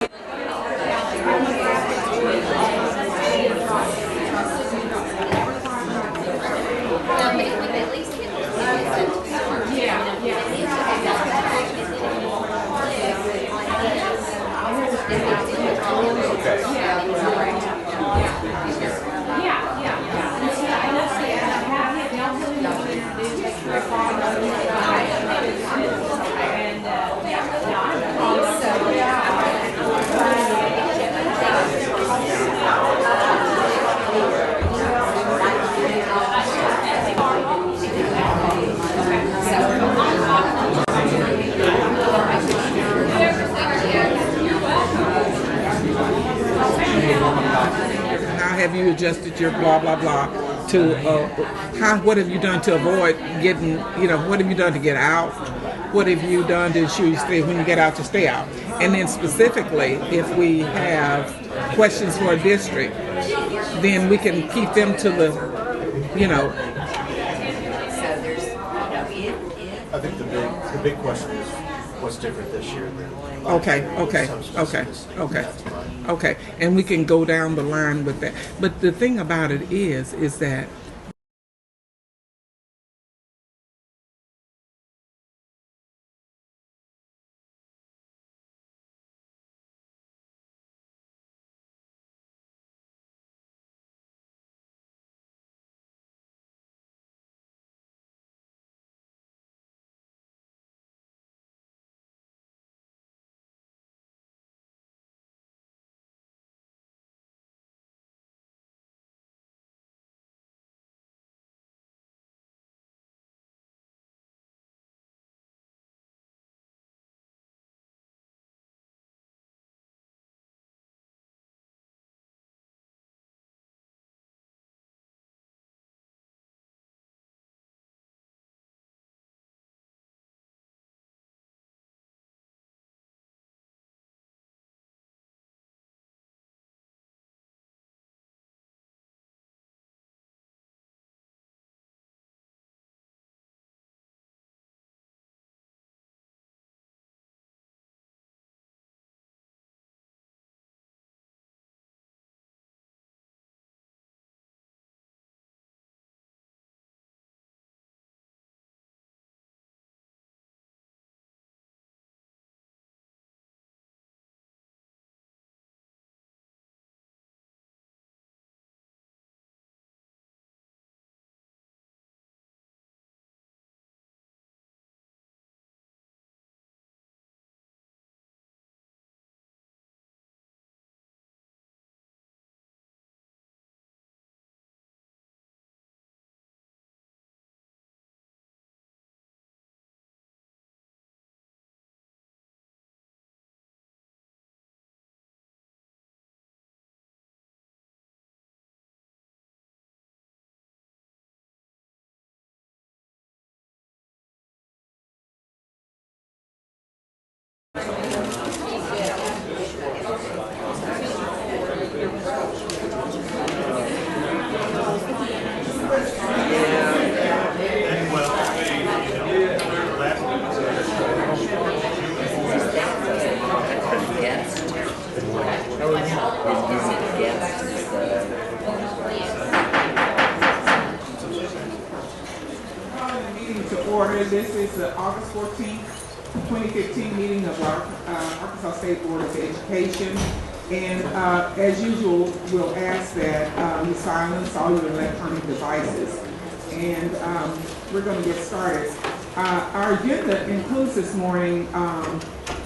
How have you adjusted your blah blah blah to what have you done to avoid getting, what have you done to get out? What have you done to ensure you stay when you get out to stay out? And then specifically, if we have questions for a district, then we can keep them to the, I think the big question is what's different this year than Okay. And we can go down the line with that. But the thing about it is that this is the August 14th, 2015 meeting of our Arkansas State Board of Education. And as usual, we'll ask that you silence all your electronic devices. And we're going to get started. Our agenda includes this morning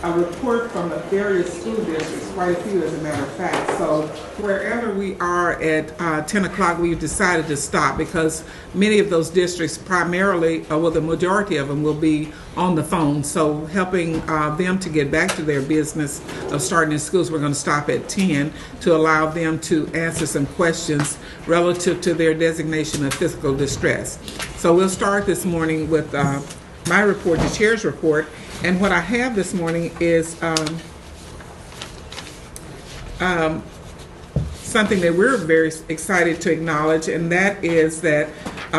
a report from the various school districts, quite a few as a matter of fact. So wherever we are at 10 o'clock, we've decided to stop because many of those districts primarily, well, the majority of them will be on the phone. So helping them to get back to their business of starting in schools, we're going to stop at 10 to allow them to answer some questions relative to their designation of physical distress. So we'll start this morning with my report, the chair's report. And what I have this morning is something that we're very excited to acknowledge, and that is that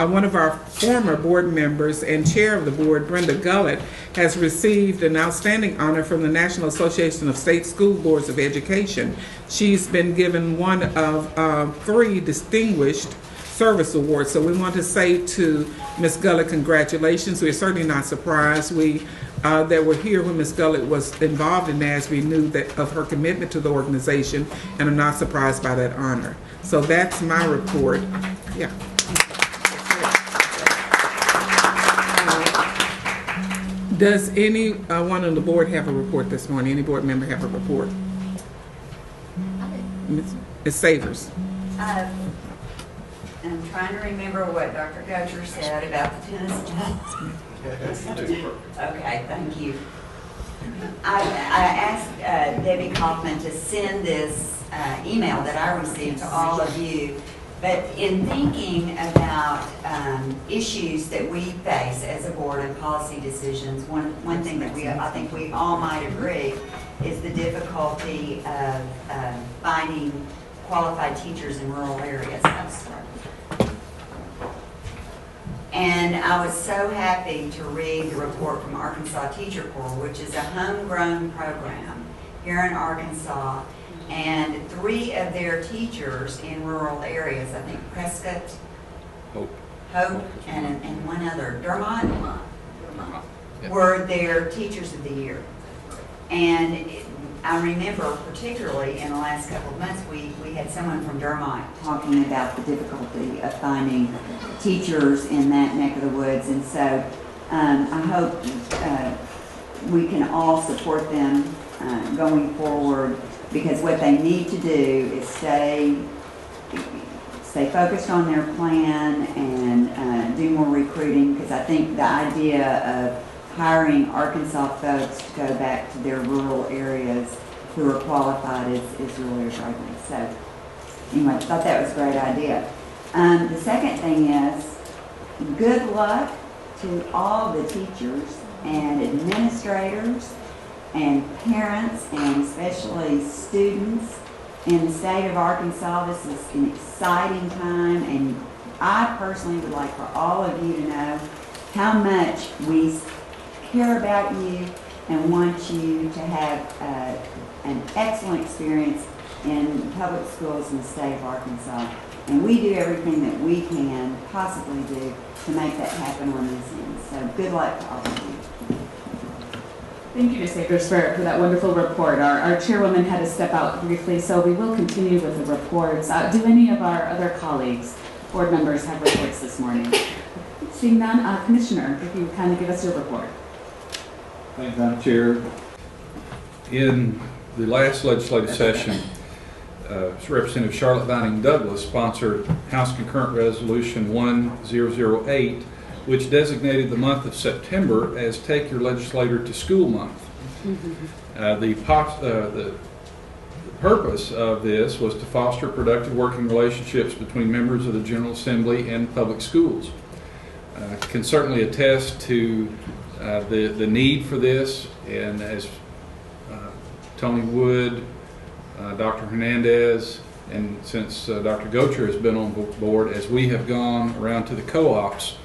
one of our former board members and chair of the board, Brenda Gullett, has received an outstanding honor from the National Association of State School Boards of Education. She's been given one of 3 distinguished service awards. So we want to say to Ms. Gullett, congratulations. We're certainly not surprised. We that were here when Ms. Gullett was involved in NASB knew that of her commitment to the organization and are not surprised by that honor. So that's my report. Yeah. Does anyone on the board have a report this morning? Any board member have a report? Ms. Savers. I'm trying to remember what Dr. Gocher said about the tennis ball. Okay, thank you. I asked Debbie Kaufman to send this email that I received to all of you, but in thinking about issues that we face as a board and policy decisions, one thing that I think we all might agree is the difficulty of finding qualified teachers in rural areas. And I was so happy to read the report from Arkansas Teacher Corps, which is a homegrown program here in Arkansas, and 3 of their teachers in rural areas, I think Prescott, Hope, and one other, Dermott, were their Teachers of the Year. And I remember particularly in the last couple of months, we had someone from Dermott talking about the difficulty of finding teachers in that neck of the woods. And so I hope we can all support them going forward, because what they need to do is stay focused on their plan and do more recruiting, because I think the idea of hiring Arkansas folks to go back to their rural areas who are qualified is really exciting. So anyway, I thought that was a great idea. The second thing is, good luck to all the teachers and administrators and parents and especially students in the state of Arkansas. This is an exciting time, and I personally would like for all of you to know how much we care about you and want you to have an excellent experience in public schools in the state of Arkansas. And we do everything that we can possibly do to make that happen on this end. So good luck to all of you. Thank you, Ms. Savers, for that wonderful report. Our chairwoman had to step out briefly, so we will continue with the reports. Do any of our other colleagues, board members, have reports this morning? Seeing none, Commissioner, if you would kindly give us your report. Thank you, Madam Chair. In the last legislative session, Representative Charlotte Vining Douglas sponsored House Concurrent Resolution 1008, which designated the month of September as Take Your Legislator to School Month. The purpose of this was to foster productive working relationships between members of the General Assembly and public schools. Can certainly attest to the need for this, and as Tony Wood, Dr. Hernandez, and since Dr. Gocher has been on board, as we have gone around to the co-ops,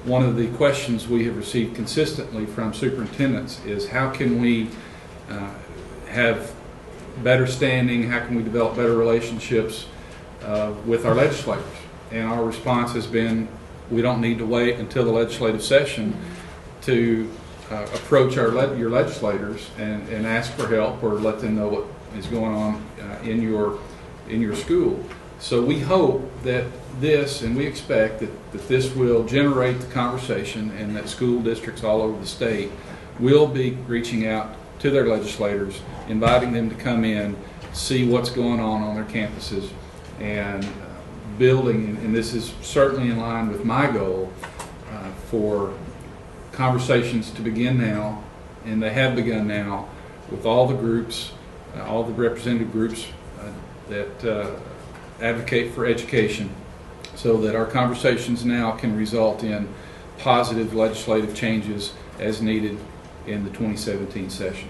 one of the questions we have received consistently from superintendents is how can we have better standing, how can we develop better relationships with our legislators? And our response has been, we don't need to wait until the legislative session to approach your legislators and ask for help or let them know what is going on in your school. So we hope that this, and we expect that this will generate the conversation, and that school districts all over the state will be reaching out to their legislators, inviting them to come in, see what's going on their campuses, and building, and this is certainly in line with my goal for conversations to begin now, and they have begun now, with all the groups, all the representative groups that advocate for education, so that our conversations now can result in positive legislative changes as needed in the 2017 session.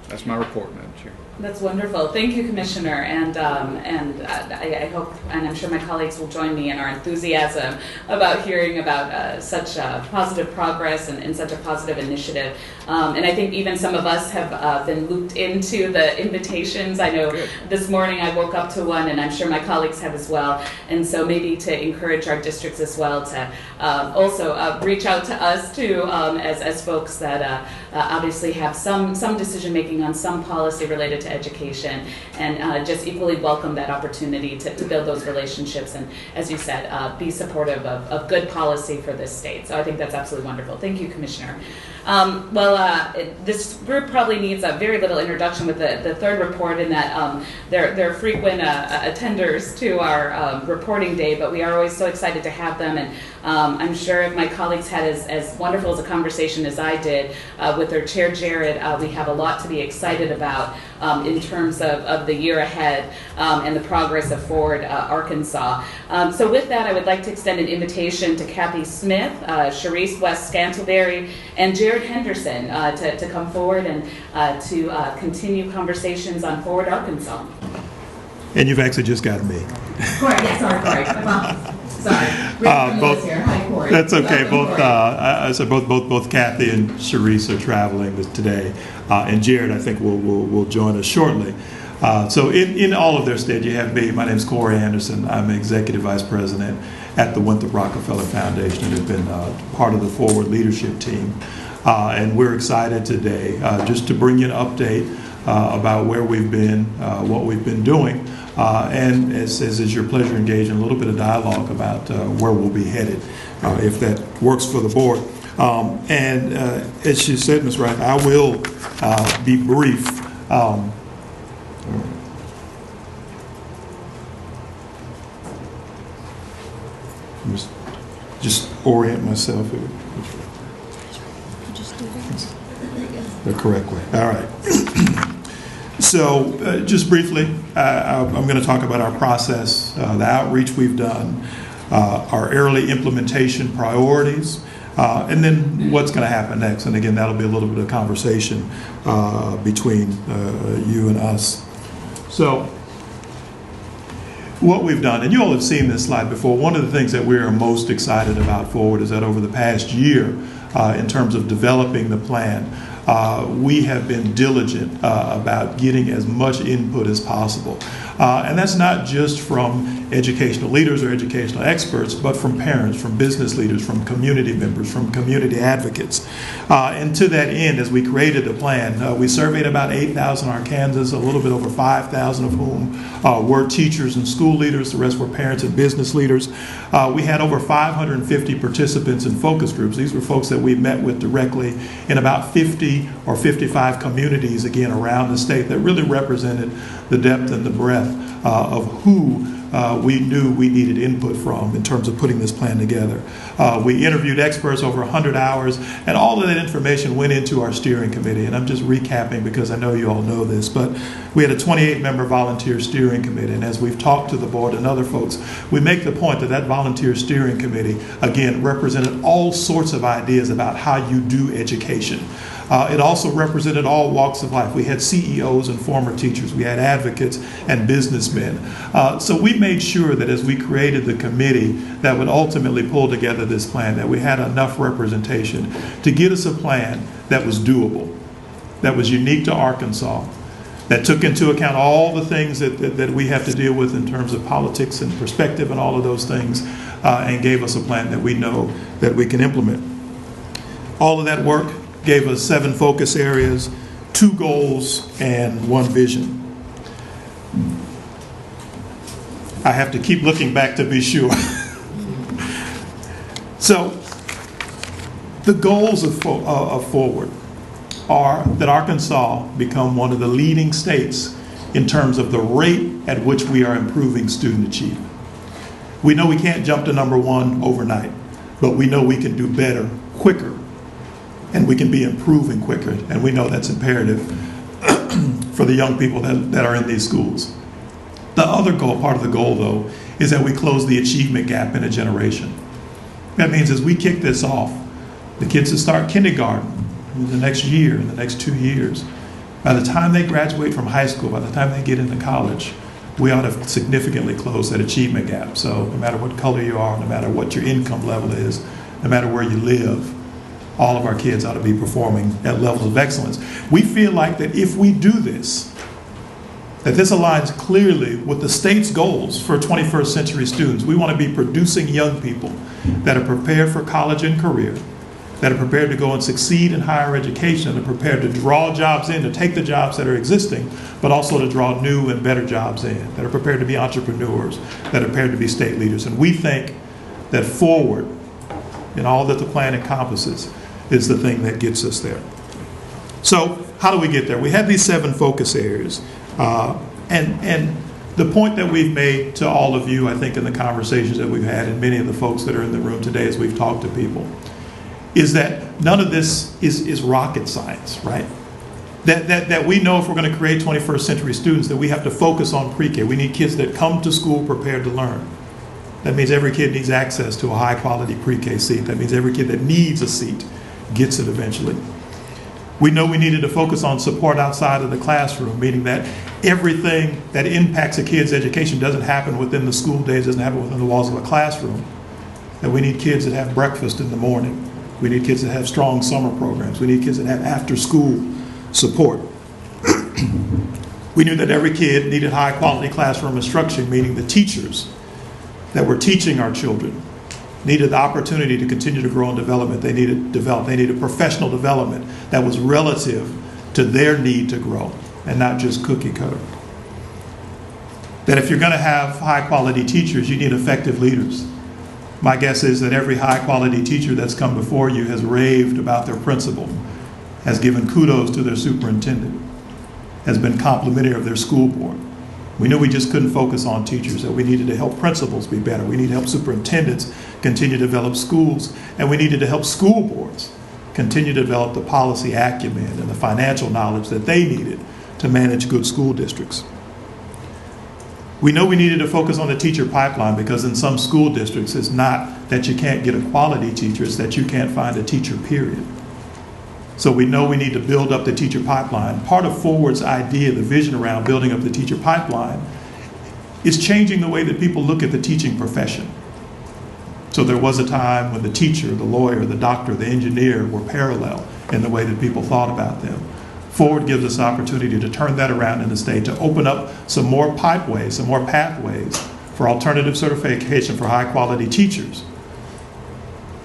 That's my report, Madam Chair. That's wonderful. Thank you, Commissioner. And I hope, and I'm sure my colleagues will join me in our enthusiasm about hearing about such positive progress and such a positive initiative. And I think even some of us have been looped into the invitations. I know this morning I woke up to one, and I'm sure my colleagues have as well. And so maybe to encourage our districts as well to also reach out to us too, as folks that obviously have some decision making on some policy related to education, and just equally welcome that opportunity to build those relationships and, as you said, be supportive of good policy for this state. So I think that's absolutely wonderful. Thank you, Commissioner. This group probably needs a very little introduction with the third report, in that they're frequent attenders to our reporting day, but we are always so excited to have them. And I'm sure if my colleagues had as wonderful as a conversation as I did with their chair, Jared, we have a lot to be excited about in terms of the year ahead and the progress of Forward Arkansas. So with that, I would like to extend an invitation to Kathy Smith, Sharice West Scantleberry, and Jared Henderson to come forward and to continue conversations on Forward Arkansas. And you've actually just got me. Corey, yeah, sorry. Sorry. Both, here. Hi, Corey. that's okay. Welcome, So both Kathy and Sharice are traveling today, and Jared, I think, will join us shortly. So in all of their stead, you have me. My name is Corey Anderson. I'm Executive Vice President at the Winthrop Rockefeller Foundation, and have been part of the Forward leadership team. And we're excited today just to bring you an update about where we've been, what we've been doing, and as is your pleasure, engage in a little bit of dialogue about where we'll be headed, if that works for the board. And as she said, Ms. Wright, I will be brief. Just orient myself the correct way. All right. So just briefly, I'm going to talk about our process, the outreach we've done, our early implementation priorities, and then what's going to happen next. And again, that'll be a little bit of conversation between you and us. So what we've done, and you all have seen this slide before, one of the things that we are most excited about Forward is that over the past year, in terms of developing the plan, we have been diligent about getting as much input as possible. And that's not just from educational leaders or educational experts, but from parents, from business leaders, from community members, from community advocates. And to that end, as we created the plan, we surveyed about 8,000 Arkansans, a little bit over 5,000 of whom were teachers and school leaders. The rest were parents and business leaders. We had over 550 participants in focus groups. These were folks that we met with directly in about 50 or 55 communities, again, around the state, that really represented the depth and the breadth of who we knew we needed input from in terms of putting this plan together. We interviewed experts over 100 hours, and all of that information went into our steering committee. And I'm just recapping because I know you all know this, but we had a 28-member volunteer steering committee. And as we've talked to the board and other folks, we make the point that that volunteer steering committee, again, represented all sorts of ideas about how you do education. It also represented all walks of life. We had CEOs and former teachers. We had advocates and businessmen. So we made sure that as we created the committee that would ultimately pull together this plan, that we had enough representation to get us a plan that was doable, that was unique to Arkansas, that took into account all the things that we have to deal with in terms of politics and perspective and all of those things, and gave us a plan that we know that we can implement. All of that work gave us 7 focus areas, 2 goals, and 1 vision. I have to keep looking back to be sure. So, the goals of Forward are that Arkansas become one of the leading states in terms of the rate at which we are improving student achievement. We know we can't jump to number 1 overnight, but we know we can do better, quicker, and we can be improving quicker, and we know that's imperative for the young people that are in these schools. The other goal, part of the goal though, is that we close the achievement gap in a generation. That means as we kick this off, the kids that start kindergarten in the next year, in the next 2 years, By the time they graduate from high school, by the time they get into college, we ought to significantly close that achievement gap. So no matter what color you are, no matter what your income level is, no matter where you live, all of our kids ought to be performing at levels of excellence. We feel like that if we do this, that this aligns clearly with the state's goals for 21st century students. We want to be producing young people that are prepared for college and career, that are prepared to go and succeed in higher education, that are prepared to draw jobs in, to take the jobs that are existing, but also to draw new and better jobs in, that are prepared to be entrepreneurs, that are prepared to be state leaders. And we think that forward, in all that the plan encompasses, is the thing that gets us there. So how do we get there? We have these 7 focus areas. And the point that we've made to all of you, I think, in the conversations that we've had, and many of the folks that are in the room today as we've talked to people, is that none of this is rocket science, right? That we know if we're going to create 21st century students that we have to focus on pre-K. We need kids that come to school prepared to learn. That means every kid needs access to a high quality pre-K seat. That means every kid that needs a seat gets it eventually. We know we needed to focus on support outside of the classroom, meaning that everything that impacts a kid's education doesn't happen within the school days, doesn't happen within the walls of a classroom. That we need kids that have breakfast in the morning. We need kids that have strong summer programs. We need kids that have after-school support. We knew that every kid needed high-quality classroom instruction, meaning the teachers that were teaching our children needed the opportunity to continue to grow and development. They needed professional development that was relative to their need to grow and not just cookie cutter. That if you're going to have high-quality teachers, you need effective leaders. My guess is that every high-quality teacher that's come before you has raved about their principal, has given kudos to their superintendent, has been complimentary of their school board. We knew we just couldn't focus on teachers, that we needed to help principals be better. We need to help superintendents continue to develop schools, and we needed to help school boards continue to develop the policy acumen and the financial knowledge that they needed to manage good school districts. We know we needed to focus on the teacher pipeline because in some school districts, it's not that you can't get a quality teacher, it's that you can't find a teacher, period. So we know we need to build up the teacher pipeline. Part of Forward's idea, the vision around building up the teacher pipeline, is changing the way that people look at the teaching profession. So there was a time when the teacher, the lawyer, the doctor, the engineer were parallel in the way that people thought about them. Forward gives us opportunity to turn that around in the state, to open up some more pipeways, some more pathways for alternative certification for high quality teachers.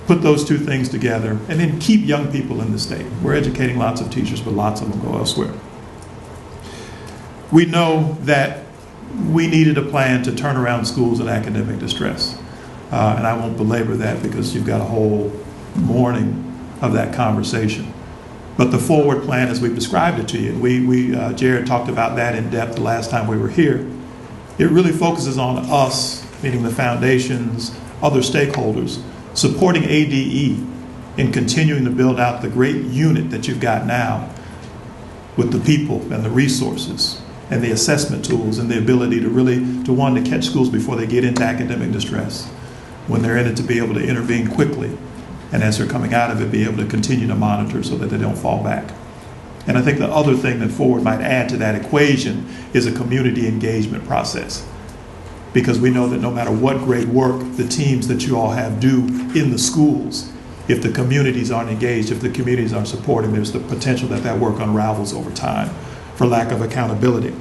Put those two things together and then keep young people in the state. We're educating lots of teachers, but lots of them go elsewhere. We know that we needed a plan to turn around schools in academic distress. And I won't belabor that because you've got a whole morning of that conversation. But the Forward plan, as we've described it to you, Jared talked about that in depth the last time we were here. It really focuses on us, meaning the foundations, other stakeholders, supporting ADE in continuing to build out the great unit that you've got now with the people and the resources and the assessment tools and the ability to really, to catch schools before they get into academic distress. When they're in it, to be able to intervene quickly, and as they're coming out of it, be able to continue to monitor so that they don't fall back. And I think the other thing that Forward might add to that equation is a community engagement process. Because we know that no matter what great work the teams that you all have do in the schools, if the communities aren't engaged, if the communities aren't supporting, there's the potential that that work unravels over time for lack of accountability.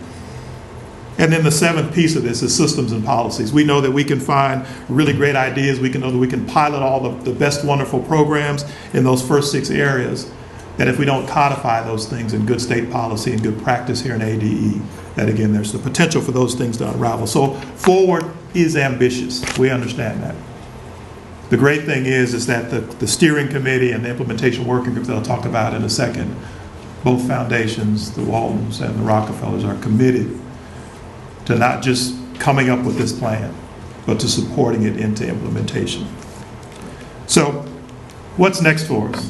And then the 7th piece of this is systems and policies. We know that we can find really great ideas. We can know that we can pilot all the best wonderful programs in those first 6 areas, that if we don't codify those things in good state policy and good practice here in ADE, that again, there's the potential for those things to unravel. So Forward is ambitious. We understand that. The great thing is that the steering committee and the implementation working group that I'll talk about in a second, both foundations, the Waltons and the Rockefellers, are committed to not just coming up with this plan, but to supporting it into implementation. So what's next for us?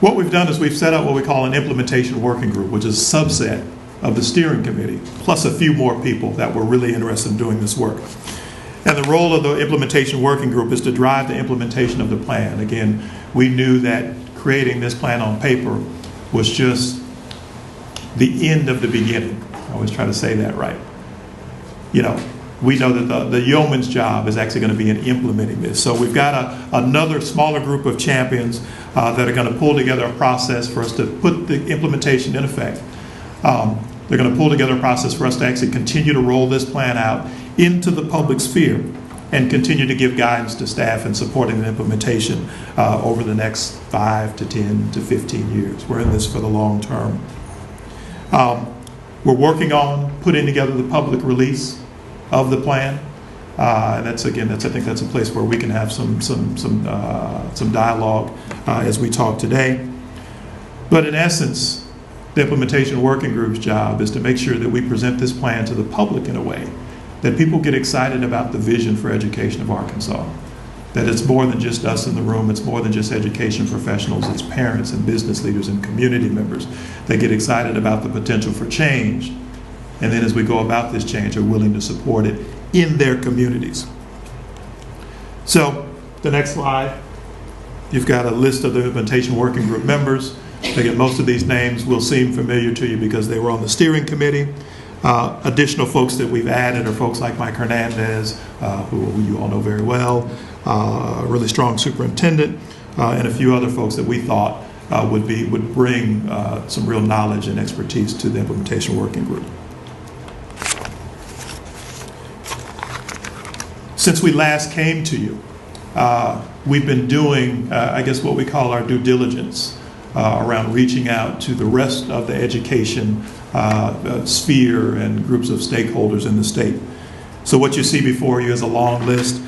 What we've done is we've set up what we call an implementation working group, which is a subset of the steering committee, plus a few more people that were really interested in doing this work. And the role of the implementation working group is to drive the implementation of the plan. Again, we knew that creating this plan on paper was just the end of the beginning. I always try to say that right. You know, we know that the yeoman's job is actually going to be in implementing this. So we've got another smaller group of champions that are going to pull together a process for us to put the implementation in effect. They're going to pull together a process for us to actually continue to roll this plan out into the public sphere and continue to give guidance to staff in supporting the implementation over the next 5 to 10 to 15 years. We're in this for the long term. We're working on putting together the public release of the plan. And I think that's a place where we can have some dialogue as we talk today. But in essence, the implementation working group's job is to make sure that we present this plan to the public in a way that people get excited about the vision for education of Arkansas. That it's more than just us in the room, it's more than just education professionals, it's parents and business leaders and community members that get excited about the potential for change. And then as we go about this change, are willing to support it in their communities. So the next slide, you've got a list of the implementation working group members. Again, most of these names will seem familiar to you because they were on the steering committee. Additional folks that we've added are folks like Mike Hernandez, who you all know very well, a really strong superintendent, and a few other folks that we thought would bring some real knowledge and expertise to the implementation working group. Since we last came to you, we've been doing, I guess, what we call our due diligence around reaching out to the rest of the education sphere and groups of stakeholders in the state. So what you see before you is a long list.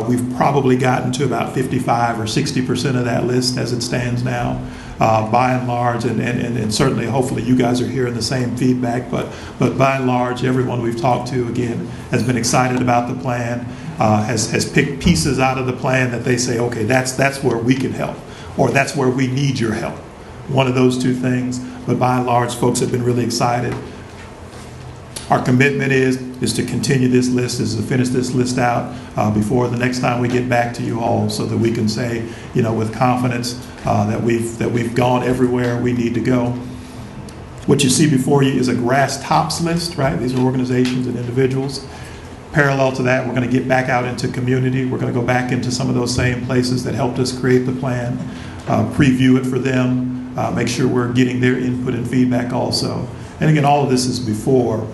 We've probably gotten to about 55 or 60% of that list as it stands now. By and large, and certainly, hopefully, you guys are hearing the same feedback, but by and large, everyone we've talked to, again, has been excited about the plan, has picked pieces out of the plan that they say, okay, that's where we can help, or that's where we need your help. One of those two things, but by and large, folks have been really excited. Our commitment is to continue this list, is to finish this list out before the next time we get back to you all, so that we can say, with confidence that we've gone everywhere we need to go. What you see before you is a grass tops list, right? These are organizations and individuals. Parallel to that, we're going to get back out into community. We're going to go back into some of those same places that helped us create the plan, preview it for them, make sure we're getting their input and feedback also. And again, all of this is before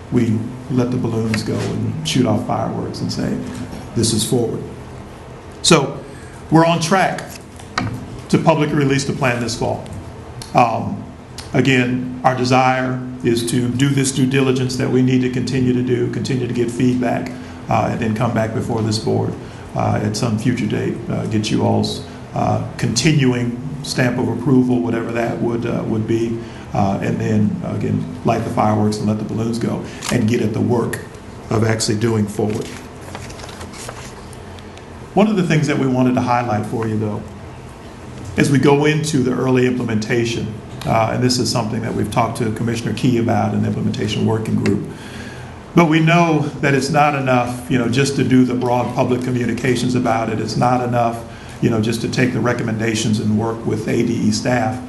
we let the balloons go and shoot off fireworks and say, this is forward. So we're on track to publicly release the plan this fall. Again, our desire is to do this due diligence that we need to continue to get feedback, and then come back before this board at some future date, get you all's continuing stamp of approval, whatever that would be. And then, again, light the fireworks and let the balloons go and get at the work of actually doing forward. One of the things that we wanted to highlight for you, though, as we go into the early implementation, and this is something that we've talked to Commissioner Key about in the implementation working group, but we know that it's not enough, just to do the broad public communications about it. It's not enough, just to take the recommendations and work with ADE staff.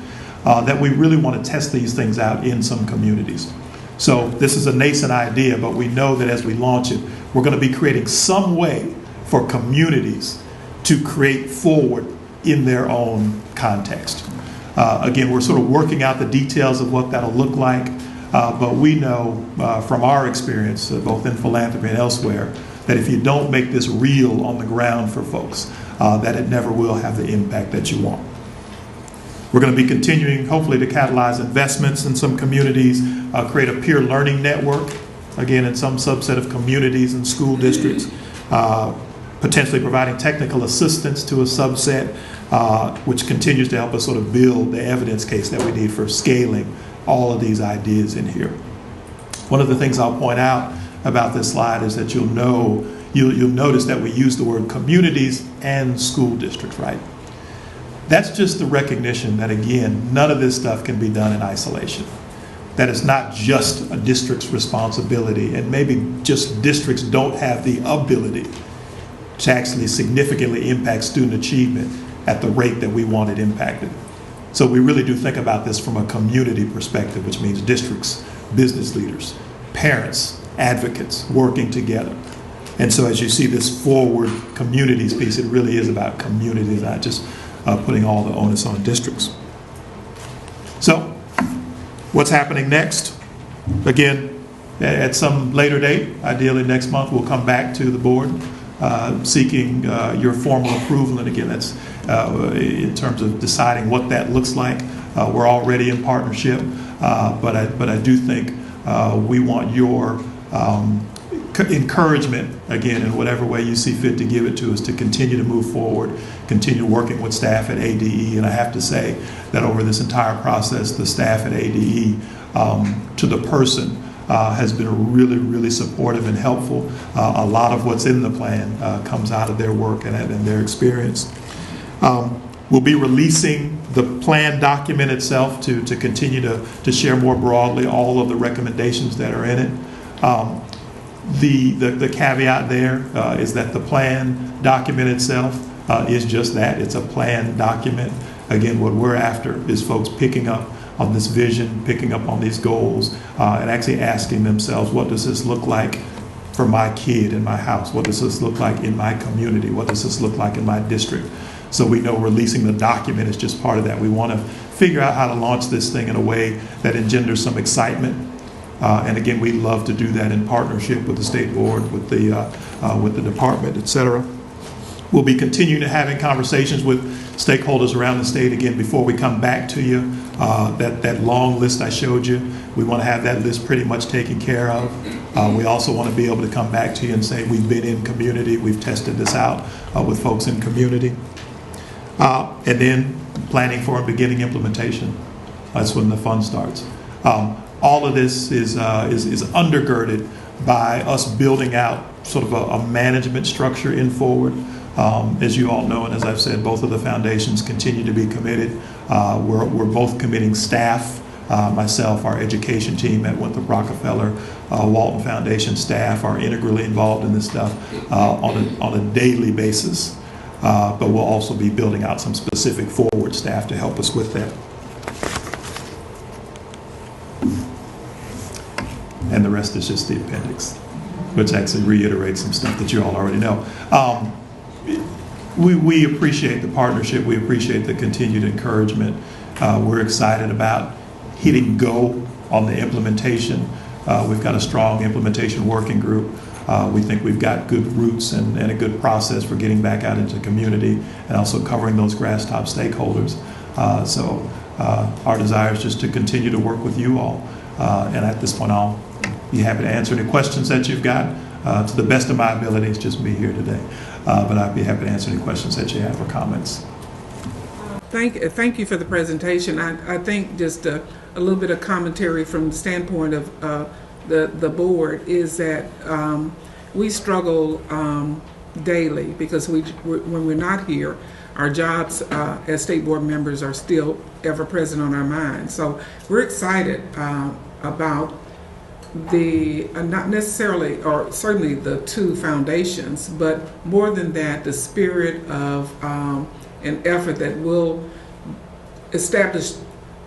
That we really want to test these things out in some communities. So this is a nascent idea, but we know that as we launch it, we're going to be creating some way for communities to create forward in their own context. Again, we're sort of working out the details of what that'll look like, but we know from our experience, both in philanthropy and elsewhere, that if you don't make this real on the ground for folks, that it never will have the impact that you want. We're going to be continuing, hopefully, to catalyze investments in some communities, create a peer learning network, again, in some subset of communities and school districts, potentially providing technical assistance to a subset, which continues to help us sort of build the evidence case that we need for scaling all of these ideas in here. One of the things I'll point out about this slide is that you'll notice that we use the word communities and school districts, right? That's just the recognition that, again, none of this stuff can be done in isolation. That it's not just a district's responsibility, and maybe just districts don't have the ability to actually significantly impact student achievement at the rate that we want it impacted. So we really do think about this from a community perspective, which means districts, business leaders, parents, advocates working together. And so as you see this forward communities piece, it really is about communities, not just putting all the onus on districts. So what's happening next? Again, at some later date, ideally next month, we'll come back to the board seeking your formal approval. And again, that's in terms of deciding what that looks like. We're already in partnership, but I do think we want your encouragement, again, in whatever way you see fit to give it to us, to continue to move forward, continue working with staff at ADE. And I have to say that over this entire process, the staff at ADE, to the person, has been really, really supportive and helpful. A lot of what's in the plan comes out of their work and their experience. We'll be releasing the plan document itself to continue to share more broadly all of the recommendations that are in it. The caveat there is that the plan document itself is just that. It's a plan document. Again, what we're after is folks picking up on this vision, picking up on these goals, and actually asking themselves, what does this look like for my kid in my house? What does this look like in my community? What does this look like in my district? So we know releasing the document is just part of that. We want to figure out how to launch this thing in a way that engenders some excitement. And again, we'd love to do that in partnership with the state board, with the department, et cetera. We'll be continuing to having conversations with stakeholders around the state. Again, before we come back to you, that long list I showed you, we want to have that list pretty much taken care of. We also want to be able to come back to you and say we've been in community, we've tested this out with folks in community. And then planning for and beginning implementation. That's when the fun starts. All of this is undergirded by us building out sort of a management structure in Forward. As you all know, and as I've said, both of the foundations continue to be committed. We're both committing staff. Myself, our education team at Winthrop Rockefeller, Walton Foundation staff are integrally involved in this stuff on a daily basis. But we'll also be building out some specific Forward staff to help us with that. And the rest is just the appendix, which actually reiterates some stuff that you all already know. We appreciate the partnership. We appreciate the continued encouragement. We're excited about hitting go on the implementation. We've got a strong implementation working group. We think we've got good roots and a good process for getting back out into the community and also covering those grass top stakeholders. So our desire is just to continue to work with you all. And at this point, I'll be happy to answer any questions that you've got. To the best of my ability, it's just me here today. But I'd be happy to answer any questions that you have or comments. Thank you for the presentation. I think just a little bit of commentary from the standpoint of the board is that we struggle daily because when we're not here, our jobs as state board members are still ever present on our minds. So we're excited about not necessarily, or certainly the two foundations, but more than that, the spirit of an effort that will establish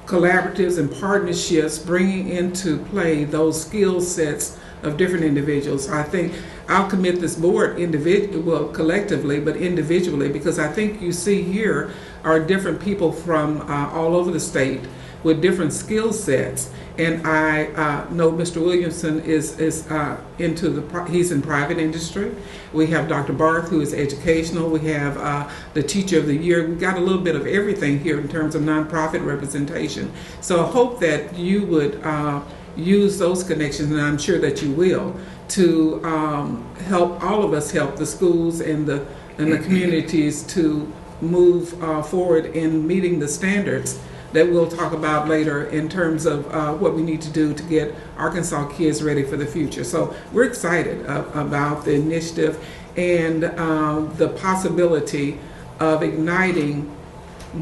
collaboratives and partnerships, bringing into play those skill sets of different individuals. I think I'll commit this board collectively, but individually, because I think you see here are different people from all over the state with different skill sets. And I know Mr. Williamson is he's in private industry. We have Dr. Barth, who is educational. We have the Teacher of the Year. We've got a little bit of everything here in terms of nonprofit representation. So I hope that you would use those connections, and I'm sure that you will, to help all of us help the schools and the communities to move forward in meeting the standards that we'll talk about later in terms of what we need to do to get Arkansas kids ready for the future. So we're excited about the initiative and the possibility of igniting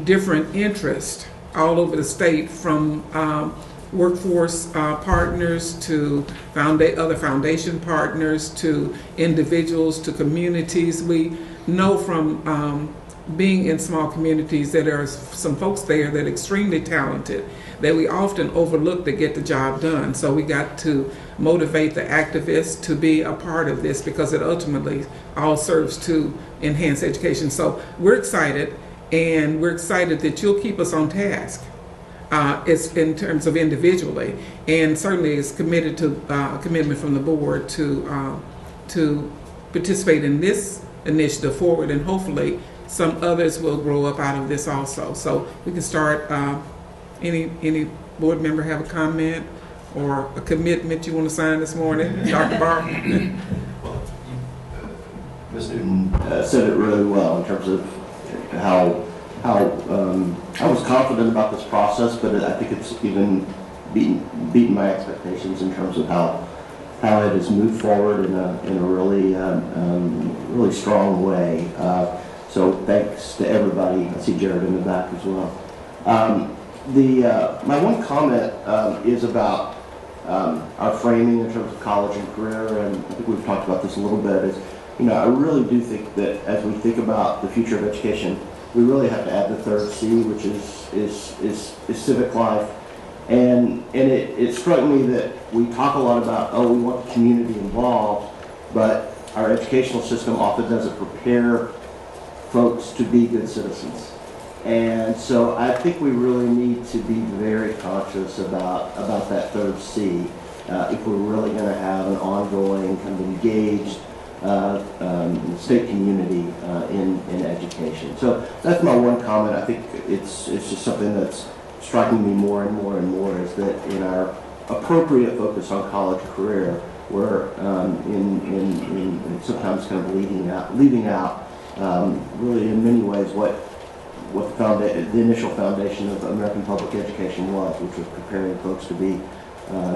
different interests all over the state, from workforce partners to other foundation partners to individuals to communities. We know from being in small communities, that there are some folks there that are extremely talented that we often overlook that get the job done. So we got to motivate the activists to be a part of this because it ultimately all serves to enhance education. So we're excited, and we're excited that you'll keep us on task. It's in terms of individually, and certainly is committed to a commitment from the board to participate in this initiative forward, and hopefully some others will grow up out of this also. So we can start. Any board member have a comment or a commitment you want to sign this morning, Dr. Barr? Ms. Newton said it really well in terms of how I was confident about this process, but I think it's even beaten my expectations in terms of how it has moved forward in a really really strong way. So thanks to everybody. I see Jared in the back as well. My one comment is about our framing in terms of college and career, and I think we've talked about this a little bit. Is, I really do think that as we think about the future of education, we really have to add the third C, which is civic life. And it struck me that we talk a lot about, we want the community involved, but our educational system often doesn't prepare folks to be good citizens. And so I think we really need to be very conscious about that third C if we're really going to have an ongoing kind of engaged state community in education. So that's my one comment. I think it's just something that's striking me more and more and more, is that in our appropriate focus on college career, we're in sometimes kind of leaving out really in many ways what the initial foundation of American public education was, which was preparing folks to be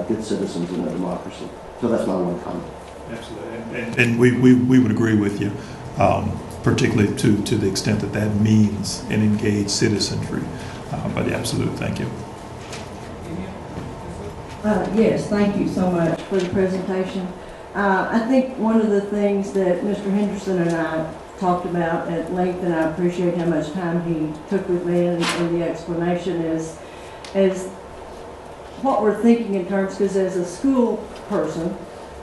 good citizens in a democracy. So that's my one comment. Absolutely, and we would agree with you, particularly to the extent that that means an engaged citizenry. But absolutely, thank you. Yes, thank you so much for the presentation. I think one of the things that Mr. Henderson and I talked about at length, and I appreciate how much time he took with me in the explanation, is what we're thinking in terms, because as a school person,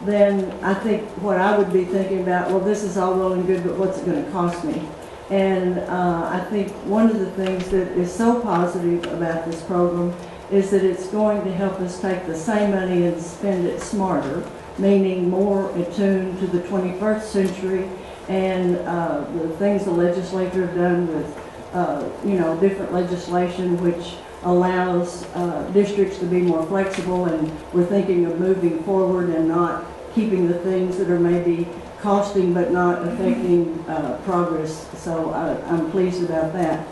then I think what I would be thinking about, well, this is all well and good, but what's it going to cost me? And I think one of the things that is so positive about this program is that it's going to help us take the same money and spend it smarter, meaning more attuned to the 21st century and the things the legislature have done with, different legislation which allows districts to be more flexible, and we're thinking of moving forward and not keeping the things that are maybe costing but not affecting progress. So I'm pleased about that.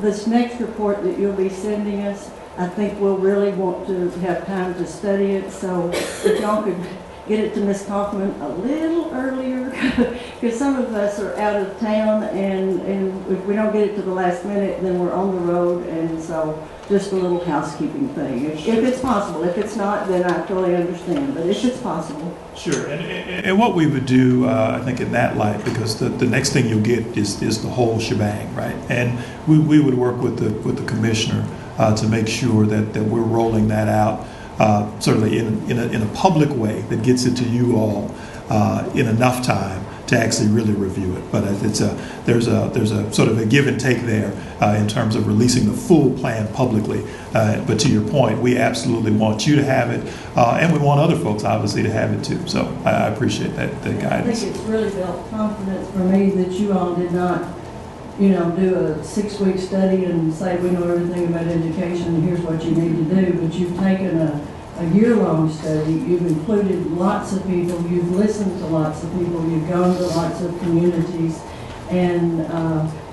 This next report that you'll be sending us, I think we'll really want to have time to study it. So if y'all could get it to Ms. Kaufman a little earlier, because some of us are out of town, and if we don't get it to the last minute, then we're on the road, and so just a little housekeeping thing. If it's possible. If it's not, then I totally understand, but if it's possible. Sure, and what we would do, I think in that light, because the next thing you'll get is the whole shebang, right? And we would work with the commissioner to make sure that we're rolling that out, certainly in a public way that gets it to you all in enough time to actually really review it. But there's a sort of a give and take there in terms of releasing the full plan publicly. But to your point, we absolutely want you to have it, and we want other folks obviously to have it too. So I appreciate that guidance. I think it's really built confidence for me that you all did not, do a 6-week study and say we know everything about education and here's what you need to do. But you've taken a year-long study, you've included lots of people, you've listened to lots of people, you've gone to lots of communities, and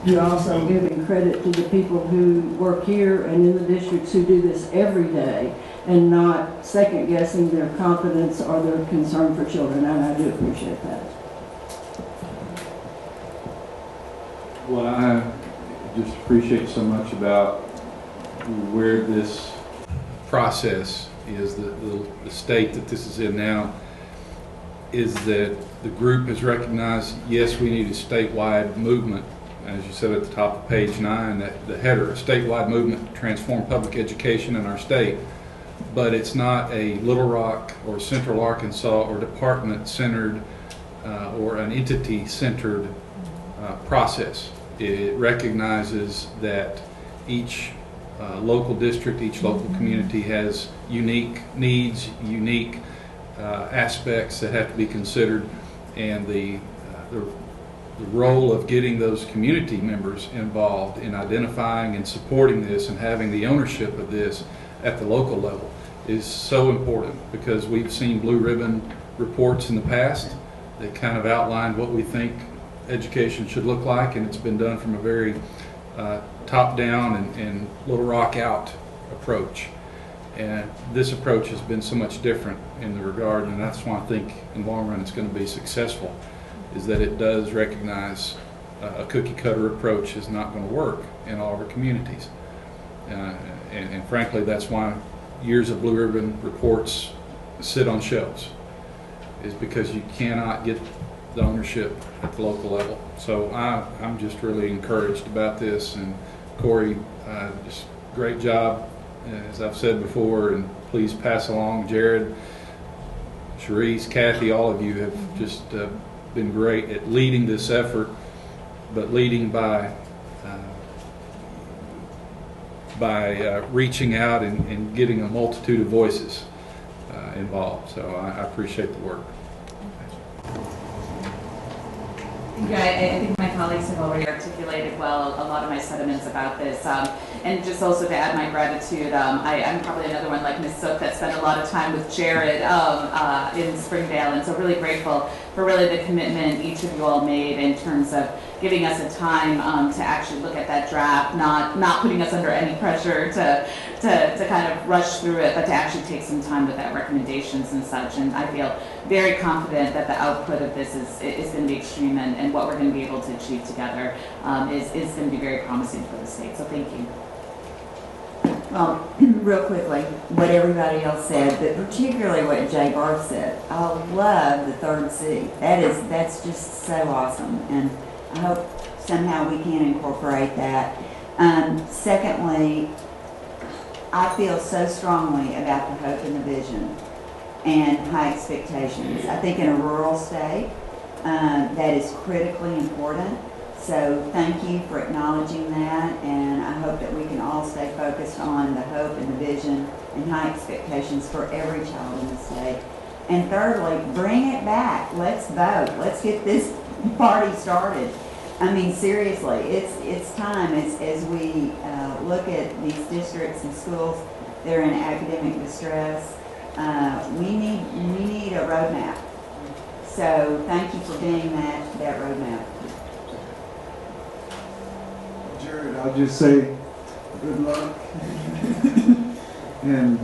you're also giving credit to the people who work here and in the districts who do this every day and not second-guessing their confidence or their concern for children, and I do appreciate that. What I just appreciate so much about where this process is, the state that this is in now, is that the group has recognized, yes, we need a statewide movement as you said at the top of page 9, that the header, a statewide movement to transform public education in our state. But it's not a Little Rock or Central Arkansas or department-centered or an entity-centered process. It recognizes that each local district, each local community has unique needs, unique aspects that have to be considered, and the role of getting those community members involved in identifying and supporting this and having the ownership of this at the local level is so important, because we've seen blue ribbon reports in the past that kind of outlined what we think education should look like, and it's been done from a very top-down and Little Rock out approach. And this approach has been so much different in the regard, and that's why I think in the long run it's going to be successful, is that it does recognize a cookie-cutter approach is not going to work in all of our communities. And frankly, that's why years of blue ribbon reports sit on shelves, is because you cannot get the ownership at the local level. So I'm just really encouraged about this, and Corey, just great job, as I've said before, and please pass along Jared, Sharice, Kathy, all of you have just been great at leading this effort, but leading by reaching out and getting a multitude of voices involved. So I appreciate the work. Yeah, I think my colleagues have already articulated well a lot of my sentiments about this. And just also to add my gratitude, I'm probably another one like Ms. Sook that spent a lot of time with Jared in Springdale, and so really grateful for really the commitment each of you all made in terms of giving us a time to actually look at that draft, not putting us under any pressure to kind of rush through it, but to actually take some time with that recommendations and such. And I feel very confident that the output of this is going to be extreme, and what we're going to be able to achieve together is going to be very promising for the state. So thank you. Well, real quickly, what everybody else said, but particularly what Jay Barth said. I love the third C. That's just so awesome, and I hope somehow we can incorporate that. Secondly, I feel so strongly about the hope and the vision and high expectations. I think in a rural state, that is critically important. So thank you for acknowledging that, and I hope that we can all stay focused on the hope and the vision and high expectations for every child in the state. And thirdly, bring it back. Let's vote. Let's get this party started. I mean, seriously, it's time as we look at these districts and schools that are in academic distress. We need a roadmap. So thank you for being that roadmap. Jared, I'll just say good luck. And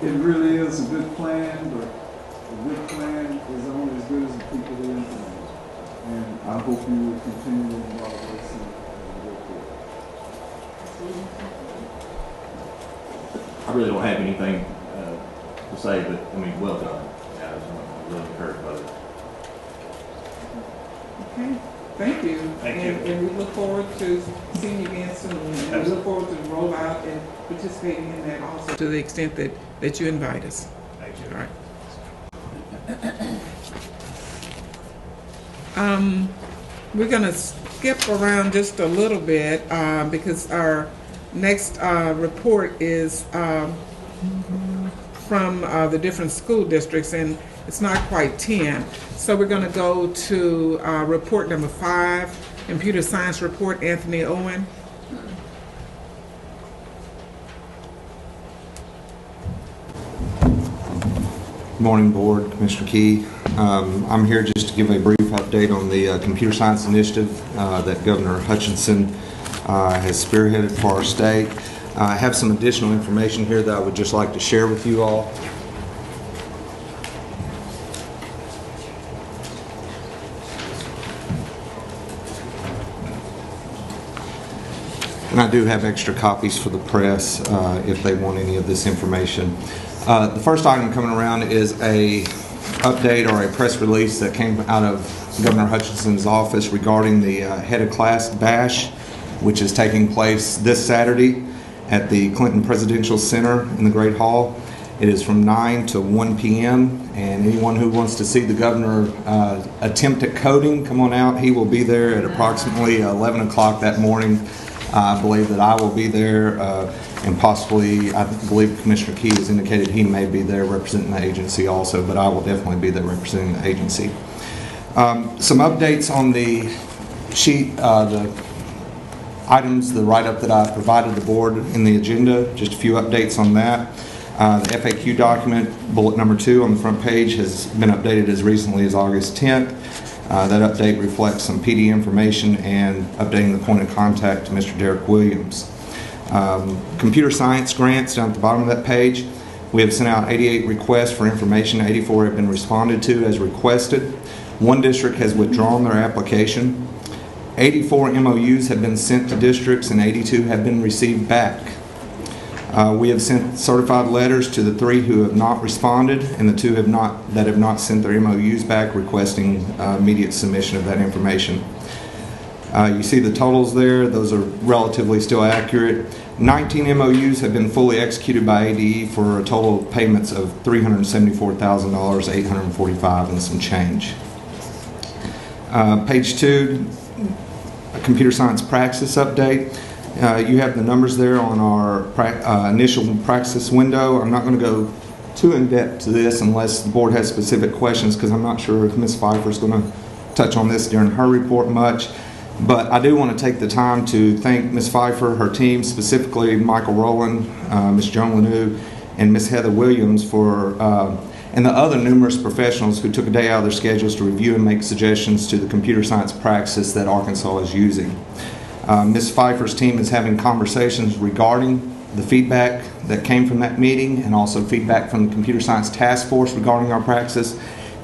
it really is a good plan, but a good plan is only as good as the people who implement it. And I hope you will continue involved with us and go forward. I really don't have anything to say, but I mean, well done, guys. I'm really encouraged by it. Okay, thank you. Thank you. And we look forward to seeing you again soon. And we look forward to the rollout and participating in that also, to the extent that you invite us. Thank you. All right. We're going to skip around just a little bit because our next report is from the different school districts, and it's not quite 10. So we're going to go to report number 5, computer science report, Anthony Owen. Good morning, Board, Commissioner Key. I'm here just to give a brief update on the computer science initiative that Governor Hutchinson has spearheaded for our state. I have some additional information here that I would just like to share with you all. And I do have extra copies for the press if they want any of this information. The first item coming around is a update or a press release that came out of Governor Hutchinson's office regarding the head of class bash, which is taking place this Saturday at the Clinton Presidential Center in the Great Hall. It is from 9 to 1 p.m. and anyone who wants to see the governor attempt at coding, come on out. He will be there at approximately 11 o'clock that morning. I believe that I will be there, and possibly, I believe Commissioner Key has indicated he may be there representing the agency also, but I will definitely be there representing the agency. Some updates on the sheet, the items, the write-up that I provided the board in the agenda, just a few updates on that. The FAQ document, bullet number 2 on the front page, has been updated as recently as August 10th. That update reflects some PD information and updating the point of contact to Mr. Derek Williams. Computer science grants down at the bottom of that page. We have sent out 88 requests for information. 84 have been responded to as requested. One district has withdrawn their application. 84 MOUs have been sent to districts and 82 have been received back. We have sent certified letters to the 3 who have not responded and the 2 that have not sent their MOUs back, requesting immediate submission of that information. You see the totals there. Those are relatively still accurate. 19 MOUs have been fully executed by ADE for a total of payments of $374,845 and some change. Page 2, a computer science praxis update. You have the numbers there on our initial praxis window. I'm not going to go too in-depth to this unless the board has specific questions, because I'm not sure if Ms. Pfeiffer is going to touch on this during her report much. But I do want to take the time to thank Ms. Pfeiffer, her team, specifically Michael Rowland, Ms. Joan Lanou, and Ms. Heather Williams and the other numerous professionals who took a day out of their schedules to review and make suggestions to the computer science praxis that Arkansas is using. Ms. Pfeiffer's team is having conversations regarding the feedback that came from that meeting and also feedback from the Computer Science Task Force regarding our praxis,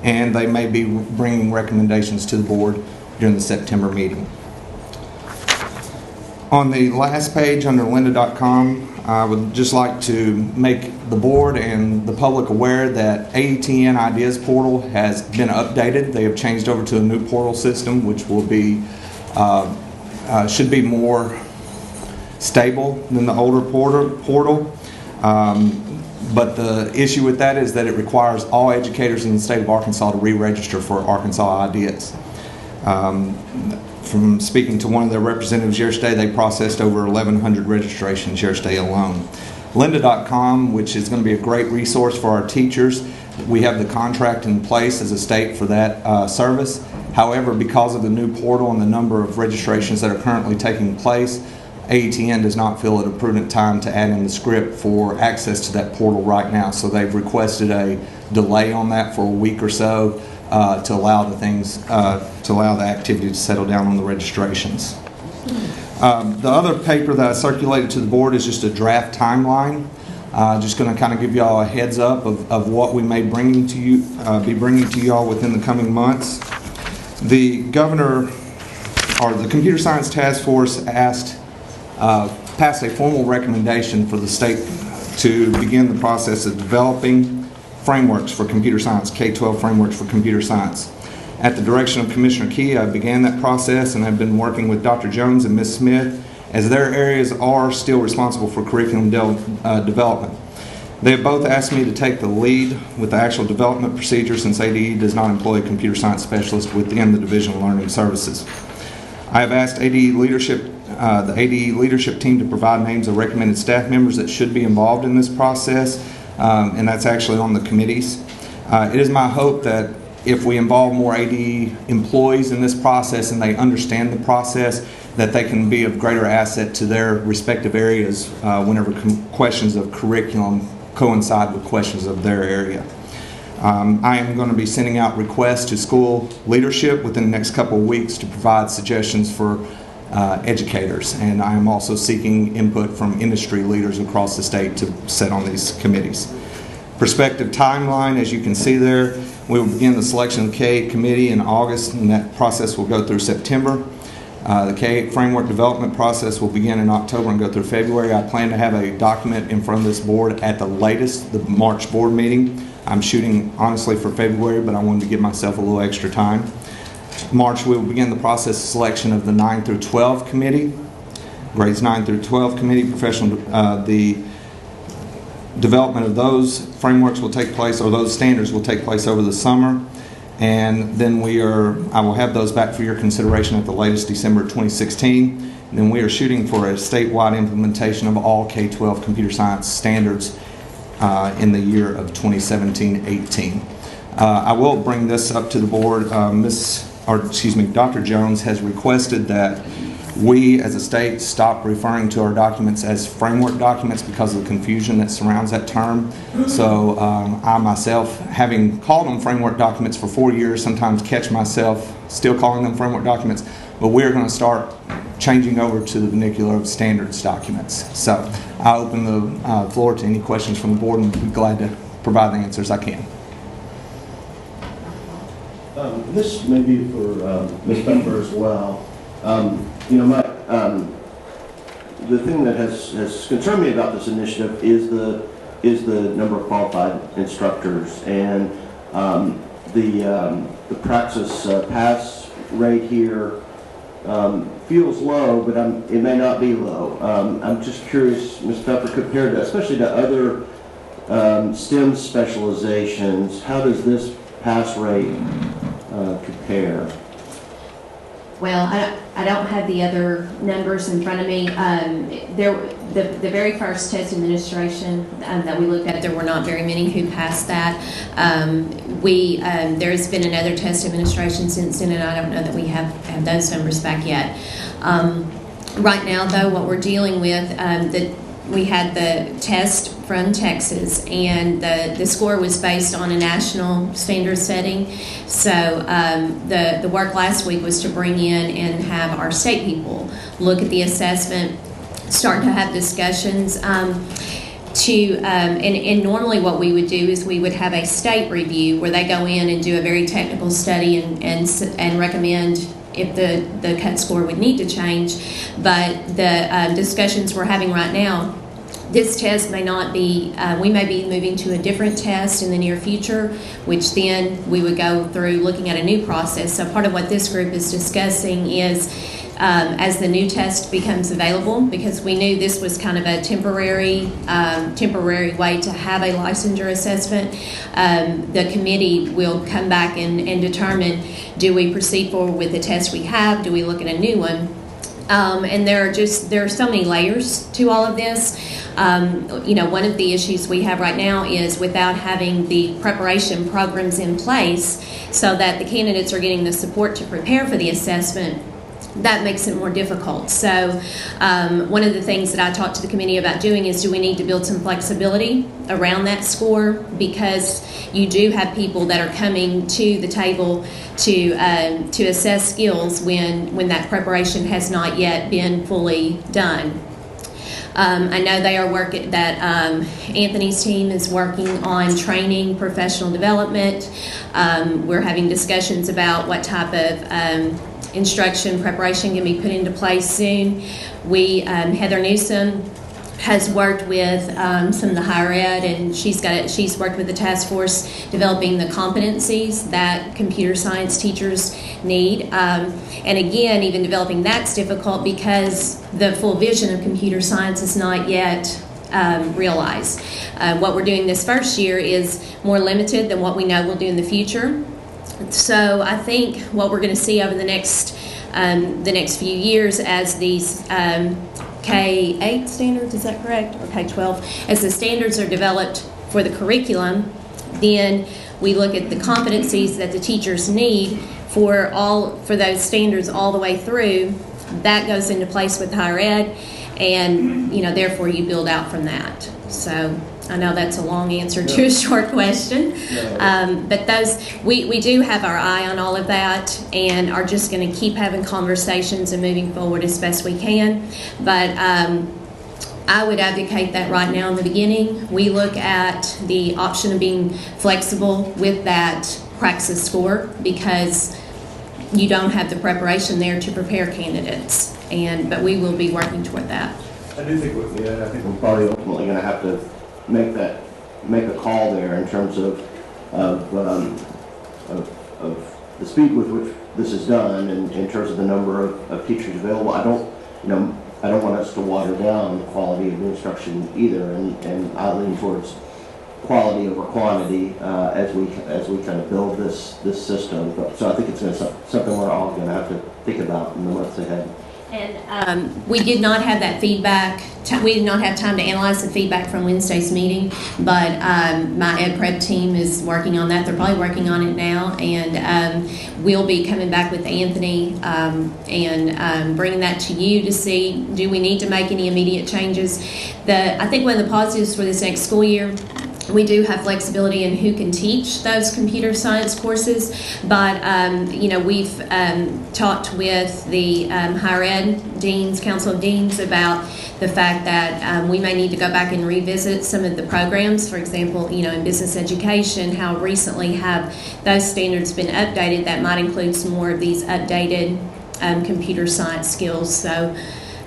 and they may be bringing recommendations to the board during the September meeting. On the last page under lynda.com, I would just like to make the board and the public aware that AETN Ideas portal has been updated. They have changed over to a new portal system, which will be should be more stable than the older portal. But the issue with that is that it requires all educators in the state of Arkansas to re-register for Arkansas Ideas. From speaking to one of their representatives yesterday, they processed over 1,100 registrations yesterday alone. Lynda.com, which is going to be a great resource for our teachers. We have the contract in place as a state for that service. However, because of the new portal and the number of registrations that are currently taking place, AETN does not feel it a prudent time to add in the script for access to that portal right now. So they've requested a delay on that for a week or so to allow the activity to settle down on the registrations. The other paper that I circulated to the board is just a draft timeline. Just going to kind of give y'all a heads up of what we may be bringing to you all within the coming months. The governor, or the Computer Science Task Force, passed a formal recommendation for the state to begin the process of developing frameworks for computer science, K-12 frameworks for computer science. At the direction of Commissioner Key, I began that process and I've been working with Dr. Jones and Ms. Smith, as their areas are still responsible for curriculum development. They have both asked me to take the lead with the actual development procedure, since ADE does not employ a computer science specialist within the Division of Learning Services. I have asked the ADE leadership team to provide names of recommended staff members that should be involved in this process, and that's actually on the committees. It is my hope that if we involve more ADE employees in this process and they understand the process, that they can be of greater asset to their respective areas whenever questions of curriculum coincide with questions of their area. I am going to be sending out requests to school leadership within the next couple of weeks to provide suggestions for educators, and I am also seeking input from industry leaders across the state to sit on these committees. Prospective timeline, as you can see there, we will begin the selection of the K-8 committee in August, and that process will go through September. The K-8 framework development process will begin in October and go through February. I plan to have a document in front of this board at the latest, the March board meeting, I'm shooting honestly for February, but I wanted to give myself a little extra time. March, we will begin the process of selection of the 9 through 12 committee, grades 9 through 12 committee, the development of those frameworks will take place, or those standards will take place over the summer. And then I will have those back for your consideration at the latest December 2016. And then we are shooting for a statewide implementation of all K-12 computer science standards in the year of 2017-18. I will bring this up to the board. Dr. Jones has requested that we as a state stop referring to our documents as framework documents because of the confusion that surrounds that term. So I myself, having called them framework documents for 4 years, sometimes catch myself still calling them framework documents, but we're going to start changing over to the vernacular of standards documents. So I'll open the floor to any questions from the board and be glad to provide the answers I can. This may be for Ms. Pepper as well. The thing that has concerned me about this initiative is the number of qualified instructors, and the praxis pass rate here feels low, but it may not be low. I'm just curious, Ms. Pepper, compared to, especially to other STEM specializations, how does this pass rate compare? Well, I don't have the other numbers in front of me. The very first test administration that we looked at, there were not very many who passed that. There has been another test administration since then, and I don't know that we have those numbers back yet. Right now, though, what we're dealing with, we had the test from Texas, and the score was based on a national standard setting. So the work last week was to bring in and have our state people look at the assessment, start to have discussions. And normally what we would do is we would have a state review where they go in and do a very technical study and recommend if the cut score would need to change. But the discussions we're having right now, this test may not be, we may be moving to a different test in the near future, which then we would go through looking at a new process. So part of what this group is discussing is as the new test becomes available, because we knew this was kind of a temporary way to have a licensure assessment, the committee will come back and determine, do we proceed forward with the test we have, do we look at a new one? And there are so many layers to all of this. One of the issues we have right now is without having the preparation programs in place so that the candidates are getting the support to prepare for the assessment, that makes it more difficult. So one of the things that I talked to the committee about doing is, do we need to build some flexibility around that score, because you do have people that are coming to the table to assess skills when that preparation has not yet been fully done. I know they are working, that Anthony's team is working on training, professional development. We're having discussions about what type of instruction preparation can be put into place soon. Heather Newsom has worked with some of the higher ed, and she's worked with the task force developing the competencies that computer science teachers need. And again, even developing that's difficult because the full vision of computer science is not yet realized. What we're doing this first year is more limited than what we know we'll do in the future. So I think what we're going to see over the next few years as these K-8 standards, is that correct? Or K-12, as the standards are developed for the curriculum, then we look at the competencies that the teachers need for those standards all the way through. That goes into place with higher ed, and therefore you build out from that. So I know that's a long answer to a short question, but we do have our eye on all of that, and are just going to keep having conversations and moving forward as best we can. But I would advocate that right now in the beginning, we look at the option of being flexible with that praxis score, because you don't have the preparation there to prepare candidates, but we will be working toward that. I think we're probably ultimately going to have to make a call there in terms of of the speed with which this is done and in terms of the number of teachers available. I don't want us to water down the quality of the instruction either, and I lean towards quality over quantity as we kind of build this system. So I think it's something we're all going to have to think about in the months ahead. And we did not have that feedback. We did not have time to analyze the feedback from Wednesday's meeting, but my ed prep team is working on that. They're probably working on it now, and we'll be coming back with Anthony and bringing that to you to see, do we need to make any immediate changes? I think one of the positives for this next school year, we do have flexibility in who can teach those computer science courses, but we've talked with the higher ed deans, council of deans, about the fact that we may need to go back and revisit some of the programs. For example, in business education, how recently have those standards been updated? That might include some more of these updated computer science skills. So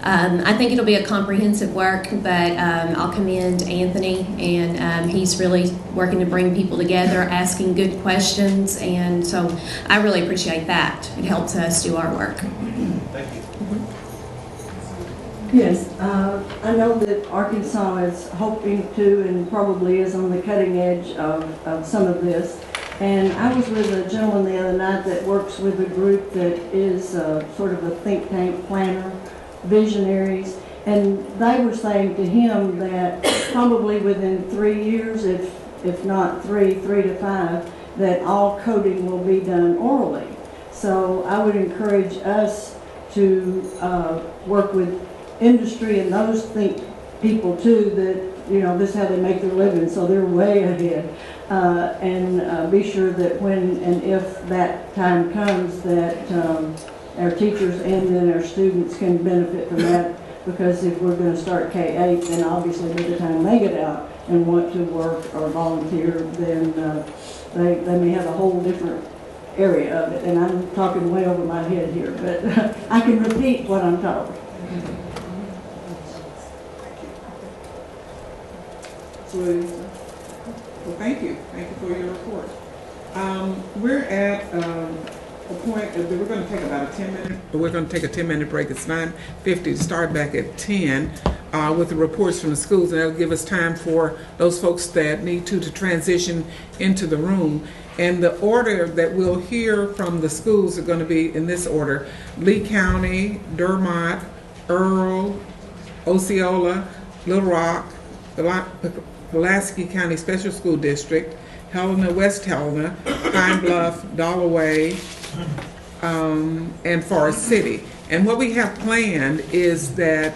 I think it'll be a comprehensive work, but I'll commend Anthony, and he's really working to bring people together, asking good questions, and so I really appreciate that. It helps us do our work. Thank you. Yes, I know that Arkansas is hoping to and probably is on the cutting edge of some of this. And I was with a gentleman the other night that works with a group that is sort of a think tank planner, visionaries, and they were saying to him that probably within 3 years, if not three to five, that all coding will be done orally. So I would encourage us to work with industry and those people too, that this is how they make their living, so they're way ahead, and be sure that when and if that time comes, that our teachers and then our students can benefit from that, because if we're going to start K-8, then obviously by the time they get out and want to work or volunteer, then they may have a whole different area of it. And I'm talking way over my head here, but I can repeat what I'm told. Well, thank you. Thank you for your report. We're at a point that we're going to take about a 10-minute. We're going to take a 10-minute break. It's 9:50 to start back at 10 with the reports from the schools, and that'll give us time for those folks that need to transition into the room. And the order that we'll hear from the schools are going to be in this order: Lee County, Dermott, Earl, Osceola, Little Rock, Pulaski County Special School District, Helena, West Helena, Pine Bluff, Dalloway, and Forest City. And what we have planned is that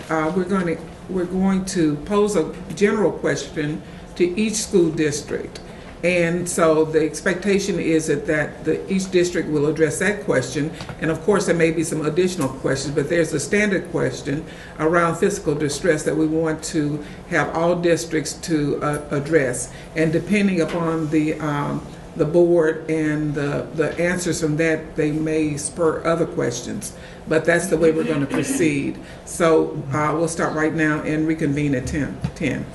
we're going to pose a general question to each school district. And so the expectation is that each district will address that question. And of course, there may be some additional questions, but there's a standard question around physical distress that we want to have all districts to address. And depending upon the board and the answers from that, they may spur other questions. But that's the way we're going to proceed. So we'll start right now and reconvene at 10.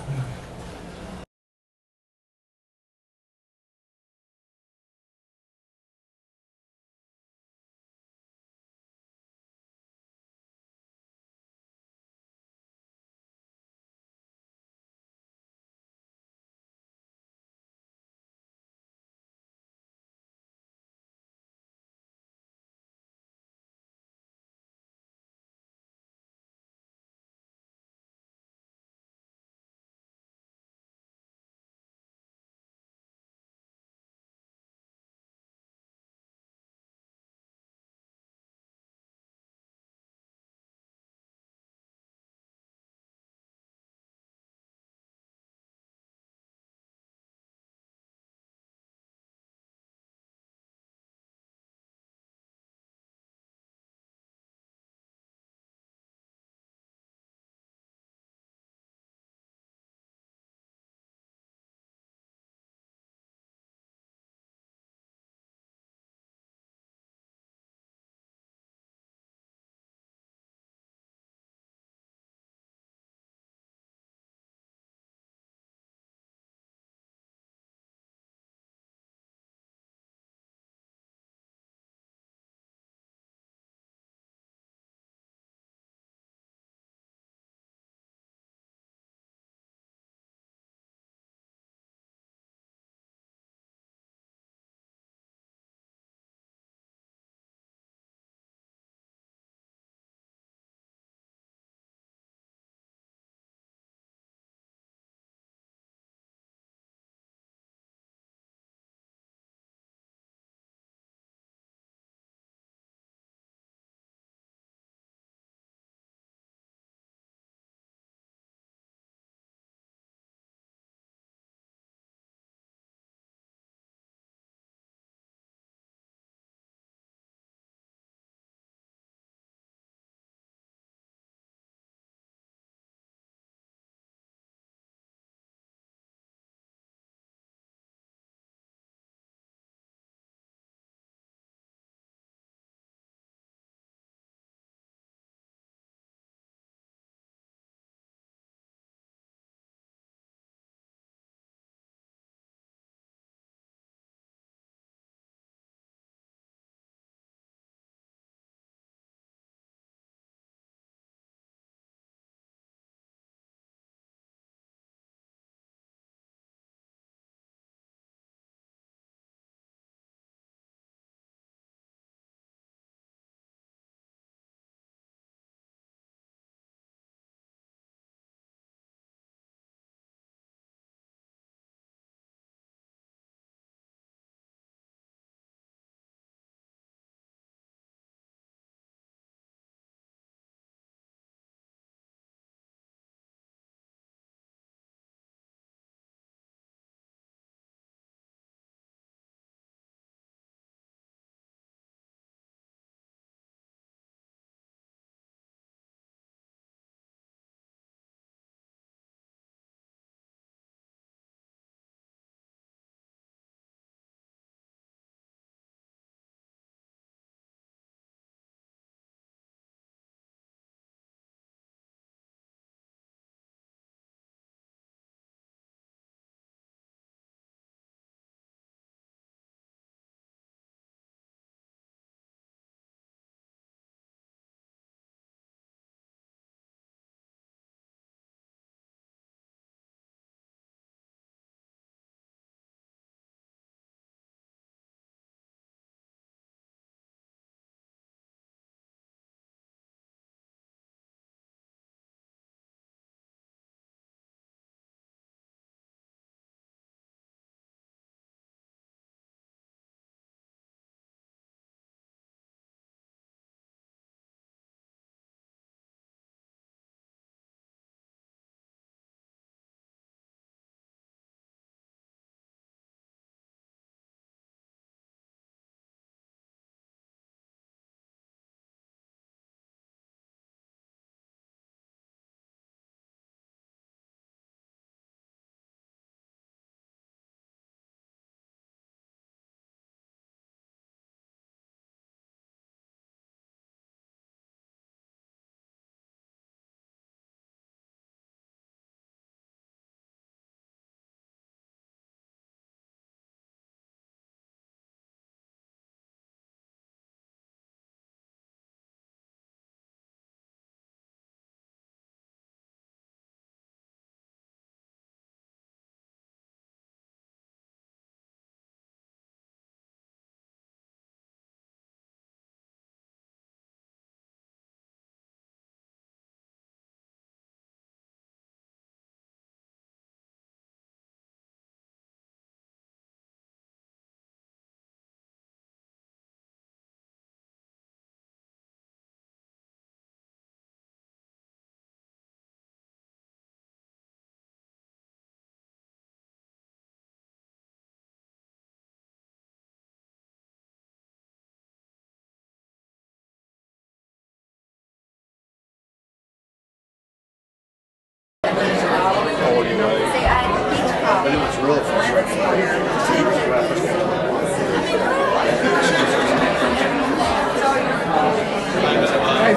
Hey,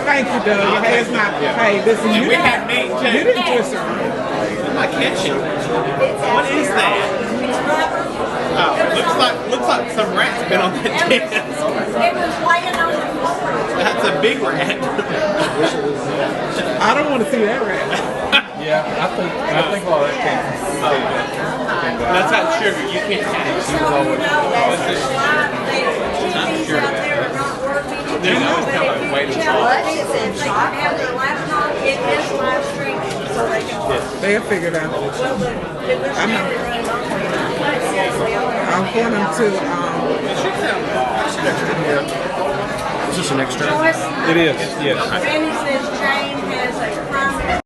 thank you, Doug. Hey, it's not. Hey, this is you. We had meat too. You didn't twist her. My kitchen. What is that? Oh, looks like some rat's been on that desk. It was laying on the floor. That's a big rat. I don't want to see that rat. Yeah, I think a lot of that came from That's how sugar you can't have. So you know that there's a lot of TVs out there are not working. There's always But kind of if way you to tell talk. people if they can have their laptop, it is live streaming, so they can watch. They'll figure it out. Well, it was I know. really running on there. I'm going to, Is this an extra? Joyce, It is, yes. Randy says Jane has a primary.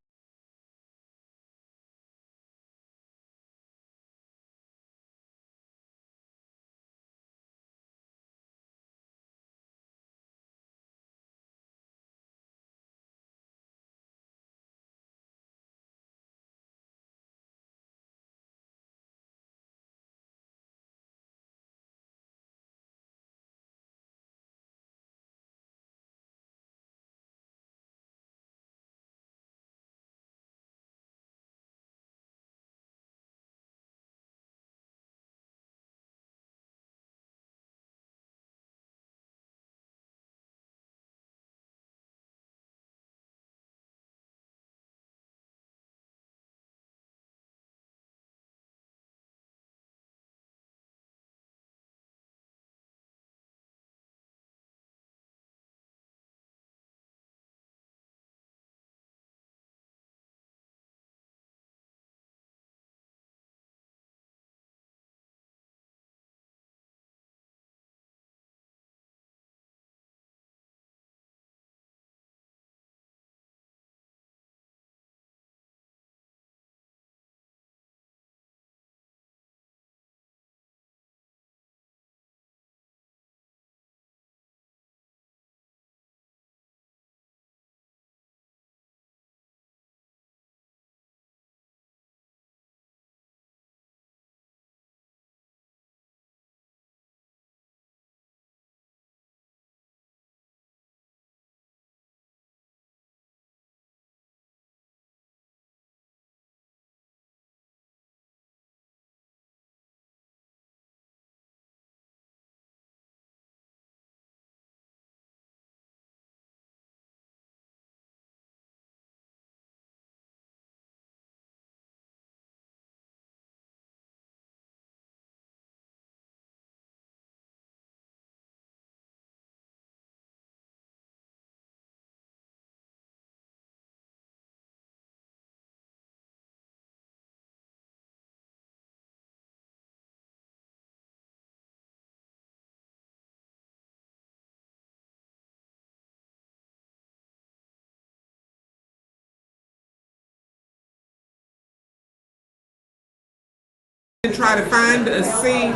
and try to find a seat,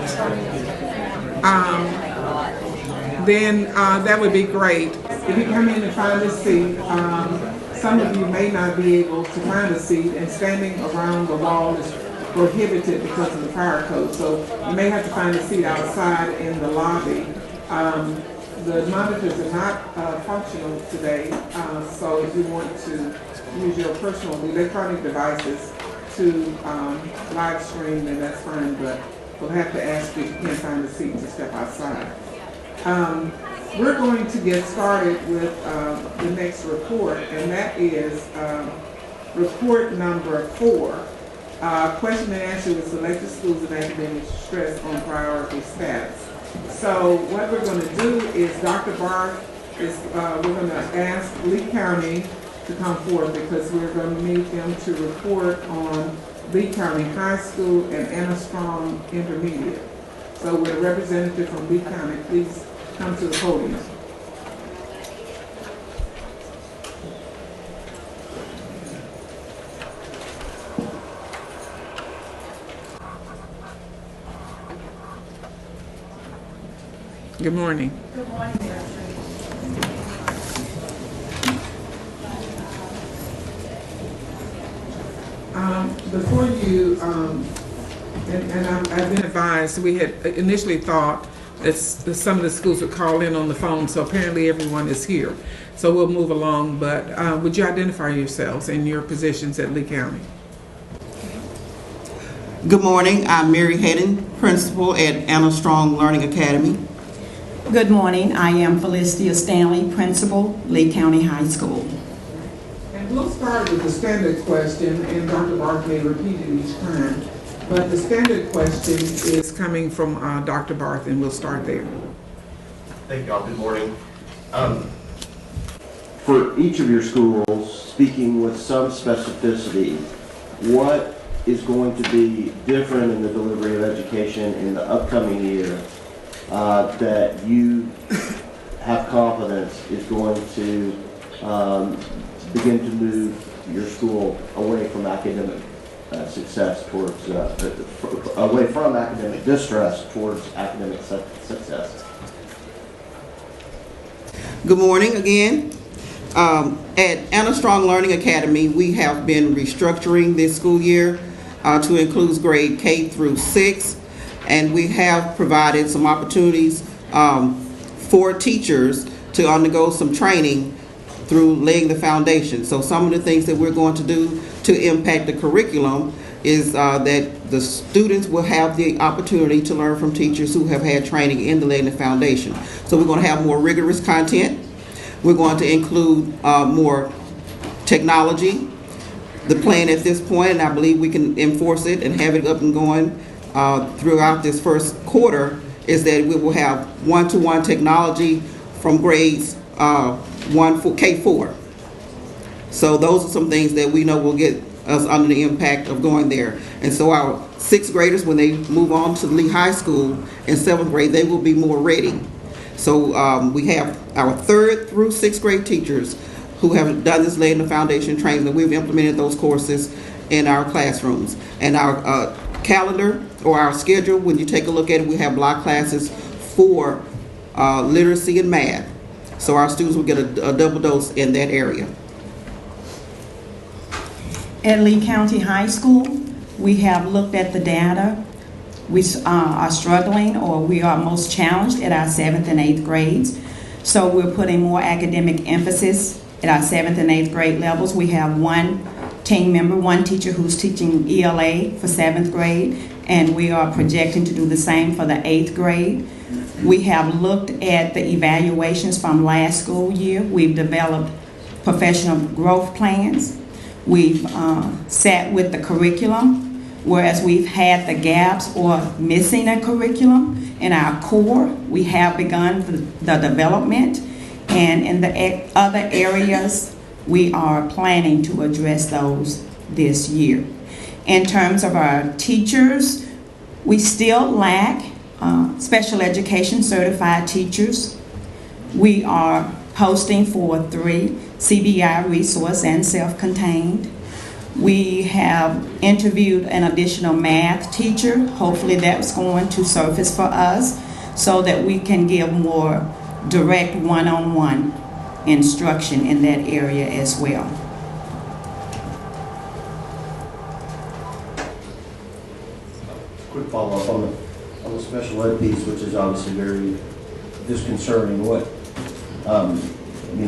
then that would be great. If you come in and find a seat, some of you may not be able to find a seat, and standing around the wall is prohibited because of the fire code. So you may have to find a seat outside in the lobby. The monitors are not functional today, so if you want to use your personal electronic devices to live stream, then that's fine, but we'll have to ask if you can't find a seat to step outside. We're going to get started with the next report, and that is report number 4, question and answer with selected schools of academic stress on priority status. So what we're going to do is Dr. Barth is, we're going to ask Lee County to come forward because we're going to need them to report on Lee County High School and Anna Strong Intermediate. So with a representative from Lee County, please come to the podium. Good morning. Good morning, Before you And I've been advised, we had initially thought that some of the schools would call in on the phone, so apparently everyone is here. So we'll move along, but would you identify yourselves and your positions at Lee County? Good morning. I'm Mary Hayden, principal at Anna Strong Learning Academy. Good morning. I am Felicia Stanley, principal, Lee County High School. And we'll start with the standard question, and Dr. Barth may repeat it each time. But the standard question is coming from Dr. Barth, and we'll start there. Thank you all. Good morning. For each of your schools, speaking with some specificity, what is going to be different in the delivery of education in the upcoming year that you have confidence is going to begin to move your school away from academic success towards, away from academic distress towards academic success? Good morning again. At Anna Strong Learning Academy, we have been restructuring this school year to include grade K through 6, and we have provided some opportunities for teachers to undergo some training through laying the foundation. So some of the things that we're going to do to impact the curriculum is that the students will have the opportunity to learn from teachers who have had training in the laying the foundation. So we're going to have more rigorous content. We're going to include more technology. The plan at this point, and I believe we can enforce it and have it up and going throughout this first quarter, is that we will have one-to-one technology from grades 1 for K4. So those are some things that we know will get us under the impact of going there. And so our 6th graders, when they move on to Lee High School in 7th grade, they will be more ready. So we have our 3rd through 6th grade teachers who have done this laying the foundation training, and we've implemented those courses in our classrooms. And our calendar or our schedule, when you take a look at it, we have block classes for literacy and math. So our students will get a double dose in that area. At Lee County High School, we have looked at the data. We are struggling, or we are most challenged at our 7th and 8th grades. So we're putting more academic emphasis at our 7th and 8th grade levels. We have one team member, one teacher who's teaching ELA for 7th grade, and we are projecting to do the same for the 8th grade. We have looked at the evaluations from last school year. We've developed professional growth plans. We've sat with the curriculum, whereas we've had the gaps or missing a curriculum in our core. We have begun the development, and in the other areas, we are planning to address those this year. In terms of our teachers, we still lack special education certified teachers. We are posting for 3 CBI resource and self-contained. We have interviewed an additional math teacher. Hopefully that's going to surface for us so that we can give more direct one-on-one instruction in that area as well. Quick follow-up on the special ed piece, which is obviously very disconcerting. What, I mean,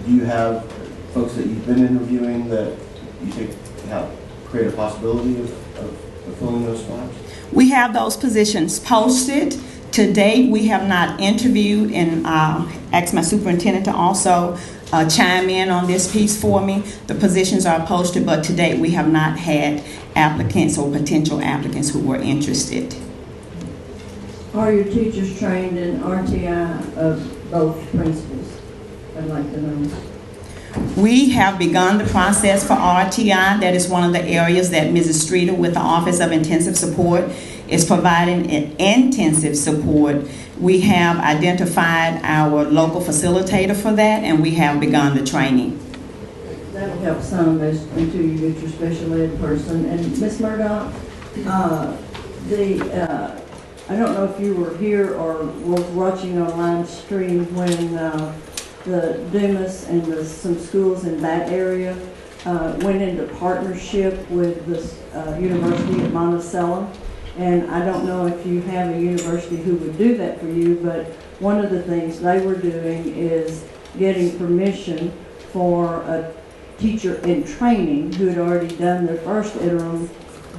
do you have folks that you've been interviewing that you think have create a possibility of filling those spots? We have those positions posted. To date, we have not interviewed, and asked my superintendent to also chime in on this piece for me. The positions are posted, but to date, we have not had applicants or potential applicants who were interested. Are your teachers trained in RTI of both principals? I'd like to know. We have begun the process for RTI. That is one of the areas that Mrs. Streeter with the Office of Intensive Support is providing intensive support. We have identified our local facilitator for that, and we have begun the training. That'll help some until you get your special ed person. And Ms. Murdoch, I don't know if you were here or were watching on live stream when the Dumas and some schools in that area went into partnership with the University of Monticello And I don't know if you have a university who would do that for you, but one of the things they were doing is getting permission for a teacher in training who had already done their first interim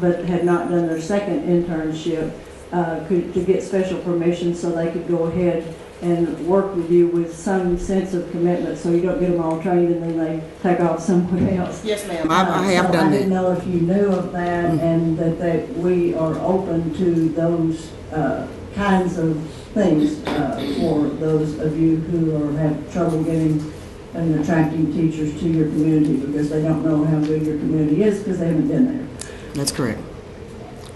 but had not done their second internship to get special permission so they could go ahead and work with you with some sense of commitment, so you don't get them all trained and then they take off somewhere else. Yes, ma'am. I have So done I that. didn't know if you knew of that and that we are open to those kinds of things for those of you who have trouble getting and attracting teachers to your community because they don't know how good your community is because they haven't been there. That's correct.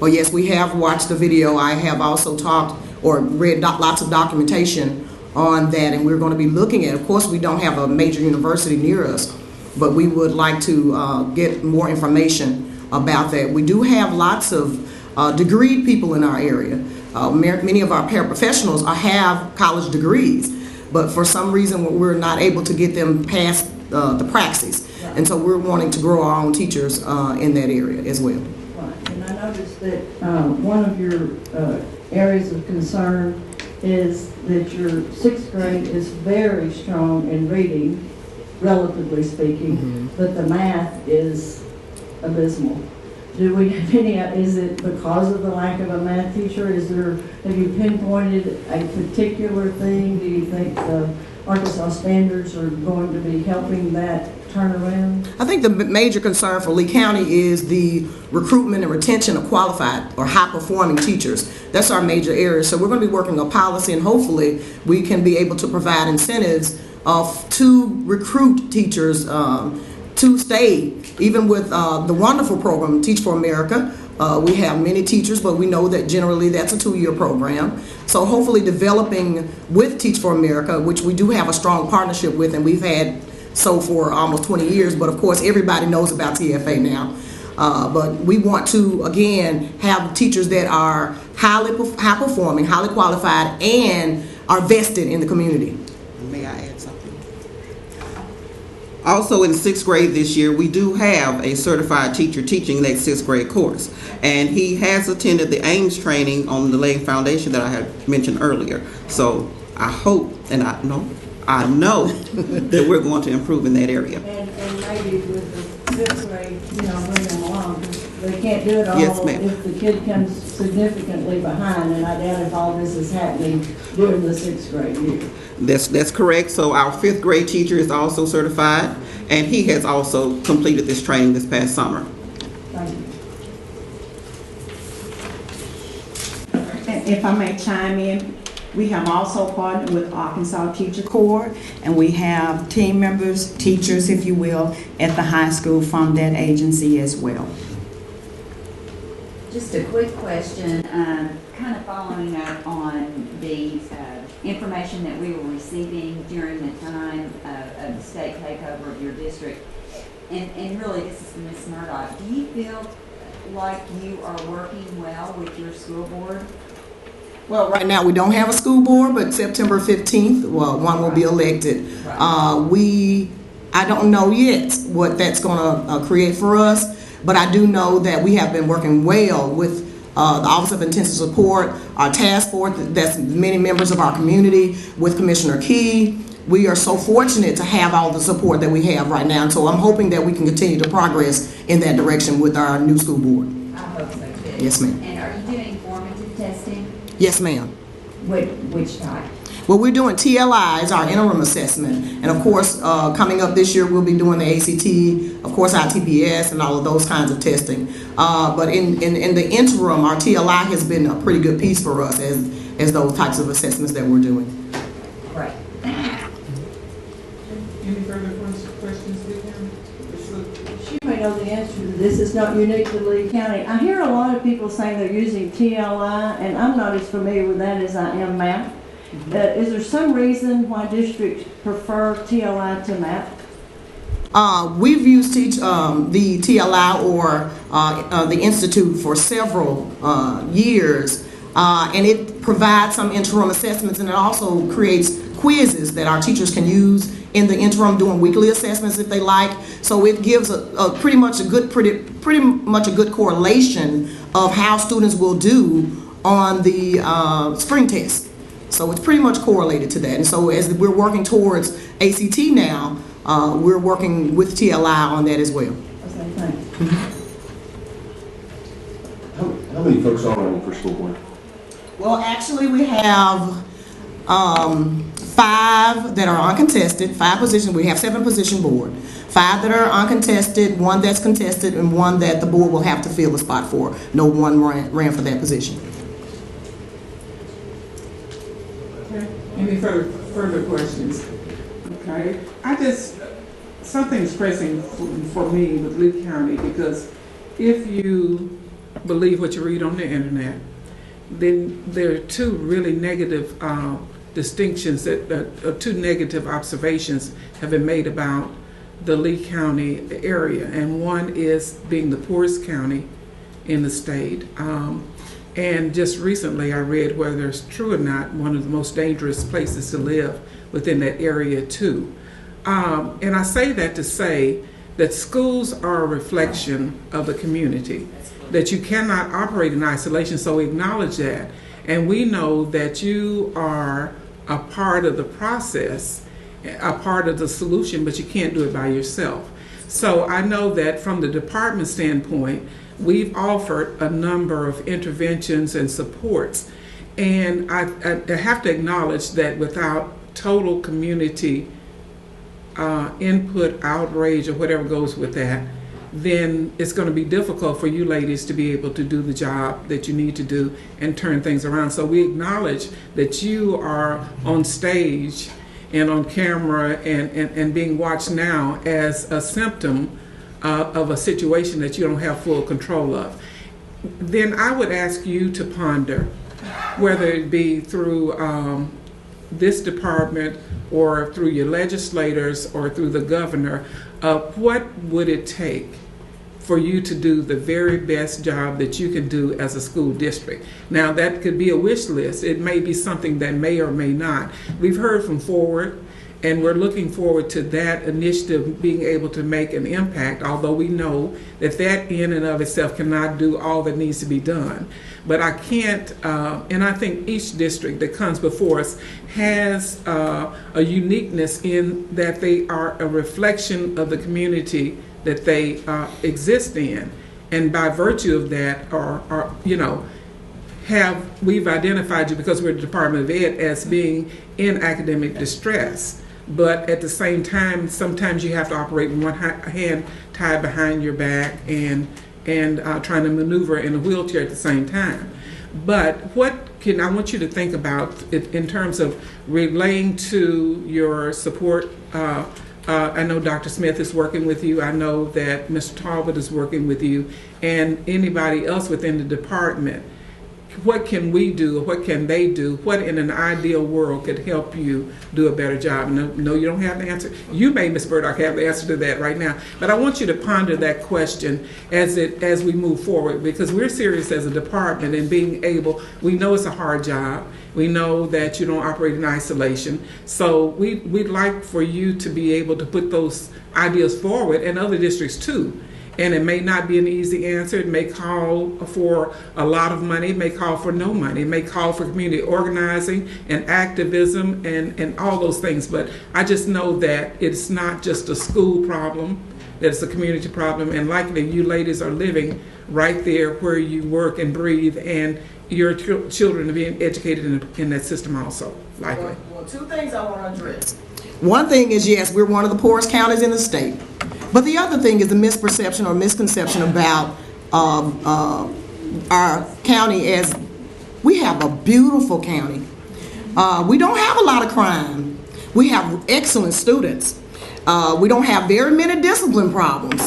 Well, yes, we have watched the video. I have also talked or read lots of documentation on that, and we're going to be looking at, of course, we don't have a major university near us, but we would like to get more information about that. We do have lots of degreed people in our area. Many of our paraprofessionals have college degrees, but for some reason we're not able to get them past the praxis. And so we're wanting to grow our own teachers in that area as well. Right, and I noticed that one of your areas of concern is that your sixth grade is very strong in reading, relatively speaking, but the math is abysmal. Do we have any, is it because of the lack of a math teacher? Have you pinpointed a particular thing? Do you think the Arkansas standards are going to be helping that turn around? I think the major concern for Lee County is the recruitment and retention of qualified or high-performing teachers. That's our major area. So we're going to be working on policy, and hopefully we can be able to provide incentives to recruit teachers to stay. Even with the wonderful program, Teach for America, we have many teachers, but we know that generally that's a 2-year program. So hopefully developing with Teach for America, which we do have a strong partnership with, and we've had so for almost 20 years, but of course everybody knows about TFA now. But we want to, again, have teachers that are high performing, highly qualified, and are vested in the community. May I add something? Also in 6th grade this year, we do have a certified teacher teaching that 6th grade course. And he has attended the Ames training on the laying foundation that I had mentioned earlier. So I hope, and I know that we're going to improve in that area. And maybe with the 5th grade, bring them along. They can't do it all. Yes, ma'am. If the kid comes significantly behind, and I doubt if all this is happening during the 6th grade year. That's correct. So our 5th grade teacher is also certified, and he has also completed this training this past summer. Thank you. And if I may chime in, we have also partnered with Arkansas Teacher Corps, and we have team members, teachers, if you will, at the high school from that agency as well. Just a quick question, kind of following up on the information that we were receiving during the time of the state takeover of your district. And really, this is Ms. Murdoch. Do you feel like you are working well with your school board? Well, right now we don't have a school board, but September 15th, one will be elected. Right. I don't know yet what that's going to create for us, but I do know that we have been working well with the Office of Intensive Support, our task force, that's many members of our community, with Commissioner Key. We are so fortunate to have all the support that we have right now, and so I'm hoping that we can continue to progress in that direction with our new school board. I hope so too. Yes, ma'am. And are you doing formative testing? Yes, ma'am. Which type? Well, we're doing TLIs, our interim assessment, and of course, coming up this year, we'll be doing the ACT, of course, our TPS, and all of those kinds of testing. But in the interim, our TLI has been a pretty good piece for us as those types of assessments that we're doing. Right. Any further questions with him? She may know the answer to this. It's not unique to Lee County. I hear a lot of people saying they're using TLI, and I'm not as familiar with that as I am MAP. Is there some reason why districts prefer TLI to MAP? We've used the TLI or the Institute for several years, and it provides some interim assessments, and it also creates quizzes that our teachers can use in the interim doing weekly assessments if they like. So it gives a pretty much a good correlation of how students will do on the spring test. So it's pretty much correlated to that. And so as we're working towards ACT now, we're working with TLI on that as well. How many folks are running for school board? Well, actually, we have 5 that are uncontested, 5 positions. We have 7-position board. 5 that are uncontested, 1 that's contested, and 1 that the board will have to fill a spot for. No one ran for that position. Okay. Any further questions? Okay. Something's pressing for me with Lee County, because if you believe what you read on the internet, then there are 2 really negative distinctions, that 2 negative observations have been made about the Lee County area, and one is being the poorest county in the state. And just recently I read, whether it's true or not, one of the most dangerous places to live within that area too. And I say that to say that schools are a reflection of the community, that you cannot operate in isolation, so we acknowledge that. And we know that you are a part of the process, a part of the solution, but you can't do it by yourself. So I know that from the department standpoint, we've offered a number of interventions and supports. And I have to acknowledge that without total community input, outrage, or whatever goes with that, then it's going to be difficult for you ladies to be able to do the job that you need to do and turn things around. So we acknowledge that you are on stage and on camera and being watched now as a symptom of a situation that you don't have full control of. Then I would ask you to ponder, whether it be through this department or through your legislators or through the governor, what would it take for you to do the very best job that you can do as a school district? Now, that could be a wish list. It may be something that may or may not. We've heard from Forward, and we're looking forward to that initiative being able to make an impact, although we know that that in and of itself cannot do all that needs to be done. But I can't, and I think each district that comes before us has a uniqueness in that they are a reflection of the community that they exist in. And by virtue of that, we've identified you, because we're the Department of Ed, as being in academic distress. But at the same time, sometimes you have to operate with one hand tied behind your back and trying to maneuver in a wheelchair at the same time. But I want you to think about it in terms of relaying to your support. I know Dr. Smith is working with you. I know that Mr. Talbot is working with you, and anybody else within the department. What can we do, or what can they do? What in an ideal world could help you do a better job? No, you don't have the answer. You may, Ms. Burdock, have the answer to that right now. But I want you to ponder that question as we move forward, because we're serious as a department in being able, we know it's a hard job. We know that you don't operate in isolation. So we'd like for you to be able to put those ideas forward, and other districts too. And it may not be an easy answer. It may call for a lot of money. It may call for no money. It may call for community organizing and activism and all those things. But I just know that it's not just a school problem, that it's a community problem. And likely you ladies are living right there where you work and breathe, and your children are being educated in that system also, likely. Well, 2 things I want to address. One thing is, yes, we're one of the poorest counties in the state. But the other thing is the misperception or misconception about our county, as we have a beautiful county. We don't have a lot of crime. We have excellent students. We don't have very many discipline problems.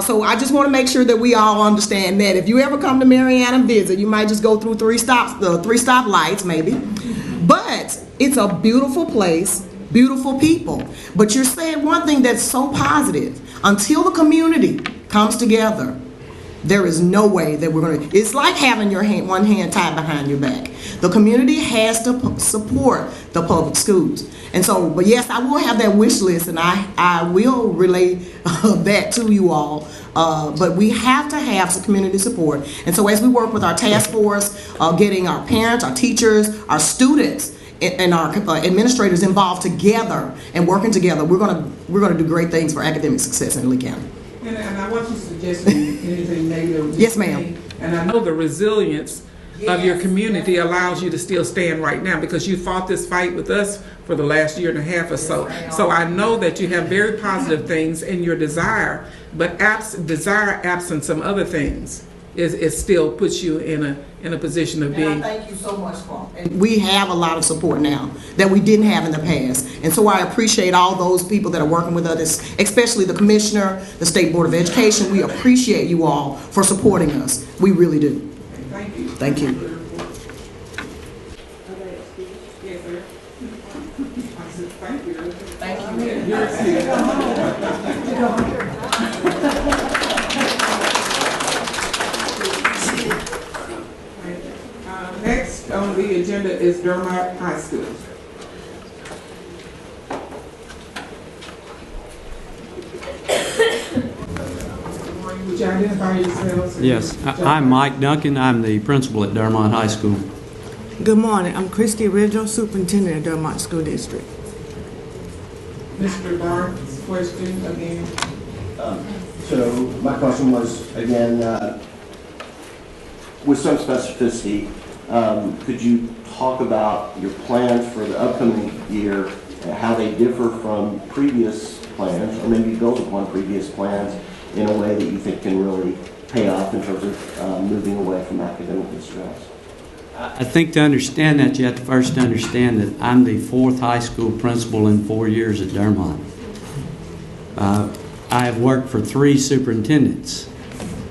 So I just want to make sure that we all understand that if you ever come to Marianna visit, you might just go through 3 stop lights maybe. But it's a beautiful place. Beautiful people. But you're saying one thing that's so positive. Until the community comes together There is no way that we're going to, it's like having your one hand tied behind your back. The community has to support the public schools. And so, but yes, I will have that wish list, and I will relay that to you all. But we have to have some community support. And so as we work with our task force, getting our parents, our teachers, our students, and our administrators involved together and working together, we're gonna do great things for academic success in Lee County. And I want you to suggest anything negative. Yes, ma'am. And I know the resilience of your community allows you to still stand right now, because you fought this fight with us for the last year and a half or so. So I know that you have very positive things in your desire, but desire absent some other things is still puts you in a position of being. And I thank you so much for it. And we have a lot of support now that we didn't have in the past. And so I appreciate all those people that are working with us, especially the commissioner, the State Board of Education. We appreciate you all for supporting us. We really do. Thank you. Thank you. Yes, sir. I said thank you. Thank you. You're next on the agenda is Dermot High School. Would you identify yourselves? Yes, I'm Mike Duncan. I'm the principal at Dermot High School. Good morning. I'm Christy Ridgel, superintendent of Dermot School District. Mr. Barnes, question again. So my question was, again, with some specificity, could you talk about your plans for the upcoming year, and how they differ from previous plans, or maybe build upon previous plans in a way that you think can really pay off in terms of moving away from academic distress? I think to understand that, you have to first understand that I'm the 4th high school principal in 4 years at Dermot. I have worked for 3 superintendents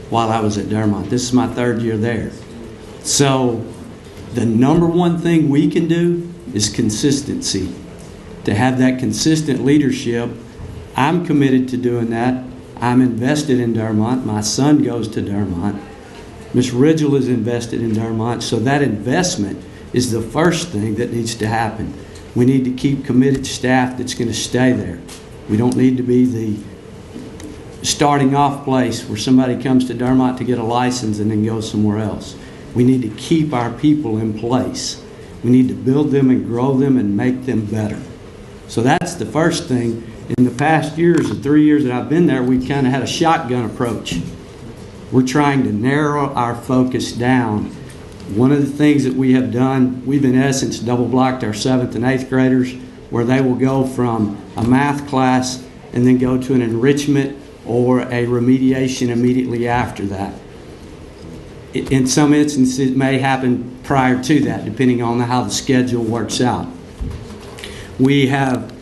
while I was at Dermot. This is my 3rd year there. So the number one thing we can do is consistency. To have that consistent leadership, I'm committed to doing that. I'm invested in Dermot. My son goes to Dermot. Ms. Ridgel is invested in Dermot. So that investment is the first thing that needs to happen. We need to keep committed staff that's going to stay there. We don't need to be the starting off place where somebody comes to Dermot to get a license and then goes somewhere else. We need to keep our people in place. We need to build them and grow them and make them better. So that's the first thing. In the past years, the 3 years that I've been there, we've kind of had a shotgun approach. We're trying to narrow our focus down. One of the things that we have done, we've in essence double blocked our 7th and 8th graders, where they will go from a math class and then go to an enrichment or a remediation immediately after that. In some instances, it may happen prior to that, depending on how the schedule works out. We have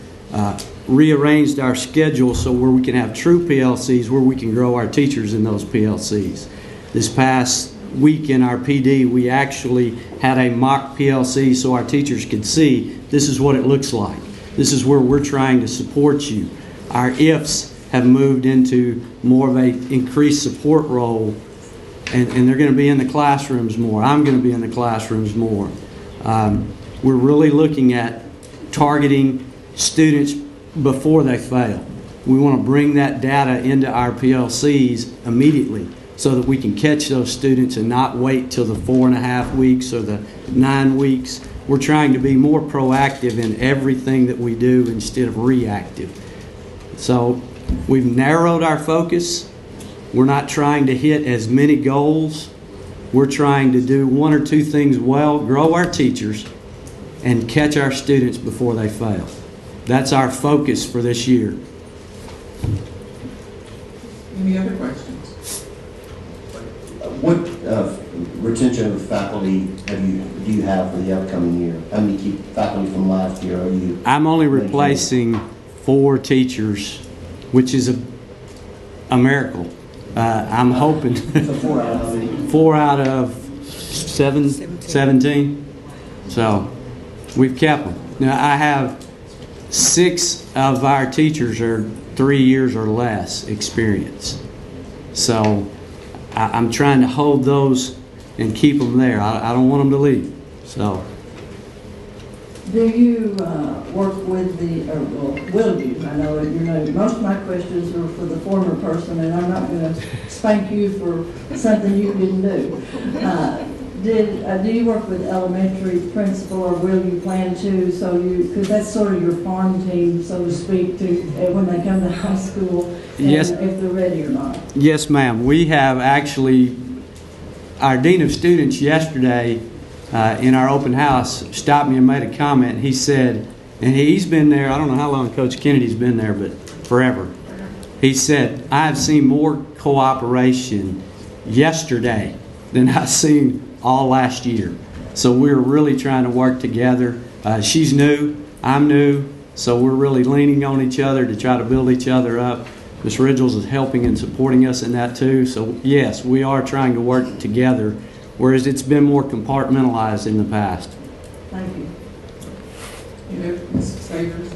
rearranged our schedule so where we can have true PLCs, where we can grow our teachers in those PLCs. This past week in our PD, we actually had a mock PLC so our teachers could see this is what it looks like. This is where we're trying to support you. Our IFs have moved into more of an increased support role, and they're going to be in the classrooms more. I'm going to be in the classrooms more. We're really looking at targeting students before they fail. We want to bring that data into our PLCs immediately so that we can catch those students and not wait till the 4.5 weeks or the 9 weeks. We're trying to be more proactive in everything that we do instead of reactive. So we've narrowed our focus. We're not trying to hit as many goals. We're trying to do 1 or 2 things well, grow our teachers, and catch our students before they fail. That's our focus for this year. Any other questions? What retention of faculty do you have for the upcoming year? How many faculty from last year are you? I'm only replacing 4 teachers, which is a miracle. I'm hoping So 4 out of how many? 4 out of 17. So we've kept them. Now I have 6 of our teachers are 3 years or less experience. So I'm trying to hold those and keep them there. I don't want them to leave. So, Do you work with or will you? I know, most of my questions are for the former person, and I'm not going to spank you for something you didn't do. Do you work with elementary principal, or will you plan to? Because that's sort of your farm team, so to speak, when they come to high school, and yes, if they're ready or not. Yes, ma'am. We have actually, our dean of students yesterday in our open house stopped me and made a comment. He said, and he's been there, I don't know how long Coach Kennedy's been there, but forever. He said, I've seen more cooperation yesterday than I've seen all last year. So we're really trying to work together. She's new, I'm new, so we're really leaning on each other to try to build each other up. Ms. Ridgels is helping and supporting us in that too. So yes, we are trying to work together, whereas it's been more compartmentalized in the past. Thank you. Mrs. Savers?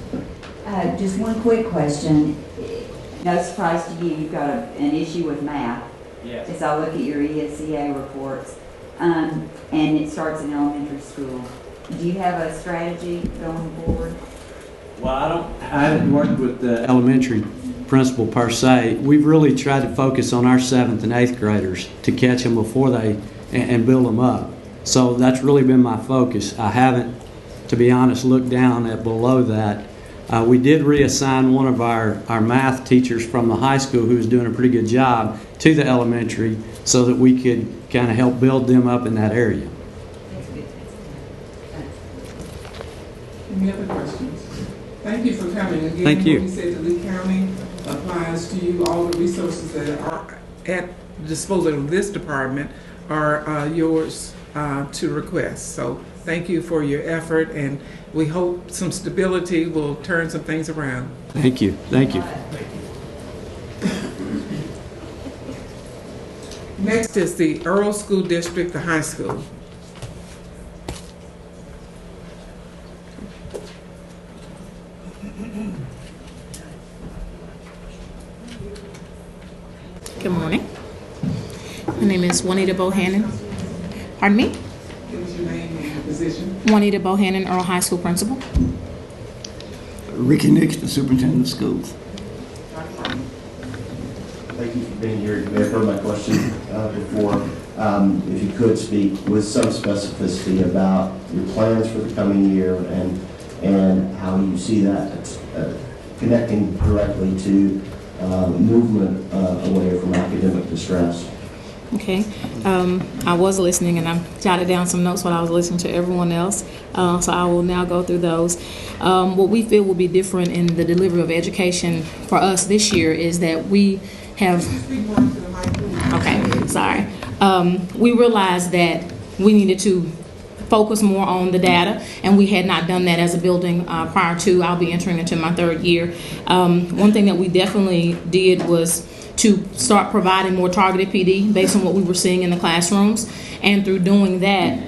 Just one quick question. No surprise to you, you've got an issue with math. Yes. As I look at your ESEA reports, and it starts in elementary school. Do you have a strategy going forward? Well, I haven't worked with the elementary principal per se. We've really tried to focus on our 7th and 8th graders to catch them before they and build them up. So that's really been my focus. I haven't, to be honest, looked down at below that. We did reassign one of our math teachers from the high school, who was doing a pretty good job, to the elementary so that we could kind of help build them up in that area. Any other questions? Thank you for coming. Again, Thank you. What we said to Lee County applies to you. All the resources that are at the disposal of this department are yours to request. So thank you for your effort, and we hope some stability will turn some things around. Thank you. Thank you. Next is the Earl School District, the high school. Good morning. My name is Juanita Bohannon. Pardon me? What is your name and your position? Juanita Bohannon, Earl High School Principal. Ricky Nix, the Superintendent of Schools. Thank you for being here. You may have heard my question before. If you could speak with some specificity about your plans for the coming year and how you see that connecting directly to movement away from academic distress. Okay. I was listening, and I jotted down some notes while I was listening to everyone else. So I will now go through those. What we feel will be different in the delivery of education for us this year is that we have... Okay, sorry. We realized that we needed to focus more on the data, and we had not done that as a building prior to. I'll be entering into my 3rd year. One thing that we definitely did was to start providing more targeted PD based on what we were seeing in the classrooms, and through doing that,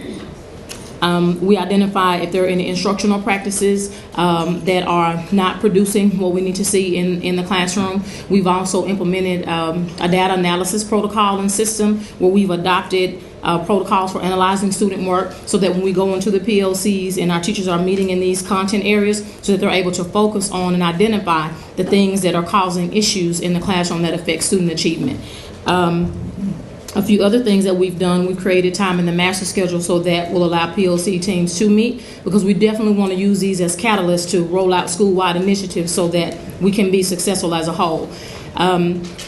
we identify if there are any instructional practices that are not producing what we need to see in the classroom. We've also implemented a data analysis protocol and system where we've adopted protocols for analyzing student work so that when we go into the PLCs and our teachers are meeting in these content areas, so that they're able to focus on and identify the things that are causing issues in the classroom that affect student achievement. A few other things that we've done, we've created time in the master schedule so that will allow PLC teams to meet, because we definitely want to use these as catalysts to roll out school-wide initiatives so that we can be successful as a whole.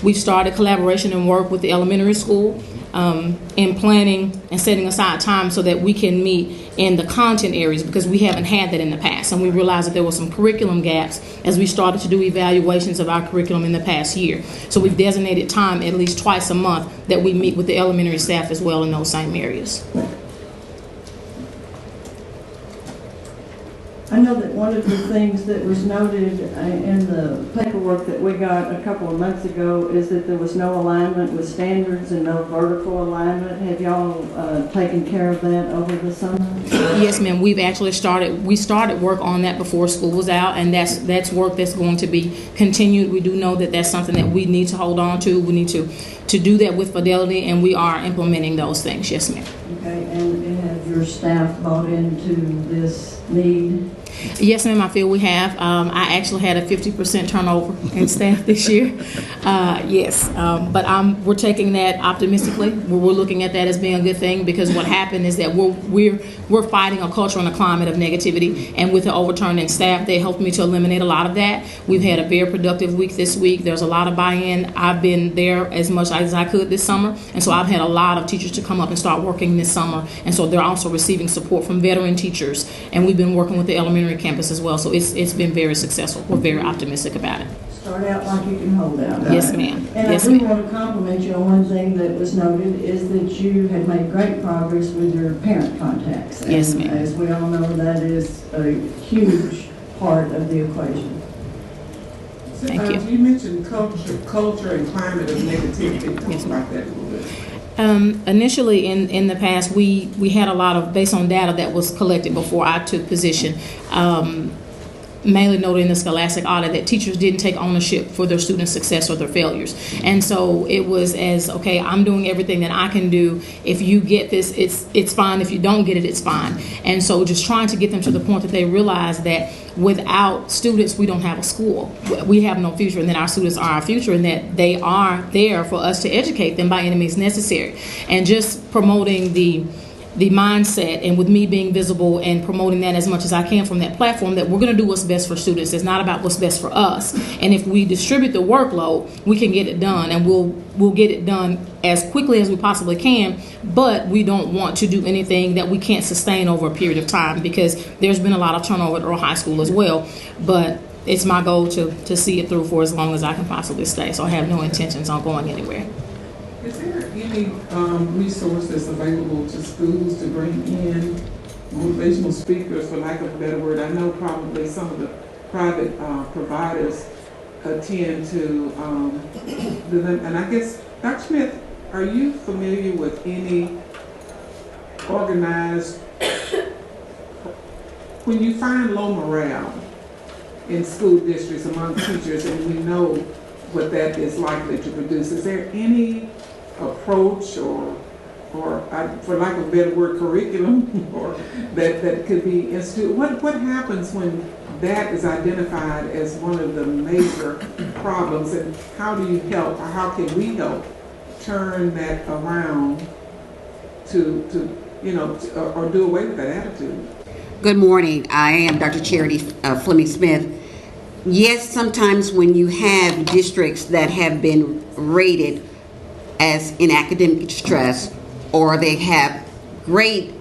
We've started collaboration and work with the elementary school in planning and setting aside time so that we can meet in the content areas, because we haven't had that in the past, and we realized that there were some curriculum gaps as we started to do evaluations of our curriculum in the past year. So we've designated time at least twice a month that we meet with the elementary staff as well in those same areas. I know that one of the things that was noted in the paperwork that we got a couple of months ago is that there was no alignment with standards and no vertical alignment. Have y'all taken care of that over the summer? Yes, ma'am. We've actually started work on that before school was out, and that's work that's going to be continued. We do know that that's something that we need to hold on to. We need to do that with fidelity, and we are implementing those things. Yes, ma'am. Okay, and have your staff bought into this need? Yes, ma'am, I feel we have. I actually had a 50% turnover in staff this year. Yes, but we're taking that optimistically. We're looking at that as being a good thing, because what happened is that we're fighting a culture and a climate of negativity, and with the overturn in staff, they helped me to eliminate a lot of that. We've had a very productive week this week. There's a lot of buy-in. I've been there as much as I could this summer, and so I've had a lot of teachers to come up and start working this summer, and so they're also receiving support from veteran teachers, and we've been working with the elementary campus as well, so it's been very successful. We're very optimistic about it. Start out like you can hold out. Yes, ma'am. And yes, I do ma'am. want to compliment you on one thing that was noted, is that you had made great progress with your parent contacts. And yes, ma'am. As we all know, that is a huge part of the equation. Thank you. You mentioned culture and climate of negativity. Talk about that a little bit. Initially, in the past, we had a lot of, based on data that was collected before I took position, mainly noted in the scholastic audit that teachers didn't take ownership for their students' success or their failures. And so it was as, okay, I'm doing everything that I can do. If you get this, it's fine. If you don't get it, it's fine. And so just trying to get them to the point that they realize that without students, we don't have a school. We have no future, and that our students are our future, and that they are there for us to educate them by any means necessary. And just promoting the mindset, and with me being visible and promoting that as much as I can from that platform, that we're going to do what's best for students. It's not about what's best for us. And if we distribute the workload, we can get it done, and we'll get it done as quickly as we possibly can. But we don't want to do anything that we can't sustain over a period of time, because there's been a lot of turnover at Earl High School as well. But it's my goal to see it through for as long as I can possibly stay. So I have no intentions on going anywhere. Is there any resources available to schools to bring in motivational speakers, for lack of a better word? I know probably some of the private providers attend to them. And I guess, Dr. Smith, are you familiar with any organized, when you find low morale in school districts among teachers, and we know what that is likely to produce, is there any approach or for lack of a better word, curriculum, or that could be instituted? What happens when that is identified as one of the major problems, and how do you help, or how can we help turn that around to or do away with that attitude? Good morning. I am Dr. Charity Fleming Smith. Yes, sometimes when you have districts that have been rated as in academic distress, or they have grade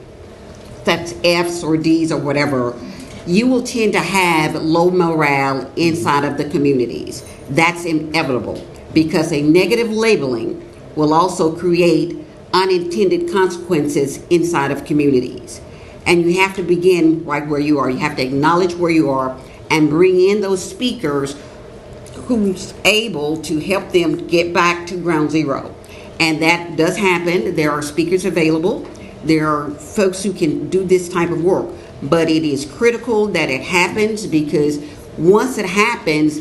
that's F's or D's or whatever, you will tend to have low morale inside of the communities. That's inevitable, because a negative labeling will also create unintended consequences inside of communities. And you have to begin right where you are. You have to acknowledge where you are and bring in those speakers who's able to help them get back to ground zero. And that does happen. There are speakers available. There are folks who can do this type of work. But it is critical that it happens, because once it happens,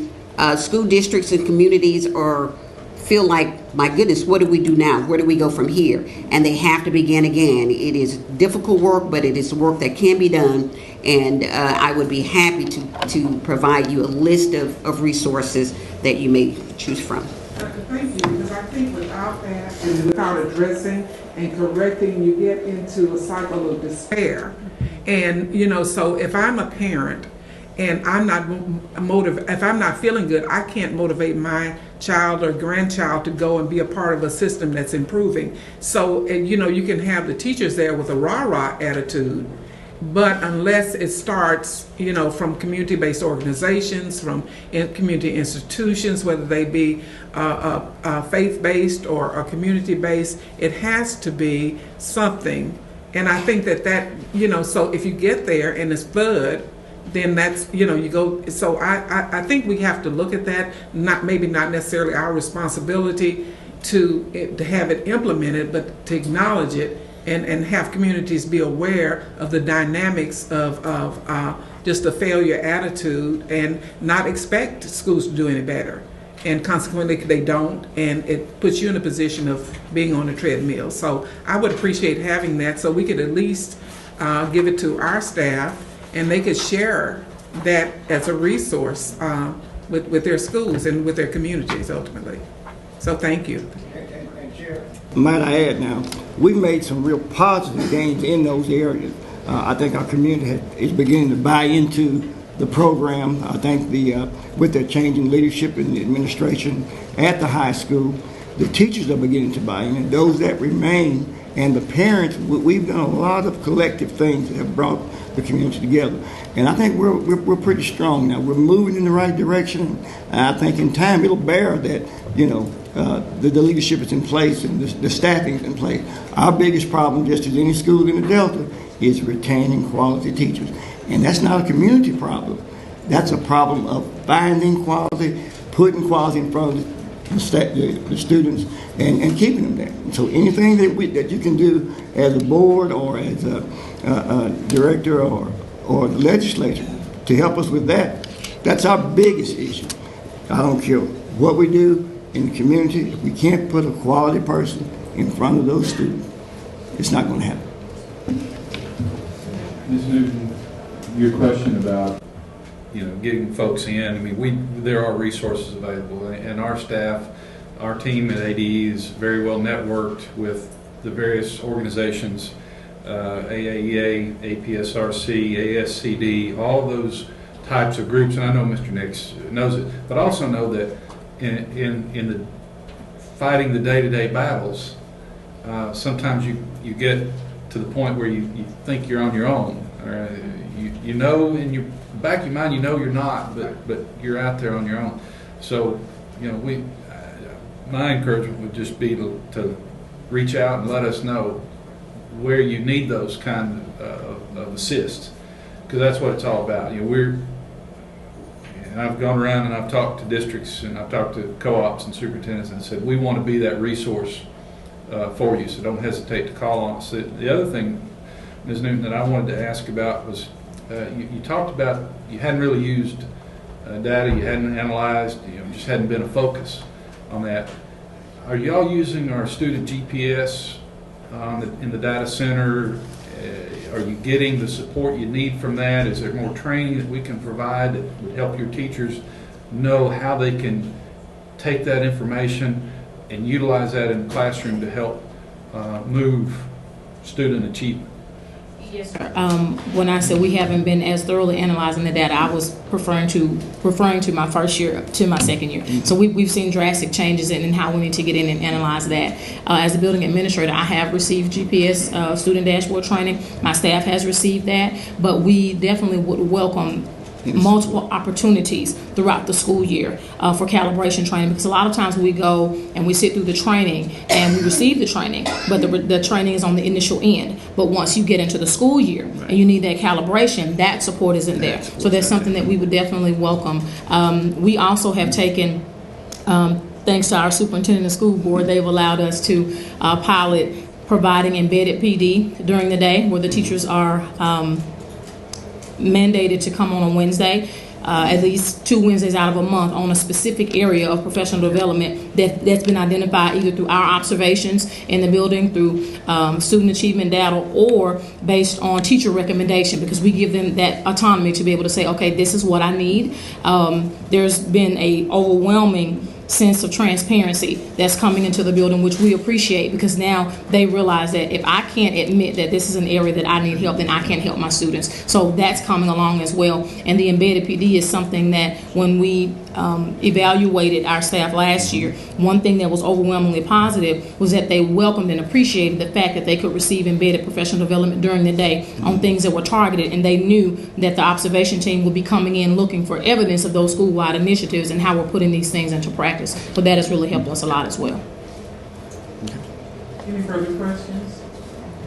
school districts and communities feel like, my goodness, what do we do now? Where do we go from here? And they have to begin again. It is difficult work, but it is work that can be done. And I would be happy to provide you a list of resources that you may choose from. Thank you, because I think without that and without addressing and correcting, you get into a cycle of despair. And, so if I'm a parent and I'm not if I'm not feeling good, I can't motivate my child or grandchild to go and be a part of a system that's improving. So, you can have the teachers there with a rah-rah attitude, but unless it starts, from community-based organizations, from community institutions, whether they be faith-based or community-based, it has to be something. And I think that so if you get there and it's FUD, then that's, you go, so I think we have to look at that, maybe not necessarily our responsibility to have it implemented, but to acknowledge it and have communities be aware of the dynamics of just a failure attitude and not expect schools to do any better. And consequently, they don't, and it puts you in a position of being on a treadmill. So I would appreciate having that so we could at least give it to our staff and they could share that as a resource with their schools and with their communities ultimately. So thank you. Might I add now, we've made some real positive gains in those areas. I think our community is beginning to buy into the program. I think with the change in leadership in the administration at the high school, the teachers are beginning to buy in, and those that remain, and the parents, we've done a lot of collective things that have brought the community together. And I think we're pretty strong now. We're moving in the right direction. And I think in time it'll bear that, the leadership is in place and the staffing is in place. Our biggest problem, just as any school in the Delta, is retaining quality teachers. And that's not a community problem. That's a problem of finding quality, putting quality in front of the students, and keeping them there. And so anything that you can do as a board or as a director or the legislature to help us with that, that's our biggest issue. I don't care what we do in the community, if we can't put a quality person in front of those students, it's not going to happen. Ms. Newton, your question about getting folks in. I mean, there are resources available, and our staff, our team at ADE is very well networked with the various organizations, AAEA, APSRC, ASCD, all those types of groups. And I know Mr. Nix knows it, but also know that in the fighting the day-to-day battles, sometimes you get to the point where you think you're on your own. You know in your back of your mind, you're not, but you're out there on your own. So, my encouragement would just be to reach out and let us know where you need those kind of assists, because that's what it's all about. I've gone around and I've talked to districts and I've talked to co-ops and superintendents and said, we want to be that resource for you, so don't hesitate to call on us. The other thing, Ms. Newton, that I wanted to ask about was you talked about you hadn't really used data, you hadn't analyzed, just hadn't been a focus on that. Are y'all using our student GPS in the data center? Are you getting the support you need from that? Is there more training that we can provide that would help your teachers know how they can take that information and utilize that in the classroom to help move student achievement? Yes, sir. When I said we haven't been as thoroughly analyzing the data, I was referring to my first year to my second year. So we've seen drastic changes in how we need to get in and analyze that. As a building administrator, I have received GPS student dashboard training. My staff has received that, but we definitely would welcome multiple opportunities throughout the school year for calibration training, because a lot of times we go and we sit through the training and we receive the training, but the training is on the initial end. But once you get into the school year and you need that calibration, that support isn't there. So that's something that we would definitely welcome. We also have taken, thanks to our superintendent and school board, they've allowed us to pilot providing embedded PD during the day, where the teachers are mandated to come on a Wednesday, at least 2 Wednesdays out of a month, on a specific area of professional development that's been identified either through our observations in the building, through student achievement data, or based on teacher recommendation, because we give them that autonomy to be able to say, okay, this is what I need. There's been a overwhelming sense of transparency that's coming into the building, which we appreciate, because now they realize that if I can't admit that this is an area that I need help, then I can't help my students. So that's coming along as well. And the embedded PD is something that when we evaluated our staff last year, one thing that was overwhelmingly positive was that they welcomed and appreciated the fact that they could receive embedded professional development during the day on things that were targeted, and they knew that the observation team would be coming in looking for evidence of those school-wide initiatives and how we're putting these things into practice. So that has really helped us a lot as well. Any further questions?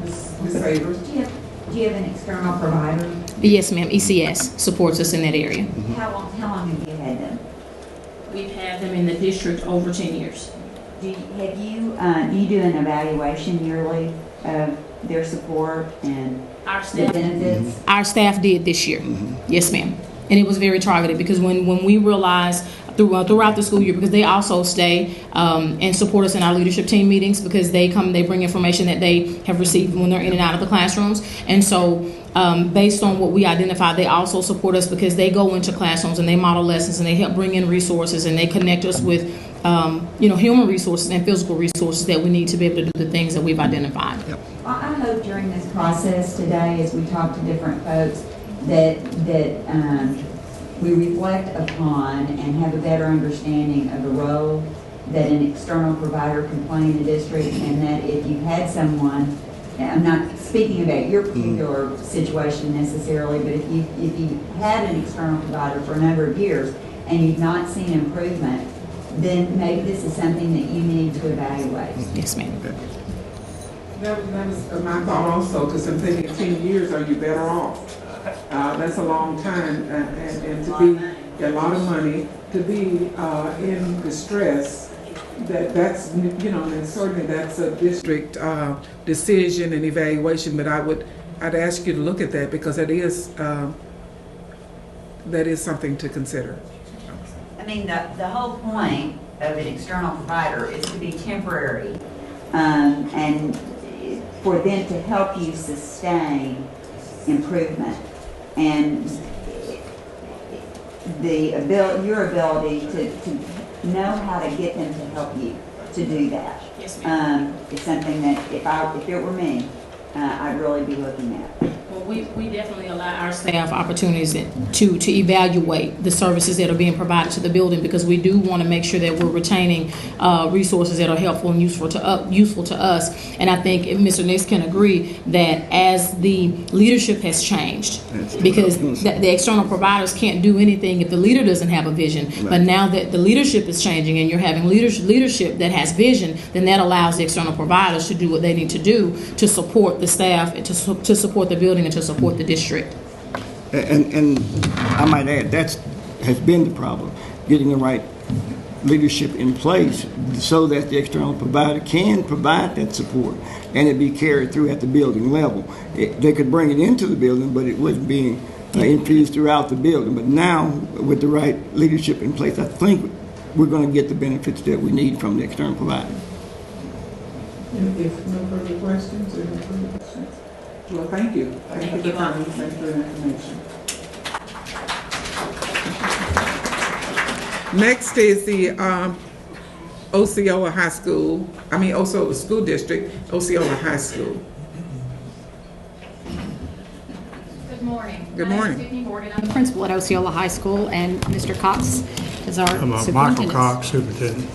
Ms. Savers? Do Do you have an external provider? Yes, ma'am. ECS supports us in that area. How long have you had them? We've had them in the district over 10 years. Do you do an evaluation yearly of their support and the benefits? Our staff did this year. Yes, ma'am. And it was very targeted because when we realized throughout the school year, because they also stay and support us in our leadership team meetings, because they bring information that they have received when they're in and out of the classrooms. And so based on what we identified, they also support us because they go into classrooms and they model lessons and they help bring in resources and they connect us with human resources and physical resources that we need to be able to do the things that we've identified. Well, I hope during this process today, as we talk to different folks, that we reflect upon and have a better understanding of the role that an external provider can play in the district, and that if you've had someone, I'm not speaking about your particular situation necessarily, but if you had an external provider for a number of years and you've not seen improvement, then maybe this is something that you need to evaluate. Yes, ma'am. That was my thought also, because I'm thinking 10 years, are you better off? That's a long time, and to be a lot of money, to be in distress, that's, and certainly that's a district decision and evaluation, but I'd ask you to look at that because that is something to consider. I mean, the whole point of an external provider is to be temporary, and for them to help you sustain improvement. And your ability to know how to get them to help you to do that. Yes, ma'am. Is something that if it were me, I'd really be looking at. Well, we definitely allow our staff opportunities to evaluate the services that are being provided to the building, because we do want to make sure that we're retaining resources that are helpful and useful to us. And I think Mr. Nix can agree that as the leadership has changed, because the external providers can't do anything if the leader doesn't have a vision. Right. But now that the leadership is changing and you're having leadership that has vision, then that allows the external providers to do what they need to do to support the staff, to support the building, and to support the district. And I might add, has been the problem, getting the right leadership in place so that the external provider can provide that support and it be carried through at the building level. They could bring it into the building, but it wasn't being infused throughout the building. But now, with the right leadership in place, I think we're going to get the benefits that we need from the external provider. If no further questions, well, thank you. Thank you for coming. Thank you for the information. Next is the Osceola School District, Osceola High School. Good morning. Good morning. My name is Tiffany Morgan. I'm the principal at Osceola High School, and Mr. Cox is our superintendent. Michael Cox, superintendent.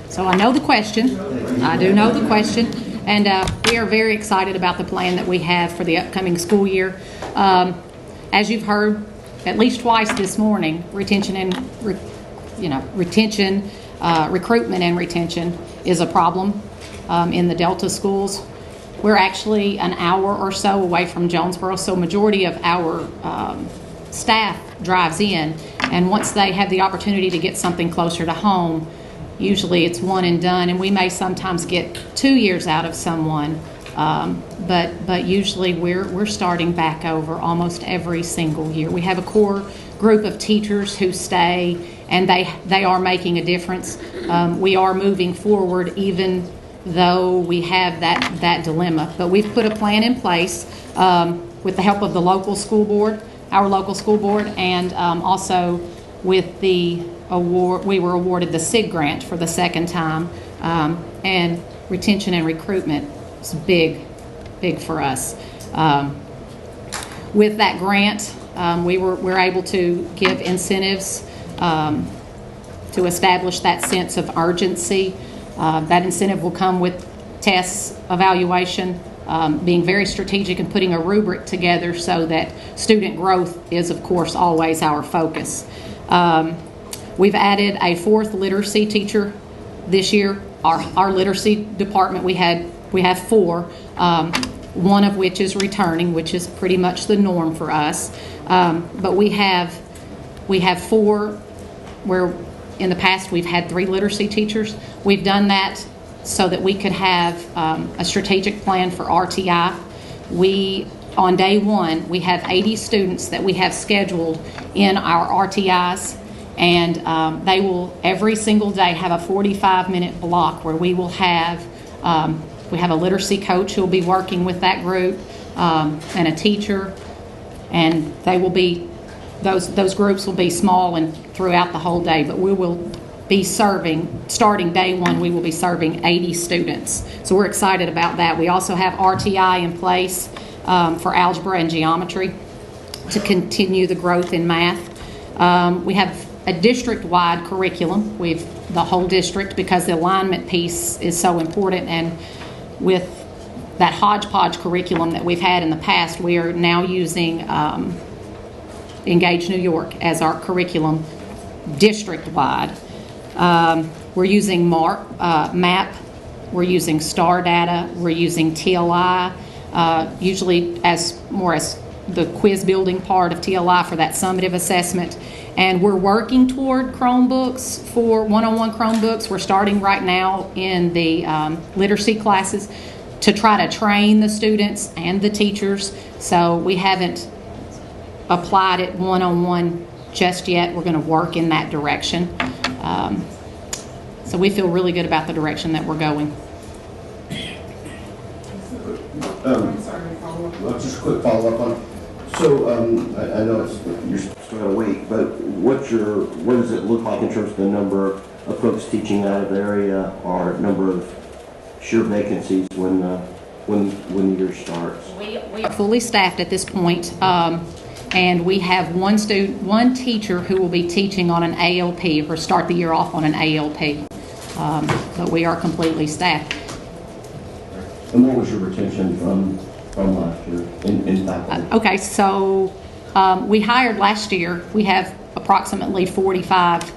So I know the question. I do know the question. And we are very excited about the plan that we have for the upcoming school year. As you've heard at least twice this morning, recruitment and retention is a problem in the Delta schools. We're actually an hour or so away from Jonesboro, so majority of our staff drives in. And once they have the opportunity to get something closer to home, usually it's one and done, and we may sometimes get 2 years out of someone, but usually we're starting back over almost every single year. We have a core group of teachers who stay, and they are making a difference. We are moving forward, even though we have that dilemma. But we've put a plan in place with the help of the local school board, our local school board, and also with the award. We were awarded the SIG grant for the second time, and retention and recruitment is big for us. With that grant, we're able to give incentives to establish that sense of urgency. That incentive will come with tests, evaluation, being very strategic and putting a rubric together so that student growth is, of course, always our focus. We've added a fourth literacy teacher this year. Our literacy department, we had We have 4, one of which is returning, which is pretty much the norm for us. But we have 4 where in the past we've had 3 literacy teachers. We've done that so that we could have a strategic plan for RTI. On day 1, we have 80 students that we have scheduled in our RTIs, and they will every single day have a 45-minute block where we will have we have a literacy coach who will be working with that group and a teacher, and they will be those groups will be small and throughout the whole day, but we will be serving, starting day 1, we will be serving 80 students. So we're excited about that. We also have RTI in place for algebra and geometry to continue the growth in math. We have a district-wide curriculum. The whole district, because the alignment piece is so important, and with that hodgepodge curriculum that we've had in the past, we are now using Engage New York as our curriculum district-wide. We're using MAP, we're using STAR data, we're using TLI, usually as the quiz building part of TLI for that summative assessment. And we're working toward Chromebooks, for one-on-one Chromebooks. We're starting right now in the literacy classes to try to train the students and the teachers. So we haven't applied it one-on-one just yet. We're going to work in that direction. So we feel really good about the direction that we're going. Just a quick follow-up on, so I know you're still going to wait, but what does it look like in terms of the number of folks teaching out of the area, or number of sheer vacancies when the year starts? We are fully staffed at this point, and we have one teacher who will be teaching on an ALP, or start the year off on an ALP, but we are completely staffed. And what was your retention from last year in faculty? Okay, so we hired last year. We have approximately 45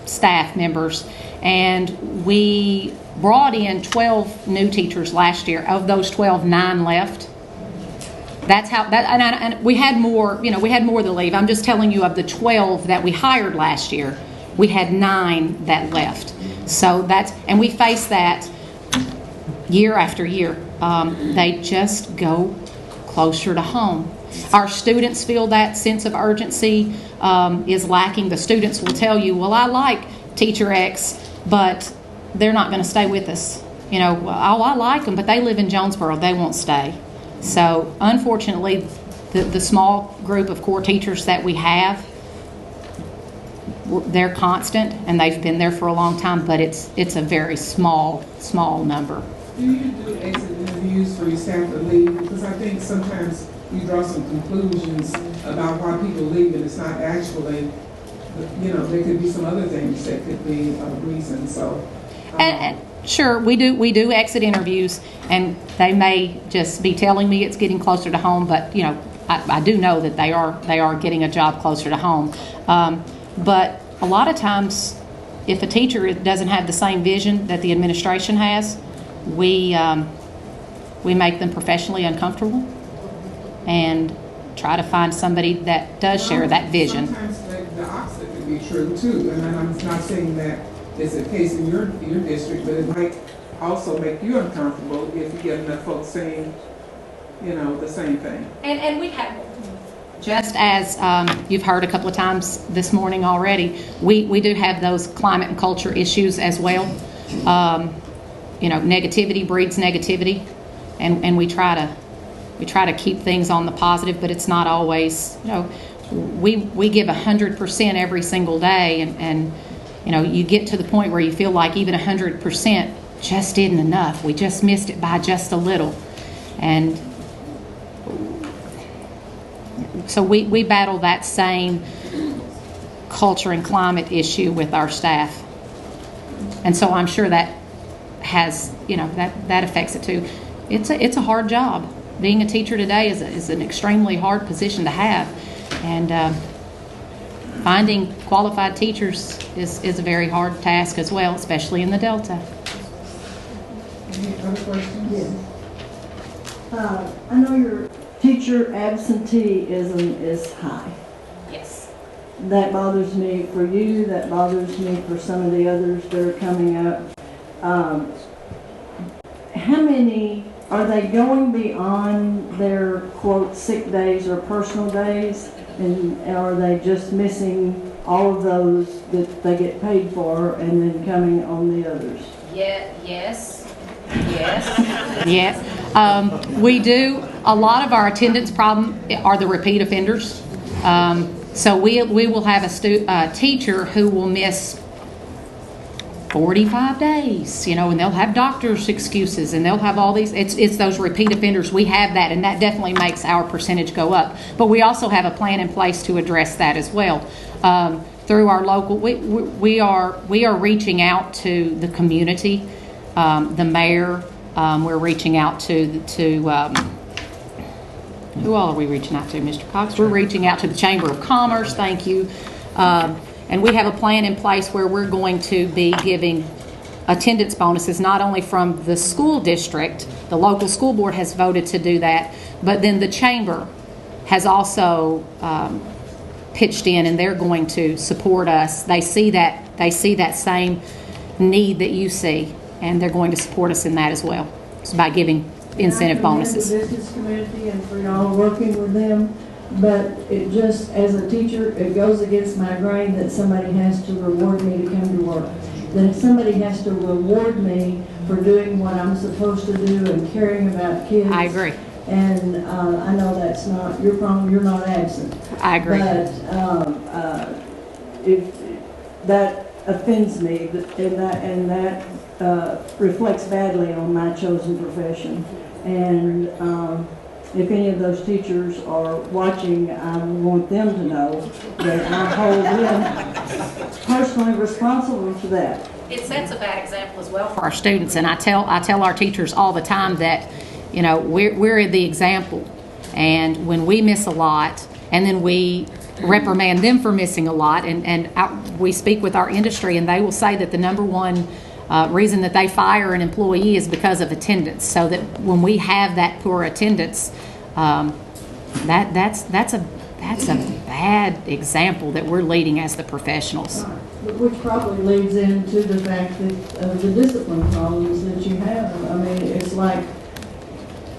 staff members, and we brought in 12 new teachers last year. Of those 12, 9 left. That's how that, and we had more. We had more to leave. I'm just telling you, of the 12 that we hired last year, we had 9 that left. So and we face that year after year. They just go closer to home. Our students feel that sense of urgency is lacking. The students will tell you, well, I like teacher X, but they're not going to stay with us. I like them, but they live in Jonesboro. They won't stay. So unfortunately, the small group of core teachers that we have, they're constant, and they've been there for a long time, but it's a very small number. Do you do exit interviews for your staff to leave? Because I think sometimes you draw some conclusions about why people leave, and it's not actually, there could be some other things that could be a reason. So, sure, we do exit interviews, and they may just be telling me it's getting closer to home, but I do know that they are getting a job closer to home. But a lot of times, if a teacher doesn't have the same vision that the administration has, we make them professionally uncomfortable and try to find somebody that does share that vision. Sometimes the opposite can be true too, and I'm not saying that it's a case in your district, but it might also make you uncomfortable if you get enough folks saying, the same thing. And we have, just as you've heard a couple of times this morning already, we do have those climate and culture issues as well. Negativity breeds negativity, and we try to keep things on the positive, but it's not always. We give 100% every single day, and you get to the point where you feel like even 100% just isn't enough. We just missed it by just a little, and so we battle that same culture and climate issue with our staff, and so I'm sure that has that affects it too. It's a hard job. Being a teacher today is an extremely hard position to have, and finding qualified teachers is a very hard task as well, especially in the Delta. Any other questions? Yes. I know your teacher absenteeism is high. Yes. That bothers me for you, that bothers me for some of the others that are coming up. How many, are they going beyond their quote sick days or personal days? And are they just missing all of those that they get paid for and then coming on the others? Yes. Yes. We do. A lot of our attendance problem are the repeat offenders. So we will have a teacher who will miss 45 days, and they'll have doctor's excuses, and they'll have all these. It's those repeat offenders. We have that, and that definitely makes our percentage go up. But we also have a plan in place to address that as well. Through our local, we are reaching out to the community, the mayor. We're reaching out to who all are we reaching out to, Mr. Cox? We're reaching out to the Chamber of Commerce. Thank you. And we have a plan in place where we're going to be giving attendance bonuses, not only from the school district, the local school board has voted to do that, but then the chamber has also pitched in, and they're going to support us. They see that same need that you see, and they're going to support us in that as well. So by giving incentive bonuses. The business community and for y'all working with them, but it just, as a teacher, it goes against my grain that somebody has to reward me to come to work. That somebody has to reward me for doing what I'm supposed to do and caring about kids. I agree. And I know that's not your problem. You're not absent. I agree. But if that offends me, and that reflects badly on my chosen profession. And if any of those teachers are watching, I want them to know that I hold them personally responsible for that. It sets a bad example as well for our students, and I tell our teachers all the time that, we're the example, and when we miss a lot, and then we reprimand them for missing a lot, and we speak with our industry, and they will say that the number one reason that they fire an employee is because of attendance. So that when we have that poor attendance, that's a bad example that we're leading as the professionals. Which probably leads into the fact that the discipline problems that you have. I mean, it's like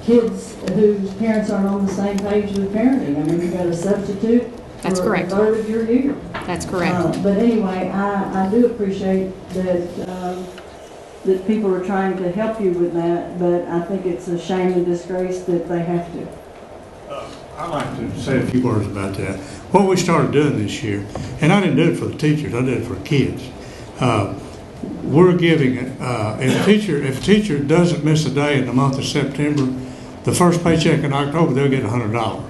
kids whose parents aren't on the same page with parenting. I mean, you got a substitute That's for correct. a third of your year. That's correct. But anyway, I do appreciate that that people are trying to help you with that, but I think it's a shame and disgrace that they have to. I'd like to say a few words about that. What we started doing this year, and I didn't do it for the teachers, I did it for kids. We're giving it, if a teacher doesn't miss a day in the month of September, the first paycheck in October, they'll get $100.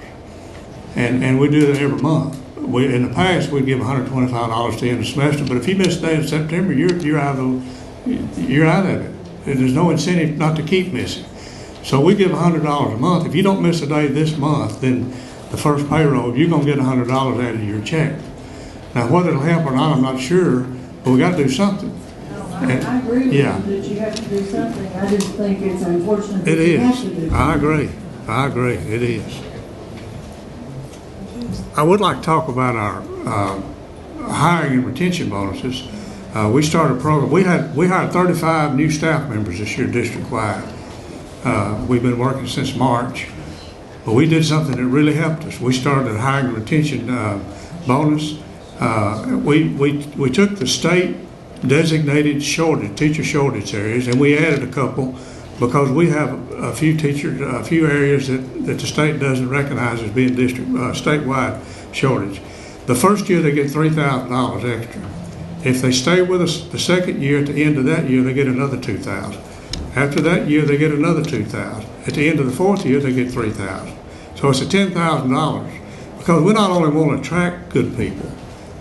And we do that every month. In the past, we'd give $125 to the end of the semester, but if you miss a day in September, you're out of it. And there's no incentive not to keep missing. So we give $100 a month. If you don't miss a day this month, then the first payroll, you're going to get $100 out of your check. Now, whether it'll help or not, I'm not sure, but we got to do something. I agree with you that you have to do something. I just think it's unfortunate that you have to do something. I agree. It is. I would like to talk about our hiring and retention bonuses. We started a program. We hired 35 new staff members this year district-wide. We've been working since March, but we did something that really helped us. We started a hiring and retention bonus. We took the state designated teacher shortage areas, and we added a couple because we have a few areas that the state doesn't recognize as being statewide shortage. The first year they get $3,000 extra. If they stay with us the second year, at the end of that year, they get another $2,000. After that year, they get another $2,000. At the end of the fourth year, they get $3,000. So it's a $10,000 because we not only want to attract good people,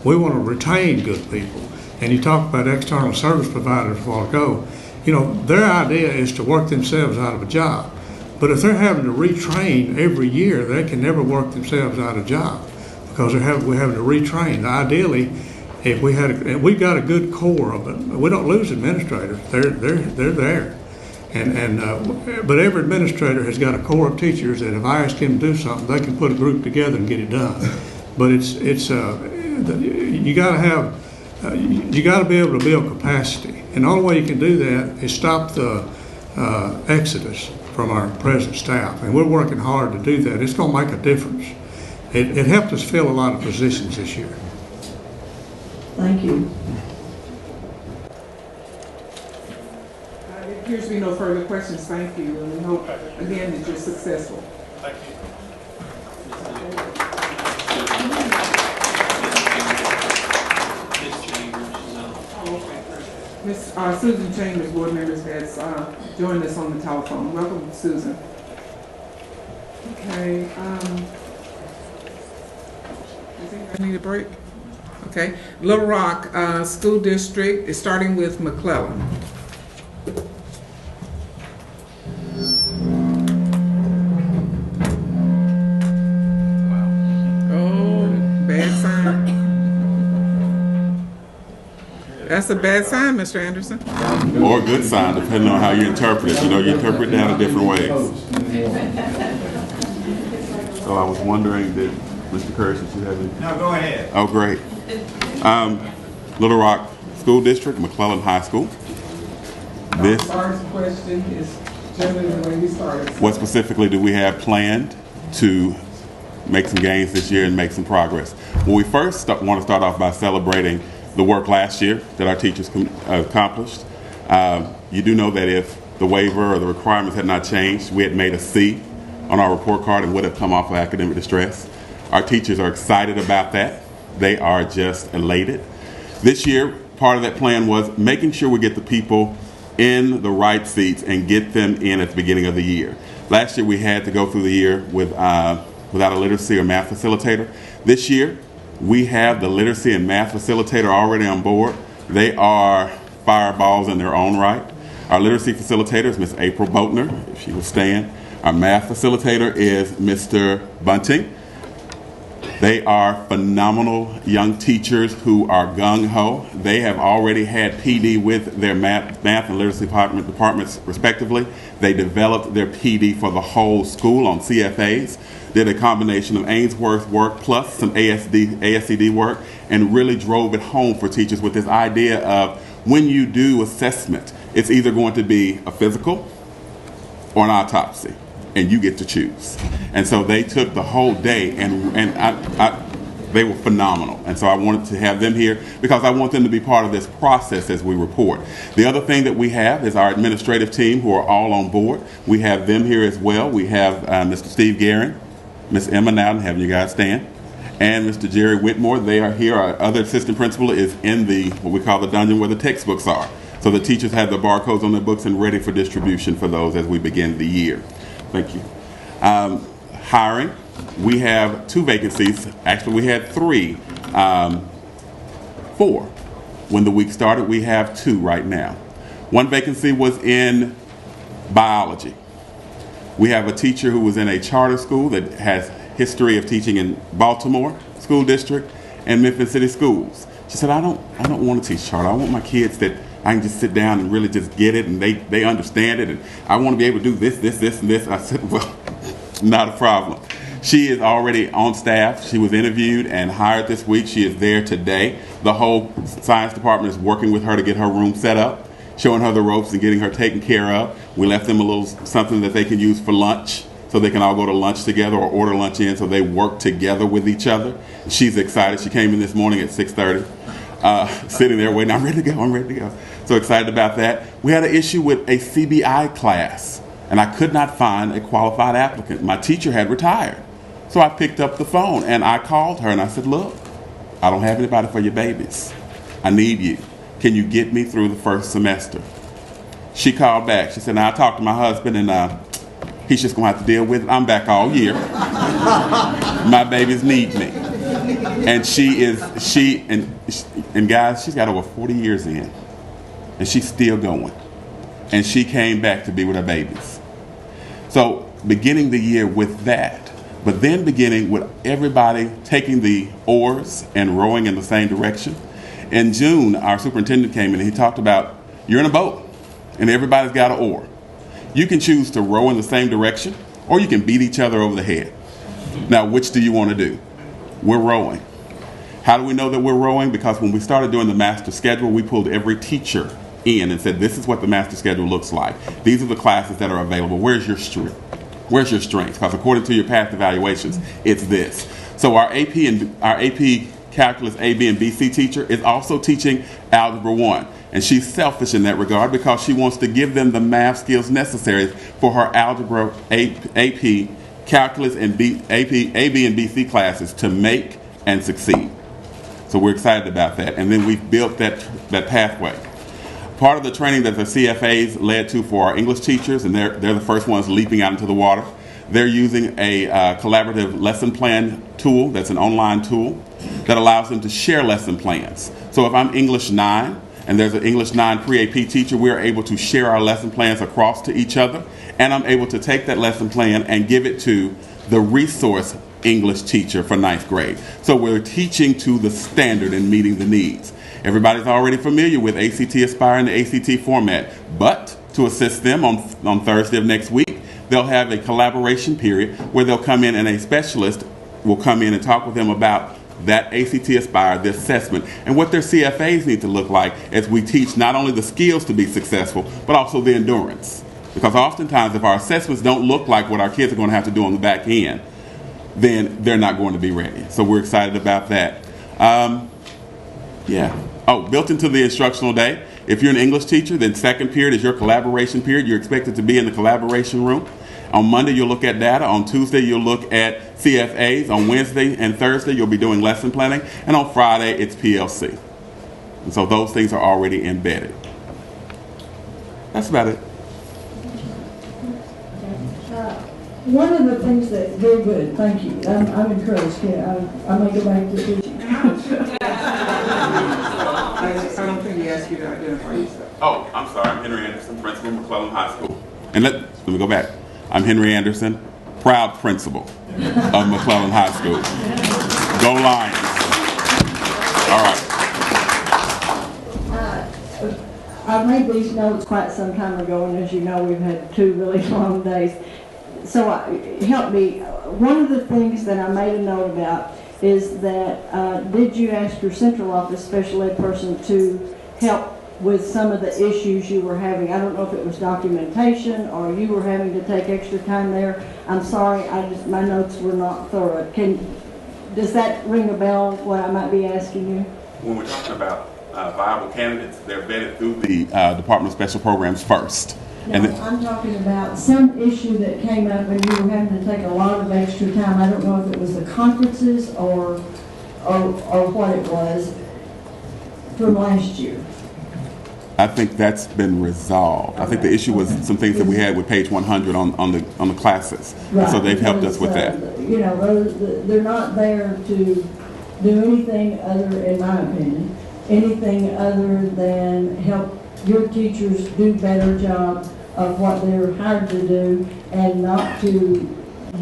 we want to retain good people. And you talk about external service providers a while ago. Their idea is to work themselves out of a job. But if they're having to retrain every year, they can never work themselves out of a job because we're having to retrain. Ideally, if we've got a good core of it, we don't lose administrators. They're there. But every administrator has got a core of teachers that if I ask him to do something, they can put a group together and get it done. But you got to have, you got to be able to build capacity. And the only way you can do that is stop the exodus from our present staff. And we're working hard to do that. It's going to make a difference. It helped us fill a lot of positions this year. Thank you. It appears to be no further questions. Thank you. And we hope, again, that you're successful. Thank you. Miss Susan Chambers, board members, has joined us on the telephone. Welcome, Susan. Okay. I think I need a break. Okay. Little Rock School District is starting with McClellan. Oh, bad sign. That's a bad sign, Mr. Anderson. Or a good sign, depending on how you interpret it. You know, you interpret that in different ways. So I was wondering, did Mr. Curtis, did you have any? No, go ahead. Oh, great. Little Rock School District, McClellan High School. This first question is generally the way we started. What specifically do we have planned to make some gains this year and make some progress? Well, we first want to start off by celebrating the work last year that our teachers accomplished. You do know that if the waiver or the requirements had not changed, we had made a C on our report card and would have come off of academic distress. Our teachers are excited about that. They are just elated. This year, part of that plan was making sure we get the people in the right seats and get them in at the beginning of the year. Last year we had to go through the year without a literacy or math facilitator. This year we have the literacy and math facilitator already on board. They are fireballs in their own right. Our literacy facilitator is Ms. April Boatner, if she will stand. Our math facilitator is Mr. Bunting. They are phenomenal young teachers who are gung-ho. They have already had PD with their math and literacy departments respectively. They developed their PD for the whole school on CFAs, did a combination of Ainsworth work plus some ASCD work, and really drove it home for teachers with this idea of when you do assessment, it's either going to be a physical or an autopsy, and you get to choose. And so they took the whole day, and they were phenomenal. And so I wanted to have them here because I want them to be part of this process as we report. The other thing that we have is our administrative team who are all on board. We have them here as well. We have Mr. Steve Garing, Ms. Emma Nowden, having you guys stand, and Mr. Jerry Whitmore. They are here. Our other assistant principal is in the, what we call the dungeon where the textbooks are. So the teachers have their barcodes on their books and ready for distribution for those as we begin the year. Thank you. Hiring, we have 2 vacancies. Actually, we had 3, 4. When the week started, we have 2 right now. 1 vacancy was in biology. We have a teacher who was in a charter school that has history of teaching in Baltimore School District and Memphis City Schools. She said, I don't want to teach charter. I want my kids that I can just sit down and really just get it and they understand it, and I want to be able to do this, and this. I said, well, not a problem. She is already on staff. She was interviewed and hired this week. She is there today. The whole science department is working with her to get her room set up, showing her the ropes and getting her taken care of. We left them a little something that they can use for lunch so they can all go to lunch together or order lunch in so they work together with each other. She's excited. She came in this morning at 6:30, sitting there waiting. I'm ready to go. So excited about that. We had an issue with a CBI class, and I could not find a qualified applicant. My teacher had retired. So I picked up the phone and I called her and I said, look, I don't have anybody for your babies. I need you. Can you get me through the first semester? She called back. She said, now I talked to my husband and he's just going to have to deal with it. I'm back all year. My babies need me. And and guys, she's got over 40 years in. And she's still going. And she came back to be with her babies. So beginning the year with that, but then beginning with everybody taking the oars and rowing in the same direction. In June, our superintendent came in and he talked about, you're in a boat and everybody's got an oar. You can choose to row in the same direction, or you can beat each other over the head. Now, which do you want to do? We're rowing. How do we know that we're rowing? Because when we started doing the master schedule, we pulled every teacher in and said, this is what the master schedule looks like. These are the classes that are available. Where's your strength? Where's your strength? Because according to your past evaluations, it's this. So our AP Calculus A, B, and BC teacher is also teaching Algebra 1. And she's selfish in that regard because she wants to give them the math skills necessary for her Algebra AP Calculus and AP, AB, and BC classes to make and succeed. So we're excited about that. And then we've built that pathway. Part of the training that the CFAs led to for our English teachers, and they're the first ones leaping out into the water, they're using a collaborative lesson plan tool that's an online tool that allows them to share lesson plans. So if I'm English 9 and there's an English 9 pre-AP teacher, we're able to share our lesson plans across to each other, and I'm able to take that lesson plan and give it to the resource English teacher for 9th grade. So we're teaching to the standard and meeting the needs. Everybody's already familiar with ACT Aspire and the ACT format, but to assist them on Thursday of next week, they'll have a collaboration period where they'll come in and a specialist will come in and talk with them about that ACT Aspire, the assessment, and what their CFAs need to look like as we teach not only the skills to be successful, but also the endurance. Because oftentimes if our assessments don't look like what our kids are going to have to do on the back end, then they're not going to be ready. So we're excited about that. Built into the instructional day, if you're an English teacher, then second period is your collaboration period. You're expected to be in the collaboration room. On Monday, you'll look at data. On Tuesday, you'll look at CFAs. On Wednesday and Thursday, you'll be doing lesson planning. And on Friday, it's PLC. And so those things are already embedded. That's about it. One of the things that, very good, thank you. I'm encouraged. I may go back to teaching. I don't think he asked you to identify yourself. Oh, I'm sorry. I'm Henry Anderson, principal of McClellan High School. And let me go back. I'm Henry Anderson, proud principal of McClellan High School. Go Lions. All right. I made these notes quite some time ago, and as you know, we've had 2 really long days. So help me. One of the things that I made a note about is that did you ask your central office special ed person to help with some of the issues you were having? I don't know if it was documentation or you were having to take extra time there. I'm sorry, my notes were not thorough. Does that ring a bell, what I might be asking you? When we're talking about viable candidates, they're vetted through the Department of Special Programs first. No, I'm talking about some issue that came up and you were having to take a lot of extra time. I don't know if it was the conferences or what it was from last year. I think that's been resolved. I think the issue was some things that we had with page 100 on the classes. Right. So they've helped us with that. You know, they're not there to do anything other, in my opinion, anything other than help your teachers do a better job of what they're hired to do, and not to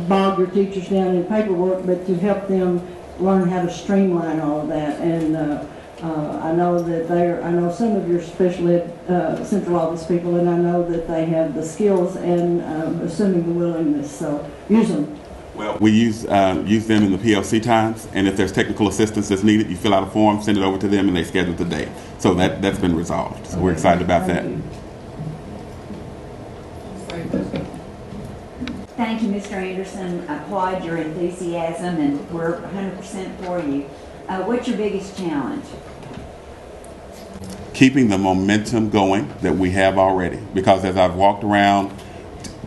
bog your teachers down in paperwork, but to help them learn how to streamline all of that. And I know that I know some of your special ed central office people, and I know that they have the skills and assuming the willingness, so use them. Well, we use them in the PLC times, and if there's technical assistance that's needed, you fill out a form, send it over to them, and they schedule the day. So that's been resolved. So we're excited about that. Thank you, Mr. Anderson. I applaud your enthusiasm, and we're 100% for you. What's your biggest challenge? Keeping the momentum going that we have already. Because as I've walked around,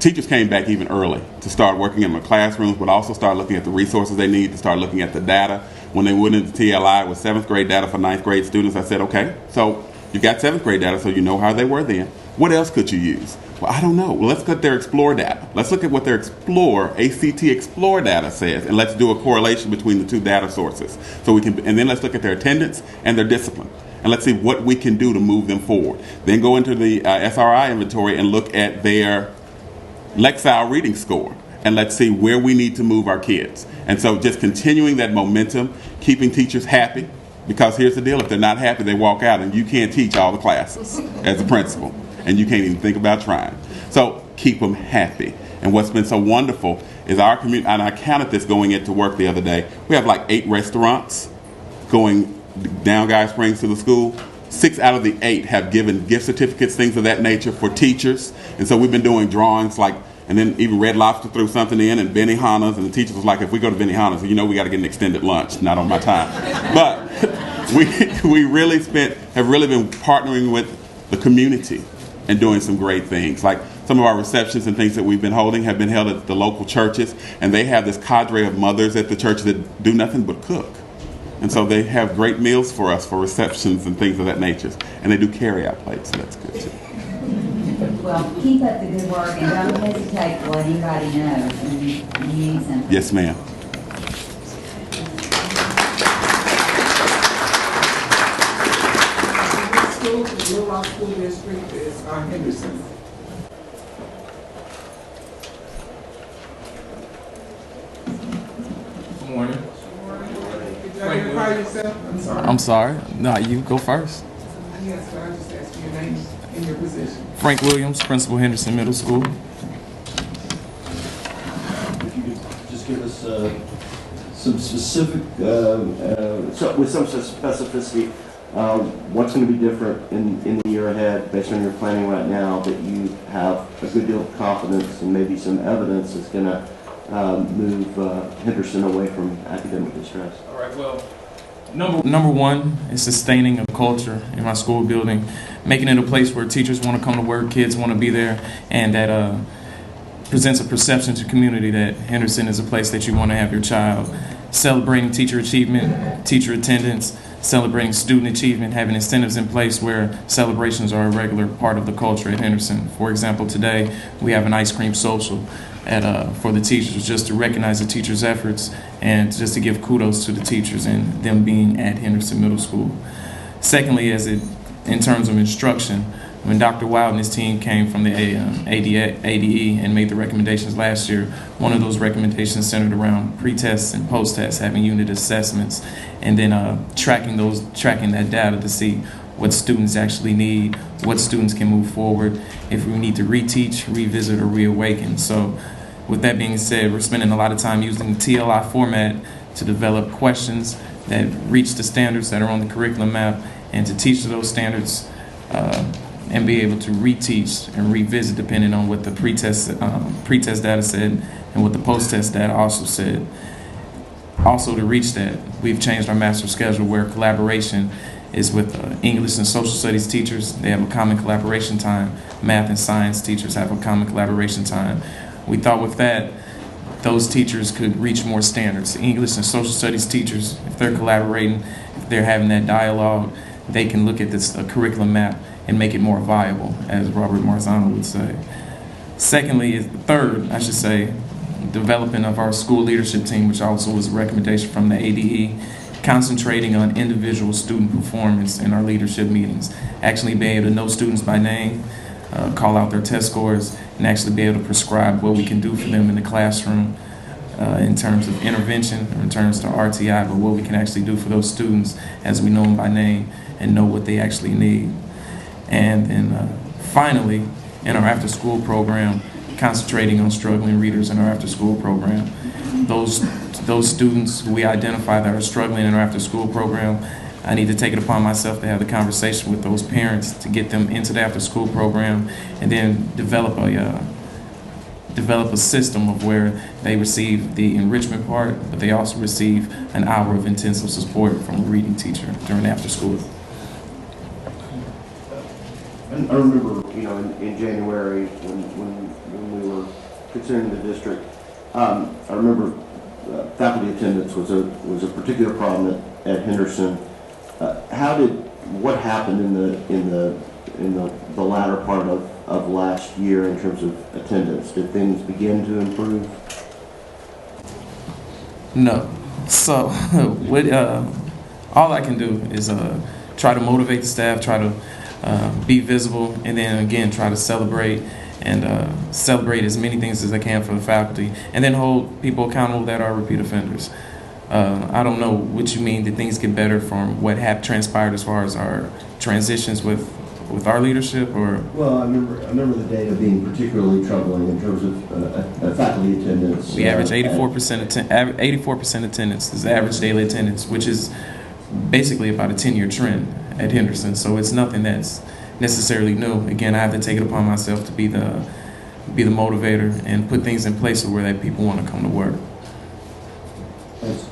teachers came back even early to start working in their classrooms, but also start looking at the resources they need, to start looking at the data. When they went into TLI with 7th grade data for 9th grade students, I said, okay, so you got 7th grade data, so you know how they were then. What else could you use? Well, I don't know. Well, let's look at their Explore data. Let's look at what their ACT Explore data says, and let's do a correlation between the 2 data sources. So and then let's look at their attendance and their discipline, and let's see what we can do to move them forward. Then go into the SRI inventory and look at their Lexile reading score, and let's see where we need to move our kids. And so just continuing that momentum, keeping teachers happy, because here's the deal, if they're not happy, they walk out, and you can't teach all the classes as a principal, and you can't even think about trying. So keep them happy. And what's been so wonderful is our community, and I counted this going into work the other day, we have like 8 restaurants going down Guy Springs to the school. 6 out of the 8 have given gift certificates, things of that nature for teachers. And so we've been doing drawings like, and then even Red Lobster threw something in, and Benihana's, and the teachers was like, if we go to Benihana's, you know we got to get an extended lunch, not on my time. But we really have really been partnering with the community and doing some great things. Like some of our receptions and things that we've been holding have been held at the local churches, and they have this cadre of mothers at the church that do nothing but cook. And so they have great meals for us for receptions and things of that nature. And they do carry out plates, so that's good too. Well, keep up the good work and don't hesitate to let anybody know when you need something. Yes, ma'am. Which school, the Little Rock School District is Henderson. Good morning. Could you identify yourself? I'm sorry. I'm sorry. No, you go first. Yes, but I just asked your name and your position. Frank Williams, Principal, Henderson Middle School. If you could just give us some specific, with some specificity, what's going to be different in the year ahead based on your planning right now that you have a good deal of confidence and maybe some evidence that's going to move Henderson away from academic distress? All right, well, number one is sustaining a culture in my school building, making it a place where teachers want to come to work, kids want to be there, and that presents a perception to the community that Henderson is a place that you want to have your child. Celebrating teacher achievement, teacher attendance, celebrating student achievement, having incentives in place where celebrations are a regular part of the culture at Henderson. For example, today we have an ice cream social for the teachers, just to recognize the teachers' efforts and just to give kudos to the teachers and them being at Henderson Middle School. Secondly, in terms of instruction, when Dr. Wild and his team came from the ADE and made the recommendations last year, one of those recommendations centered around pre-tests and post-tests, having unit assessments, and then tracking that data to see what students actually need, what students can move forward, if we need to reteach, revisit, or reawaken. So with that being said, we're spending a lot of time using the TLI format to develop questions that reach the standards that are on the curriculum map and to teach those standards and be able to reteach and revisit depending on what the pre-test data said and what the post-test data also said. Also, to reach that, we've changed our master schedule where collaboration is with English and social studies teachers. They have a common collaboration time. Math and science teachers have a common collaboration time. We thought with that, those teachers could reach more standards. English and social studies teachers, if they're collaborating, if they're having that dialogue, they can look at this curriculum map and make it more viable, as Robert Marzano would say. Third, I should say, development of our school leadership team, which also was a recommendation from the ADE, concentrating on individual student performance in our leadership meetings, actually being able to know students by name, call out their test scores, and actually be able to prescribe what we can do for them in the classroom in terms of intervention, or in terms of RTI, but what we can actually do for those students as we know them by name and know what they actually need. And then finally, in our after-school program, concentrating on struggling readers in our after-school program. Those students who we identify that are struggling in our after-school program, I need to take it upon myself to have the conversation with those parents to get them into the after-school program and then develop a system of where they receive the enrichment part, but they also receive an hour of intensive support from a reading teacher during after school. I remember, in January when we were considering the district, I remember faculty attendance was a particular problem at Henderson. What happened in the latter part of last year in terms of attendance? Did things begin to improve? No. So all I can do is try to motivate the staff, try to be visible, and then again try to celebrate as many things as I can for the faculty, and then hold people accountable that are repeat offenders. I don't know what you mean that things get better from what transpired as far as our transitions with with our leadership, or? Well, I remember the data being particularly troubling in terms of faculty attendance. We average 84% attendance is average daily attendance, which is basically about a 10-year trend at Henderson. So it's nothing that's necessarily new. Again, I have to take it upon myself to be the motivator and put things in place where that people want to come to work. Thanks.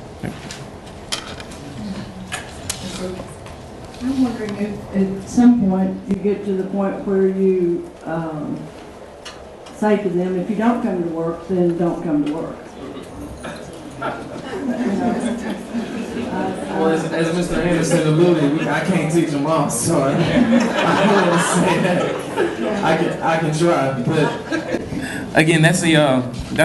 I'm wondering if at some point you get to the point where you say to them, if you don't come to work, then don't come to work. Well, as Mr. Anderson alluded, I can't teach them all, so I wouldn't say that. I can try, but again, that's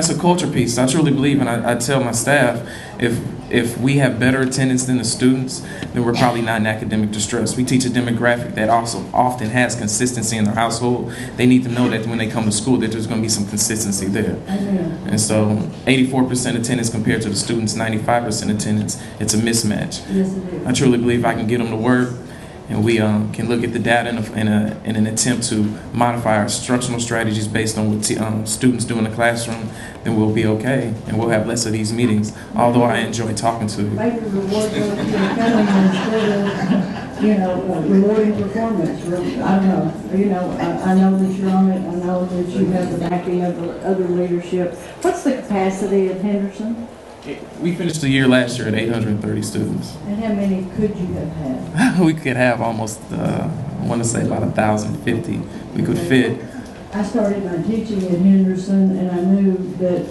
a culture piece. I truly believe, and I tell my staff, if we have better attendance than the students, then we're probably not in academic distress. We teach a demographic that also often has consistency in their household. They need to know that when they come to school that there's going to be some consistency there. And so 84% attendance compared to the students' 95% attendance, it's a mismatch. Yes, it is. I truly believe I can get them to work, and we can look at the data in an attempt to modify our instructional strategies based on what students do in the classroom, then we'll be okay, and we'll have less of these meetings, although I enjoy talking to you. Maybe reward those who are coming instead of, rewarding performance. I don't know. I know that you're on it. I know that you have the backing of the other leadership. What's the capacity at Henderson? We finished the year last year at 830 students. And how many could you have had? We could have almost, I want to say about 1,050 we could fit. I started my teaching at Henderson, and I knew that,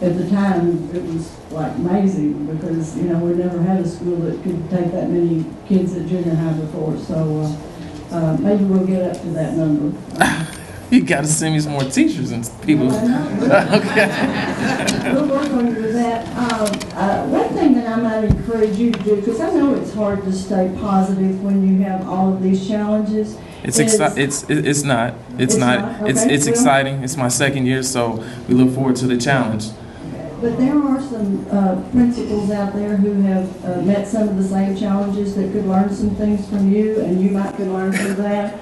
at the time, it was like amazing because, we never had a school that could take that many kids at junior high before. So maybe we'll get up to that number. You got to send me some more teachers and people. Okay. We'll work on you with that. One thing that I might encourage you to do, because I know it's hard to stay positive when you have all of these challenges. It's not. It's exciting. It's my second year, so we look forward to the challenge. But there are some principals out there who have met some of the same challenges that could learn some things from you, and you might could learn from that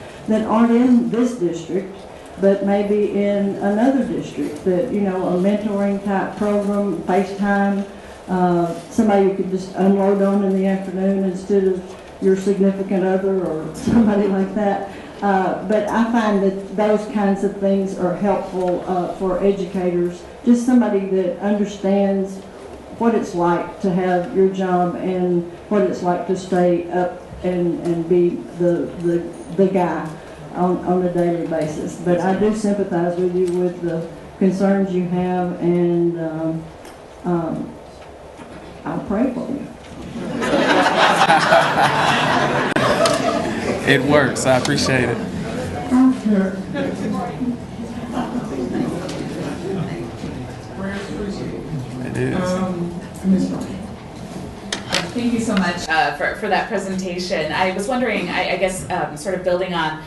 aren't in this district, but maybe in another district. That a mentoring type program, FaceTime, somebody you could just unload on in the afternoon instead of your significant other or somebody like that. But I find that those kinds of things are helpful for educators. Just somebody that understands what it's like to have your job and what it's like to stay up and be the guy on a daily basis. But I do sympathize with you with the concerns you have, and I'll pray for you. It works. I appreciate it. It is. Thank you so much for that presentation. I was wondering, I guess, sort of building on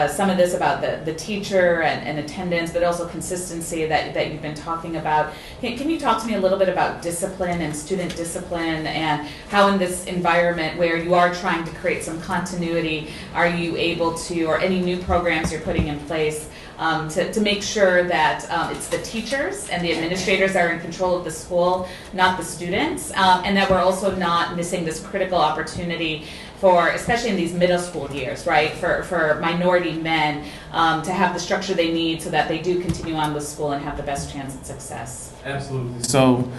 some of this about the teacher and attendance, but also consistency that you've been talking about. Can you talk to me a little bit about discipline and student discipline, and how in this environment where you are trying to create some continuity, are you able to, or any new programs you're putting in place to make sure that it's the teachers and the administrators that are in control of the school, not the students, and that we're also not missing this critical opportunity for, especially in these middle school years, right, for minority men to have the structure they need so that they do continue on with school and have the best chance at success. Absolutely. So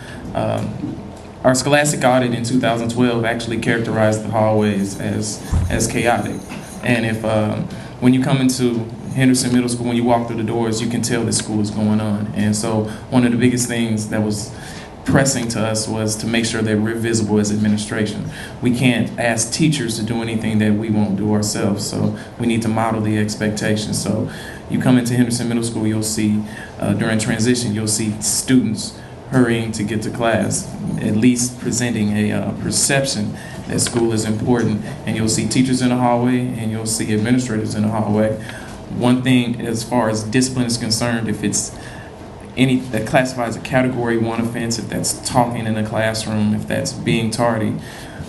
our scholastic audit in 2012 actually characterized the hallways as chaotic. And if when you come into Henderson Middle School, when you walk through the doors, you can tell that school is going on. And so one of the biggest things that was pressing to us was to make sure that we're visible as administration. We can't ask teachers to do anything that we won't do ourselves, so we need to model the expectations. So you come into Henderson Middle School, you'll see during transition, you'll see students hurrying to get to class, at least presenting a perception that school is important, and you'll see teachers in the hallway and you'll see administrators in the hallway. One thing as far as discipline is concerned, if it's any that classifies a category 1 offense, if that's talking in the classroom, if that's being tardy,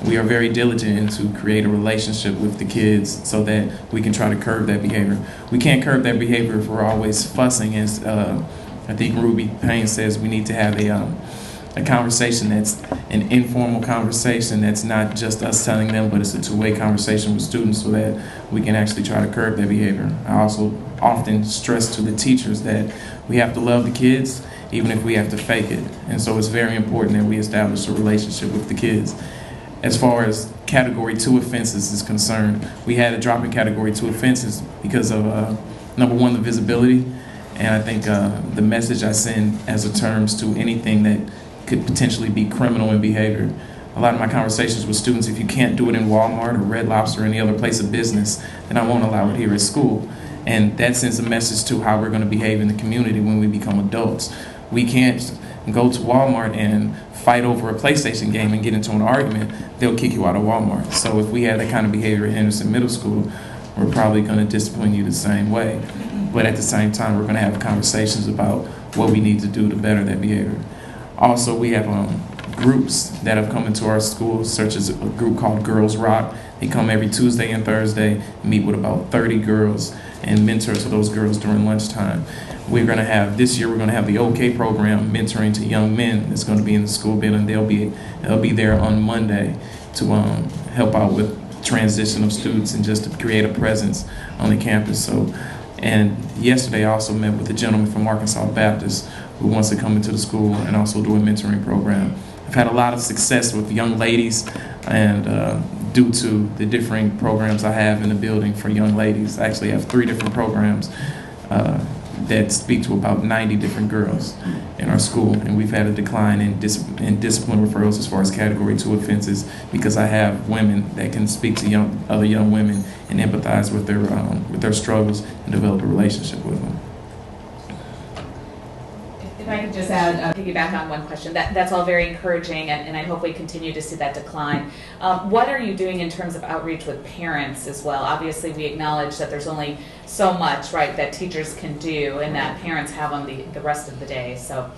we are very diligent to create a relationship with the kids so that we can try to curb that behavior. We can't curb that behavior if we're always fussing. As I think Ruby Payne says, we need to have a conversation that's an informal conversation that's not just us telling them, but it's a two-way conversation with students so that we can actually try to curb that behavior. I also often stress to the teachers that we have to love the kids even if we have to fake it. And so it's very important that we establish a relationship with the kids. As far as Category 2 offenses is concerned, we had a drop in Category 2 offenses because of, number one, the visibility, and I think the message I send as a terms to anything that could potentially be criminal in behavior. A lot of my conversations with students, if you can't do it in Walmart or Red Lobster or any other place of business, then I won't allow it here at school. And that sends a message to how we're going to behave in the community when we become adults. We can't go to Walmart and fight over a PlayStation game and get into an argument. They'll kick you out of Walmart. So if we have that kind of behavior at Henderson Middle School, we're probably going to discipline you the same way. But at the same time, we're going to have conversations about what we need to do to better that behavior. Also, we have groups that have come into our school, such as a group called Girls Rock. They come every Tuesday and Thursday, meet with about 30 girls and mentor to those girls during lunchtime. We're going to have, this year, we're going to have the OK program, mentoring to young men. It's going to be in the school building. They'll be there on Monday to help out with transition of students and just to create a presence on the campus. So, and yesterday I also met with a gentleman from Arkansas Baptist who wants to come into the school and also do a mentoring program. I've had a lot of success with young ladies, and due to the differing programs I have in the building for young ladies, I actually have 3 different programs that speak to about 90 different girls in our school, and we've had a decline in discipline referrals as far as Category 2 offenses because I have women that can speak to other young women and empathize with their struggles and develop a relationship with them. If I could just add, piggyback on one question, that's all very encouraging, and I hope we continue to see that decline. What are you doing in terms of outreach with parents as well? Obviously, we acknowledge that there's only so much, right, that teachers can do, and that parents have on the rest of the day. So,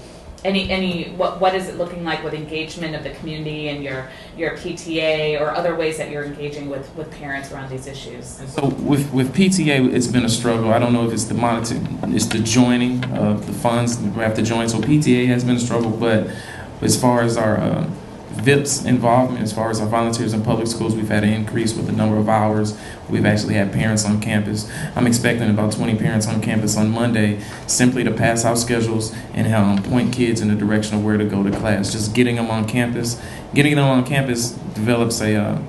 what is it looking like with engagement of the community and your PTA or other ways that you're engaging with parents around these issues? So with PTA, it's been a struggle. I don't know if it's it's the joining of the funds we have to join. So PTA has been a struggle, but as far as our VIPS involvement, as far as our volunteers in public schools, we've had an increase with the number of hours. We've actually had parents on campus. I'm expecting about 20 parents on campus on Monday simply to pass out schedules and point kids in the direction of where to go to class. Just getting them on campus. Getting them on campus develops a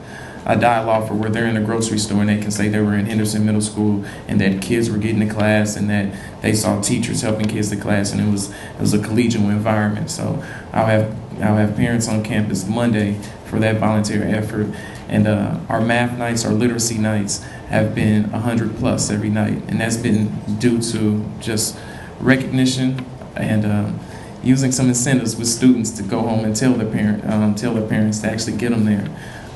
dialogue for where they're in the grocery store and they can say they were in Henderson Middle School and that kids were getting to class and that they saw teachers helping kids to class, and it was a collegial environment. So I'll have parents on campus Monday for that volunteer effort. And our math nights, our literacy nights have been 100 plus every night. And that's been due to just recognition and using some incentives with students to go home and tell their parents to actually get them there.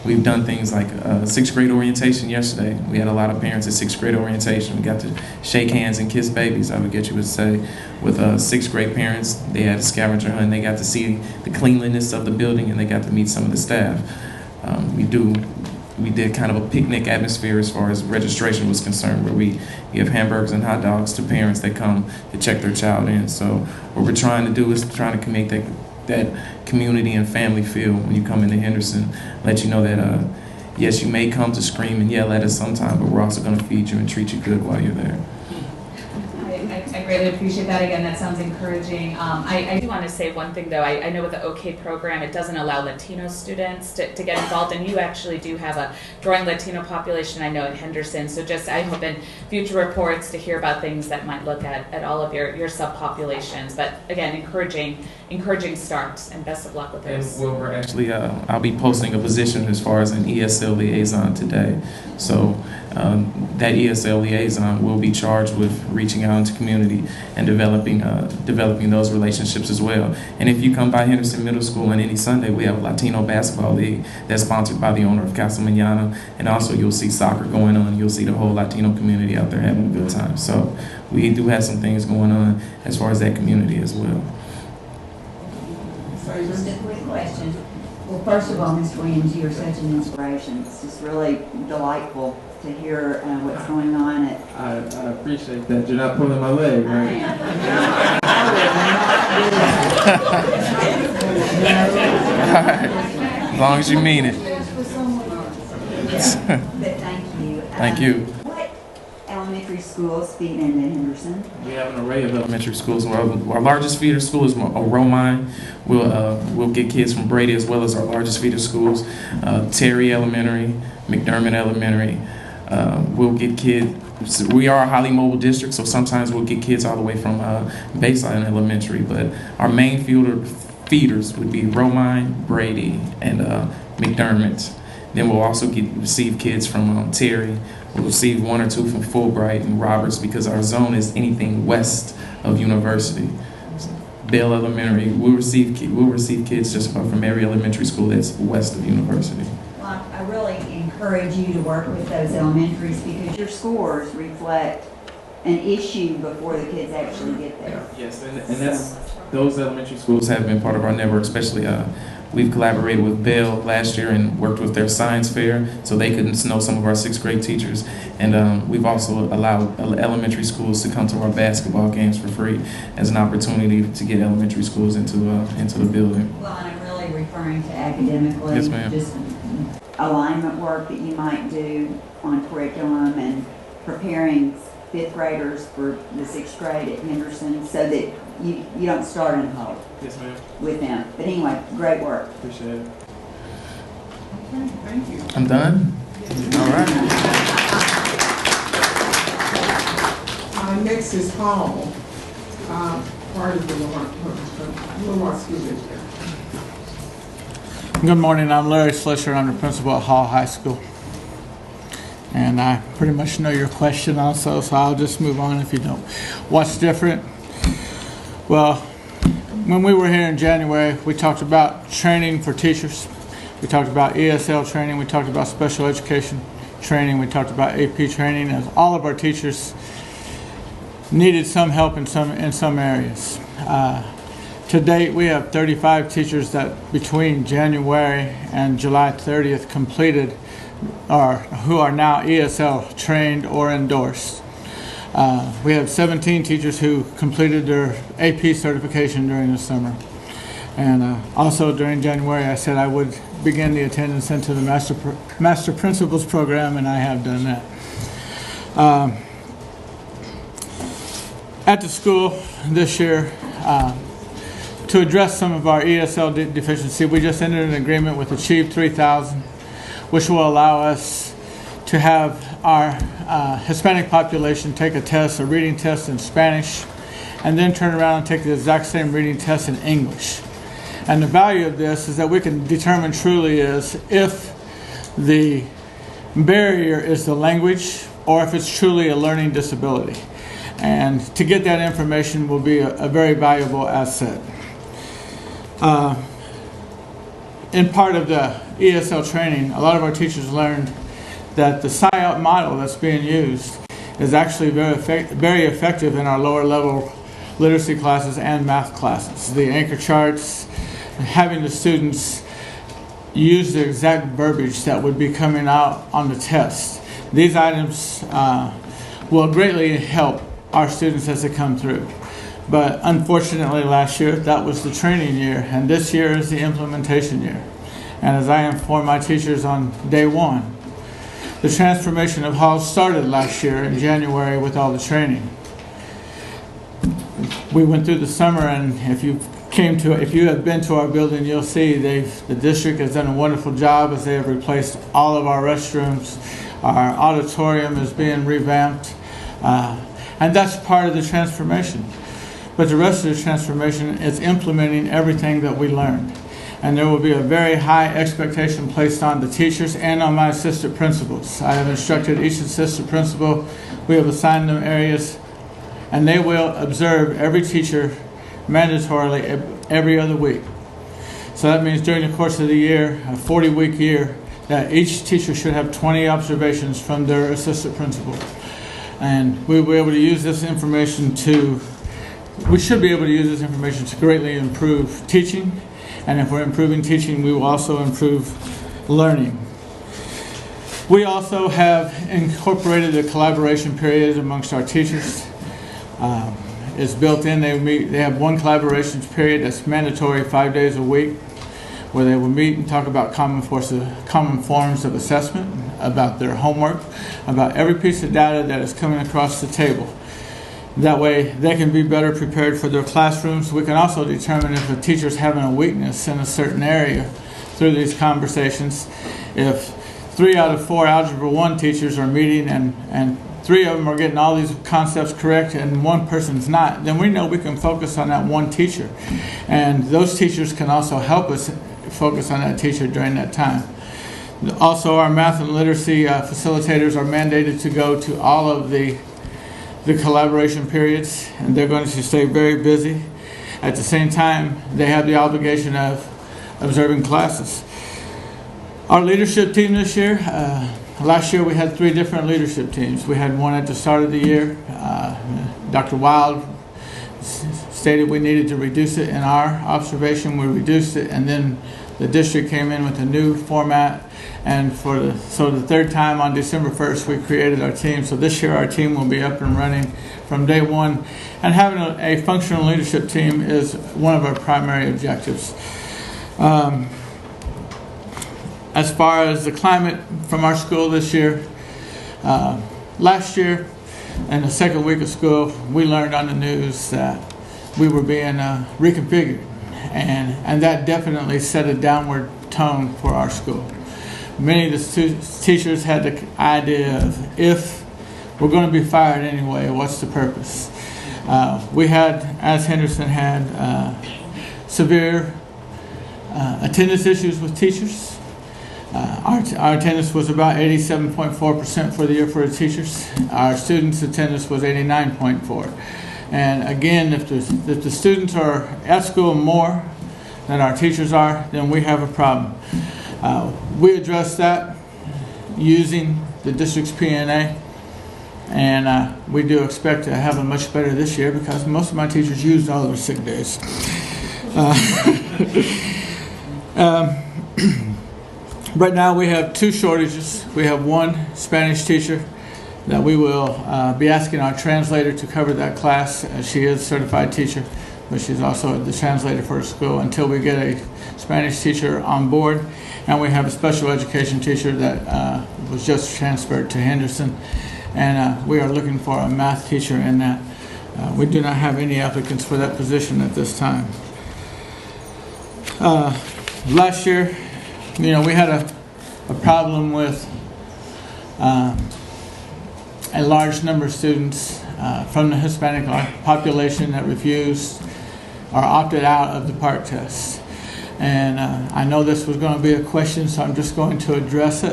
We've done things like 6th grade orientation yesterday. We had a lot of parents at 6th grade orientation. We got to shake hands and kiss babies, I would get you to say. With 6th grade parents, they had a scavenger hunt. They got to see the cleanliness of the building and they got to meet some of the staff. We did kind of a picnic atmosphere as far as registration was concerned, where we give hamburgers and hot dogs to parents that come to check their child in. So what we're trying to do is trying to make that community and family feel when you come into Henderson. Let you know that yes, you may come to scream and yell at us sometime, but we're also going to feed you and treat you good while you're there. I greatly appreciate that. Again, that sounds encouraging. I do want to say one thing, though. I know with the OK program, it doesn't allow Latino students to get involved, and you actually do have a growing Latino population, I know, at Henderson. So just I hope in future reports to hear about things that might look at all of your subpopulations. But again, encouraging starts, and best of luck with this. Well, we're actually, I'll be posting a position as far as an ESL liaison today. So that ESL liaison will be charged with reaching out into community and developing those relationships as well. And if you come by Henderson Middle School on any Sunday, we have a Latino basketball league that's sponsored by the owner of Casa Mañana, and also you'll see soccer going on. You'll see the whole Latino community out there having a good time. So we do have some things going on as far as that community as well. Just a quick question. Well, first of all, Mr. Williams, you are such an inspiration. It's just really delightful to hear what's going on at. I appreciate that. You're not pulling my leg, right? As long as you mean it. But thank you. Thank you. What elementary schools feed in Henderson? We have an array of elementary schools. Our largest feeder school is Romine. We'll get kids from Brady as well as our largest feeder schools, Terry Elementary, McDermott Elementary. We'll get kids. We are a highly mobile district, so sometimes we'll get kids all the way from Bayside Elementary. But our main feeders would be Romine, Brady, and McDermott. Then we'll also receive kids from Terry. We'll receive 1 or 2 from Fulbright and Roberts because our zone is anything west of University. Bell Elementary, we'll receive kids just from every elementary school that's west of University. Well, I really encourage you to work with those elementaries because your scores reflect an issue before the kids actually get there. Yes, those elementary schools have been part of our network, especially we've collaborated with Bell last year and worked with their science fair so they could know some of our 6th grade teachers. And we've also allowed elementary schools to come to our basketball games for free as an opportunity to get elementary schools into the building. Well, and I'm really referring to academically. Yes, ma'am. Just alignment work that you might do on curriculum and preparing 5th graders for the 6th grade at Henderson so that you don't start in a hole. Yes, ma'am. With them. But anyway, great work. Appreciate it. Okay, thank you. I'm done? All right. Next is Paul, part of the Lamar School District. Good morning, I'm Larry Slisher, I'm the principal at Hall High School. And I pretty much know your question also, so I'll just move on if you don't. What's different? Well, when we were here in January, we talked about training for teachers. We talked about ESL training, we talked about special education training, we talked about AP training, as all of our teachers needed some help in some areas. To date, we have 35 teachers that between January and July 30th completed who are now ESL trained or endorsed. We have 17 teachers who completed their AP certification during the summer. And also during January, I said I would begin the attendance into the Master Principals program, and I have done that. At the school this year, to address some of our ESL deficiency, we just entered an agreement with Achieve 3000, which will allow us to have our Hispanic population take a test, a reading test in Spanish, and then turn around and take the exact same reading test in English. And the value of this is that we can determine truly is if the barrier is the language or if it's truly a learning disability. And to get that information will be a very valuable asset. In part of the ESL training, a lot of our teachers learned that the SIOP model that's being used is actually very effective in our lower level literacy classes and math classes. The anchor charts, having the students use the exact verbiage that would be coming out on the test. These items will greatly help our students as they come through. But unfortunately last year, that was the training year, and this year is the implementation year. And as I informed my teachers on day one, the transformation of Hall started last year in January with all the training. We went through the summer, and if you have been to our building, you'll see the district has done a wonderful job as they have replaced all of our restrooms. Our auditorium is being revamped, and that's part of the transformation. But the rest of the transformation is implementing everything that we learned. And there will be a very high expectation placed on the teachers and on my assistant principals. I have instructed each assistant principal, we have assigned them areas, and they will observe every teacher mandatorily every other week. So that means during the course of the year, a 40-week year, that each teacher should have 20 observations from their assistant principal. And we'll be able to use this information to we should be able to use this information to greatly improve teaching, and if we're improving teaching, we will also improve learning. We also have incorporated a collaboration period amongst our teachers. It's built in. They have one collaboration period that's mandatory 5 days a week, where they will meet and talk about common forms of assessment, about their homework, about every piece of data that is coming across the table. That way they can be better prepared for their classrooms. We can also determine if a teacher's having a weakness in a certain area through these conversations. If 3 out of 4 Algebra 1 teachers are meeting and 3 of them are getting all these concepts correct and one person's not, then we know we can focus on that one teacher. And those teachers can also help us focus on that teacher during that time. Also, our math and literacy facilitators are mandated to go to all of the collaboration periods, and they're going to stay very busy. At the same time, they have the obligation of observing classes. Our leadership team this year, last year we had 3 different leadership teams. We had one at the start of the year. Dr. Wild stated we needed to reduce it. In our observation, we reduced it, and then the district came in with a new format. And so the third time on December 1st, we created our team. So this year our team will be up and running from day one. And having a functional leadership team is one of our primary objectives. As far as the climate from our school this year, last year in the second week of school, we learned on the news that we were being reconfigured. And that definitely set a downward tone for our school. Many of the teachers had the idea of, if we're going to be fired anyway, what's the purpose? We had, as Henderson had, severe attendance issues with teachers. Our attendance was about 87.4% for the year for the teachers. Our students' attendance was 89.4%. And again, if the students are at school more than our teachers are, then we have a problem. We addressed that using the district's P&A, and we do expect to have a much better this year because most of my teachers used all their sick days. Right now we have 2 shortages. We have 1 Spanish teacher that we will be asking our translator to cover that class. She is a certified teacher, but she's also the translator for her school until we get a Spanish teacher on board. And we have a special education teacher that was just transferred to Henderson. And we are looking for a math teacher in that. We do not have any applicants for that position at this time. Last year, we had a problem with a large number of students from the Hispanic population that refused or opted out of the PARCC test. And I know this was going to be a question, so I'm just going to address it.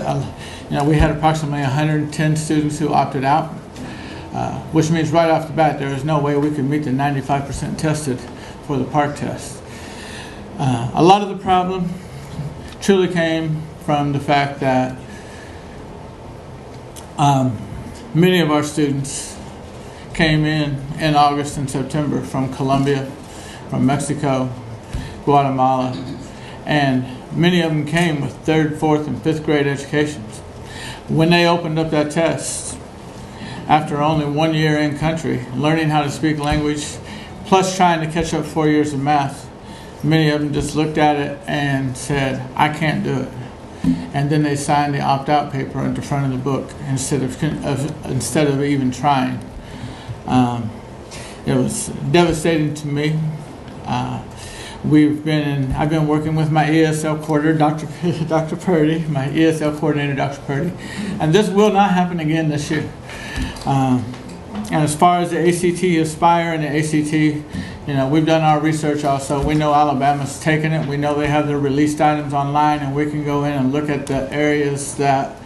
We had approximately 110 students who opted out, which means right off the bat there is no way we could meet the 95% tested for the PARCC test. A lot of the problem truly came from the fact that many of our students came in August and September from Colombia, from Mexico, Guatemala, and many of them came with 3rd, 4th, and 5th grade educations. When they opened up that test, after only 1 year in country, learning how to speak language, plus trying to catch up 4 years of math, many of them just looked at it and said, I can't do it. And then they signed the opt-out paper at the front of the book instead of even trying. It was devastating to me. I've been working with my ESL coordinator, Dr. Purdy, my ESL coordinator, Dr. Purdy, and this will not happen again this year. And as far as the ACT Aspire and the ACT, we've done our research also. We know Alabama's taken it. We know they have their released items online, and we can go in and look at the areas that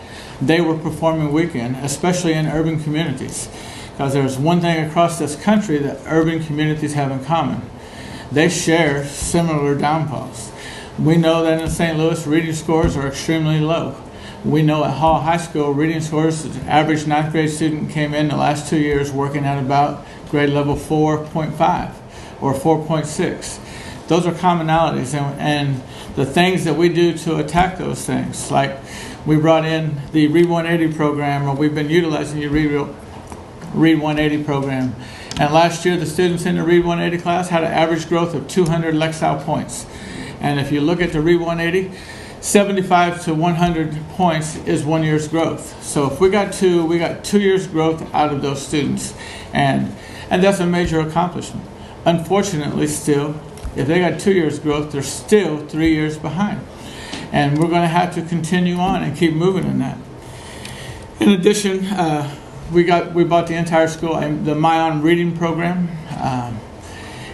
they were performing weak in, especially in urban communities. Because there's one thing across this country that urban communities have in common. They share similar downfalls. We know that in St. Louis, reading scores are extremely low. We know at Hall High School, reading scores, the average 9th grade student came in the last 2 years working at about grade level 4.5. or 4.6. Those are commonalities, and the things that we do to attack those things, like we brought in the Read 180 program, or we've been utilizing the Read 180 program. And last year, the students in the Read 180 class had an average growth of 200 Lexile points. And if you look at the Read 180, 75 to 100 points is 1 year's growth. So if we got 2 years growth out of those students. And that's a major accomplishment. Unfortunately, still, if they got 2 years growth, they're still 3 years behind. And we're going to have to continue on and keep moving in that. In addition, we bought the entire school the MyOn reading program.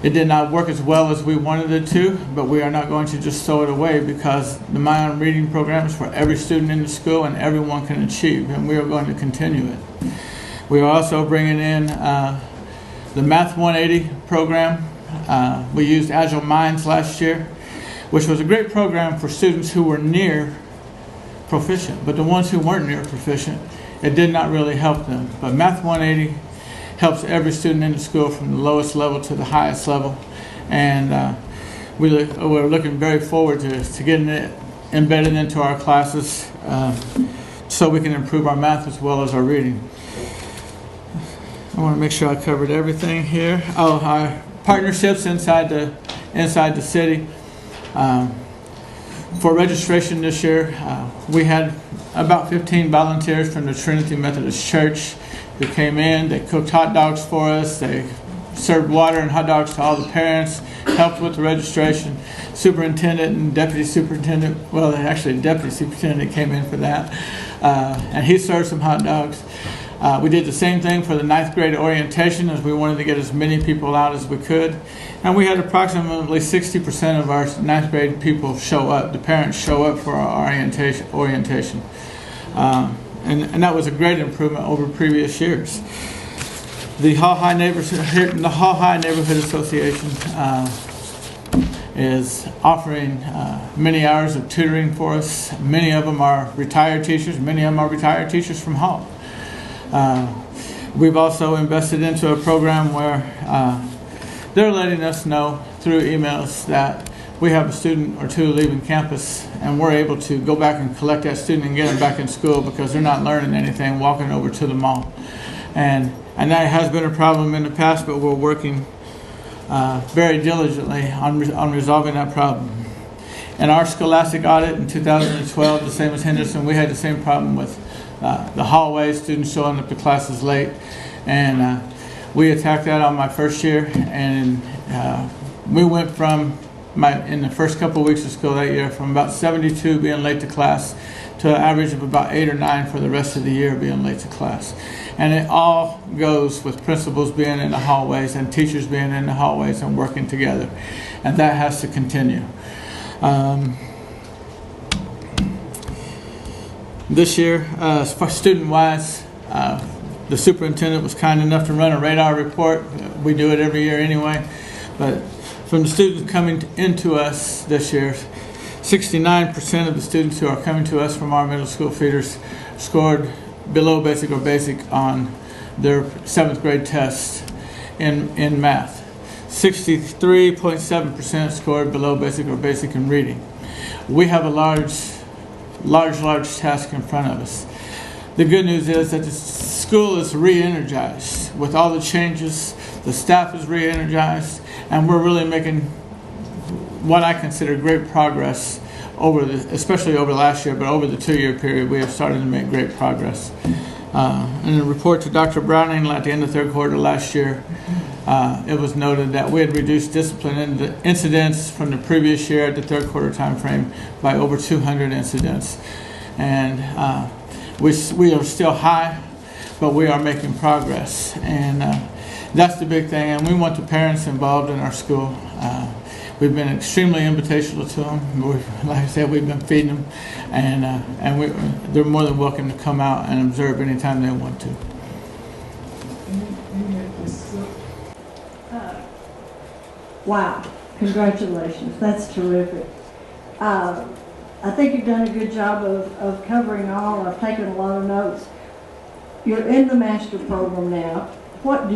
It did not work as well as we wanted it to, but we are not going to just throw it away, because the MyOn reading program is for every student in the school and everyone can achieve, and we are going to continue it. We are also bringing in the Math 180 program. We used Agile Minds last year, which was a great program for students who were near proficient, but the ones who weren't near proficient, it did not really help them. But Math 180 helps every student in the school from the lowest level to the highest level. And we're looking very forward to getting it embedded into our classes so we can improve our math as well as our reading. I want to make sure I covered everything here. Oh, our partnerships inside the city. For registration this year, we had about 15 volunteers from the Trinity Methodist Church who came in. They cooked hot dogs for us. They served water and hot dogs to all the parents, helped with the registration. Superintendent and deputy superintendent, well, actually deputy superintendent came in for that, and he served some hot dogs. We did the same thing for the 9th grade orientation, as we wanted to get as many people out as we could. And we had approximately 60% of our 9th grade people show up, the parents show up for our orientation. And that was a great improvement over previous years. The Hall High Neighborhood Association is offering many hours of tutoring for us. Many of them are retired teachers. Many of them are retired teachers from Hall. We've also invested into a program where they're letting us know through emails that we have a student or two leaving campus, and we're able to go back and collect that student and get them back in school because they're not learning anything walking over to the mall. And that has been a problem in the past, but we're working very diligently on resolving that problem. In our scholastic audit in 2012, the same as Henderson, we had the same problem with the hallway, students showing up to classes late. And we attacked that on my first year, and we went from, in the first couple of weeks of school that year, from about 72 being late to class to an average of about 8 or 9 for the rest of the year being late to class. And it all goes with principals being in the hallways and teachers being in the hallways and working together. And that has to continue. This year, student-wise, the superintendent was kind enough to run a radar report. We do it every year anyway. But from the students coming into us this year, 69% of the students who are coming to us from our middle school feeders scored below basic or basic on their 7th grade test in math. 63.7% scored below basic or basic in reading. We have a large task in front of us. The good news is that the school is re-energized. With all the changes, the staff is re-energized, and we're really making what I consider great progress especially over last year, but over the 2-year period, we have started to make great progress. In a report to Dr. Browning at the end of 3rd quarter last year, it was noted that we had reduced discipline incidents from the previous year at the 3rd quarter time frame by over 200 incidents. And we are still high, but we are making progress. And that's the big thing. And we want the parents involved in our school. We've been extremely invitational to them. Like I said, we've been feeding them, and they're more than welcome to come out and observe anytime they want to. Wow, congratulations, that's terrific. I think you've done a good job of covering all. I've taken a lot of notes. You're in the master program now. What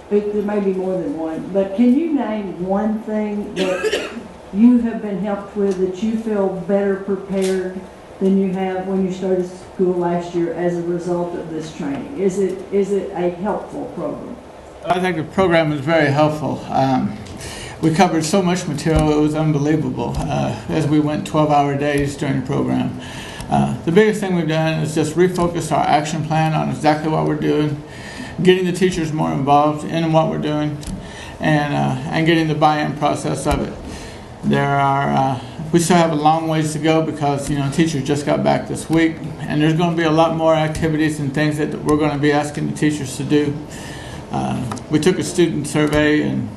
there may be more than one, but can you name one thing that you have been helped with that you feel better prepared than you have when you started school last year as a result of this training? Is it a helpful program? I think the program was very helpful. We covered so much material, it was unbelievable as we went 12-hour days during the program. The biggest thing we've done is just refocus our action plan on exactly what we're doing, getting the teachers more involved in what we're doing, and getting the buy-in process of it. We still have a long ways to go because teachers just got back this week, and there's going to be a lot more activities and things that we're going to be asking the teachers to do. We took a student survey, and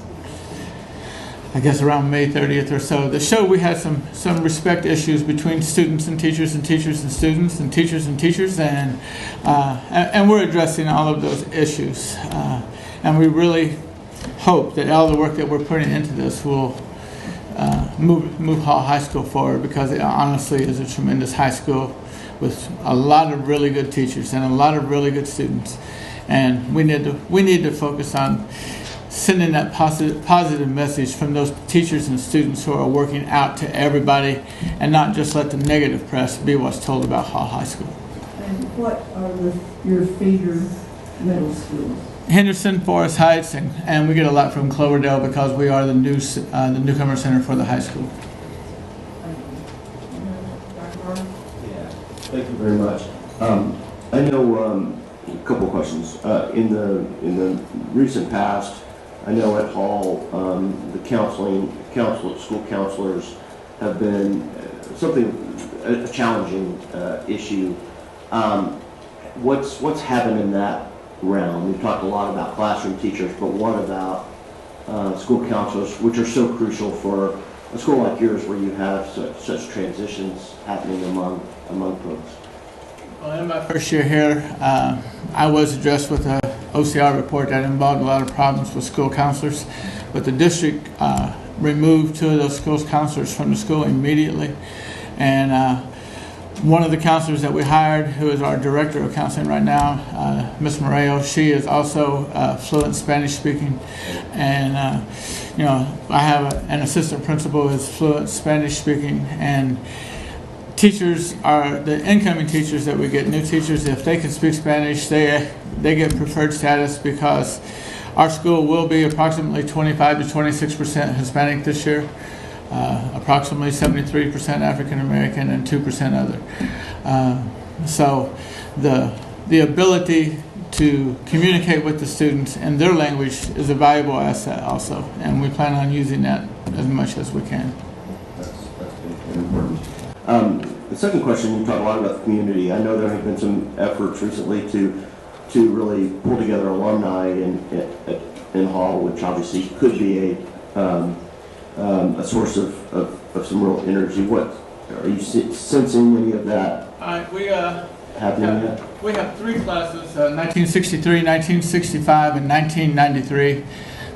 I guess around May 30th or so, that showed we had some respect issues between students and teachers and teachers and students and teachers and teachers, and we're addressing all of those issues. And we really hope that all the work that we're putting into this will move Hall High School forward, because it honestly is a tremendous high school with a lot of really good teachers and a lot of really good students. And we need to focus on sending that positive message from those teachers and students who are working out to everybody, and not just let the negative press be what's told about Hall High School. And what are your feeder middle schools? Henderson, Forest Heights, and we get a lot from Cloverdale because we are the newcomer center for the high school. Thank you very much. I know a couple of questions. In the recent past, I know at Hall, the school counselors have been a challenging issue. What's happened in that realm? We've talked a lot about classroom teachers, but what about school counselors, which are so crucial for a school like yours, where you have such transitions happening among folks? Well, in my first year here, I was addressed with a OCR report that involved a lot of problems with school counselors, but the district removed 2 of those school counselors from the school immediately. And one of the counselors that we hired, who is our director of counseling right now, Ms. Moreo, she is also fluent Spanish speaking. And I have an assistant principal who is fluent Spanish speaking, and teachers are the incoming teachers that we get, new teachers. If they can speak Spanish, they get preferred status, because our school will be approximately 25 to 26% Hispanic this year, approximately 73% African American, and 2% other. So the ability to communicate with the students in their language is a valuable asset also, and we plan on using that as much as we can. That's important. The second question, you talked a lot about the community. I know there have been some efforts recently to really pull together alumni in Hall, which obviously could be a source of some real energy. What are you sensing any of that happening yet? We have 3 classes, 1963, 1965, and 1993,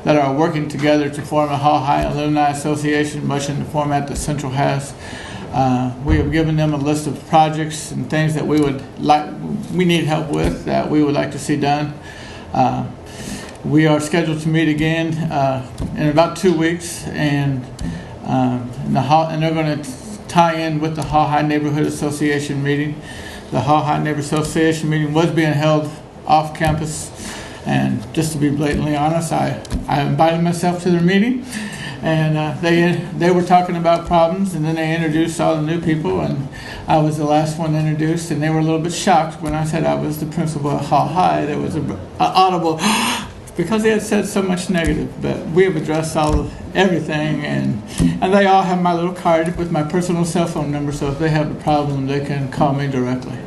that are working together to form a Hall High Alumni Association, much in the format that Central has. We have given them a list of projects and things that we need help with, that we would like to see done. We are scheduled to meet again in about 2 weeks, and they're going to tie in with the Hall High Neighborhood Association meeting. The Hall High Neighborhood Association meeting was being held off campus, and just to be blatantly honest, I invited myself to their meeting. And they were talking about problems, and then they introduced all the new people, and I was the last one introduced, and they were a little bit shocked when I said I was the principal at Hall High. There was an audible, because they had said so much negative. But we have addressed everything, and they all have my little card with my personal cell phone number, so if they have a problem, they can call me directly.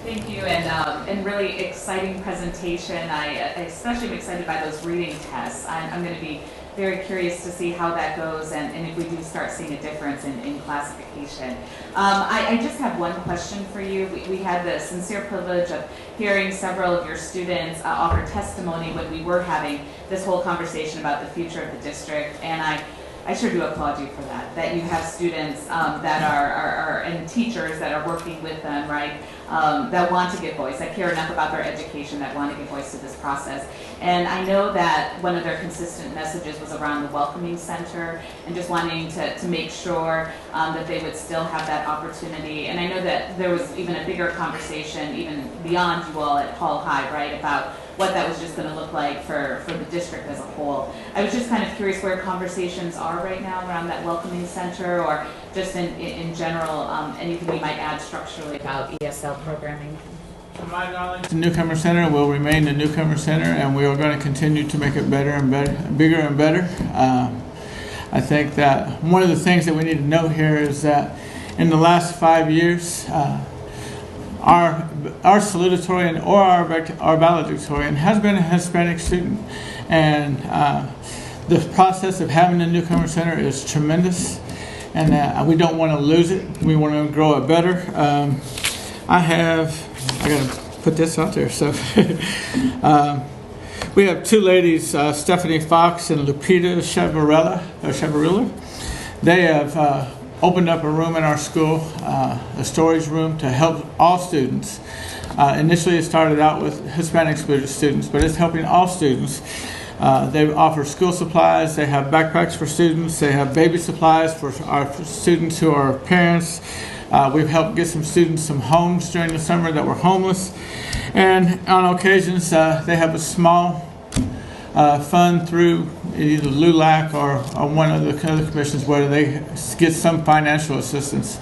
Thank you, and really exciting presentation. I especially am excited by those reading tests. I'm going to be very curious to see how that goes, and if we do start seeing a difference in classification. I just have one question for you. We had the sincere privilege of hearing several of your students offer testimony when we were having this whole conversation about the future of the district, and I sure do applaud you for that you have students that are and teachers that are working with them, right, that want to give voice, that care enough about their education, that want to give voice to this process. And I know that one of their consistent messages was around the Welcoming Center and just wanting to make sure that they would still have that opportunity. And I know that there was even a bigger conversation, even beyond you all at Hall High, right, about what that was just going to look like for the district as a whole. I was just kind of curious where conversations are right now around that Welcoming Center, or just in general, anything we might add structurally about ESL programming. To my knowledge, the Newcomer Center will remain the Newcomer Center, and we are going to continue to make it better and better, bigger and better. I think that one of the things that we need to know here is that in the last 5 years, our salutatorian or our valedictorian has been a Hispanic student, and the process of having the Newcomer Center is tremendous, and we don't want to lose it. We want to grow it better. I got to put this out there. So we have two ladies, Stephanie Fox and Lupita Chavarilla. They have opened up a room in our school, a storage room, to help all students. Initially, it started out with Hispanic students, but it's helping all students. They offer school supplies. They have backpacks for students. They have baby supplies for our students who are parents. We've helped get some students some homes during the summer that were homeless. And on occasions, they have a small fund through either LULAC or one of the other commissions where they get some financial assistance.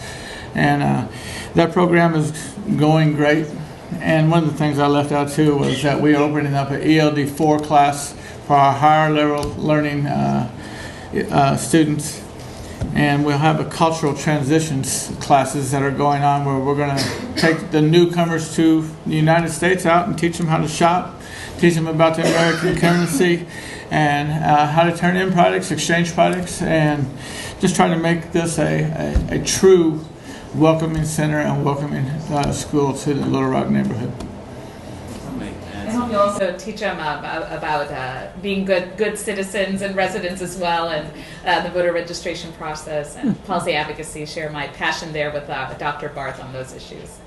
And that program is going great. And one of the things I left out too was that we are opening up an ELD 4 class for our higher level learning students. And we'll have a cultural transitions classes that are going on where we're going to take the newcomers to the United States out and teach them how to shop, teach them about the American currency, and how to turn in products, exchange products, and just try to make this a true welcoming center and welcoming school to the Little Rock neighborhood. I hope you also teach them about being good citizens and residents as well, and the voter registration process and policy advocacy. Share my passion there with Dr. Barth on those issues.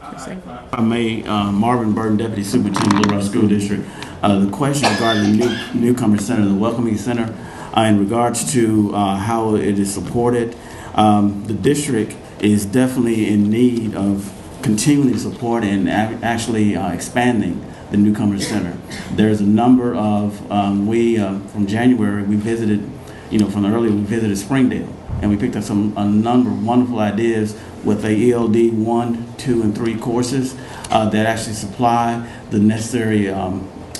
I may, Marvin Burton, Deputy Superintendent, Little Rock School District. The question regarding the Newcomer Center, the Welcoming Center, in regards to how it is supported, the district is definitely in need of continuing support and actually expanding the Newcomer Center. There's a number of, from January, we visited, from earlier, we visited Springdale, and we picked up a number of wonderful ideas with the ELD 1, 2, and 3 courses that actually supply the necessary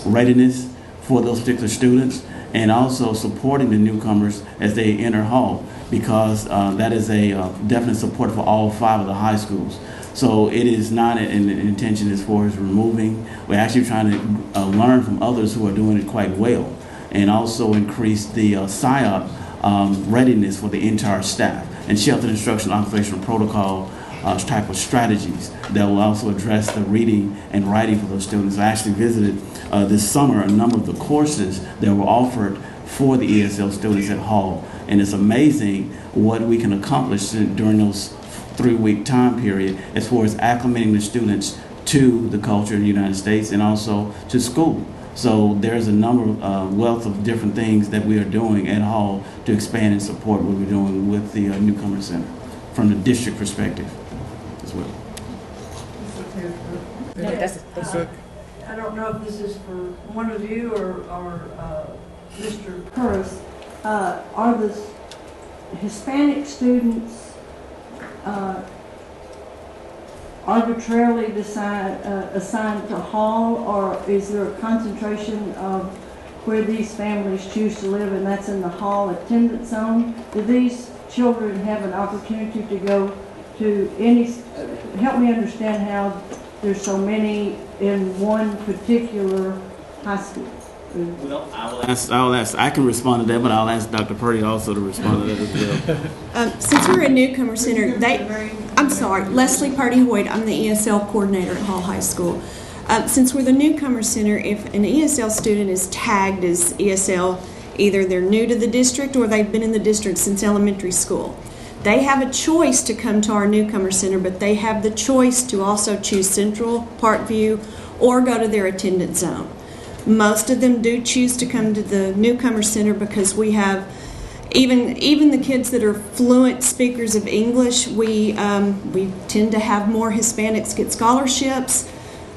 readiness for those particular students, and also supporting the newcomers as they enter Hall, because that is a definite support for all 5 of the high schools. So it is not an intention as far as removing. We're actually trying to learn from others who are doing it quite well, and also increase the SIOP readiness for the entire staff, and shelter instruction operational protocol type of strategies that will also address the reading and writing for those students. I actually visited this summer a number of the courses that were offered for the ESL students at Hall, and it's amazing what we can accomplish during those 3-week time period as far as acclimating the students to the culture in the United States and also to school. So there's a number of wealth of different things that we are doing at Hall to expand and support what we're doing with the Newcomer Center from the district perspective as well. That's it. I don't know if this is for one of you or Mr. Curris. Are the Hispanic students arbitrarily assigned to Hall, or is there a concentration of where these families choose to live, and that's in the Hall attendance zone? Do these children have an opportunity to go to any, help me understand how there's so many in one particular high school? Well, I'll ask, I can respond to that, but I'll ask Dr. Purdy also to respond to that as well. Since we're a Newcomer Center, I'm sorry, Leslie Purdy-Hoyt, I'm the ESL coordinator at Hall High School. Since we're the Newcomer Center, if an ESL student is tagged as ESL Either they're new to the district or they've been in the district since elementary school. They have a choice to come to our newcomer center, but they have the choice to also choose Central, Parkview, or go to their attendance zone. Most of them do choose to come to the newcomer center because we have even the kids that are fluent speakers of English, we tend to have more Hispanics get scholarships.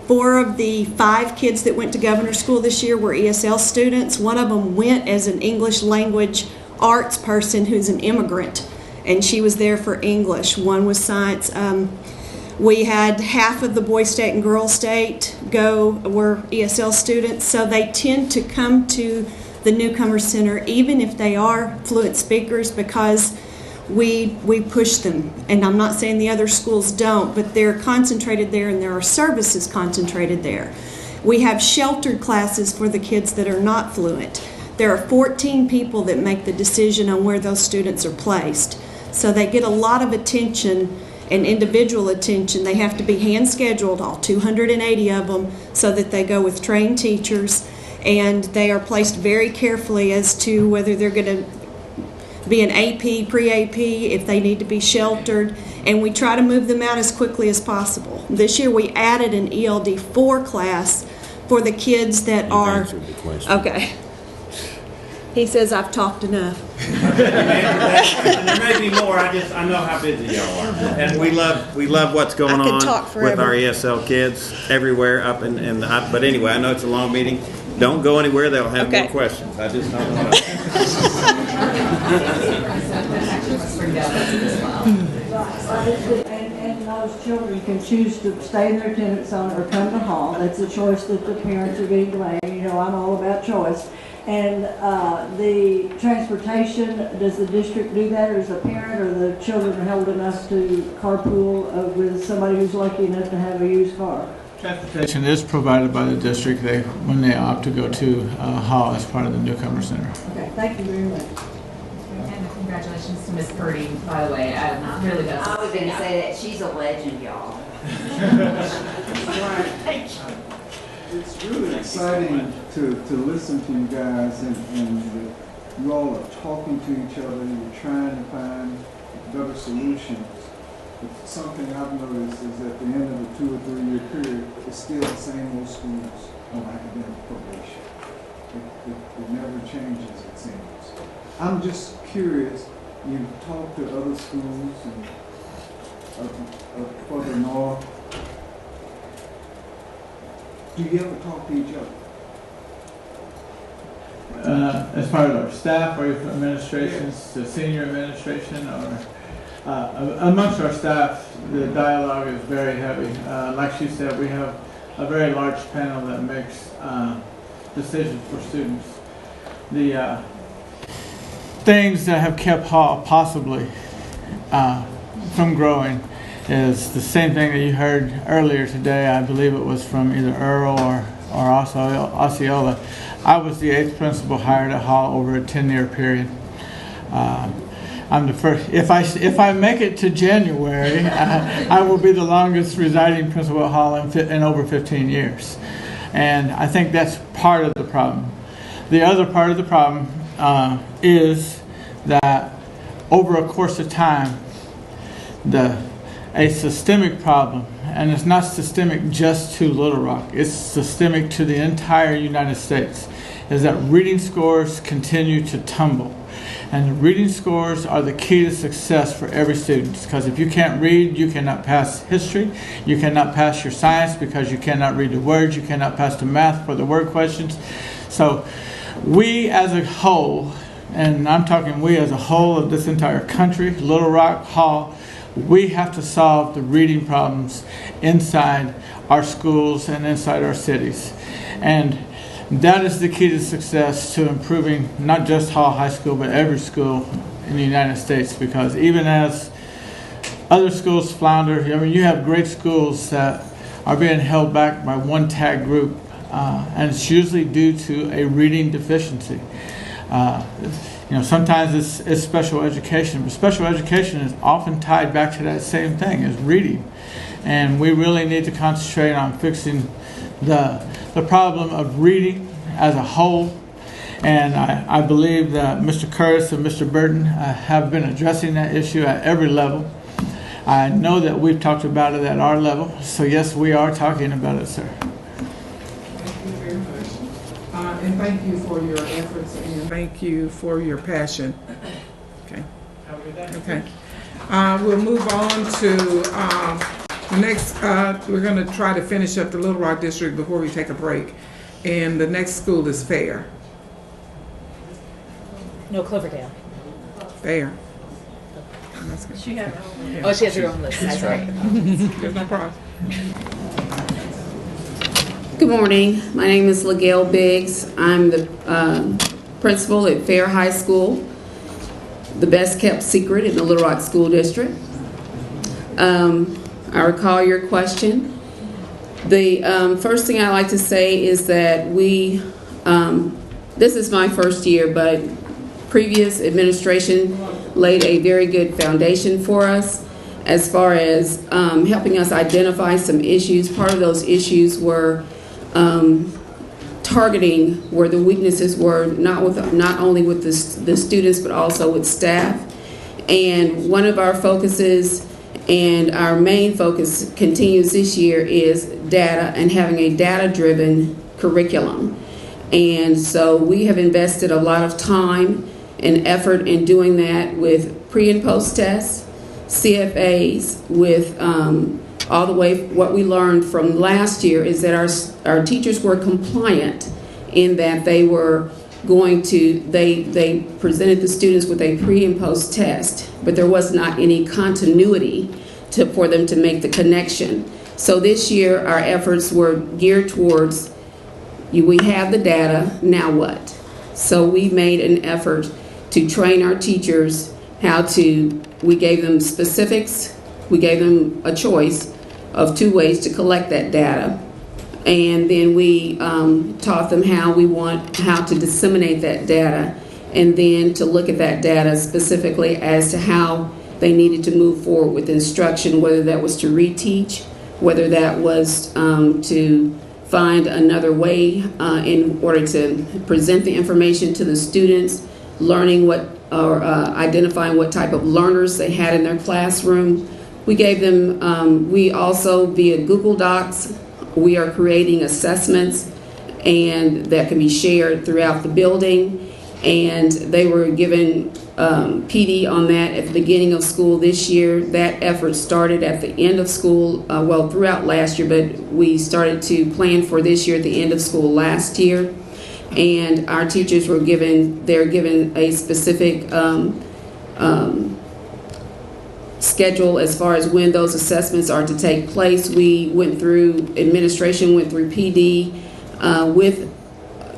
4 of the 5 kids that went to Governor School this year were ESL students. One of them went as an English language arts person who's an immigrant, and she was there for English. One was science. We had half of the Boy State and Girl State were ESL students, so they tend to come to the newcomer center even if they are fluent speakers because we push them. And I'm not saying the other schools don't, but they're concentrated there and there are services concentrated there. We have sheltered classes for the kids that are not fluent. There are 14 people that make the decision on where those students are placed. So they get a lot of attention and individual attention. They have to be hand scheduled, all 280 of them, so that they go with trained teachers, and they are placed very carefully as to whether they're going to be an AP, pre-AP, if they need to be sheltered, and we try to move them out as quickly as possible. This year we added an ELD 4 class for the kids that are... Okay. He says I've talked enough. And there may be more. I know how busy y'all are, and we love what's going on with our ESL kids everywhere up in but anyway, I know it's a long meeting. Don't go anywhere. They'll have more questions. I just don't know. And those children can choose to stay in their attendance zone or come to hall. That's a choice that the parents are getting to make. You know, I'm all about choice. And the transportation, does the district do that, or is the parent or the children held enough to carpool with somebody who's lucky enough to have a used car? Transportation is provided by the district when they opt to go to Hall as part of the newcomer center. Okay, thank you very much. And congratulations to Miss Purdy, by the way. Really does. I was going to say that she's a legend, y'all. It's really exciting to listen to you guys, and you all are talking to each other, you're trying to find better solutions. But something I've noticed is at the end of a 2 or 3 year period, it's still the same old schools on academic probation. It never changes, it seems. I'm just curious, you've talked to other schools and further north. Do you ever talk to each other? As part of our staff or administrations, the senior administration, or amongst our staff, the dialogue is very heavy. Like she said, we have a very large panel that makes decisions for students. The things that have kept Hall possibly from growing is the same thing that you heard earlier today. I believe it was from either Earl or Osceola. I was the 8th principal hired at Hall over a 10-year period. I'm the first. If I make it to January, I will be the longest residing principal at Hall in over 15 years. And I think that's part of the problem. The other part of the problem is that over a course of time, a systemic problem, and it's not systemic just to Little Rock, it's systemic to the entire United States, is that reading scores continue to tumble. And reading scores are the key to success for every student, because if you can't read, you cannot pass history, you cannot pass your science because you cannot read the words, you cannot pass the math for the word questions. So we as a whole, and I'm talking we as a whole of this entire country, Little Rock, Hall, we have to solve the reading problems inside our schools and inside our cities. And that is the key to success to improving not just Hall High School, but every school in the United States. Because even as other schools flounder, I mean, you have great schools that are being held back by one tag group, and it's usually due to a reading deficiency. Sometimes it's special education, but special education is often tied back to that same thing, as reading. And we really need to concentrate on fixing the problem of reading as a whole, And I believe that Mr. Curtis and Mr. Burton have been addressing that issue at every level. I know that we've talked about it at our level, so yes, we are talking about it, sir. Thank you very much. And thank you for your efforts and thank you for your passion. Okay. Okay. We'll move on to the next. We're going to try to finish up the Little Rock District before we take a break. And the next school is Fair. No, Cloverdale. Fair. She has her own list. Oh, she has her own list. That's right. There's no problem. Good morning. My name is LaGail Biggs. I'm the principal at Fair High School, the best kept secret in the Little Rock School District. I recall your question. The first thing I like to say is that this is my first year, but previous administration laid a very good foundation for us as far as helping us identify some issues. Part of those issues were targeting where the weaknesses were, not only with the students but also with staff. And one of our focuses and our main focus continues this year is data and having a data-driven curriculum. And so we have invested a lot of time and effort in doing that with pre and post tests, CFAs, with all the way. What we learned from last year is that our teachers were compliant in that they were going to, they presented the students with a pre and post test, but there was not any continuity for them to make the connection. So this year our efforts were geared towards, we have the data, now what? So we made an effort to train our teachers we gave them specifics, we gave them a choice of 2 ways to collect that data. And then we taught them how to disseminate that data, and then to look at that data specifically as to how they needed to move forward with instruction, whether that was to reteach, whether that was to find another way in order to present the information to the students, learning identifying what type of learners they had in their classroom. We gave them, we also via Google Docs, we are creating assessments and that can be shared throughout the building. And they were given PD on that at the beginning of school this year. That effort started at the end of school, throughout last year, but we started to plan for this year at the end of school last year. And our teachers were given a specific schedule as far as when those assessments are to take place. Administration went through PD with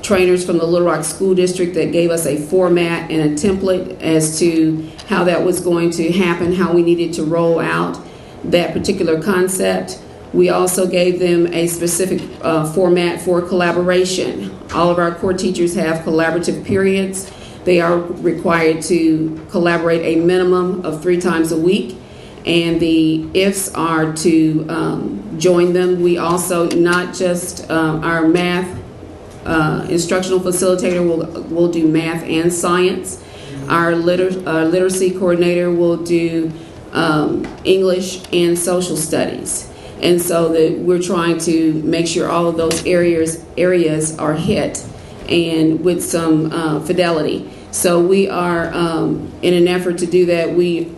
trainers from the Little Rock School District that gave us a format and a template as to how that was going to happen, how we needed to roll out that particular concept. We also gave them a specific format for collaboration. All of our core teachers have collaborative periods. They are required to collaborate a minimum of 3 times a week, and the ifs are to join them. We also, not just our math instructional facilitator will do math and science. Our literacy coordinator will do English and social studies. And so that we're trying to make sure all of those areas are hit and with some fidelity. So we are, in an effort to do that, we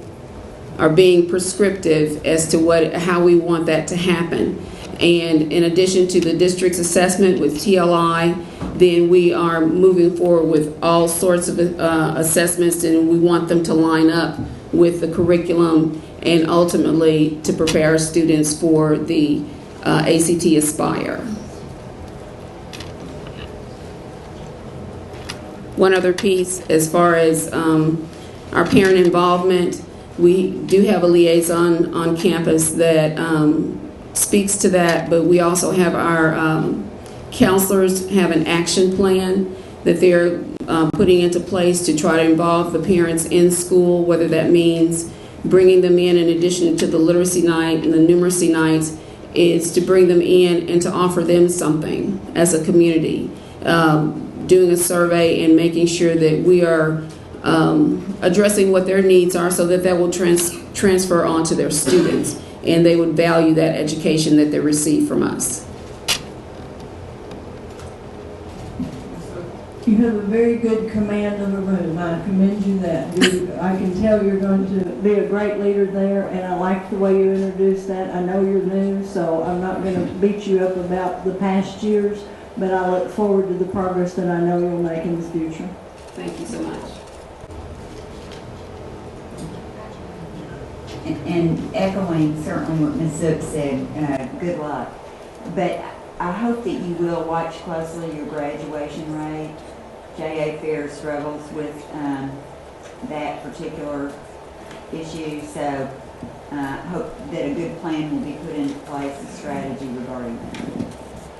are being prescriptive as to how we want that to happen. And in addition to the district's assessment with TLI, then we are moving forward with all sorts of assessments, and we want them to line up with the curriculum and ultimately to prepare our students for the ACT Aspire. One other piece, as far as our parent involvement, we do have a liaison on campus that speaks to that, but we also have our counselors have an action plan that they're putting into place to try to involve the parents in school, whether that means bringing them in addition to the literacy night and the numeracy nights, is to bring them in and to offer them something as a community. doing a survey and making sure that we are addressing what their needs are so that will transfer onto their students and they would value that education that they receive from us. You have a very good command of the room. I commend you that. I can tell you're going to be a great leader there, and I like the way you introduced that. I know you're new, so I'm not going to beat you up about the past years, but I look forward to the progress that I know you'll make in the future. Thank you so much. And echoing certainly what Ms. Zook said, good luck. But I hope that you will watch closely your graduation rate. J.A. Fair struggles with that particular issue, so hope that a good plan will be put into place, a strategy regarding that.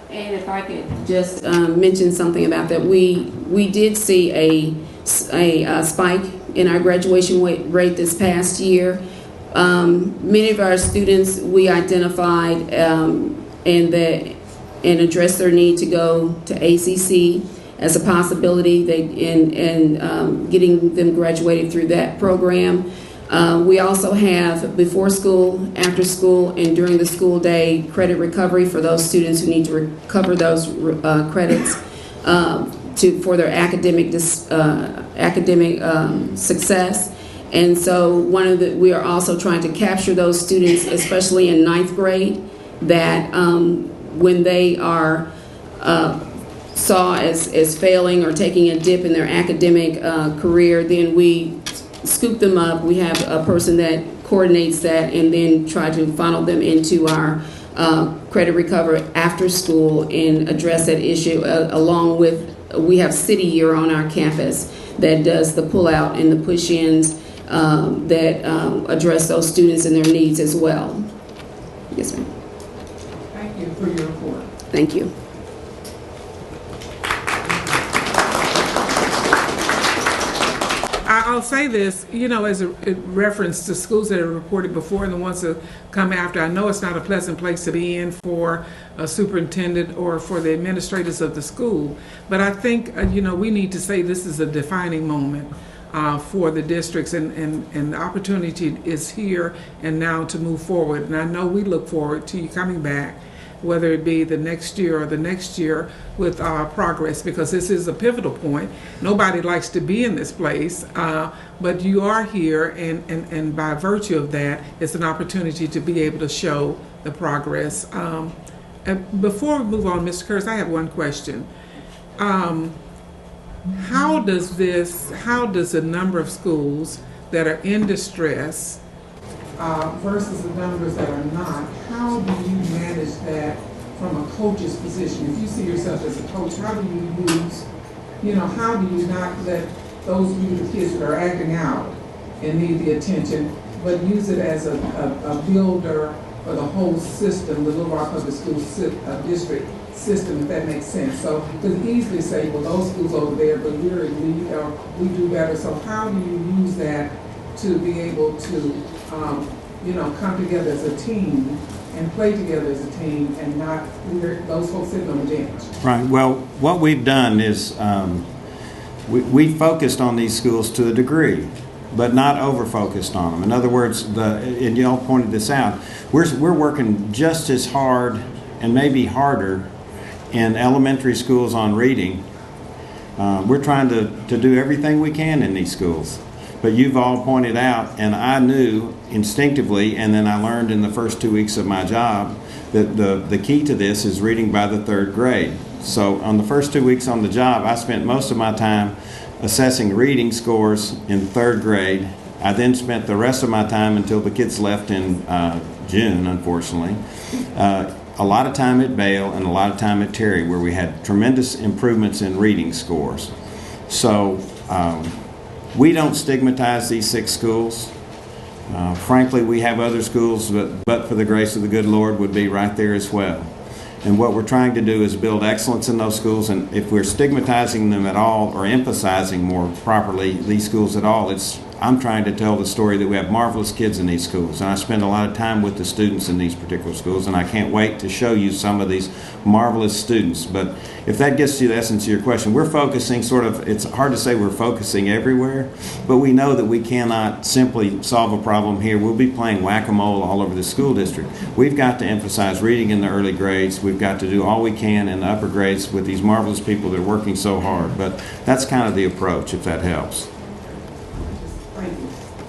And if I could just mention something about that, we did see a spike in our graduation rate this past year. Many of our students we identified and addressed their need to go to ACC as a possibility, and getting them graduated through that program. We also have before school, after school, and during the school day credit recovery for those students who need to recover those credits for their academic success. And so we are also trying to capture those students, especially in 9th grade, that when they are saw as failing or taking a dip in their academic career, then we scoop them up. We have a person that coordinates that and then try to funnel them into our credit recovery after school and address that issue along with, we have City Year on our campus that does the pull-out and the push-ins that address those students and their needs as well. Yes, ma'am. Thank you for your report. Thank you. I'll say this, as a reference to schools that have reported before and the ones that come after. I know it's not a pleasant place to be in for a superintendent or for the administrators of the school, but I think, we need to say this is a defining moment for the districts, and the opportunity is here and now to move forward. And I know we look forward to you coming back, whether it be the next year or the next year, with progress, because this is a pivotal point. Nobody likes to be in this place, but you are here, and by virtue of that, it's an opportunity to be able to show the progress. And before we move on, Mr. Kurtz, I have one question. How does the number of schools that are in distress versus the numbers that are not, how do you manage that from a coach's position? If you see yourself as a coach, how do you use, how do you not let those be the kids that are acting out and need the attention, but use it as a builder for the whole system, the Little Rock Public School district system, if that makes sense? So you could easily say, well, those schools over there, but we're in lead, or we do better. So how do you use that to be able to come together as a team and play together as a team, and not those folks sitting on the bench? Right. Well, what we've done is we focused on these schools to a degree, but not over-focused on them. In other words, and you all pointed this out, we're working just as hard and maybe harder in elementary schools on reading. We're trying to do everything we can in these schools. But you've all pointed out, and I knew instinctively, and then I learned in the first 2 weeks of my job, that the key to this is reading by the 3rd grade. So on the first 2 weeks on the job, I spent most of my time assessing reading scores in 3rd grade. I then spent the rest of my time until the kids left in June, unfortunately. A lot of time at Bale and a lot of time at Terry, where we had tremendous improvements in reading scores. So we don't stigmatize these 6 schools. Frankly, we have other schools that, but for the grace of the good Lord, would be right there as well. And what we're trying to do is build excellence in those schools, and if we're stigmatizing them at all or emphasizing more properly these schools at all, it's I'm trying to tell the story that we have marvelous kids in these schools. And I spend a lot of time with the students in these particular schools, and I can't wait to show you some of these marvelous students. But if that gets to the essence of your question, we're focusing it's hard to say we're focusing everywhere, but we know that we cannot simply solve a problem here. We'll be playing whack-a-mole all over the school district. We've got to emphasize reading in the early grades. We've got to do all we can in the upper grades with these marvelous people that are working so hard. But that's kind of the approach, if that helps.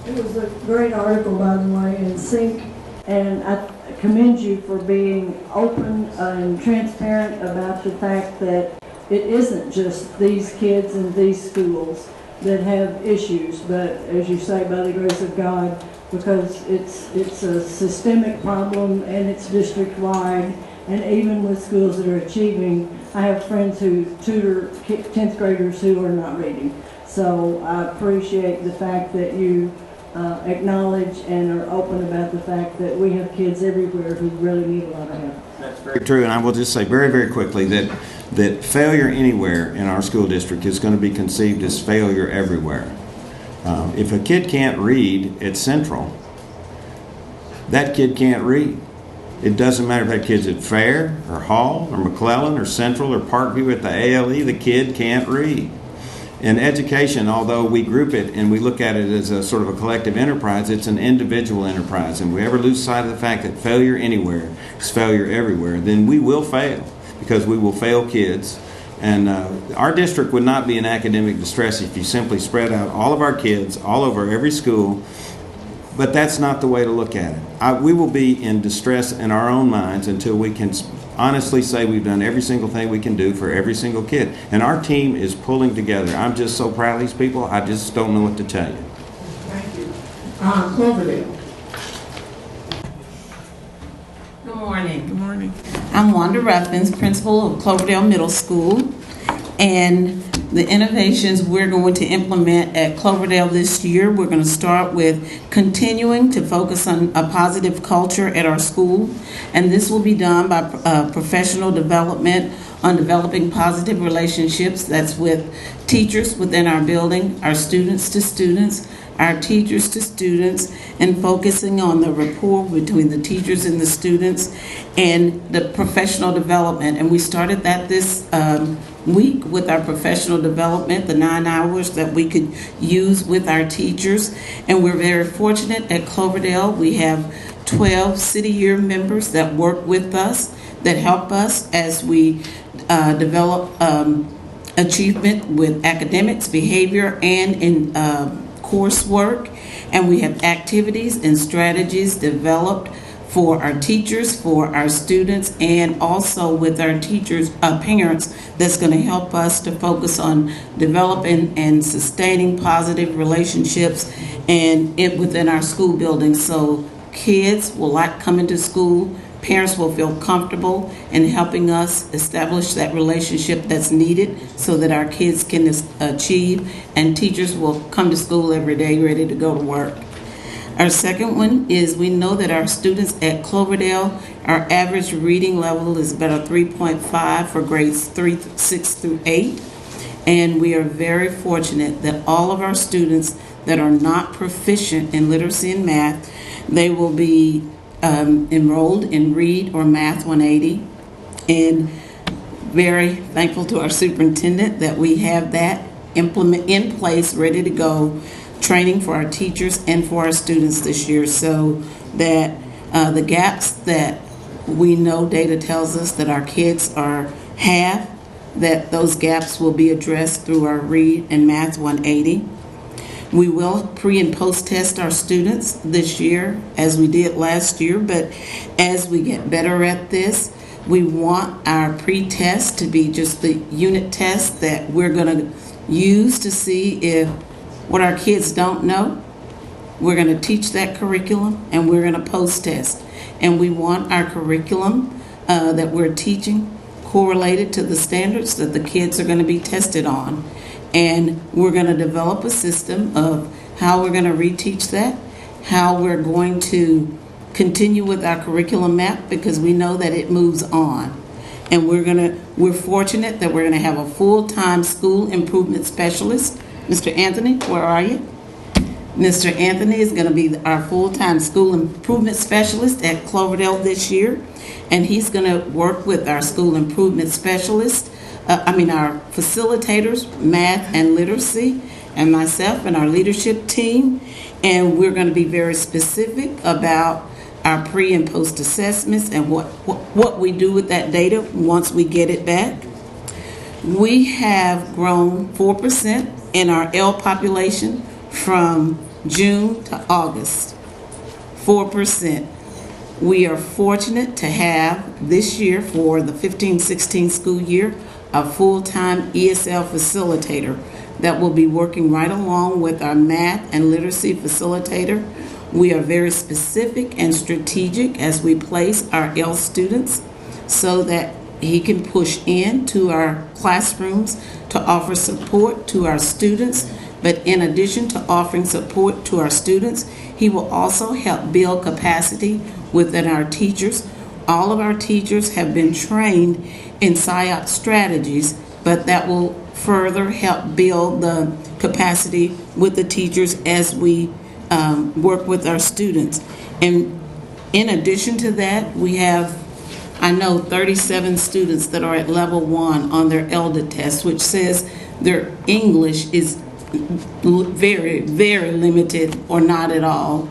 It was a great article, by the way, in Sync, and I commend you for being open and transparent about the fact that it isn't just these kids in these schools that have issues, but as you say, by the grace of God, because it's a systemic problem and it's district-wide, and even with schools that are achieving, I have friends who tutor 10th graders who are not reading. So I appreciate the fact that you acknowledge and are open about the fact that we have kids everywhere who really need a lot of help. That's very true, and I will just say very, very quickly that failure anywhere in our school district is going to be conceived as failure everywhere. If a kid can't read at Central, that kid can't read. It doesn't matter if that kid's at Fair or Hall or McClellan or Central or Parkview at the ALE, the kid can't read. In education, although we group it and we look at it as a sort of a collective enterprise, it's an individual enterprise. And if we ever lose sight of the fact that failure anywhere is failure everywhere, then we will fail, because we will fail kids. And our district would not be in academic distress if you simply spread out all of our kids all over every school. But that's not the way to look at it. We will be in distress in our own minds until we can honestly say we've done every single thing we can do for every single kid. And our team is pulling together. I'm just so proud of these people, I just don't know what to tell you. Thank you. Cloverdale. Good morning. Good morning. I'm Wanda Ruffins, principal of Cloverdale Middle School. And the innovations we're going to implement at Cloverdale this year, we're going to start with continuing to focus on a positive culture at our school. And this will be done by professional development on developing positive relationships. That's with teachers within our building, our students to students, our teachers to students, and focusing on the rapport between the teachers and the students and the professional development. And we started that this week with our professional development, the 9 hours that we could use with our teachers. And we're very fortunate at Cloverdale. We have 12 City Year members that work with us, that help us as we develop achievement with academics, behavior, and in coursework. And we have activities and strategies developed for our teachers, for our students, and also with our teachers, parents, that's going to help us to focus on developing and sustaining positive relationships and within our school building. So kids will like coming to school, parents will feel comfortable in helping us establish that relationship that's needed so that our kids can achieve, and teachers will come to school every day ready to go to work. Our second one is we know that our students at Cloverdale, our average reading level is about a 3.5 for grades 6 through 8. And we are very fortunate that all of our students that are not proficient in literacy and math, they will be enrolled in Read or Math 180. And very thankful to our superintendent that we have that implement in place, ready to go, training for our teachers and for our students this year, so that the gaps that we know data tells us that our kids have, that those gaps will be addressed through our Read and Math 180. We will pre and post test our students this year as we did last year, but as we get better at this, we want our pre-test to be just the unit test that we're going to use to see if what our kids don't know, we're going to teach that curriculum, and we're going to post-test. And we want our curriculum that we're teaching correlated to the standards that the kids are going to be tested on. And we're going to develop a system of how we're going to reteach that, how we're going to continue with our curriculum map, because we know that it moves on. And we're fortunate that we're going to have a full-time school improvement specialist. Mr. Anthony, where are you? Mr. Anthony is going to be our full-time school improvement specialist at Cloverdale this year, and he's going to work with our school improvement specialists, our facilitators, math and literacy, and myself and our leadership team, and we're going to be very specific about our pre and post assessments and what we do with that data once we get it back. We have grown 4% in our L population from June to August. 4%. We are fortunate to have this year, for the 15-16 school year, a full-time ESL facilitator that will be working right along with our math and literacy facilitator. We are very specific and strategic as we place our L students so that he can push into our classrooms to offer support to our students. But in addition to offering support to our students, he will also help build capacity within our teachers. All of our teachers have been trained in SIOP strategies, but that will further help build the capacity with the teachers as we work with our students. And in addition to that, we have, 37 students that are at level 1 on their ELDA test, which says their English is very, very limited or not at all.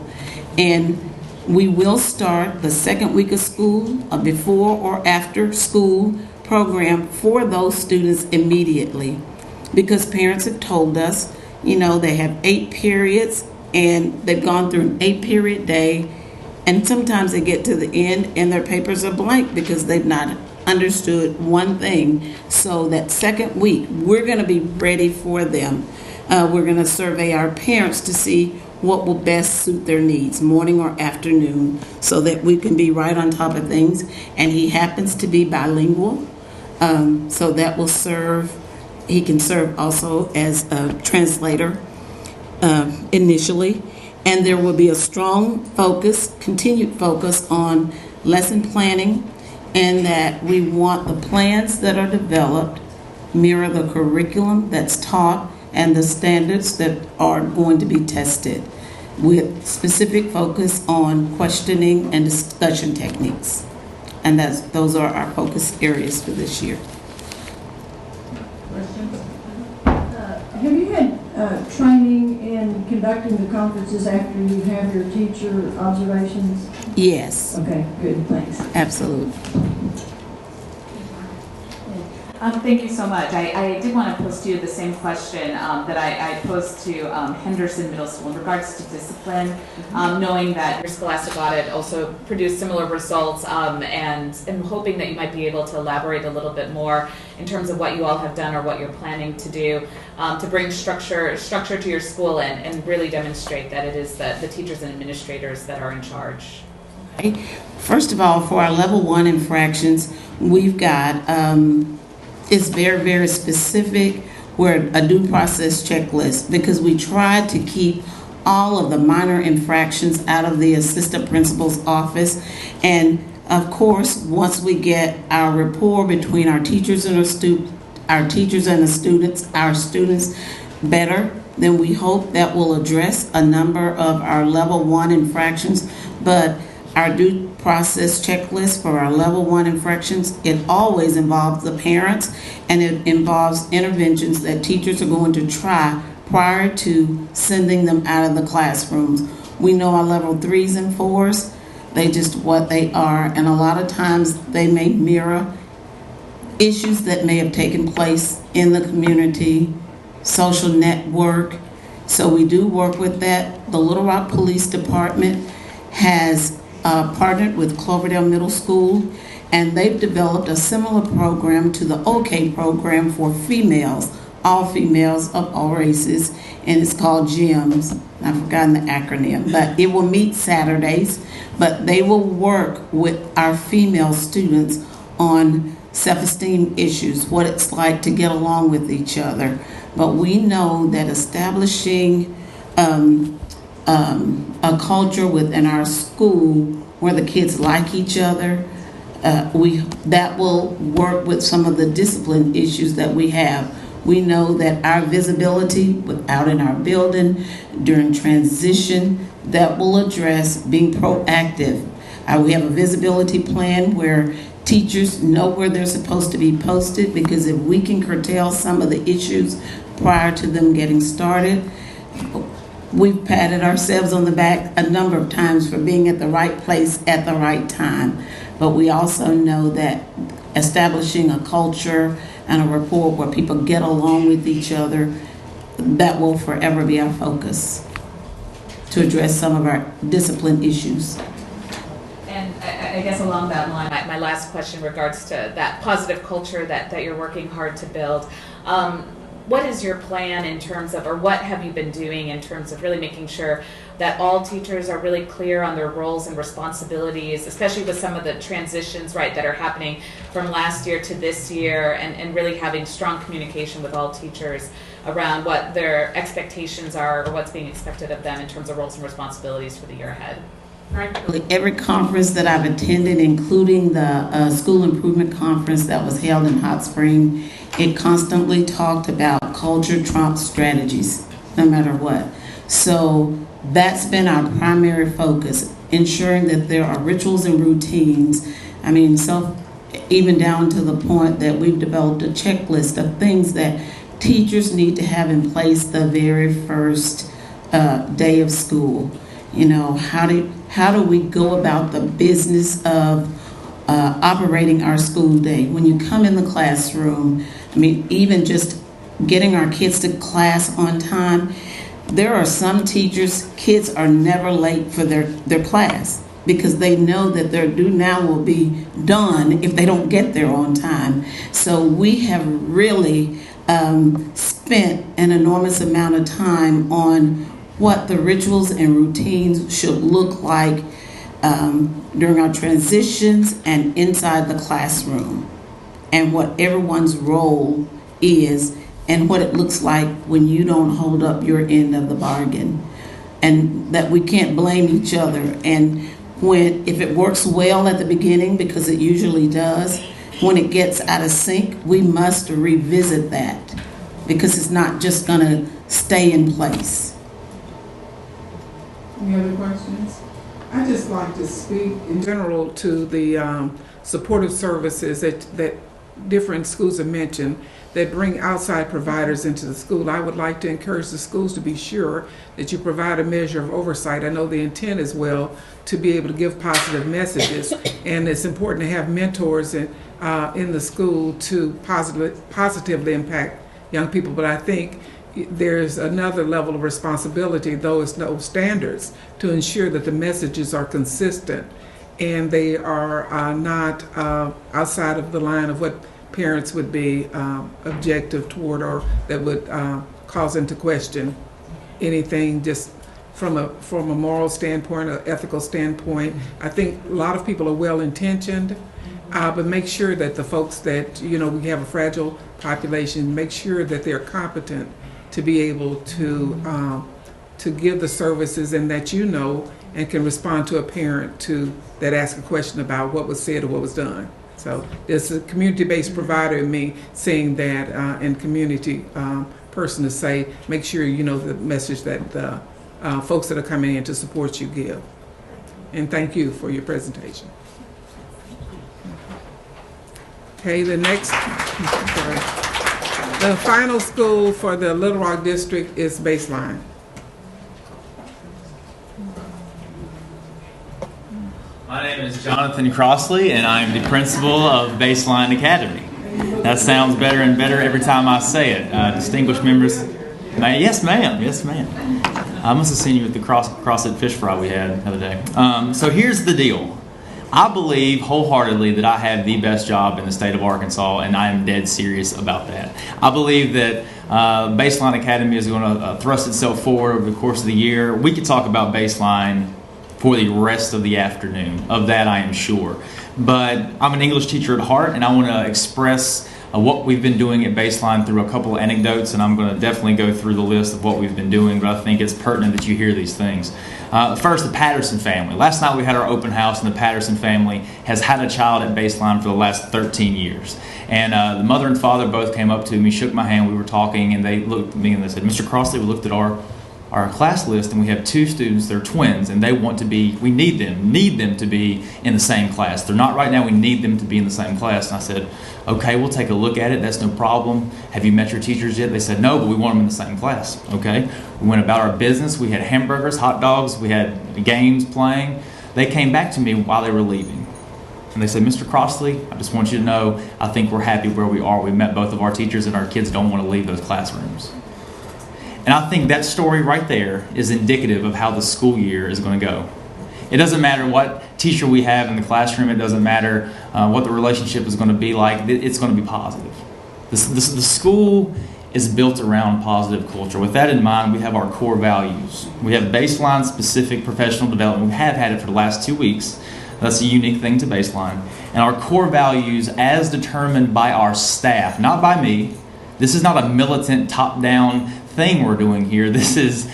And we will start the second week of school, a before or after school program for those students immediately, because parents have told us, they have 8 periods and they've gone through an 8-period day, and sometimes they get to the end and their papers are blank because they've not understood one thing. So that second week, we're going to be ready for them. We're going to survey our parents to see what will best suit their needs, morning or afternoon, so that we can be right on top of things. And he happens to be bilingual, so that will serve. He can serve also as a translator initially. And there will be a strong focus, continued focus on lesson planning, and that we want the plans that are developed mirror the curriculum that's taught and the standards that are going to be tested, with specific focus on questioning and discussion techniques. And those are our focus areas for this year. Have you had training in conducting the conferences after you have your teacher observations? Yes. Okay, good, thanks. Absolutely. Thank you so much. I did want to pose to you the same question that I posed to Henderson Middle School in regards to discipline, knowing that your scholastic audit also produced similar results, and I'm hoping that you might be able to elaborate a little bit more in terms of what you all have done or what you're planning to do to bring structure to your school and really demonstrate that it is the teachers and administrators that are in charge. Okay. First of all, for our level 1 infractions, we've got it's very, very specific. We're a due process checklist because we tried to keep all of the minor infractions out of the assistant principal's office. And of course, once we get our rapport between our teachers and our students better, then we hope that will address a number of our level 1 infractions. But our due process checklist for our level 1 infractions, it always involves the parents, and it involves interventions that teachers are going to try prior to sending them out of the classrooms. We know our level 3s and 4s, they just what they are, and a lot of times they may mirror issues that may have taken place in the community, social network. So we do work with that. The Little Rock Police Department has partnered with Cloverdale Middle School, and they've developed a similar program to the OK program for females, all females of all races, and it's called GEMS. I've forgotten the acronym, but it will meet Saturdays, but they will work with our female students on self-esteem issues, what it's like to get along with each other. But we know that establishing a culture within our school where the kids like each other, that will work with some of the discipline issues that we have We know that our visibility out in our building during transition, that will address being proactive. We have a visibility plan where teachers know where they're supposed to be posted, because if we can curtail some of the issues prior to them getting started, we've patted ourselves on the back a number of times for being at the right place at the right time. But we also know that establishing a culture and a rapport where people get along with each other, that will forever be our focus to address some of our discipline issues. And I guess along that line, my last question regards to that positive culture that you're working hard to build. What is your plan in terms of, or what have you been doing in terms of really making sure that all teachers are really clear on their roles and responsibilities, especially with some of the transitions, right, that are happening from last year to this year, and really having strong communication with all teachers around what their expectations are or what's being expected of them in terms of roles and responsibilities for the year ahead? Every conference that I've attended, including the School Improvement Conference that was held in Hot Spring, it constantly talked about culture trumps strategies, no matter what. So that's been our primary focus, ensuring that there are rituals and routines. I mean, so even down to the point that we've developed a checklist of things that teachers need to have in place the very first day of school. You know, how do we go about the business of operating our school day? When you come in the classroom, I mean, even just getting our kids to class on time. There are some teachers, kids are never late for their class because they know that their due now will be done if they don't get there on time. So we have really spent an enormous amount of time on what the rituals and routines should look like during our transitions and inside the classroom, and what everyone's role is, and what it looks like when you don't hold up your end of the bargain, and that we can't blame each other. And if it works well at the beginning, because it usually does, when it gets out of sync, we must revisit that, because it's not just going to stay in place. Any other questions? I'd just like to speak in general to the supportive services that different schools have mentioned that bring outside providers into the school. I would like to encourage the schools to be sure that you provide a measure of oversight. I know the intent is well to be able to give positive messages, and it's important to have mentors in the school to positively impact young people. But I think there's another level of responsibility, though it's no standards, to ensure that the messages are consistent and they are not outside of the line of what parents would be objective toward, or that would cause them to question anything just from a moral standpoint, or ethical standpoint. I think a lot of people are well-intentioned, but make sure that the folks that, we have a fragile population, make sure that they're competent to be able to give the services, and that and can respond to a parent that asks a question about what was said or what was done. So there's a community-based provider in me saying that, and community person to say, make sure you know the message that the folks that are coming in to support you give. And thank you for your presentation. Okay, the final school for the Little Rock District is Baseline. My name is Jonathan Crossley, and I'm the principal of Baseline Academy. That sounds better and better every time I say it. Distinguished members. Yes, ma'am. Yes, ma'am. I must have seen you at the CrossFit fish fry we had the other day. So here's the deal. I believe wholeheartedly that I have the best job in the state of Arkansas, and I am dead serious about that. I believe that Baseline Academy is going to thrust itself forward over the course of the year. We could talk about Baseline for the rest of the afternoon. Of that, I am sure. But I'm an English teacher at heart, and I want to express what we've been doing at Baseline through a couple of anecdotes, and I'm going to definitely go through the list of what we've been doing, but I think it's pertinent that you hear these things. First, the Patterson family. Last night we had our open house, and the Patterson family has had a child at Baseline for the last 13 years. And the mother and father both came up to me, shook my hand, we were talking, and they looked at me and they said, Mr. Crossley, we looked at our class list, and we have 2 students, they're twins, and they want to be, we need them to be in the same class. They're not right now, we need them to be in the same class. And I said, okay, we'll take a look at it, that's no problem. Have you met your teachers yet? They said, no, but we want them in the same class. Okay, we went about our business, we had hamburgers, hot dogs, we had games playing. They came back to me while they were leaving. And they said, Mr. Crossley, I just want you to know, I think we're happy where we are. We met both of our teachers, and our kids don't want to leave those classrooms. And I think that story right there is indicative of how the school year is going to go. It doesn't matter what teacher we have in the classroom. It doesn't matter what the relationship is going to be like. It's going to be positive. The school is built around positive culture. With that in mind, we have our core values. We have Baseline specific professional development. We have had it for the last 2 weeks. That's a unique thing to Baseline. And our core values as determined by our staff, not by me. This is not a militant top-down thing we're doing here. This is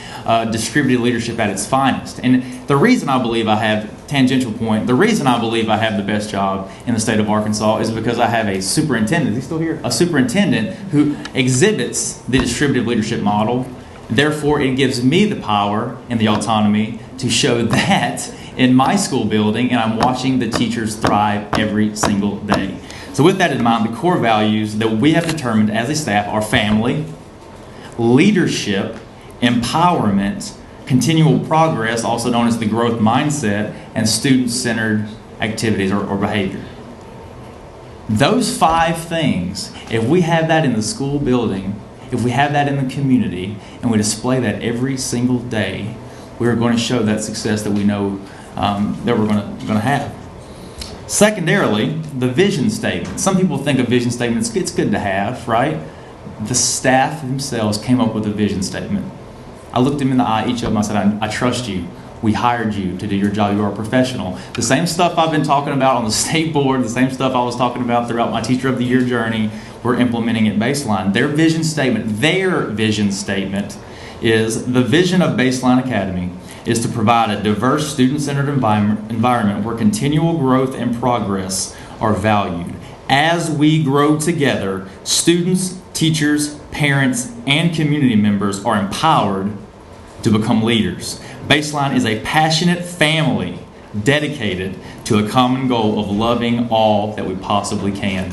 distributed leadership at its finest. And the reason I believe I have, tangential point, the reason I believe I have the best job in the state of Arkansas is because I have a superintendent, is he still here? A superintendent who exhibits the distributed leadership model. Therefore, it gives me the power and the autonomy to show that in my school building, and I'm watching the teachers thrive every single day. So with that in mind, the core values that we have determined as a staff are family, leadership, empowerment, continual progress, also known as the growth mindset, and student-centered activities or behavior. Those 5 things, if we have that in the school building, if we have that in the community, and we display that every single day, we're going to show that success that we know that we're going to have. Secondarily, the vision statement. Some people think a vision statement, it's good to have, right? The staff themselves came up with a vision statement. I looked them in the eye, each of them, I said, I trust you. We hired you to do your job. You are a professional. The same stuff I've been talking about on the state board, the same stuff I was talking about throughout my Teacher of the Year journey, we're implementing at Baseline. Their vision statement is the vision of Baseline Academy is to provide a diverse, student-centered environment where continual growth and progress are valued. As we grow together, students, teachers, parents, and community members are empowered to become leaders. Baseline is a passionate family dedicated to a common goal of loving all that we possibly can.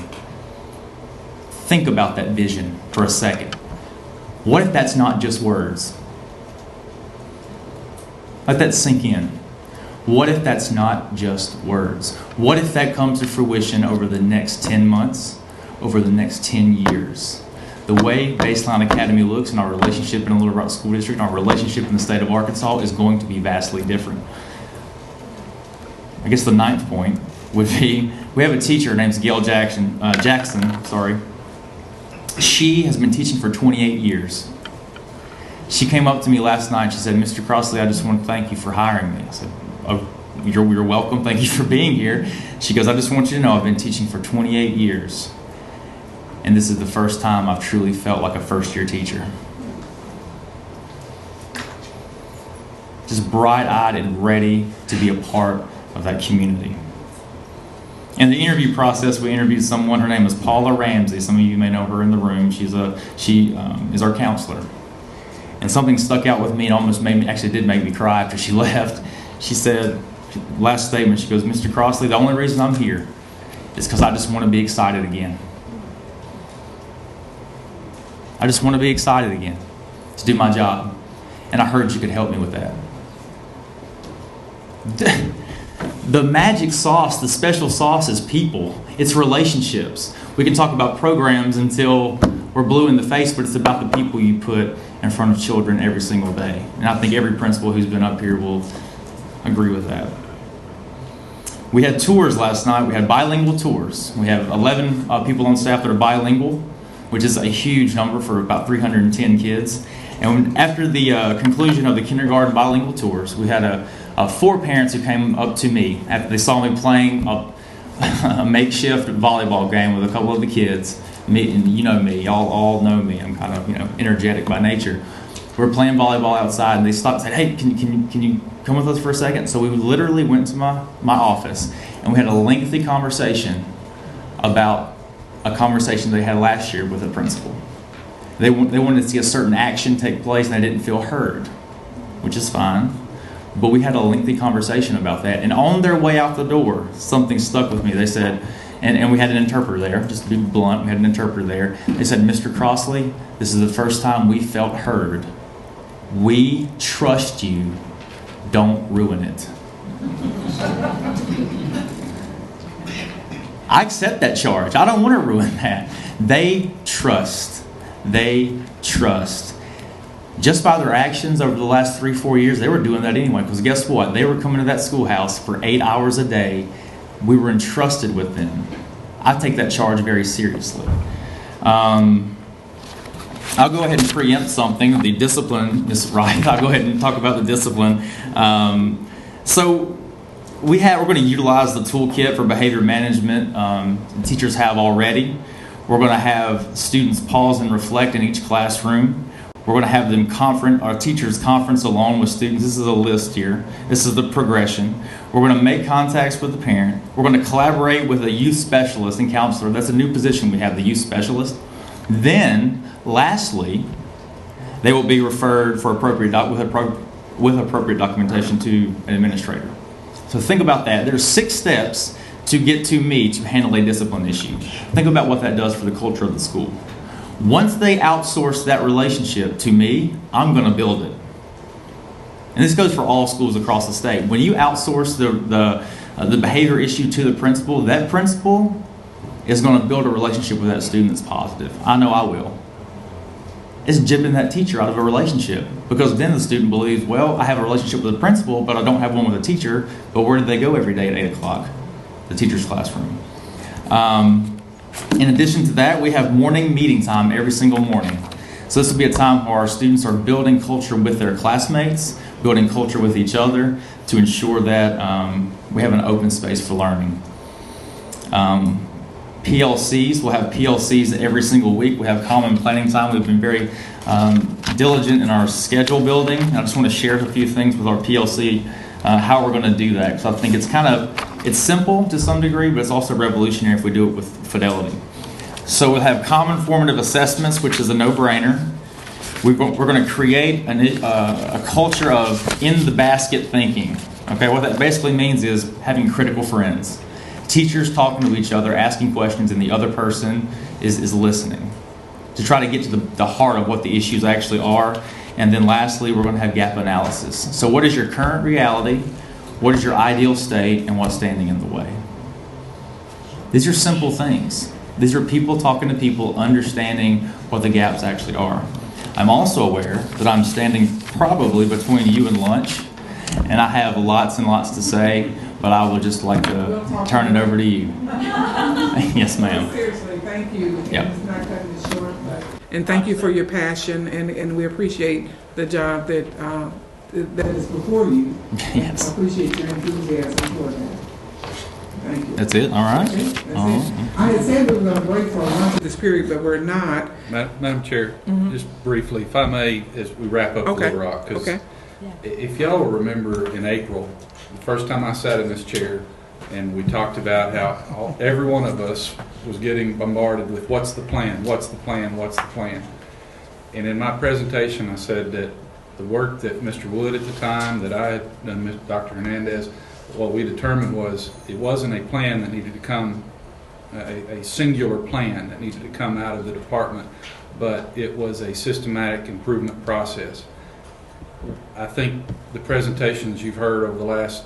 Think about that vision for a second. What if that's not just words? Let that sink in. What if that's not just words? What if that comes to fruition over the next 10 months, over the next 10 years? The way Baseline Academy looks and our relationship in the Little Rock School District, our relationship in the state of Arkansas is going to be vastly different. I guess the 9th point would be, we have a teacher, her name's Gail Jackson. She has been teaching for 28 years. She came up to me last night, she said, Mr. Crossley, I just want to thank you for hiring me. I said, oh, you're welcome, thank you for being here. She goes, I just want you to know I've been teaching for 28 years. And this is the first time I've truly felt like a first-year teacher. Just bright-eyed and ready to be a part of that community. In the interview process, we interviewed someone, her name is Paula Ramsey. Some of you may know her in the room. She is our counselor. And something stuck out with me and almost did make me cry after she left. She said, last statement, she goes, Mr. Crossley, the only reason I'm here is because I just want to be excited again. I just want to be excited again to do my job. And I heard you could help me with that. The magic sauce, the special sauce is people. It's relationships. We can talk about programs until we're blue in the face, but it's about the people you put in front of children every single day. And I think every principal who's been up here will agree with that. We had tours last night. We had bilingual tours. We have 11 people on staff that are bilingual, which is a huge number for about 310 kids. And after the conclusion of the kindergarten bilingual tours, we had 4 parents who came up to me after they saw me playing a makeshift volleyball game with a couple of the kids. Me, and you know me, y'all all know me. I'm kind of, energetic by nature. We're playing volleyball outside, and they stopped and said, "Hey, can you come with us for a second?" So we literally went to my office, and we had a lengthy conversation about a conversation they had last year with the principal. They wanted to see a certain action take place, and they didn't feel heard, which is fine. But we had a lengthy conversation about that. And on their way out the door, something stuck with me. They said, and we had an interpreter there, just to be blunt, we had an interpreter there. They said, "Mr. Crossley, this is the first time we felt heard. We trust you. Don't ruin it." I accept that charge. I don't want to ruin that. They trust. They trust. Just by their actions over the last 3-4 years, they were doing that anyway. Because guess what? They were coming to that schoolhouse for 8 hours a day. We were entrusted with them. I take that charge very seriously. I'll go ahead and preempt something. The discipline is right. I'll go ahead and talk about the discipline. So we're going to utilize the toolkit for behavior management teachers have already. We're going to have students pause and reflect in each classroom. We're going to have them our teachers conference along with students. This is a list here. This is the progression. We're going to make contacts with the parent. We're going to collaborate with a youth specialist and counselor. That's a new position we have, the youth specialist. Then, lastly, they will be referred for appropriate documentation to an administrator. So think about that. There's 6 steps to get to me to handle a discipline issue. Think about what that does for the culture of the school. Once they outsource that relationship to me, I'm going to build it. And this goes for all schools across the state. When you outsource the behavior issue to the principal, that principal is going to build a relationship with that student that's positive. I know I will. It's jipping that teacher out of a relationship, because then the student believes, well, I have a relationship with the principal, but I don't have one with a teacher. But where do they go every day at 8 o'clock? The teacher's classroom. In addition to that, we have morning meeting time every single morning. So this will be a time where our students are building culture with their classmates, building culture with each other to ensure that we have an open space for learning. PLCs, we'll have PLCs every single week. We have common planning time. We've been very diligent in our schedule building. I just want to share a few things with our PLC, how we're going to do that. Because I think it's simple to some degree, but it's also revolutionary if we do it with fidelity. So we'll have common formative assessments, which is a no-brainer. We're going to create a culture of in-the-basket thinking. Okay, what that basically means is having critical friends. Teachers talking to each other, asking questions, and the other person is listening to try to get to the heart of what the issues actually are. And then lastly, we're going to have gap analysis. So what is your current reality? What is your ideal state? And what's standing in the way? These are simple things. These are people talking to people, understanding what the gaps actually are. I'm also aware that I'm standing probably between you and lunch, and I have lots and lots to say, but I would just like to turn it over to you. Yes, ma'am. Seriously, thank you. Yep. It's not cutting it short, and thank you for your passion, and we appreciate the job that is before you. Yes. I appreciate your enthusiasm for that. Thank you. That's it? All right. Okay, that's it. I had said we were going to break for a lunch this period, but we're not. Madam Chair, just briefly, if I may, as we wrap up Little Rock, because if y'all will remember in April, the first time I sat in this chair, and we talked about how every one of us was getting bombarded with what's the plan, what's the plan, what's the plan. And in my presentation, I said that the work that Mr. Wood at the time, that I had done, Dr. Hernandez, what we determined was it wasn't a plan that needed to come, a singular plan that needed to come out of the department, but it was a systematic improvement process. I think the presentations you've heard over the last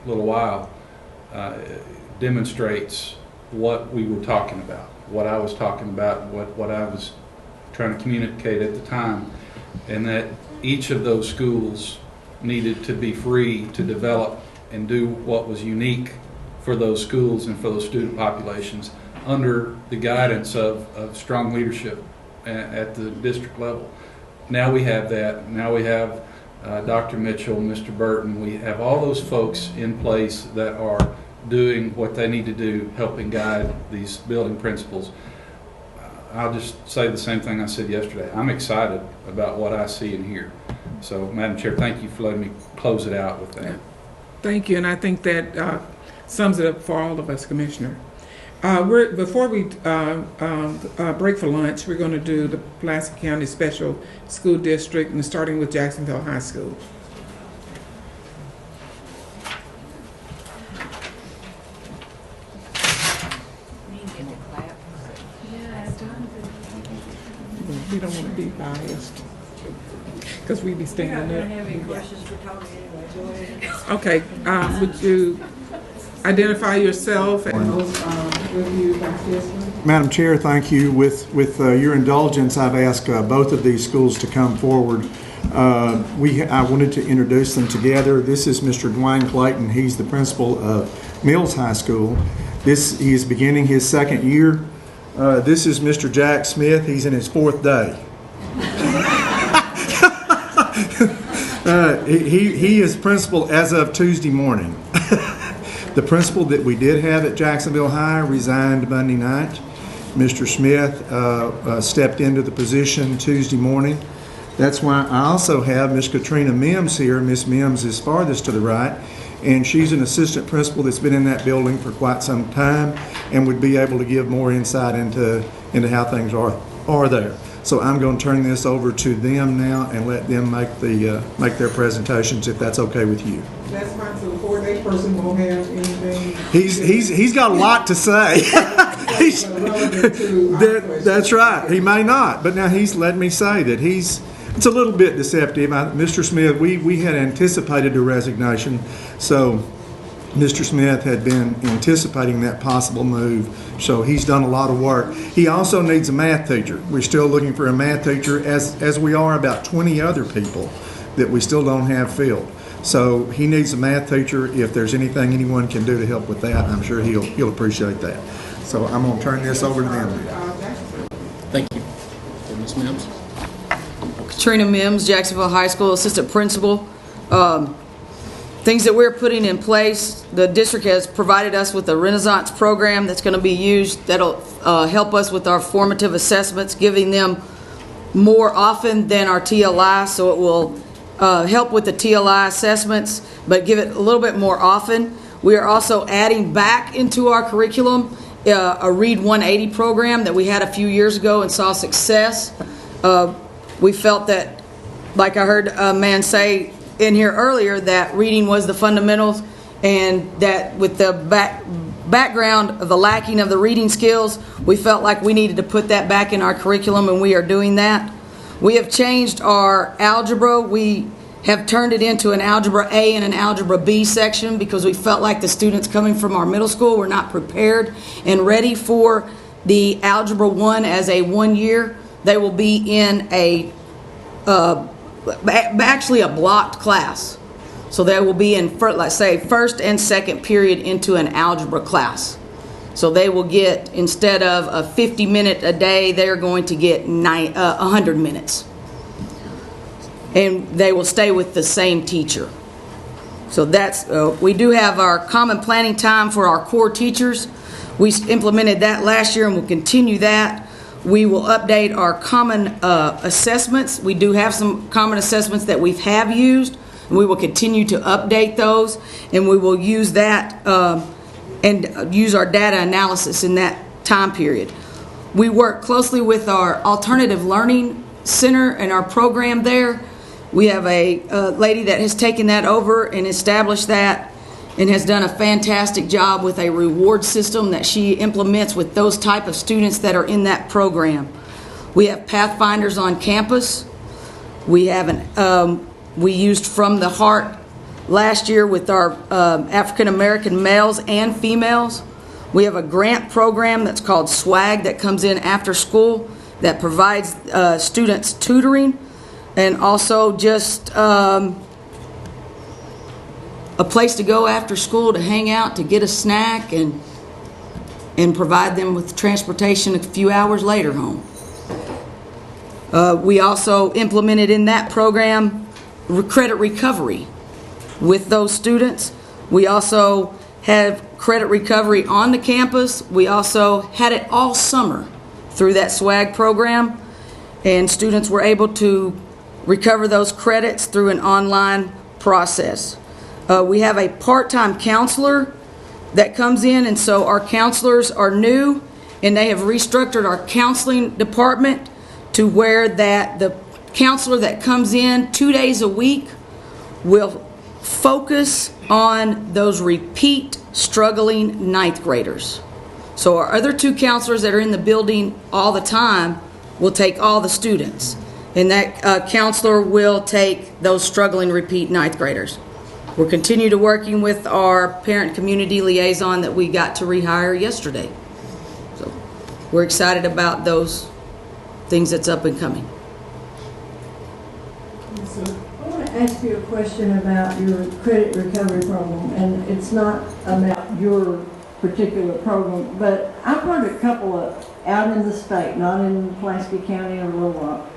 little while demonstrates what we were talking about, what I was talking about, what I was trying to communicate at the time, and that each of those schools needed to be free to develop and do what was unique for those schools and for those student populations under the guidance of strong leadership at the district level. Now we have that. Now we have Dr. Mitchell, Mr. Burton. We have all those folks in place that are doing what they need to do, helping guide these building principles. I'll just say the same thing I said yesterday. I'm excited about what I see and hear. So, Madam Chair, thank you for letting me close it out with that. Thank you, and I think that sums it up for all of us, Commissioner. Before we break for lunch, we're going to do the Pulaski County Special School District, and starting with Jacksonville High School. We don't want to be biased because we be standing up. Okay, would you identify yourself and review Vice Madam Chair, thank you. With your indulgence, I've asked both of these schools to come forward. I wanted to introduce them together. This is Mr. Dwayne Clayton. He's the principal of Mills High School. He is beginning his second year. This is Mr. Jack Smith. He's in his fourth day. He is principal as of Tuesday morning. The principal that we did have at Jacksonville High resigned Monday night. Mr. Smith stepped into the position Tuesday morning. That's why I also have Miss Katrina Mims here. Miss Mims is farthest to the right, and she's an assistant principal that's been in that building for quite some time and would be able to give more insight into how things are there. So I'm going to turn this over to them now and let them make their presentations, if that's okay with you. That's fine. So the 4-day person won't have anything. He's got a lot to say. That's right. He may not, but now he's let me say that it's a little bit deceptive. Mr. Smith, we had anticipated a resignation, so Mr. Smith had been anticipating that possible move, so he's done a lot of work. He also needs a math teacher. We're still looking for a math teacher, as we are about 20 other people that we still don't have filled. So he needs a math teacher. If there's anything anyone can do to help with that, I'm sure he'll appreciate that. So I'm going to turn this over to them. Thank you. Ms. Mims. Katrina Mims, Jacksonville High School Assistant Principal. Things that we're putting in place, the district has provided us with a Renaissance program that's going to be used that'll help us with our formative assessments, giving them more often than our TLI, so it will help with the TLI assessments, but give it a little bit more often. We are also adding back into our curriculum a Read 180 program that we had a few years ago and saw success. We felt that, like I heard a man say in here earlier, that reading was the fundamentals, and that with the background of the lacking of the reading skills, we felt like we needed to put that back in our curriculum, and we are doing that. We have changed our algebra. We have turned it into an Algebra A and an Algebra B section because we felt like the students coming from our middle school were not prepared and ready for the Algebra 1 as a 1 year. They will be in actually a blocked class. So they will be in, let's say, first and second period into an algebra class. So they will get, instead of a 50-minute a day, they're going to get 100 minutes. And they will stay with the same teacher. So that's, we do have our common planning time for our core teachers. We implemented that last year and we'll continue that. We will update our common assessments. We do have some common assessments that we have used, and we will continue to update those, and we will use that and use our data analysis in that time period. We work closely with our Alternative Learning Center and our program there. We have a lady that has taken that over and established that and has done a fantastic job with a reward system that she implements with those type of students that are in that program. We have Pathfinders on campus. We have we used From the Heart last year with our African American males and females. We have a grant program that's called SWAG that comes in after school that provides students tutoring, and also just a place to go after school to hang out, to get a snack, and provide them with transportation a few hours later home. We also implemented in that program credit recovery with those students. We also have credit recovery on the campus. We also had it all summer through that SWAG program, and students were able to recover those credits through an online process. We have a part-time counselor that comes in, and so our counselors are new, and they have restructured our counseling department to where that the counselor that comes in 2 days a week will focus on those repeat struggling ninth graders. So our other two counselors that are in the building all the time will take all the students, and that counselor will take those struggling repeat ninth graders. We'll continue to working with our parent community liaison that we got to rehire yesterday. So we're excited about those things that's up and coming. I want to ask you a question about your credit recovery program, and it's not about your particular program, but I've heard a couple of, out in the state, not in Pulaski County or Little Rock,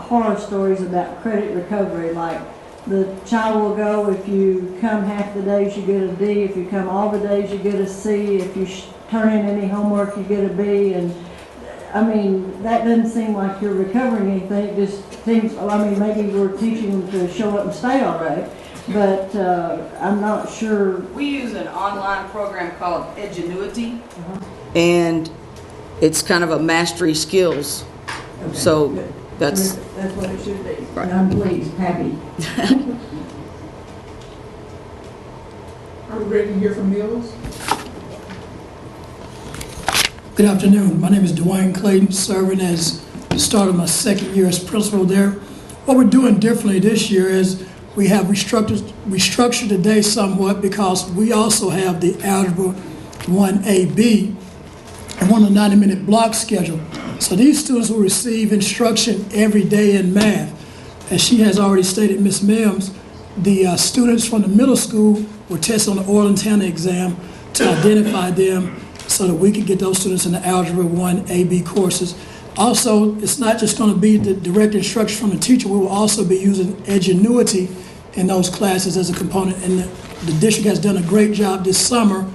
horror stories about credit recovery, like the child will go, if you come half the days you get a D, if you come all the days you get a C, if you turn in any homework you get a B, and I mean, that doesn't seem like you're recovering anything. It just seems, well, I mean, maybe we're teaching them to show up and stay all right, but I'm not sure. We use an online program called Edgenuity, and it's kind of a mastery skills. Okay. So that's what it should be. Right. And I'm pleased, happy. Are we ready to hear from Mills? Good afternoon. My name is Dwayne Clayton, serving as the start of my second year as principal there. What we're doing differently this year is we have restructured the day somewhat because we also have the Algebra 1AB and want a 90-minute block schedule. So these students will receive instruction every day in math. As she has already stated, Ms. Mims, the students from the middle school were tested on the Orleans-Hannah exam to identify them so that we can get those students in the Algebra 1 AB courses. Also, it's not just going to be the direct instruction from the teacher. We will also be using Edgenuity in those classes as a component. And the district has done a great job this summer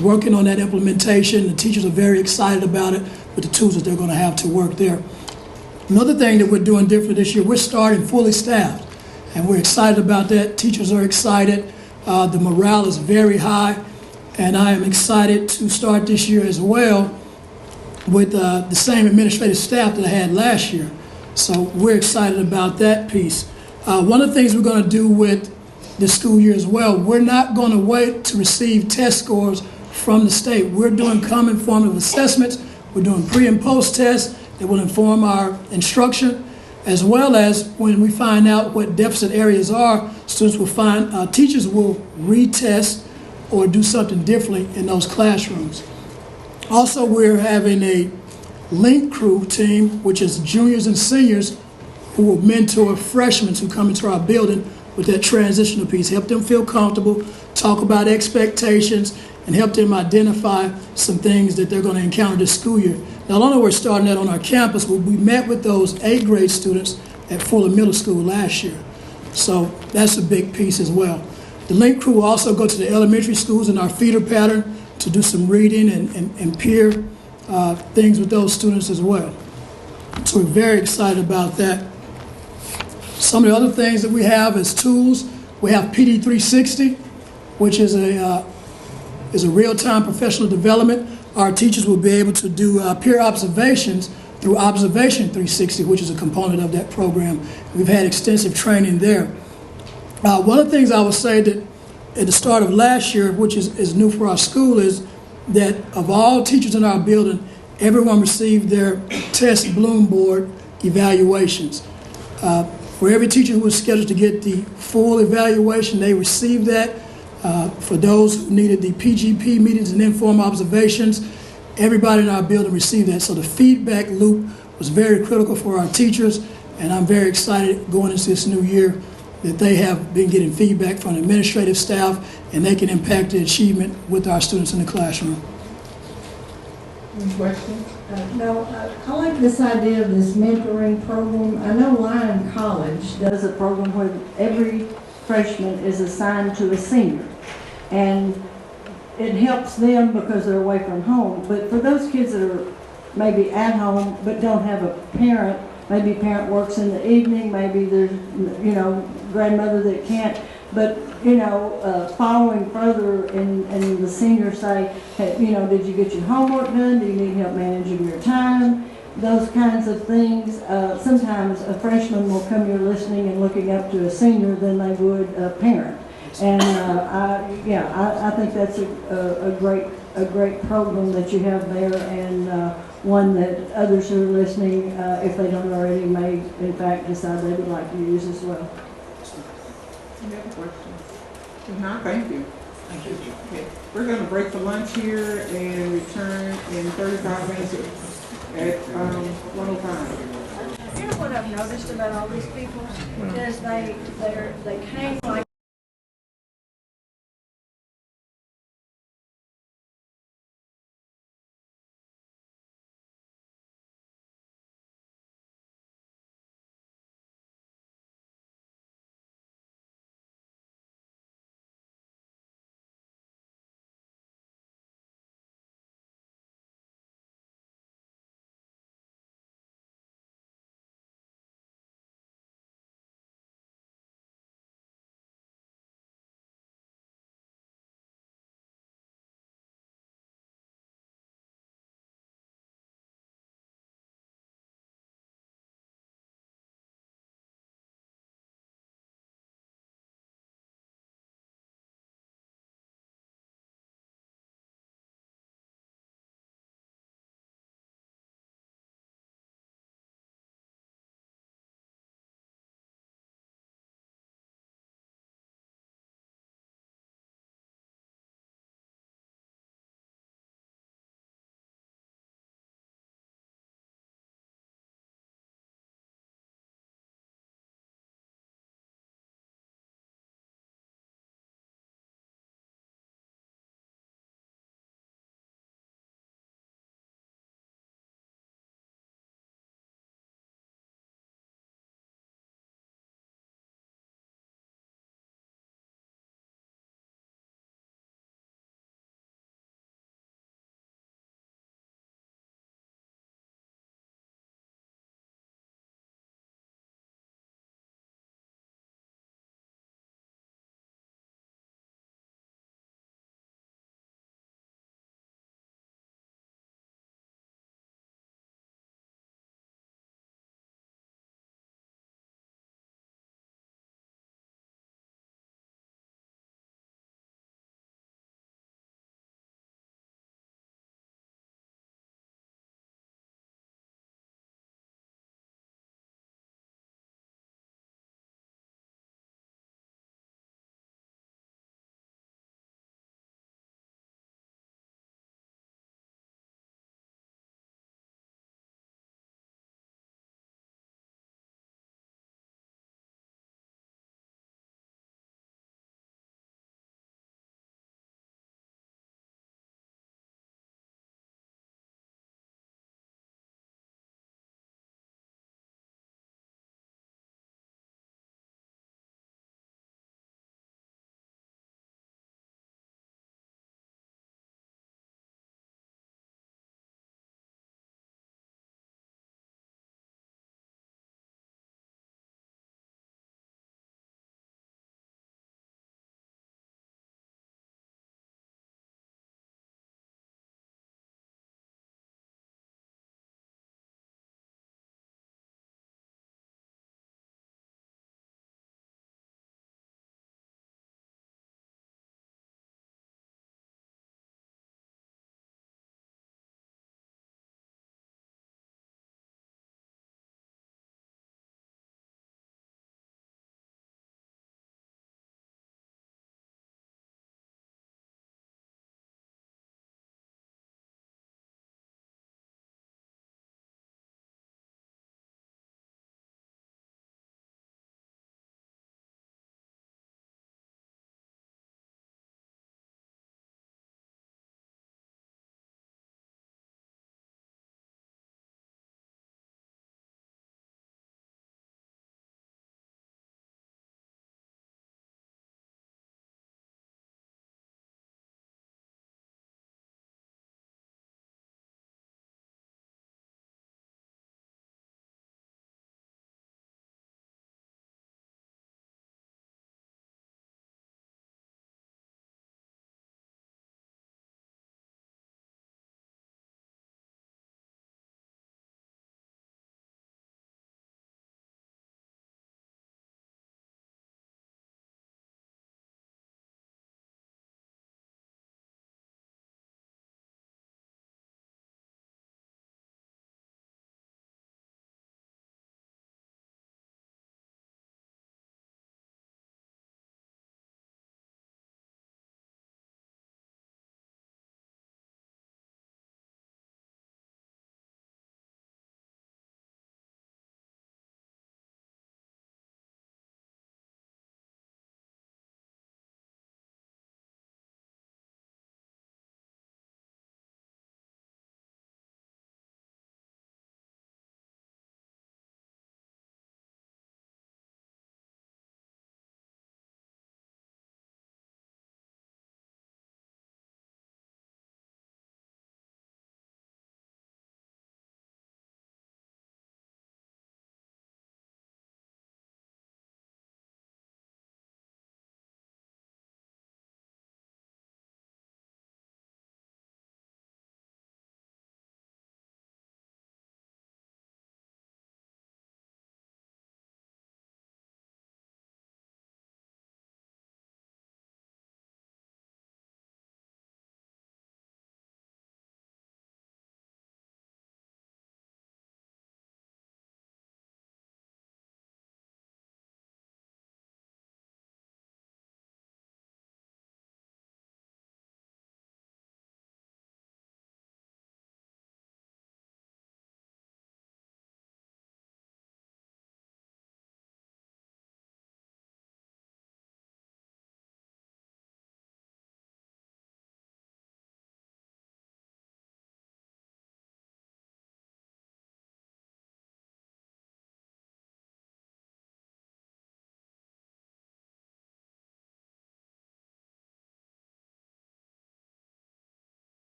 working on that implementation. The teachers are very excited about it with the tools that they're going to have to work there. Another thing that we're doing different this year, we're starting fully staffed. And we're excited about that. Teachers are excited. The morale is very high. And I am excited to start this year as well with the same administrative staff that I had last year. So we're excited about that piece. One of the things we're going to do with this school year as well, we're not going to wait to receive test scores from the state. We're doing common formative assessments. We're doing pre and post tests that will inform our instruction, as well as when we find out what deficit areas are, students will find, teachers will retest or do something differently in those classrooms. Also, we're having a link crew team, which is juniors and seniors who will mentor freshmen who come into our building with that transitional piece, help them feel comfortable, talk about expectations, and help them identify some things that they're going to encounter this school year. Not only we're starting that on our campus, but we met with those 8th grade students at Fuller Middle School last year. So that's a big piece as well. The link crew will also go to the elementary schools in our feeder pattern to do some reading and peer things with those students as well. So we're very excited about that. Some of the other things that we have as tools, we have PD 360, which is a real-time professional development. Our teachers will be able to do peer observations through Observation 360, which is a component of that program. We've had extensive training there. One of the things I would say that at the start of last year, which is new for our school, is that of all teachers in our building, everyone received their test Bloom board evaluations. For every teacher who was scheduled to get the full evaluation, they received that. For those who needed the PGP meetings and informal observations, everybody in our building received that. So the feedback loop was very critical for our teachers, and I'm very excited going into this new year that they have been getting feedback from administrative staff, and they can impact the achievement with our students in the classroom. Any questions? No, I like this idea of this mentoring program. I know Lyon College does a program where every freshman is assigned to a senior, and it helps them because they're away from home. But for those kids that are maybe at home, but don't have a parent. Maybe parent works in the evening, maybe there's, grandmother that can't. But, following further and the seniors say, hey, did you get your homework done? Do you need help managing your time? Those kinds of things. Sometimes a freshman will come here listening and looking up to a senior than they would a parent. And I think that's a great program that you have there, and one that others who are listening, if they don't already, may in fact decide they would like to use as well. Any other questions? If not, thank you. Thank you. Okay. We're going to break for lunch here and return in 35 minutes at 1:05. You know what I've noticed about all these people is they came like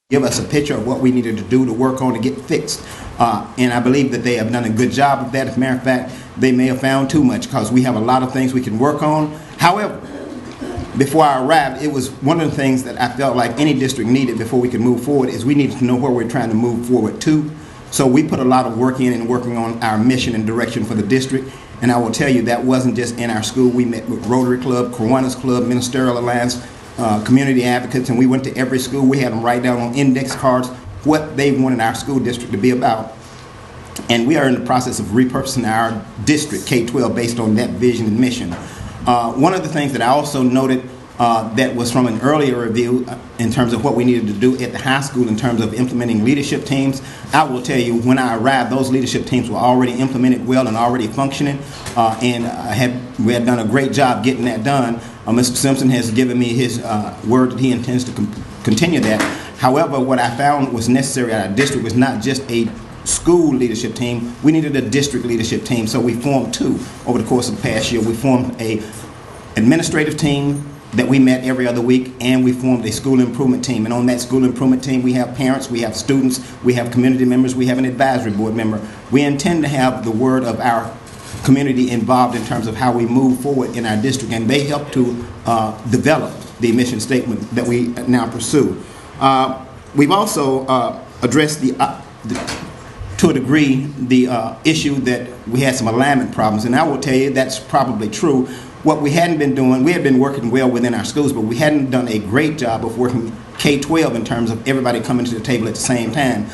give us a picture of what we needed to do to work on to get fixed. And I believe that they have done a good job of that. As a matter of fact, they may have found too much because we have a lot of things we can work on. However, before I arrived, it was one of the things that I felt like any district needed before we could move forward is we needed to know where we're trying to move forward to. So we put a lot of work in working on our mission and direction for the district. And I will tell you that wasn't just in our school. We met with Rotary Club, Kiwanis Club, Ministerial Alliance, community advocates, and we went to every school. We had them write down on index cards what they wanted our school district to be about. And we are in the process of repurposing our district, K-12, based on that vision and mission. One of the things that I also noted that was from an earlier review in terms of what we needed to do at the high school in terms of implementing leadership teams. I will tell you, when I arrived, those leadership teams were already implemented well and already functioning, and we had done a great job getting that done. Mr. Simpson has given me his word that he intends to continue that. However, what I found was necessary at our district was not just a school leadership team, we needed a district leadership team, so we formed two over the course of the past year. We formed a administrative team that we met every other week, and we formed a school improvement team. And on that school improvement team, we have parents, we have students, we have community members, we have an advisory board member. We intend to have the word of our community involved in terms of how we move forward in our district, and they help to develop the mission statement that we now pursue. We've also addressed to a degree, the issue that we had some alignment problems, and I will tell you that's probably true. What we hadn't been doing, we had been working well within our schools, but we hadn't done a great job of working K-12 in terms of everybody coming to the table at the same time.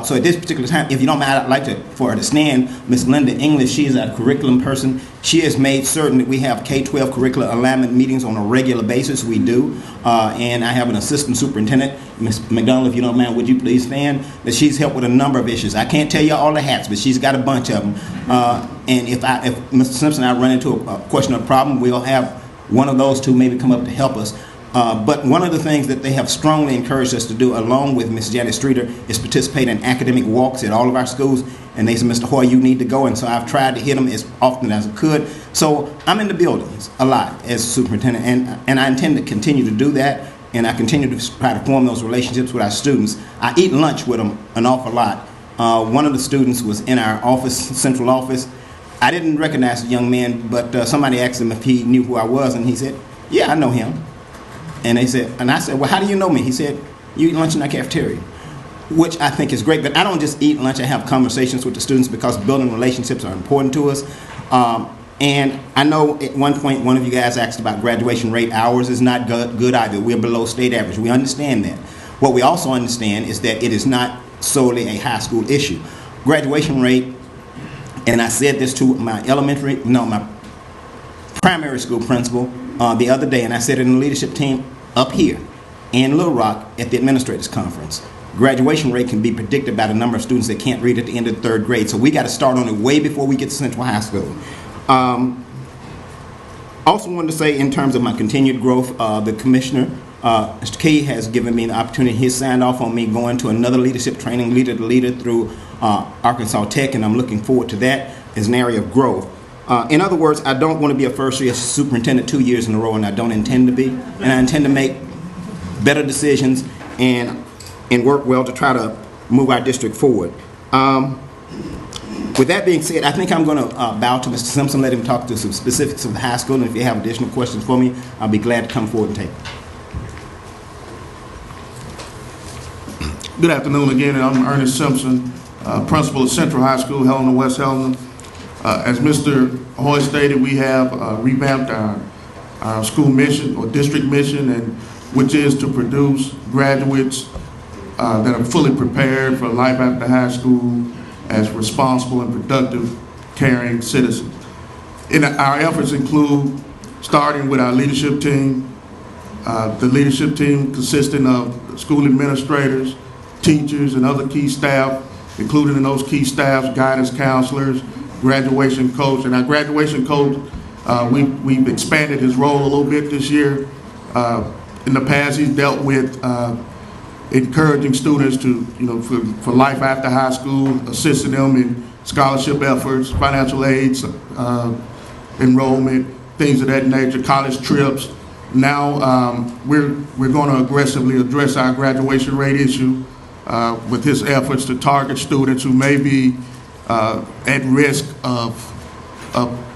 So at this particular time, if you don't mind, I'd like for her to stand. Ms. Linda English, she is our curriculum person. She has made certain that we have K-12 curricular alignment meetings on a regular basis. We do. And I have an assistant superintendent, Ms. McDonald, if you don't mind, would you please stand? That she's helped with a number of issues. I can't tell you all the hats, but she's got a bunch of them. And if Mr. Simpson and I run into a question or problem, we'll have one of those two maybe come up to help us. But one of the things that they have strongly encouraged us to do, along with Ms. Janet Streeter, is participate in academic walks at all of our schools. And they said, Mr. Hoy, you need to go. And so I've tried to hit them as often as I could. So I'm in the buildings a lot as superintendent, and I intend to continue to do that. And I continue to try to form those relationships with our students. I eat lunch with them an awful lot. One of the students was in our office, central office. I didn't recognize the young man, but somebody asked him if he knew who I was, and he said, yeah, I know him. And I said, well, how do you know me? He said, you eat lunch in our cafeteria, which I think is great. But I don't just eat lunch, I have conversations with the students because building relationships are important to us. And I know at one point, one of you guys asked about graduation rate. Ours is not good either. We're below state average. We understand that. What we also understand is that it is not solely a high school issue. Graduation rate, and I said this to my primary school principal the other day, and I said it in the leadership team up here in Little Rock at the administrators conference. Graduation rate can be predicted by the number of students that can't read at the end of the third grade, so we got to start on it way before we get to Central High School. Also wanted to say in terms of my continued growth, the commissioner, Mr. Key, has given me the opportunity. He signed off on me going to another leadership training, leader to leader, through Arkansas Tech, and I'm looking forward to that as an area of growth. In other words, I don't want to be a first-year superintendent 2 years in a row, and I don't intend to be. And I intend to make better decisions and work well to try to move our district forward. With that being said, I think I'm going to bow to Mr. Simpson, let him talk to some specifics of the high school, and if you have additional questions for me, I'll be glad to come forward and take them. Good afternoon again, and I'm Ernest Simpson, principal of Central High School, Helena, West Helena. As Mr. Hoy stated, we have revamped our school mission or district mission, and which is to produce graduates that are fully prepared for life after high school as responsible and productive, caring citizens. Our efforts include starting with our leadership team. The leadership team consisting of school administrators, teachers, and other key staff, including in those key staffs, guidance counselors, graduation coach. And our graduation coach, we've expanded his role a little bit this year. In the past, he's dealt with encouraging students to, for life after high school, assisting them in scholarship efforts, financial aids, enrollment, things of that nature, college trips. Now we're going to aggressively address our graduation rate issue with his efforts to target students who may be at risk of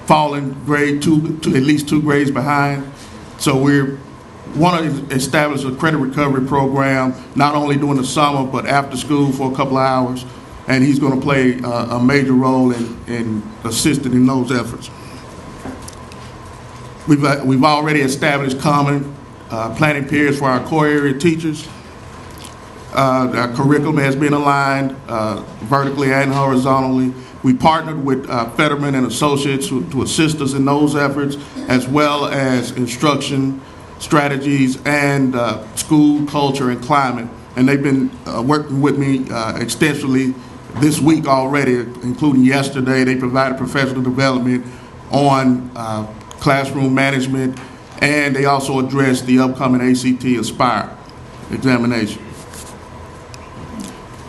falling grade to at least 2 grades behind. So we want to establish a credit recovery program, not only during the summer, but after school for a couple of hours. And he's going to play a major role in assisting in those efforts. We've already established common planning periods for our core area teachers. Our curriculum has been aligned vertically and horizontally. We partnered with Fetterman and Associates to assist us in those efforts, as well as instruction strategies and school culture and climate. And they've been working with me extensively this week already, including yesterday. They provided professional development on classroom management, and they also addressed the upcoming ACT Aspire examination.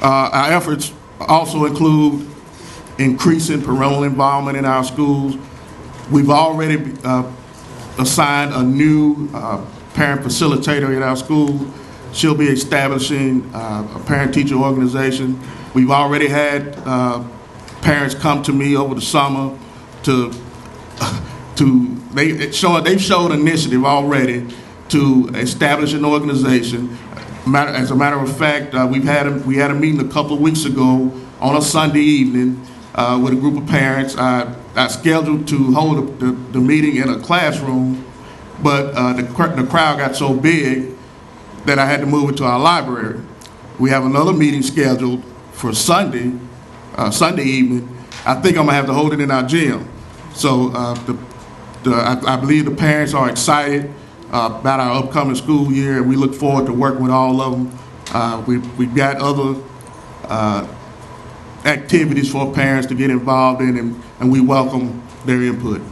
Our efforts also include increasing parental involvement in our schools. We've already assigned a new parent facilitator in our school. She'll be establishing a parent-teacher organization. We've already had parents come to me over the summer they've showed initiative already to establish an organization. As a matter of fact, we had a meeting a couple of weeks ago on a Sunday evening with a group of parents. I scheduled to hold the meeting in a classroom, but the crowd got so big that I had to move it to our library. We have another meeting scheduled for Sunday evening. I think I'm gonna have to hold it in our gym. So I believe the parents are excited about our upcoming school year, and we look forward to working with all of them. We've got other activities for parents to get involved in, and we welcome their input.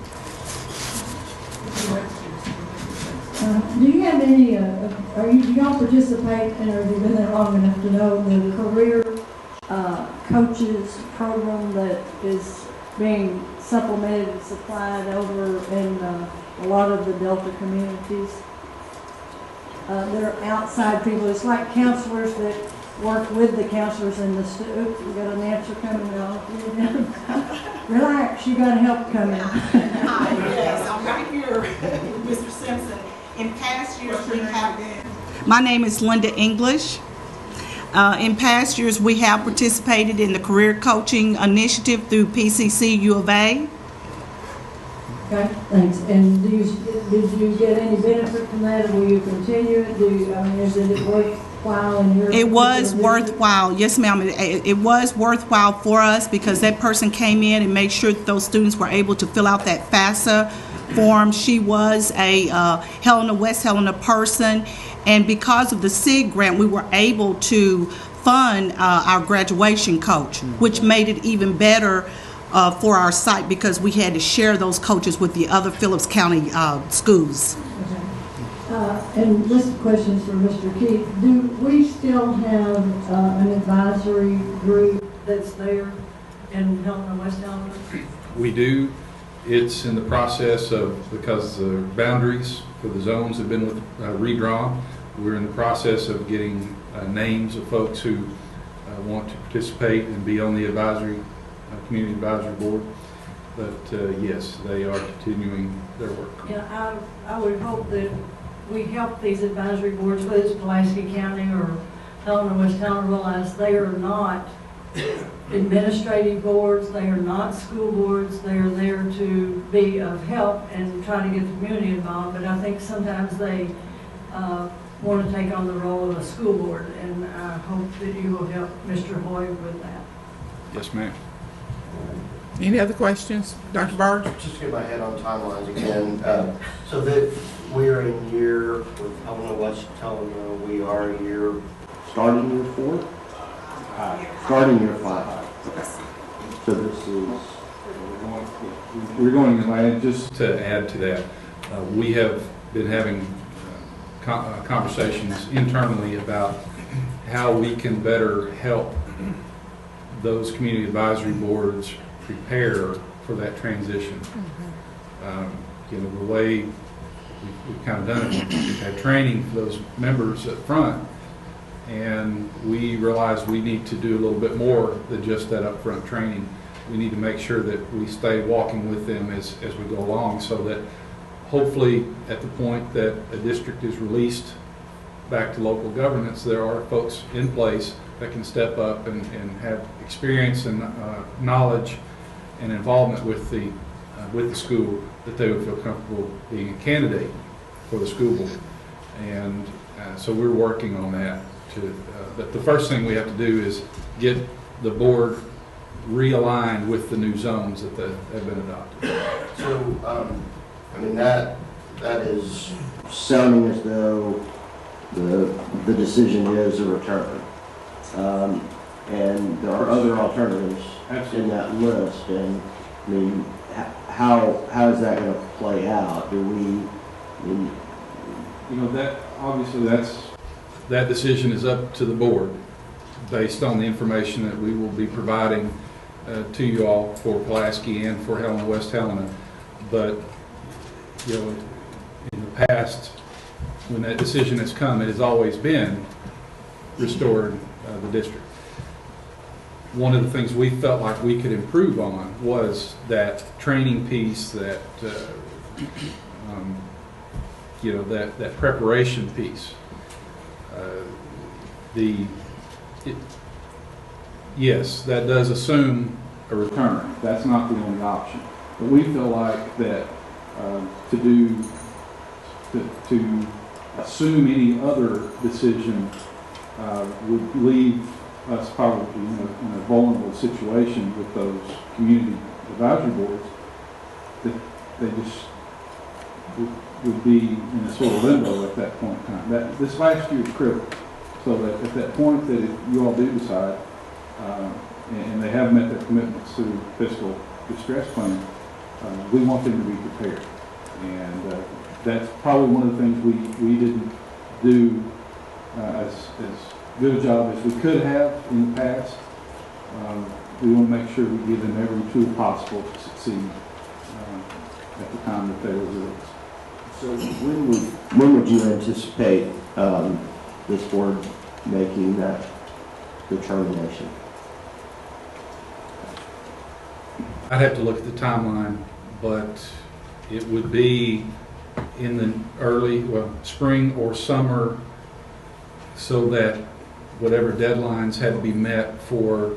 Do you have any, do y'all participate, and have you been there long enough to know the career coaches program that is being supplemented and supplied over in a lot of the Delta communities? They're outside people. It's like counselors that work with the counselors and the students. We got an answer coming on. Relax, you got help coming. Hi, yes, I'm right here, Mr. Simpson. In past years, we have. My name is Linda English. In past years, we have participated in the career coaching initiative through PCC U of A. Okay, thanks. And did you get any benefit from that, or will you continue it? Is it worthwhile in your? It was worthwhile, yes, ma'am. It was worthwhile for us because that person came in and made sure that those students were able to fill out that FAFSA form. She was a West Helena person, and because of the SIG grant, we were able to fund our graduation coach, which made it even better for our site because we had to share those coaches with the other Phillips County schools. Okay. And this question is for Mr. Keith. Do we still have an advisory group that's there in Helena, West Helena? We do. It's in the process of, because the boundaries for the zones have been redrawn, we're in the process of getting names of folks who want to participate and be on the advisory, community advisory board. But yes, they are continuing their work. Yeah, I would hope that we help these advisory boards, whether it's Pulaski County or Helena, West Helena, realize they are not administrative boards, they are not school boards, they are there to be of help and try to get the community involved, but I think sometimes they want to take on the role of a school board, and I hope that you will help Mr. Hoy with that. Yes, ma'am. Any other questions? Dr. Barge? Just to get my head on timelines again. So that we are in year, Helena, West Helena, we are in year, starting year 4? Starting year 5. So this is. We're going to add, just to add to that, we have been having conversations internally about how we can better help those community advisory boards prepare for that transition. The way we've kind of done it. We've had training for those members up front, and we realized we need to do a little bit more than just that upfront training. We need to make sure that we stay walking with them as we go along, so that hopefully at the point that a district is released back to local governance, there are folks in place that can step up and have experience and knowledge and involvement with the school, that they would feel comfortable being a candidate for the school board. And so we're working on that. But the first thing we have to do is get the board realigned with the new zones that have been adopted. So, I mean, that is sounding as though the decision is a return. And there are other alternatives in that list. And I mean, how is that going to play out? Do we, you know, that obviously that decision is up to the board based on the information that we will be providing to you all for Pulaski and for Helena West Helena. But you know, in the past, when that decision has come, it has always been restored the district. One of the things we felt like we could improve on was that training piece, that you know, that preparation piece. Yes, that does assume a return. That's not the only option. But we feel like that to assume any other decision would leave us probably in a vulnerable situation with those community advisory boards, that they just would be in a sort of limbo at that point in time. This last year is critical, so that at that point that if you all do decide, and they have met their commitments to the fiscal distress plan, we want them to be prepared. And that's probably one of the things we didn't do as good a job as we could have in the past. We want to make sure we give them every tool possible to succeed at the time that they were released. So when would you anticipate this board making that determination? I'd have to look at the timeline, but it would be in the early, spring or summer, so that whatever deadlines had to be met for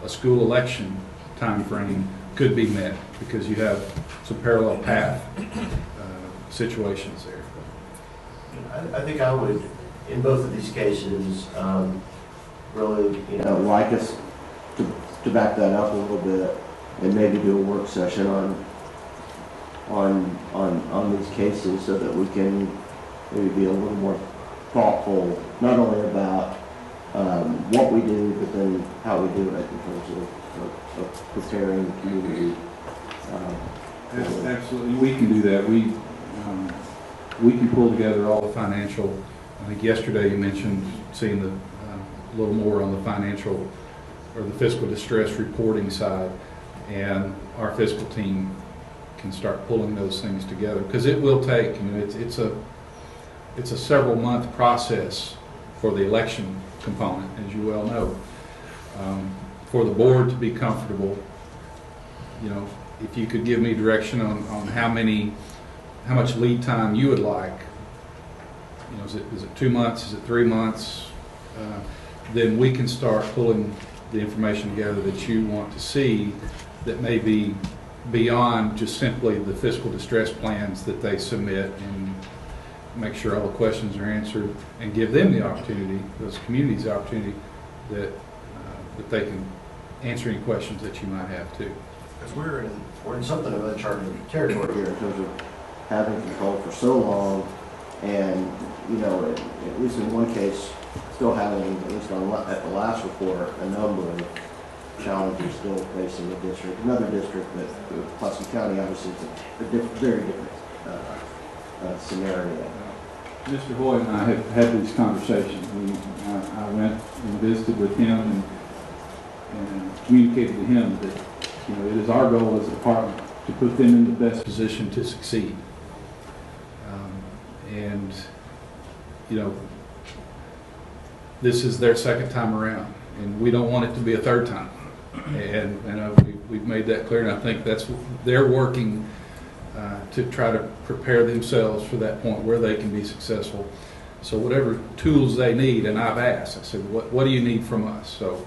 a school election time frame could be met, because you have some parallel path situations there. I think I would, in both of these cases, really, like us to back that up a little bit and maybe do a work session on these cases, so that we can maybe be a little more thoughtful, not only about what we do, but then how we do it in terms of preparing the community. Absolutely, we can do that. We can pull together all the financial. I think yesterday you mentioned seeing a little more on the financial or the fiscal distress reporting side, and our fiscal team can start pulling those things together, because it will take. It's a several month process for the election component, as you well know. For the board to be comfortable, if you could give me direction on how much lead time you would like, is it 2 months, is it 3 months, then we can start pulling the information together that you want to see, that may be beyond just simply the fiscal distress plans that they submit, and make sure all the questions are answered, and give them the opportunity, those communities the opportunity, that they can answer any questions that you might have too. Because we're in something of uncharted territory here in terms of having control for so long, and at least in one case, still having, at least at the last report, a number of challenges still facing the district. Another district, that Pulaski County, obviously, is a very different scenario. Mr. Hoyt and I have had these conversations. I went and visited with him and communicated to him that it is our goal as a department to put them in the best position to succeed. And, you know, this is their second time around, and we don't want it to be a third time. And we've made that clear, and I think they're working to try to prepare themselves for that point where they can be successful. So whatever tools they need, and I've asked, I said, what do you need from us? So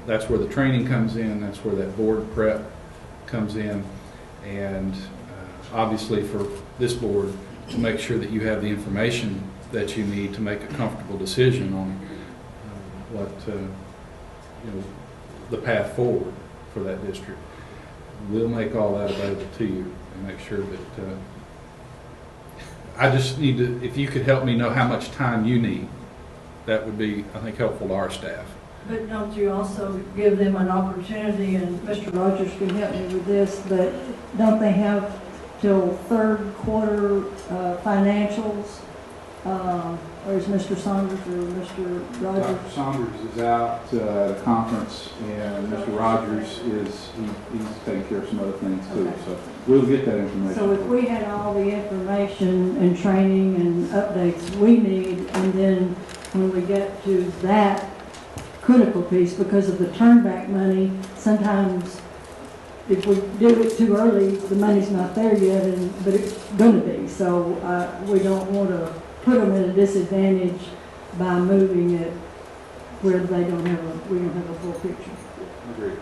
that's where the training comes in, that's where that board prep comes in, and obviously for this board to make sure that you have the information that you need to make a comfortable decision on what the path forward for that district. We'll make all that available to you and make sure that I just need to, if you could help me know how much time you need, that would be, I think, helpful to our staff. But don't you also give them an opportunity, and Mr. Rogers can help me with this, but don't they have till third quarter financials? Or is Mr. Saunders or Mr. Rogers? Dr. Saunders is out at a conference, and Mr. Rogers he's taking care of some other things too. Okay. So we'll get that information. So if we had all the information and training and updates we need, and then when we get to that critical piece, because of the turnback money, sometimes if we do it too early, the money's not there yet, but it's going to be. So we don't want to put them at a disadvantage by moving it where we don't have a full picture. Agreed.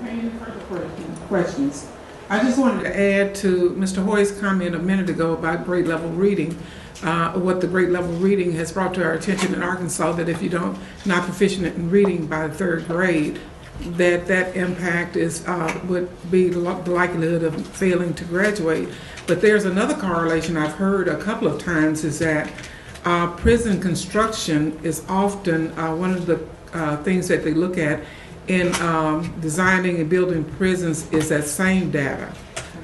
Any further questions? I just wanted to add to Mr. Hoy's comment a minute ago about grade level reading. What the grade level reading has brought to our attention in Arkansas, that if you not proficient in reading by the third grade, that impact would be the likelihood of failing to graduate. But there's another correlation I've heard a couple of times, is that prison construction is often one of the things that they look at in designing and building prisons, is that same data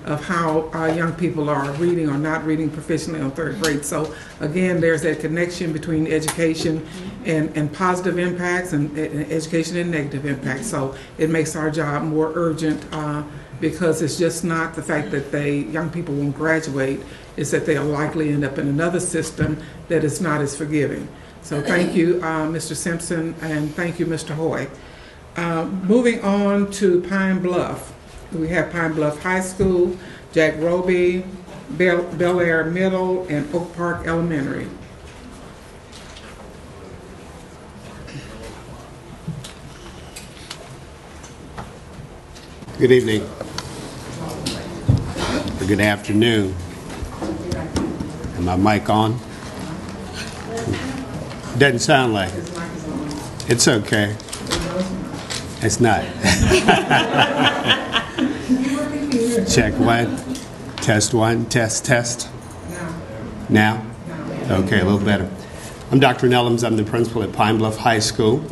of how young people are reading or not reading proficiently on third grade. So again, there's that connection between education and positive impacts, and education and negative impacts. So it makes our job more urgent, because it's just not the fact that young people won't graduate, it's that they'll likely end up in another system that is not as forgiving. So thank you, Mr. Simpson, and thank you, Mr. Hoy. Moving on to Pine Bluff. We have Pine Bluff High School, Jack Roby, Bel Air Middle, and Oak Park Elementary. Good evening, or good afternoon. Am my mic on? Doesn't sound like it. It's okay. It's not. Check one, test. Now? Okay, a little better. I'm Dr. Nellums. I'm the principal at Pine Bluff High School.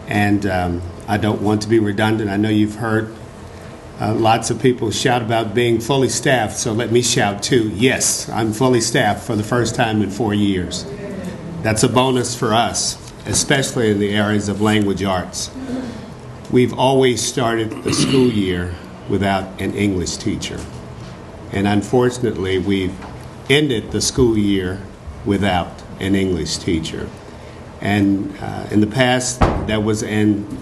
And I don't want to be redundant. I know you've heard lots of people shout about being fully staffed, so let me shout too. Yes, I'm fully staffed for the first time in 4 years. That's a bonus for us, especially in the areas of language arts. We've always started the school year without an English teacher. And unfortunately, we've ended the school year without an English teacher. And in the past, that was in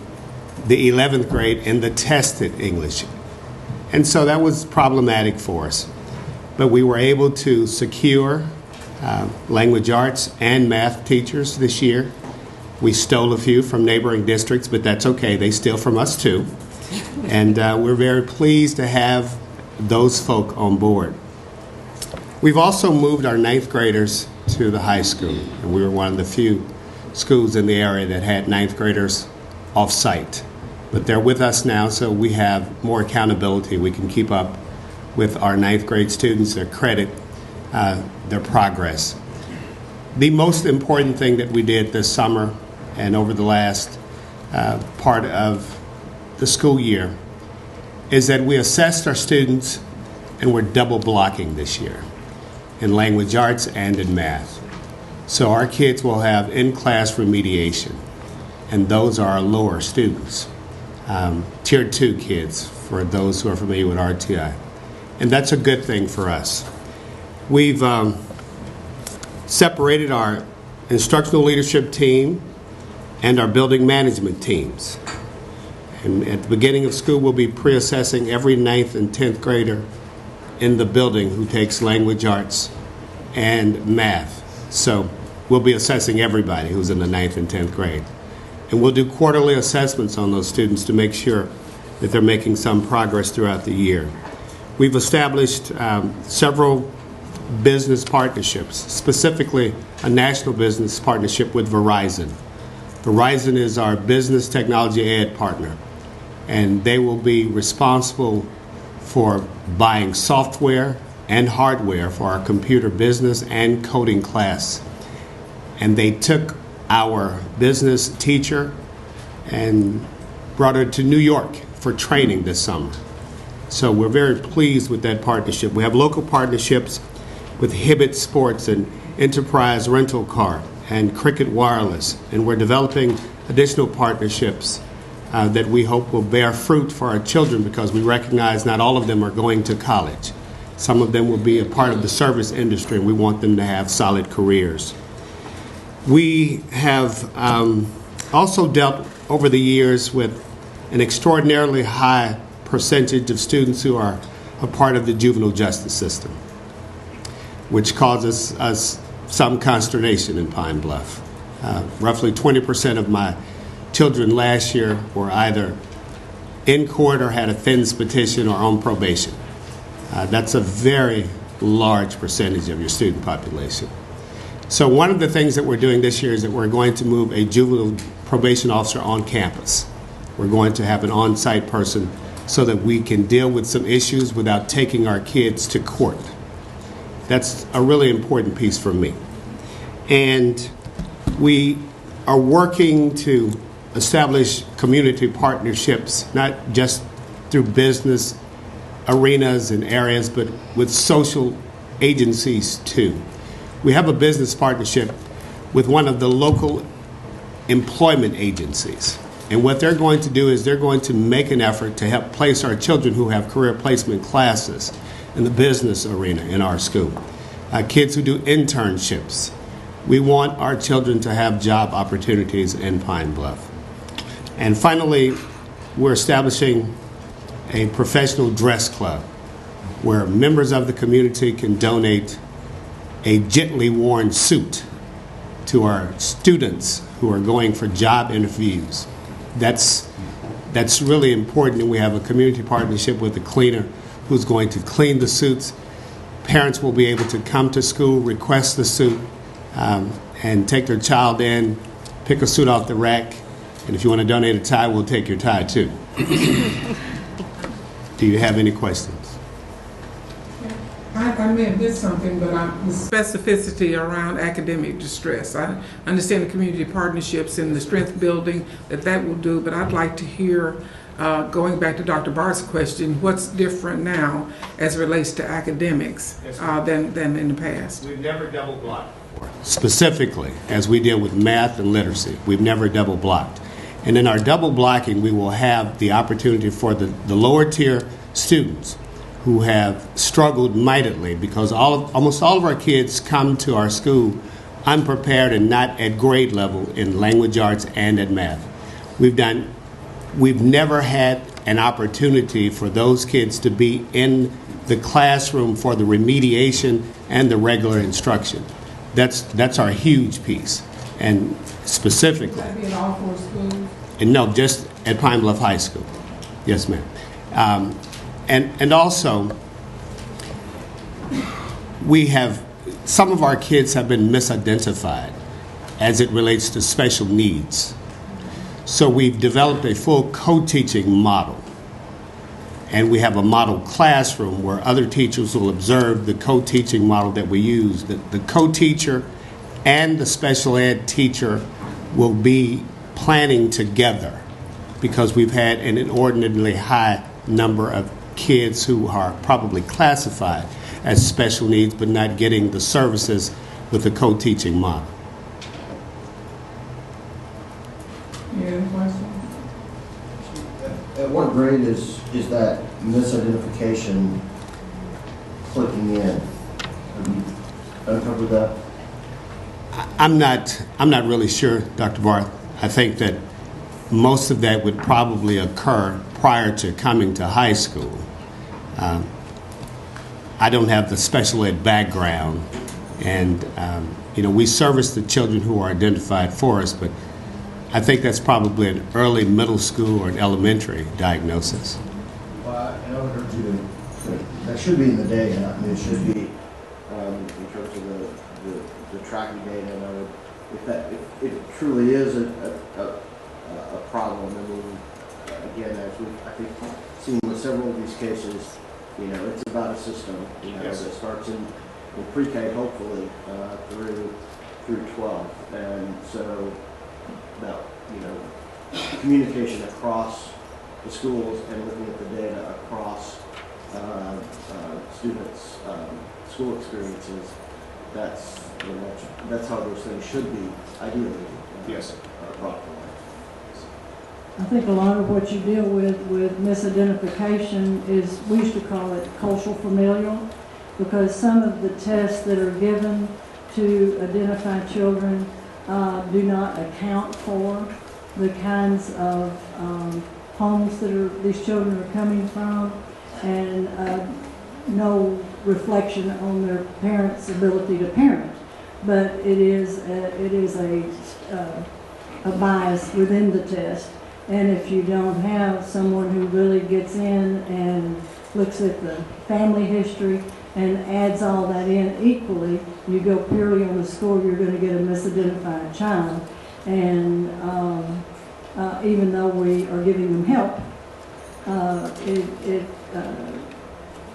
the 11th grade in the tested English. And so that was problematic for us. But we were able to secure language arts and math teachers this year. We stole a few from neighboring districts, but that's okay. They steal from us too. And we're very pleased to have those folk on board. We've also moved our 9th graders to the high school. And we were one of the few schools in the area that had 9th graders off-site. But they're with us now, so we have more accountability. We can keep up with our 9th grade students, their credit, their progress. The most important thing that we did this summer and over the last part of the school year is that we assessed our students, and we're double blocking this year in language arts and in math. So our kids will have in-class remediation, and those are our lower students, Tier 2 kids, for those who are familiar with RTI. And that's a good thing for us. We've separated our instructional leadership team and our building management teams. And at the beginning of school, we'll be pre-assessing every 9th and 10th grader in the building who takes language arts and math. So we'll be assessing everybody who's in the 9th and 10th grade. And we'll do quarterly assessments on those students to make sure that they're making some progress throughout the year. We've established several business partnerships, specifically a national business partnership with Verizon. Verizon is our business technology ed partner, and they will be responsible for buying software and hardware for our computer business and coding class. And they took our business teacher and brought her to New York for training this summer. So we're very pleased with that partnership. We have local partnerships with Hibbett Sports and Enterprise Rental Car and Cricket Wireless, and we're developing additional partnerships that we hope will bear fruit for our children, because we recognize not all of them are going to college. Some of them will be a part of the service industry, and we want them to have solid careers. We have also dealt over the years with an extraordinarily high percentage of students who are a part of the juvenile justice system, which causes us some consternation in Pine Bluff. Roughly 20% of my children last year were either in court or had a FINS petition or on probation. That's a very large percentage of your student population. So one of the things that we're doing this year is that we're going to move a juvenile probation officer on campus. We're going to have an on-site person so that we can deal with some issues without taking our kids to court. That's a really important piece for me. And we are working to establish community partnerships, not just through business arenas and areas, but with social agencies too. We have a business partnership with one of the local employment agencies. And what they're going to do is they're going to make an effort to help place our children who have career placement classes in the business arena in our school. Kids who do internships. We want our children to have job opportunities in Pine Bluff. And finally, we're establishing a professional dress club where members of the community can donate a gently worn suit to our students who are going for job interviews. That's really important, and we have a community partnership with the cleaner who's going to clean the suits. Parents will be able to come to school, request the suit, and take their child in, pick a suit off the rack, and if you want to donate a tie, we'll take your tie too. Do you have any questions? I may have missed something, but the specificity around academic distress. I understand the community partnerships and the strength building that will do, but I'd like to hear, going back to Dr. Bart's question, what's different now as it relates to academics than in the past? We've never double blocked before. Specifically, as we deal with math and literacy, we've never double blocked. And in our double blocking, we will have the opportunity for the lower tier students who have struggled mightily, because almost all of our kids come to our school unprepared and not at grade level in language arts and at math. We've never had an opportunity for those kids to be in the classroom for the remediation and the regular instruction. That's our huge piece. And specifically, Would that be at all four schools? And no, just at Pine Bluff High School. Yes, ma'am. And also, some of our kids have been misidentified as it relates to special needs. So we've developed a full co-teaching model. And we have a model classroom where other teachers will observe the co-teaching model that we use. The co-teacher and the special ed teacher will be planning together, because we've had an inordinately high number of kids who are probably classified as special needs but not getting the services with the co-teaching model. Any questions? At what grade is that misidentification clicking in? Uncomfortable with that? I'm not really sure, Dr. Barth. I think that most of that would probably occur prior to coming to high school. I don't have the special ed background, and we service the children who are identified for us, but I think that's probably an early middle school or an elementary diagnosis. Well, in order that should be in the data. I mean, it should be in terms of the tracking data. And if it truly is a problem, I mean, again, as we've, I think, seen with several of these cases, it's about a system, that starts in pre-K, hopefully, through 12. And so, that, communication across the schools and looking at the data across students' school experiences, that's how those things should be, ideally, brought to light. I think a lot of what you deal with misidentification is, we used to call it cultural familial, because some of the tests that are given to identify children do not account for the kinds of homes that these children are coming from, and no reflection on their parents' ability to parent. But it is a bias within the test. And if you don't have someone who really gets in and looks at the family history and adds all that in equally, you go purely on the score, you're going to get a misidentified child. And even though we are giving them help, it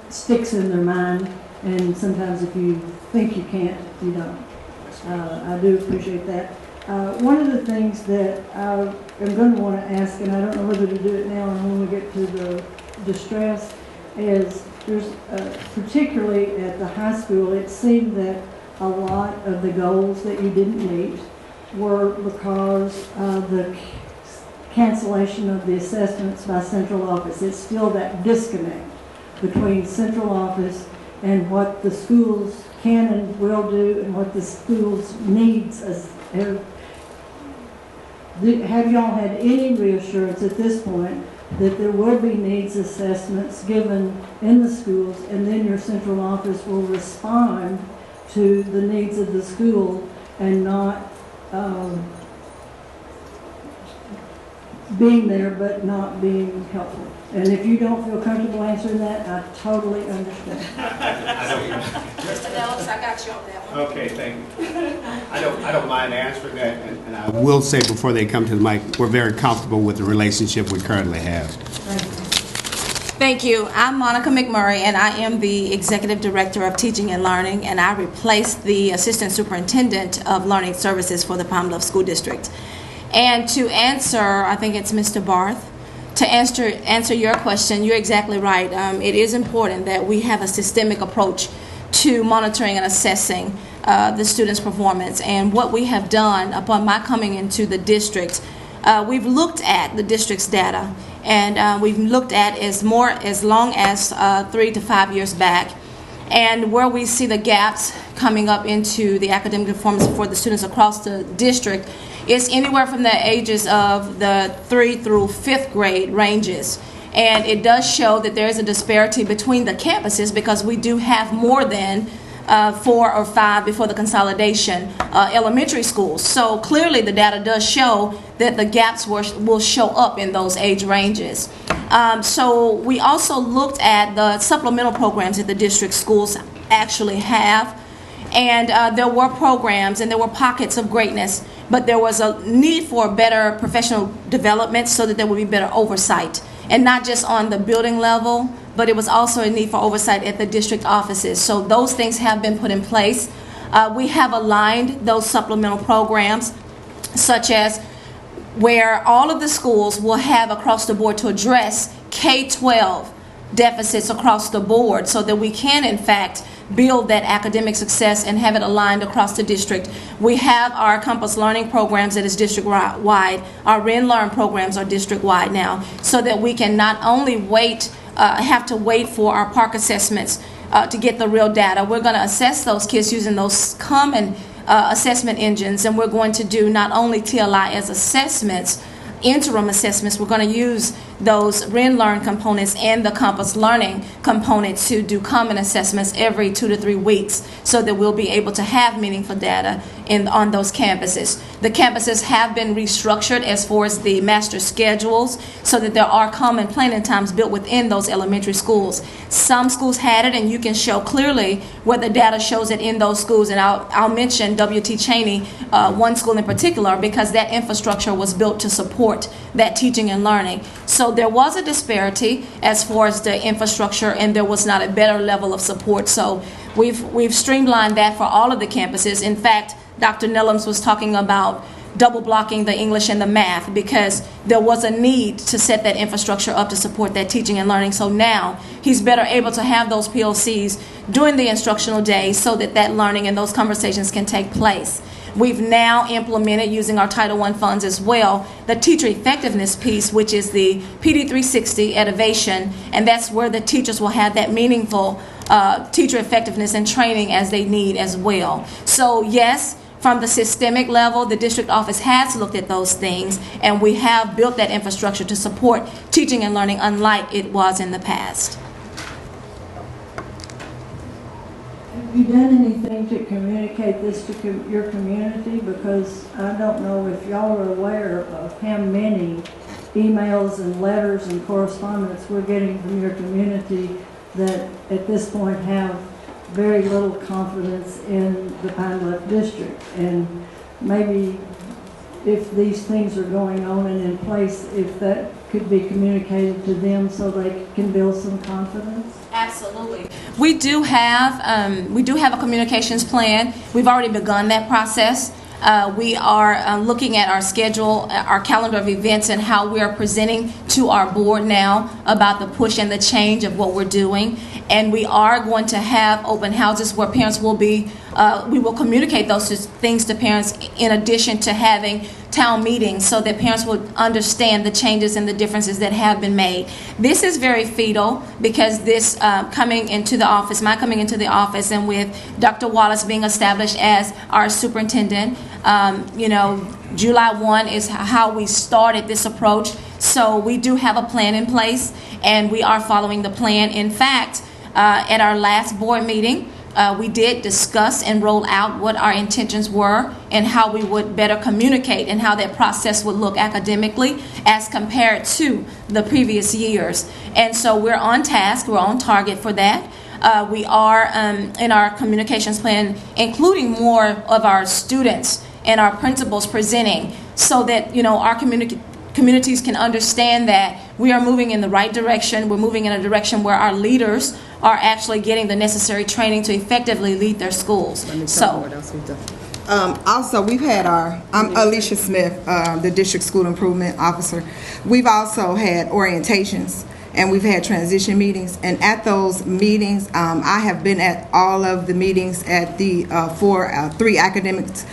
sticks in their mind. And sometimes if you think you can't, you don't. I do appreciate that. One of the things that I am going to want to ask, and I don't know whether to do it now or when we get to the distress, is there's particularly at the high school, it seemed that a lot of the goals that you didn't meet were because of the cancellation of the assessments by central office. It's still that disconnect between central office and what the schools can and will do and what the schools needs. Have y'all had any reassurance at this point that there will be needs assessments given in the schools, and then your central office will respond to the needs of the school and not being there but not being helpful? And if you don't feel comfortable answering that, I totally understand. Mr. Nellis, I got you on that one. Okay, thank you. I don't mind answering that, and I will say before they come to the mic, we're very comfortable with the relationship we currently have. Thank you. I'm Monica McMurray, and I am the Executive Director of Teaching and Learning, and I replaced the Assistant Superintendent of Learning Services for the Pine Bluff School District. And to answer, I think it's Mr. Barth, to answer your question, you're exactly right. It is important that we have a systemic approach to monitoring and assessing the students' performance. And what we have done upon my coming into the district, we've looked at the district's data, and we've looked at as long as 3 to 5 years back, and where we see the gaps coming up into the academic performance for the students across the district is anywhere from the ages of the 3 through 5th grade ranges. And it does show that there is a disparity between the campuses because we do have more than 4 or 5 before the consolidation elementary schools. So clearly the data does show that the gaps will show up in those age ranges. So we also looked at the supplemental programs that the district schools actually have. And there were programs and there were pockets of greatness, but there was a need for better professional development so that there would be better oversight. And not just on the building level, but it was also a need for oversight at the district offices. So those things have been put in place. We have aligned those supplemental programs, such as where all of the schools will have across the board to address K-12 deficits across the board so that we can, in fact, build that academic success and have it aligned across the district. We have our Compass Learning programs that is district-wide. Our Ren Learn programs are district-wide now, so that we can not only have to wait for our PARCC assessments to get the real data. We're going to assess those kids using those common assessment engines, and we're going to do not only TLI as assessments, interim assessments. We're going to use those Learn components and the Compass Learning component to do common assessments every 2 to 3 weeks, so that we'll be able to have meaningful data on those campuses. The campuses have been restructured as far as the master schedules, so that there are common planning times built within those elementary schools. Some schools had it, and you can show clearly where the data shows it in those schools. And I'll mention W.T. Cheney, one school in particular, because that infrastructure was built to support that teaching and learning. So there was a disparity as far as the infrastructure, and there was not a better level of support. So we've streamlined that for all of the campuses. In fact, Dr. Nellums was talking about double blocking the English and the math, because there was a need to set that infrastructure up to support that teaching and learning. So now he's better able to have those PLCs during the instructional day, so that that learning and those conversations can take place. We've now implemented, using our Title I funds as well, the teacher effectiveness piece, which is the PD 360 Innovation, and that's where the teachers will have that meaningful teacher effectiveness and training as they need as well. So yes, from the systemic level, the district office has looked at those things, and we have built that infrastructure to support teaching and learning unlike it was in the past. Have you done anything to communicate this to your community? Because I don't know if y'all are aware of how many emails and letters and correspondence we're getting from your community that at this point have very little confidence in the Pine Bluff district. And maybe if these things are going on and in place, if that could be communicated to them so they can build some confidence. Absolutely. We do have a communications plan. We've already begun that process. We are looking at our schedule, our calendar of events, and how we are presenting to our board now about the push and the change of what we're doing. And we are going to have open houses where parents will be, we will communicate those things to parents in addition to having town meetings, so that parents will understand the changes and the differences that have been made. This is very fetal, because this coming into the office, my coming into the office, and with Dr. Wallace being established as our superintendent, July 1 is how we started this approach. So we do have a plan in place, and we are following the plan. In fact, at our last board meeting, we did discuss and roll out what our intentions were and how we would better communicate and how that process would look academically as compared to the previous years. And so we're on task, we're on target for that. We are in our communications plan including more of our students and our principals presenting, so that our communities can understand that we are moving in the right direction. We're moving in a direction where our leaders are actually getting the necessary training to effectively lead their schools. Also, we've had I'm Alicia Smith, the District School Improvement Officer. We've also had orientations, and we've had transition meetings. And at those meetings, I have been at all of the meetings at the 3 academics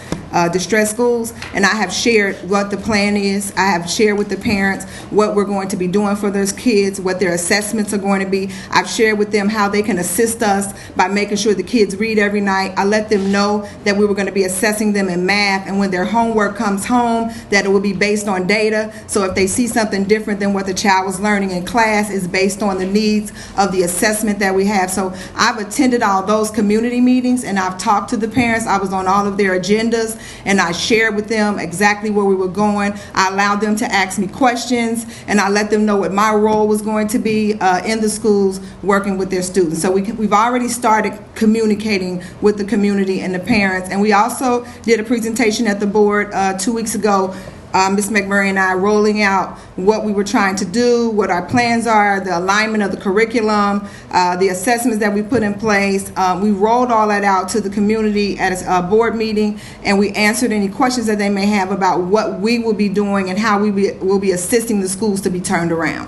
distress schools, and I have shared what the plan is. I have shared with the parents what we're going to be doing for those kids, what their assessments are going to be. I've shared with them how they can assist us by making sure the kids read every night. I let them know that we were going to be assessing them in math, and when their homework comes home, that it will be based on data. So if they see something different than what the child was learning in class, is based on the needs of the assessment that we have. So I've attended all those community meetings, and I've talked to the parents. I was on all of their agendas, and I shared with them exactly where we were going. I allowed them to ask me questions, and I let them know what my role was going to be in the schools working with their students. So we've already started communicating with the community and the parents, and we also did a presentation at the board 2 weeks ago, Ms. McMurray and I, rolling out what we were trying to do, what our plans are, the alignment of the curriculum, the assessments that we put in place. We rolled all that out to the community at a board meeting, and we answered any questions that they may have about what we will be doing and how we will be assisting the schools to be turned around.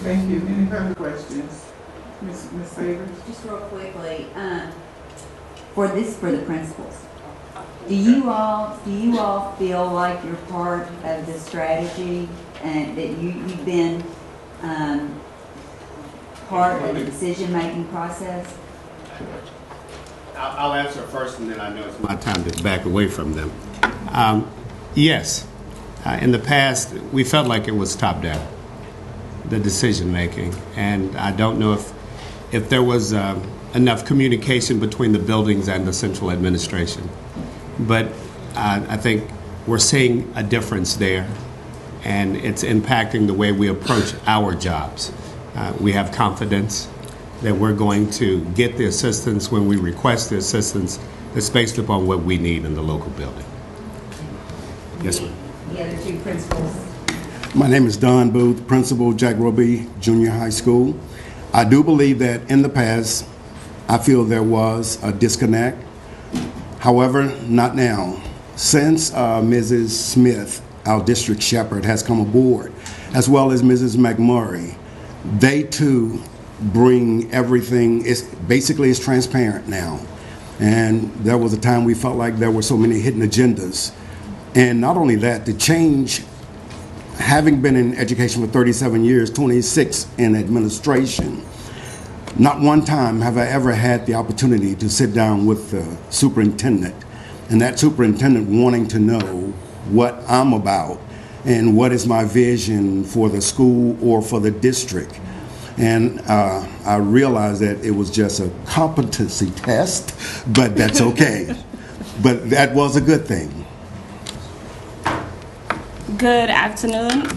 Thank you. Any further questions? Ms. Savers? Just real quickly, for the principals. Do you all feel like you're part of the strategy, and that you've been part of the decision-making process? I'll answer first, and then I know it's my time to back away from them. Yes. In the past, we felt like it was top-down, the decision-making. And I don't know if there was enough communication between the buildings and the central administration. But I think we're seeing a difference there, and it's impacting the way we approach our jobs. We have confidence that we're going to get the assistance when we request the assistance that's based upon what we need in the local building. Yes, sir. The other two principals. My name is Don Booth, Principal, Jack Roby Junior High School. I do believe that in the past, I feel there was a disconnect. However, not now. Since Mrs. Smith, our district shepherd, has come aboard, as well as Mrs. McMurray, they too bring everything. It's transparent now. And there was a time we felt like there were so many hidden agendas. And not only that, the change, having been in education for 37 years, 26 in administration, not one time have I ever had the opportunity to sit down with the superintendent, and that superintendent wanting to know what I'm about and what is my vision for the school or for the district. And I realized that it was just a competency test, but that's okay. But that was a good thing. Good afternoon.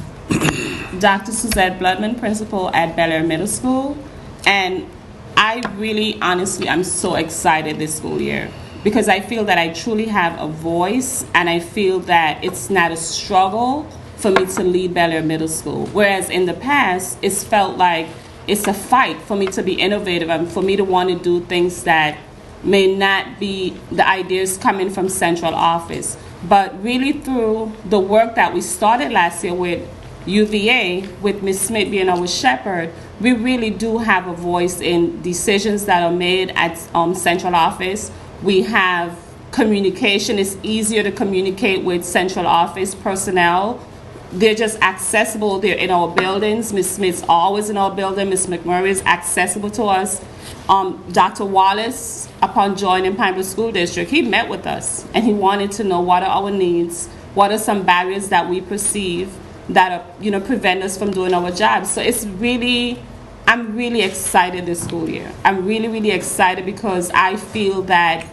Dr. Suzette Bloodman, principal at Bel Air Middle School. And I really, honestly, I'm so excited this school year because I feel that I truly have a voice, and I feel that it's not a struggle for me to lead Bel Air Middle School. Whereas in the past, it's felt like it's a fight for me to be innovative and for me to want to do things that may not be the ideas coming from central office. But really through the work that we started last year with UVA, with Ms. Smith being our shepherd, we really do have a voice in decisions that are made at central office. We have communication. It's easier to communicate with central office personnel. They're just accessible. They're in our buildings. Ms. Smith's always in our building. Ms. McMurray is accessible to us. Dr. Wallace, upon joining Pine Bluff School District, he met with us and he wanted to know what are our needs, what are some barriers that we perceive that are, prevent us from doing our jobs. So I'm really excited this school year. I'm really, really excited because I feel that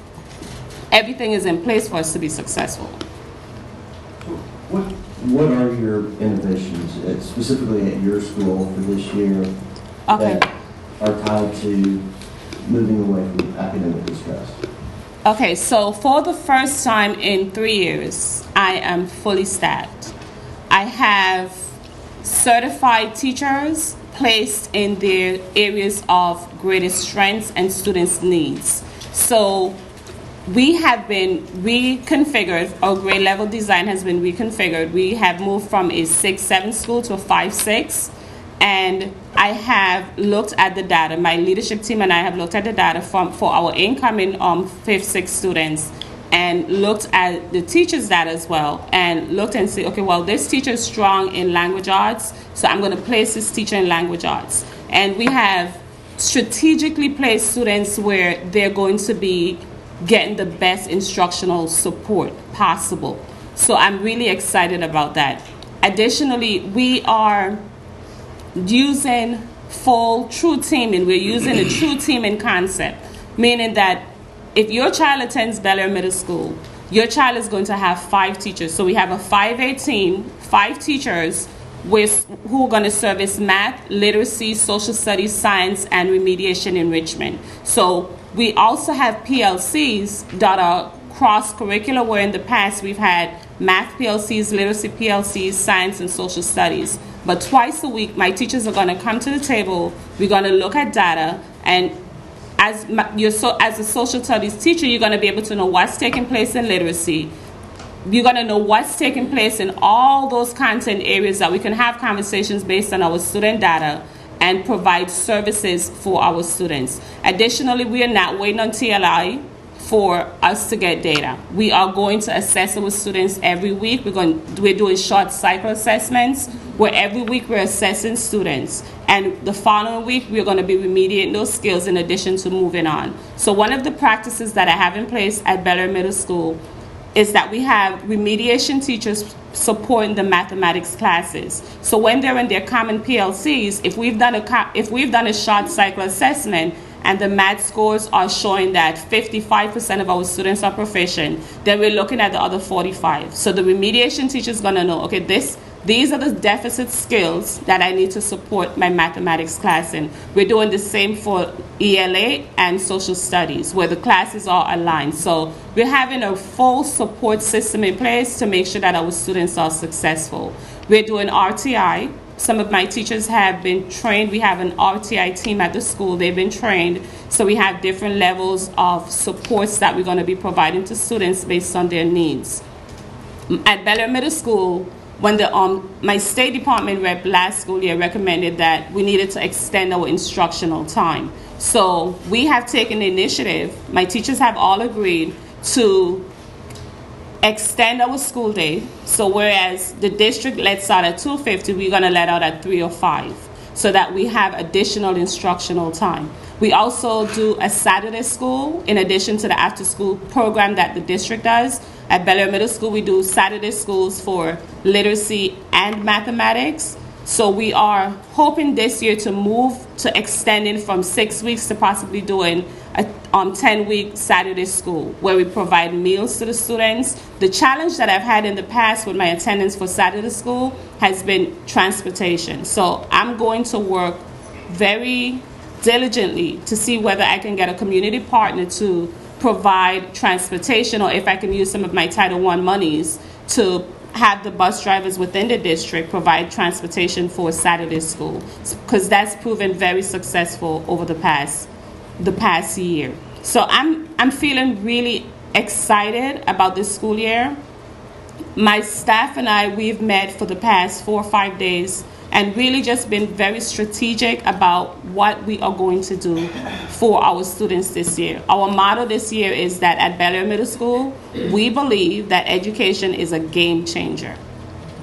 everything is in place for us to be successful. What are your innovations, specifically at your school for this year, that are tied to moving away from academic distress? Okay, so for the first time in 3 years, I am fully staffed. I have certified teachers placed in their areas of greatest strengths and students' needs. So we have been reconfigured, our grade level design has been reconfigured. We have moved from a 6-7 school to a 5-6, and I have looked at the data. My leadership team and I have looked at the data for our incoming 5th, 6th students, and looked at the teachers' data as well, and looked and say, okay, well, this teacher is strong in language arts, so I'm going to place this teacher in language arts. And we have strategically placed students where they're going to be getting the best instructional support possible. So I'm really excited about that. Additionally, we are using full true teaming. We're using a true teaming concept, meaning that if your child attends Bel Air Middle School, your child is going to have 5 teachers. So we have a 5A team, 5 teachers who are going to service math, literacy, social studies, science, and remediation enrichment. So we also have PLCs that are cross-curricular, where in the past we've had math PLCs, literacy PLCs, science, and social studies. But twice a week, my teachers are going to come to the table. We're going to look at data, and as a social studies teacher, you're going to be able to know what's taking place in literacy. You're going to know what's taking place in all those content areas that we can have conversations based on our student data and provide services for our students. Additionally, we are not waiting on TLI for us to get data. We are going to assess our students every week. We're doing short cycle assessments where every week we're assessing students. And the following week, we're going to be remediating those skills in addition to moving on. So one of the practices that I have in place at Bel Air Middle School is that we have remediation teachers supporting the mathematics classes. So when they're in their common PLCs, if we've done a short cycle assessment and the math scores are showing that 55% of our students are proficient, then we're looking at the other 45. So the remediation teacher is going to know, okay, these are the deficit skills that I need to support my mathematics class in. We're doing the same for ELA and social studies, where the classes are aligned. So we're having a full support system in place to make sure that our students are successful. We're doing RTI. Some of my teachers have been trained. We have an RTI team at the school. They've been trained. So we have different levels of supports that we're going to be providing to students based on their needs. At Bel Air Middle School, when my State Department rep last school year recommended that we needed to extend our instructional time. So we have taken the initiative, my teachers have all agreed to extend our school day. So whereas the district lets out at 2:50, we're gonna let out at 3:05 so that we have additional instructional time. We also do a Saturday school in addition to the after school program that the district does. At Bel Air Middle School, we do Saturday schools for literacy and mathematics. So we are hoping this year to move to extending from 6 weeks to possibly doing a 10-week Saturday school where we provide meals to the students. The challenge that I've had in the past with my attendance for Saturday school has been transportation. So I'm going to work very diligently to see whether I can get a community partner to provide transportation, or if I can use some of my Title I monies to have the bus drivers within the district provide transportation for Saturday school, because that's proven very successful over the past year. So I'm feeling really excited about this school year. My staff and I, we've met for the past 4 or 5 days and really just been very strategic about what we are going to do for our students this year. Our motto this year is that at Bel Air Middle School, we believe that education is a game changer.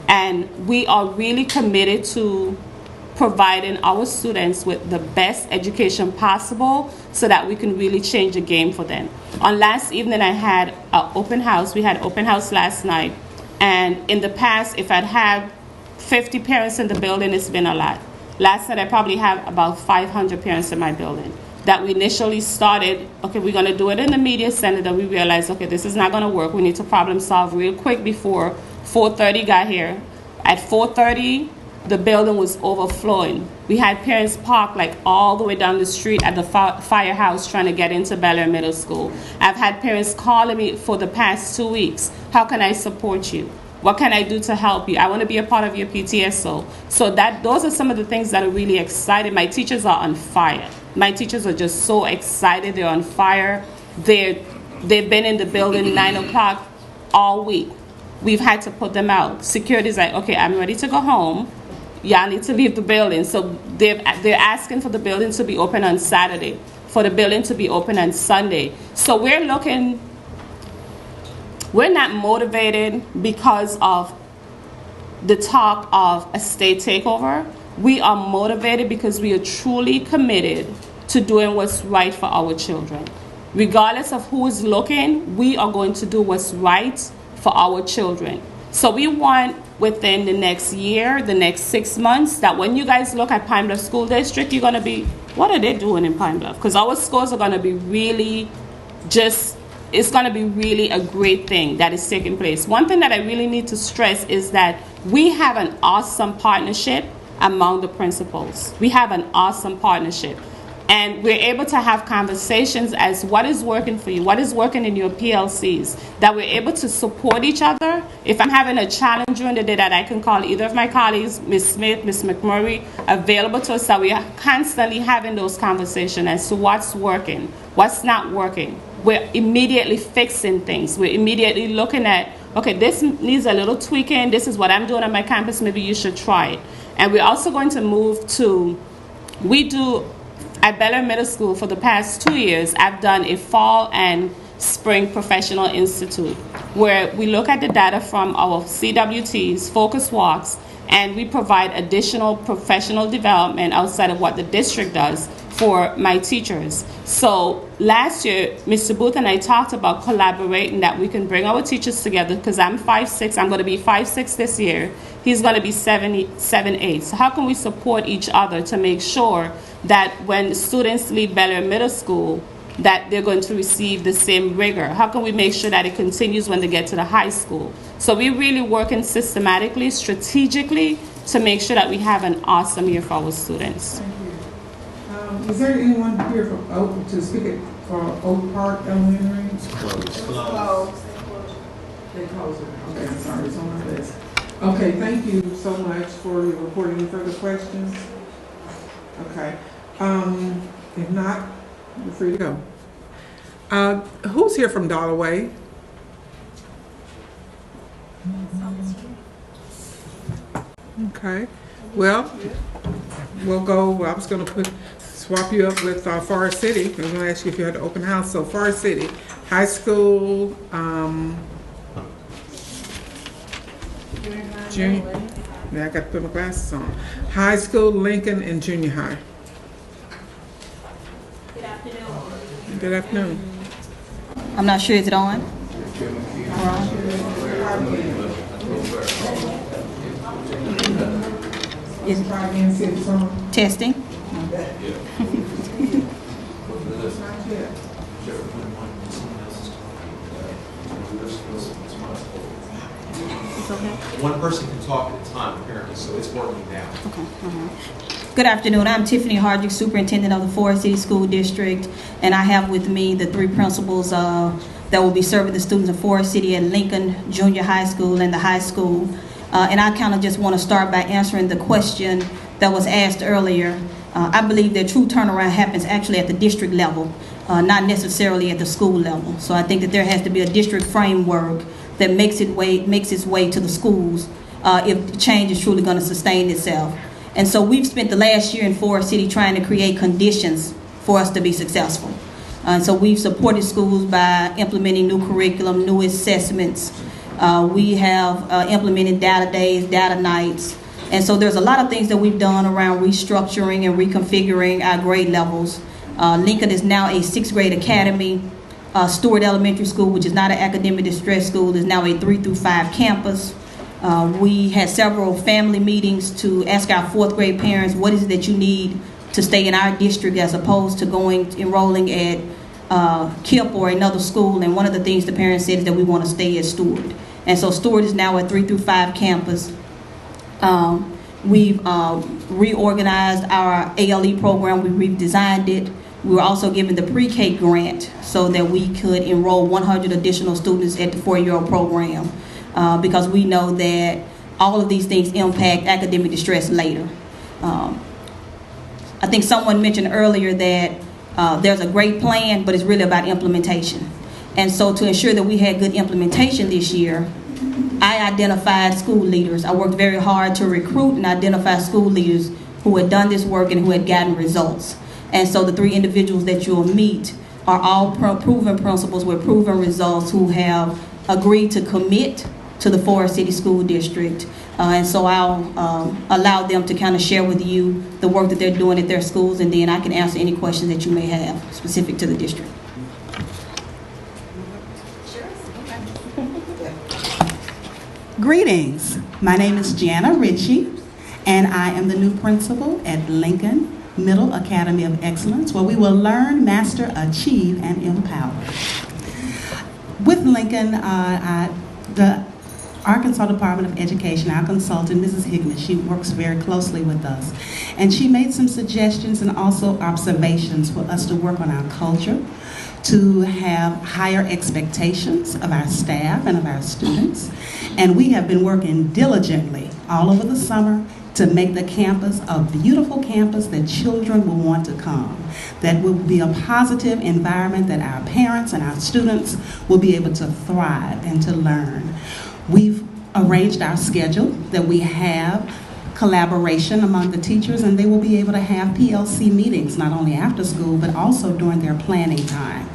And we are really committed to providing our students with the best education possible so that we can really change the game for them. On last evening, I had an open house. We had open house last night. And in the past, if I'd had 50 parents in the building, it's been a lot. Last night, I probably have about 500 parents in my building. That we initially started, okay, we're going to do it in the media center, then we realized, okay, this is not going to work. We need to problem solve real quick before 4:30 got here. At 4:30, the building was overflowing. We had parents park like all the way down the street at the firehouse trying to get into Bel Air Middle School. I've had parents calling me for the past 2 weeks. How can I support you? What can I do to help you? I want to be a part of your PTSO. So those are some of the things that are really exciting. My teachers are on fire. My teachers are just so excited. They're on fire. They've been in the building 9 o'clock all week. We've had to put them out. Security's like, okay, I'm ready to go home. Y'all need to leave the building. So they're asking for the building to be open on Saturday, for the building to be open on Sunday. So we're not motivated because of the talk of a state takeover. We are motivated because we are truly committed to doing what's right for our children. Regardless of who is looking, we are going to do what's right for our children. So we want within the next year, the next 6 months, that when you guys look at Pine Bluff School District, you're going to be, what are they doing in Pine Bluff? Because our schools are going to be really it's going to be really a great thing that is taking place. One thing that I really need to stress is that we have an awesome partnership among the principals. We have an awesome partnership. And we're able to have conversations as what is working for you, what is working in your PLCs, that we're able to support each other. If I'm having a challenge during the day, that I can call either of my colleagues, Ms. Smith, Ms. McMurray, available to us, that we are constantly having those conversations as to what's working, what's not working. We're immediately fixing things. We're immediately looking at, okay, this needs a little tweaking. This is what I'm doing on my campus. Maybe you should try it. And we're also going to move to, at Bel Air Middle School for the past 2 years, I've done a fall and Spring Professional Institute, where we look at the data from our CWTs, focus walks, and we provide additional professional development outside of what the district does for my teachers. So last year, Mr. Booth and I talked about collaborating, that we can bring our teachers together, because I'm 5'6", I'm going to be 5'6" this year. He's going to be 7'8". So how can we support each other to make sure that when students leave Bel Air Middle School, that they're going to receive the same rigor? How can we make sure that it continues when they get to the high school? So we're really working systematically, strategically, to make sure that we have an awesome year for our students. Is there anyone here from Oak to speak for Oak Park Elementary? It's closed. They closed it. Okay, I'm sorry, it's on my list. Okay, thank you so much for your report. Any further questions? Okay. If not, you're free to go. Who's here from Dollaway? Okay. Well, we'll go. I was going to swap you up with Forest City. I was going to ask you if you had an open house. So Forest City, high school, junior. Now I got to put my glasses on. High school, Lincoln, and junior high. Good afternoon. I'm not sure, is it on? Is testing? One person can talk at a time, apparently, so it's working now. Okay. Good afternoon. I'm Tiffany Hardrick, Superintendent of the Forest City School District, and I have with me the three principals that will be serving the students of Forest City at Lincoln Junior High School and the high school. And I kind of just want to start by answering the question that was asked earlier. I believe that true turnaround happens actually at the district level, not necessarily at the school level. So I think that there has to be a district framework that makes its way to the schools if change is truly going to sustain itself. And so we've spent the last year in Forest City trying to create conditions for us to be successful. And so we've supported schools by implementing new curriculum, new assessments. We have implemented data days, data nights. And so there's a lot of things that we've done around restructuring and reconfiguring our grade levels. Lincoln is now a 6th grade academy. Stewart Elementary School, which is not an academic distress school, is now a 3 through 5 campus. We had several family meetings to ask our 4th grade parents, what is it that you need to stay in our district as opposed to enrolling at KIPP or another school. And one of the things the parents said is that we want to stay at Stewart. And so Stewart is now a 3 through 5 campus. We've reorganized our ALE program. We redesigned it. We were also given the pre-K grant so that we could enroll 100 additional students at the 4-year-old program because we know that all of these things impact academic distress later. I think someone mentioned earlier that there's a great plan, but it's really about implementation. And so to ensure that we had good implementation this year, I identified school leaders. I worked very hard to recruit and identify school leaders who had done this work and who had gotten results. And so the 3 individuals that you'll meet are all proven principals with proven results who have agreed to commit to the Forest City School District. And so I'll allow them to kind of share with you the work that they're doing at their schools, and then I can answer any questions that you may have specific to the district. Greetings. My name is Jana Ritchie, and I am the new principal at Lincoln Middle Academy of Excellence, where we will learn, master, achieve, and empower. With Lincoln, the Arkansas Department of Education, our consultant, Mrs. Hickman, she works very closely with us. And she made some suggestions and also observations for us to work on our culture, to have higher expectations of our staff and of our students. And we have been working diligently all over the summer to make the campus a beautiful campus that children will want to come, that will be a positive environment that our parents and our students will be able to thrive and to learn. We've arranged our schedule that we have collaboration among the teachers, and they will be able to have PLC meetings not only after school but also during their planning time.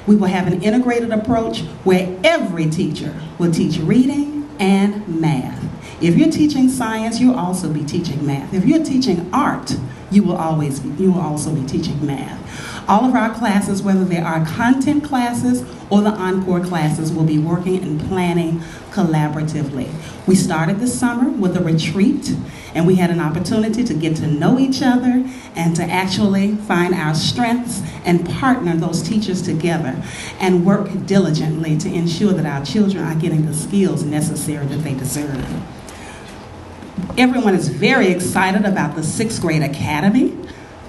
We will have an integrated approach where every teacher will teach reading and math. If you're teaching science, you'll also be teaching math. If you're teaching art, you will also be teaching math. All of our classes, whether they are content classes or the encore classes, will be working and planning collaboratively. We started this summer with a retreat, and we had an opportunity to get to know each other and to actually find our strengths and partner those teachers together and work diligently to ensure that our children are getting the skills necessary that they deserve. Everyone is very excited about the 6th grade academy.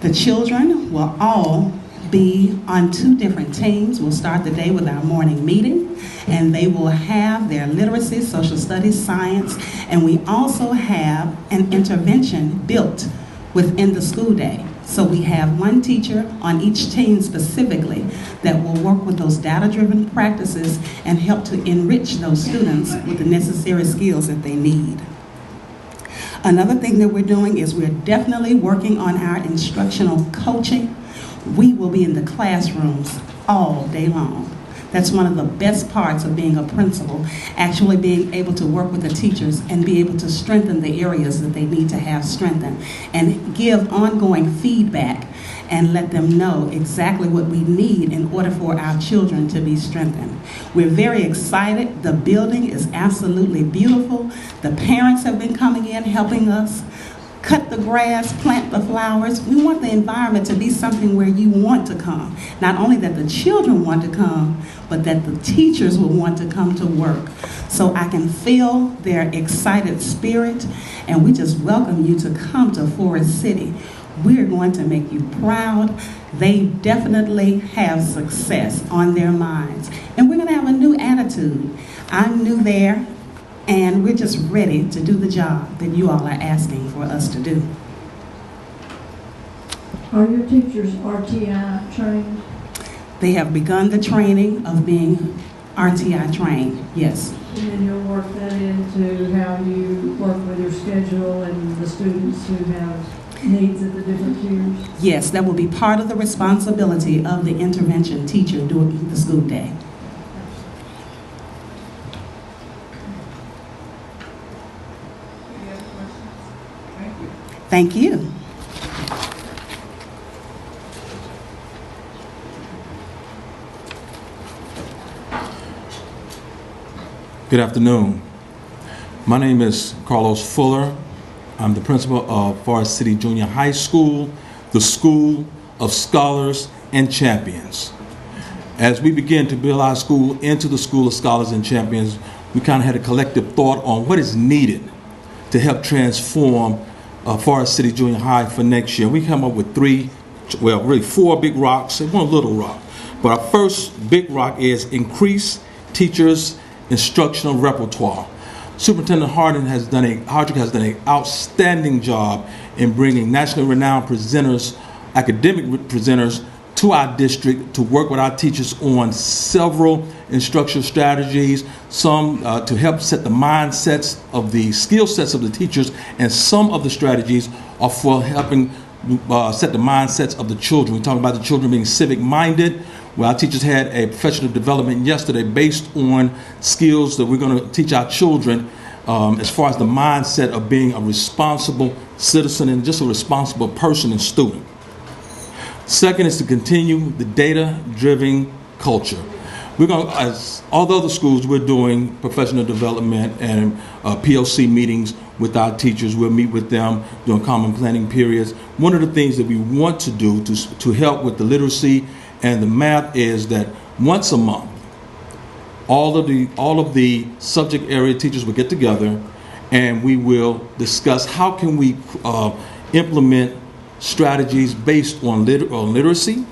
The children will all be on 2 different teams. We'll start the day with our morning meeting, and they will have their literacy, social studies, science, and we also have an intervention built within the school day. So we have one teacher on each team specifically that will work with those data-driven practices and help to enrich those students with the necessary skills that they need. Another thing that we're doing is we're definitely working on our instructional coaching. We will be in the classrooms all day long. That's one of the best parts of being a principal, actually being able to work with the teachers and be able to strengthen the areas that they need to have strengthened and give ongoing feedback and let them know exactly what we need in order for our children to be strengthened. We're very excited. The building is absolutely beautiful. The parents have been coming in helping us cut the grass, plant the flowers. We want the environment to be something where you want to come. Not only that the children want to come, but that the teachers will want to come to work. So I can feel their excited spirit, and we just welcome you to come to Forest City. We're going to make you proud. They definitely have success on their minds. And we're going to have a new attitude. I'm new there, and we're just ready to do the job that you all are asking for us to do. Are your teachers RTI trained? They have begun the training of being RTI trained, yes. And then you'll work that into how you work with your schedule and the students who have needs at the different tiers? Yes, that will be part of the responsibility of the intervention teacher during the school day. Any other questions? Thank you. Thank you. Good afternoon. My name is Carlos Fuller. I'm the principal of Forest City Junior High School, the School of Scholars and Champions. As we begin to build our school into the School of Scholars and Champions, we kind of had a collective thought on what is needed to help transform Forest City Junior High for next year. We come up with four big rocks and one little rock. But our first big rock is increase teachers' instructional repertoire. Superintendent Hardwick has done an outstanding job in bringing nationally renowned presenters, academic presenters, to our district to work with our teachers on several instructional strategies, some to help set the mindsets of the skill sets of the teachers, and some of the strategies are for helping set the mindsets of the children. We're talking about the children being civic-minded. Well, our teachers had a professional development yesterday based on skills that we're going to teach our children as far as the mindset of being a responsible citizen and just a responsible person and student. Second is to continue the data-driven culture. We're going to, as all the other schools, we're doing professional development and POC meetings with our teachers. We'll meet with them during common planning periods. One of the things that we want to do to help with the literacy and the math is that once a month, all of the subject area teachers will get together and we will discuss how can we implement strategies based on literacy,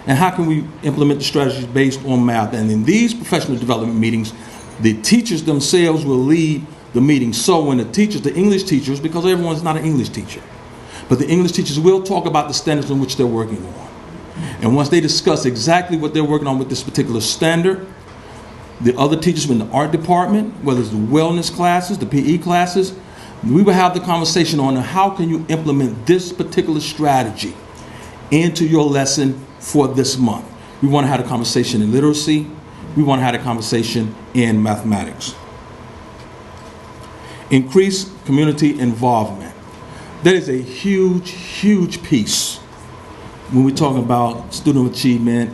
and how can we implement the strategies based on math. And in these professional development meetings, the teachers themselves will lead the meeting. So when the English teachers, because everyone's not an English teacher, but the English teachers will talk about the standards in which they're working on. And once they discuss exactly what they're working on with this particular standard, the other teachers in the art department, whether it's the wellness classes, the PE classes, we will have the conversation on how can you implement this particular strategy into your lesson for this month. We want to have a conversation in literacy. We want to have a conversation in mathematics. Increase community involvement. That is a huge, huge piece when we're talking about student achievement,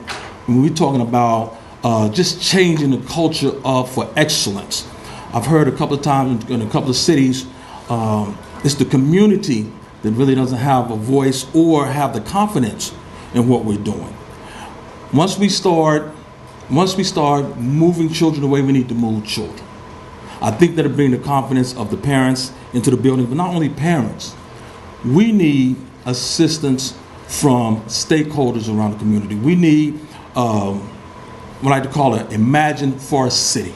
when we're talking about just changing the culture for excellence. I've heard a couple of times in a couple of cities, it's the community that really doesn't have a voice or have the confidence in what we're doing. Once we start moving children the way we need to move children, I think that'll bring the confidence of the parents into the building, but not only parents. We need assistance from stakeholders around the community. We need what I like to call it Imagine Forest City.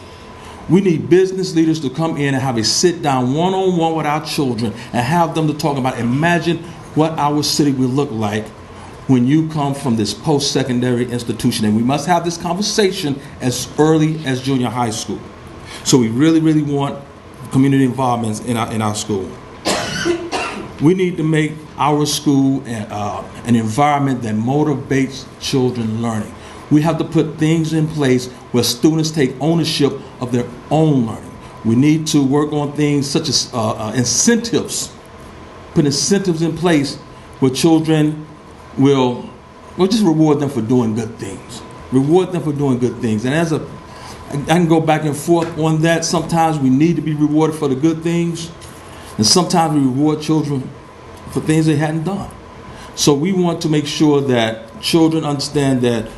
We need business leaders to come in and have a sit-down one-on-one with our children and have them to talk about, imagine what our city will look like when you come from this post-secondary institution. And we must have this conversation as early as junior high school. So we really, really want community involvement in our school. We need to make our school an environment that motivates children learning. We have to put things in place where students take ownership of their own learning. We need to work on things such as incentives, put incentives in place where children will just reward them for doing good things. Reward them for doing good things. And I can go back and forth on that. Sometimes we need to be rewarded for the good things, and sometimes we reward children for things they hadn't done. So we want to make sure that children understand that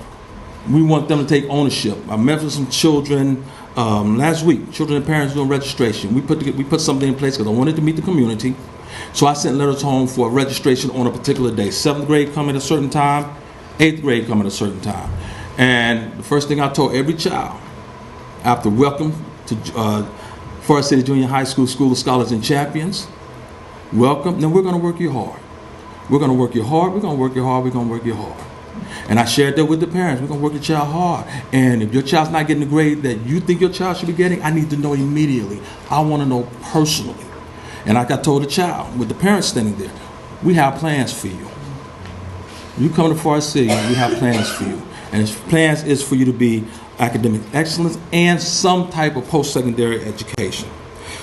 we want them to take ownership. I met with some children last week, children and parents doing registration. We put something in place because I wanted to meet the community. So I sent letters home for registration on a particular day. 7th grade come at a certain time, 8th grade come at a certain time. And the first thing I told every child, after welcome to Forest City Junior High School, School of Scholars and Champions, welcome. Now we're going to work you hard. We're going to work you hard. We're going to work you hard. We're going to work you hard. And I shared that with the parents. We're going to work your child hard. And if your child's not getting the grade that you think your child should be getting, I need to know immediately. I want to know personally. And like I told the child, with the parents standing there, we have plans for you. You come to Forest City, we have plans for you. And his plans is for you to be academic excellence and some type of post-secondary education.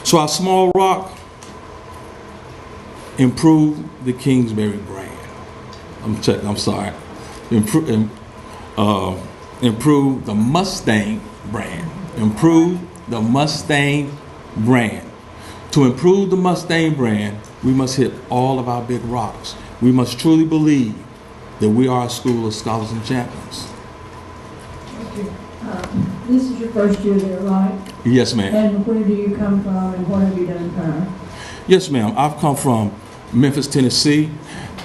So our Small Rock, improve the Kingsbury brand. I'm sorry. Improve the Mustang brand. Improve the Mustang brand. To improve the Mustang brand, we must hit all of our big rocks. We must truly believe that we are a school of scholars and champions. This is your first year there, right? Yes, ma'am. And where do you come from and what have you done prior? Yes, ma'am. I've come from Memphis, Tennessee.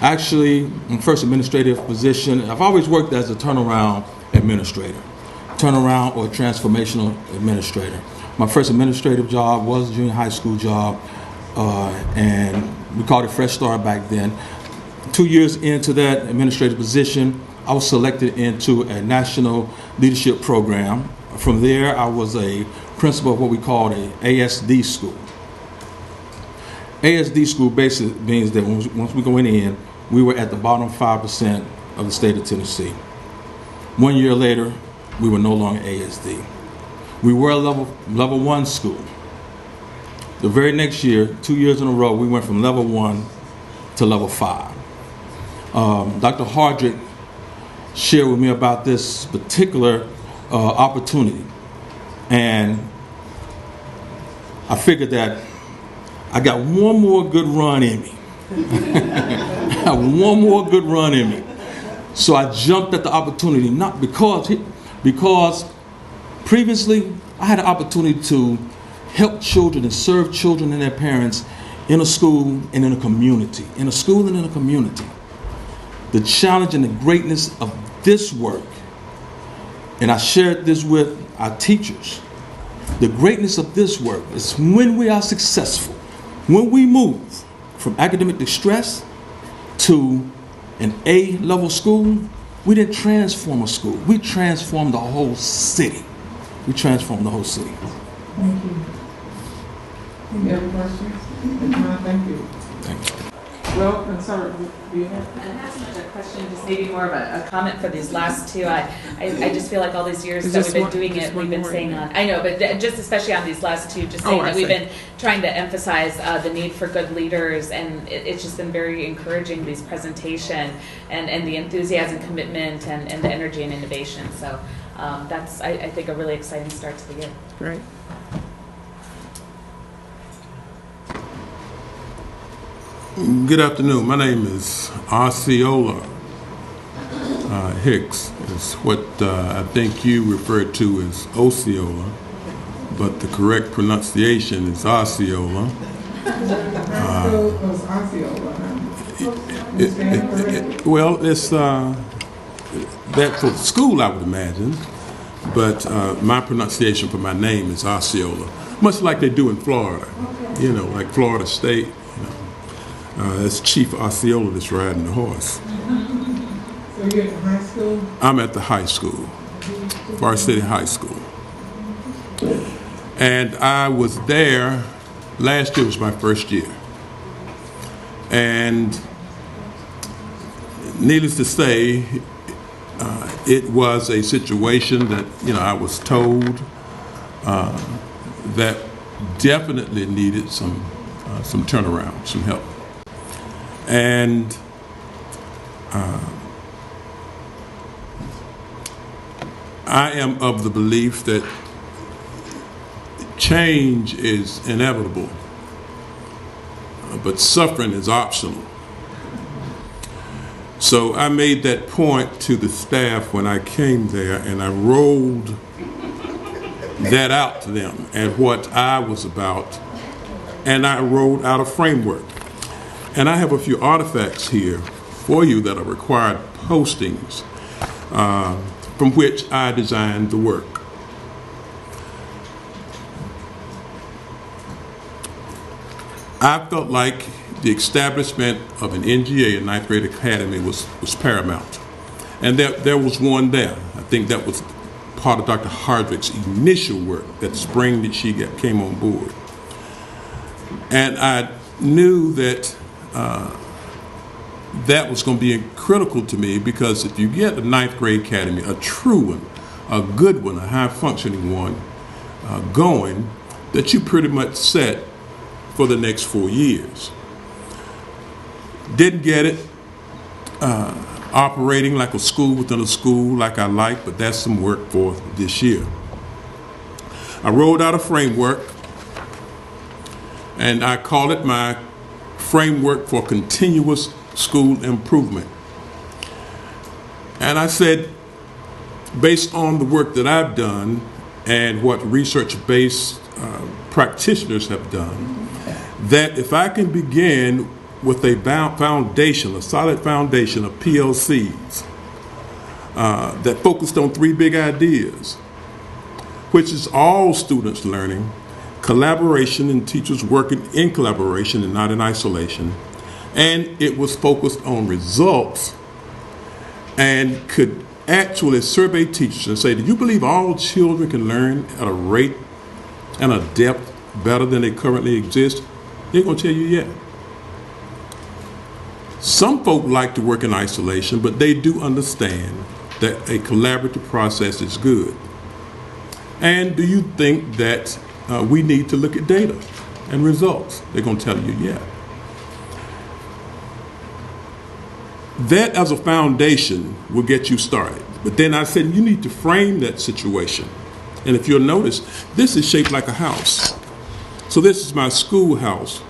Actually, my first administrative position, I've always worked as a turnaround administrator, turnaround or transformational administrator. My first administrative job was a junior high school job, and we called it Fresh Start back then. 2 years into that administrative position, I was selected into a national leadership program. From there, I was a principal of what we called a ASD school. ASD school basically means that once we go in, we were at the bottom 5% of the state of Tennessee. 1 year later, we were no longer ASD. We were a level 1 school. The very next year, 2 years in a row, we went from level 1 to level 5. Dr. Hardrick shared with me about this particular opportunity. And I figured that I got one more good run in me. One more good run in me. So I jumped at the opportunity, not because previously I had an opportunity to help children and serve children and their parents in a school and in a community. In a school and in a community. The challenge and the greatness of this work, and I shared this with our teachers, the greatness of this work is when we are successful, when we move from academic distress to an A-level school, we didn't transform a school. We transformed the whole city. We transformed the whole city. Thank you. Any other questions? If not, thank you. Thank you. Well, sorry, do you have? Not so much a question, just maybe more of a comment for these last two. I just feel like all these years that we've been doing it, we've been saying on, I know, but just especially on these last two, just saying that we've been trying to emphasize the need for good leaders, and it's just been very encouraging, these presentation and the enthusiasm, commitment, and the energy and innovation. So that's, I think, a really exciting start to the year. Great. Good afternoon. My name is Osceola Hicks. It's what I think you referred to as Osceola, but the correct pronunciation is Osceola. Well, it's that for school, I would imagine, but my pronunciation for my name is Osceola, much like they do in Florida, you know, like Florida State. That's Chief Osceola that's riding the horse. So you're at the high school? I'm at the high school, Forest City High School. And I was there, last year was my first year. And needless to say, it was a situation that, you know, I was told that definitely needed some turnaround, some help. And I am of the belief that change is inevitable, but suffering is optional. So I made that point to the staff when I came there, and I rolled that out to them and what I was about, and I rolled out a framework. And I have a few artifacts here for you that are required postings from which I designed the work. I felt like the establishment of an NGA, a ninth grade academy, was paramount. And there was one there. I think that was part of Dr. Hardwick's initial work that spring that she came on board. And I knew that that was going to be critical to me, because if you get a ninth grade academy, a true one, a good one, a high functioning one going, that you pretty much set for the next 4 years. Didn't get it operating like a school within a school like I like, but that's some work for this year. I rolled out a framework, and I call it my framework for continuous school improvement. And I said, based on the work that I've done and what research-based practitioners have done, that if I can begin with a foundation, a solid foundation of PLCs that focused on 3 big ideas, which is all students learning, collaboration and teachers working in collaboration and not in isolation. And it was focused on results and could actually survey teachers and say, do you believe all children can learn at a rate and a depth better than they currently exist? They're going to tell you, yeah. Some folk like to work in isolation, but they do understand that a collaborative process is good. And do you think that we need to look at data and results? They're going to tell you, yeah. That as a foundation will get you started. But then I said, you need to frame that situation. And if you'll notice, this is shaped like a house. So this is my schoolhouse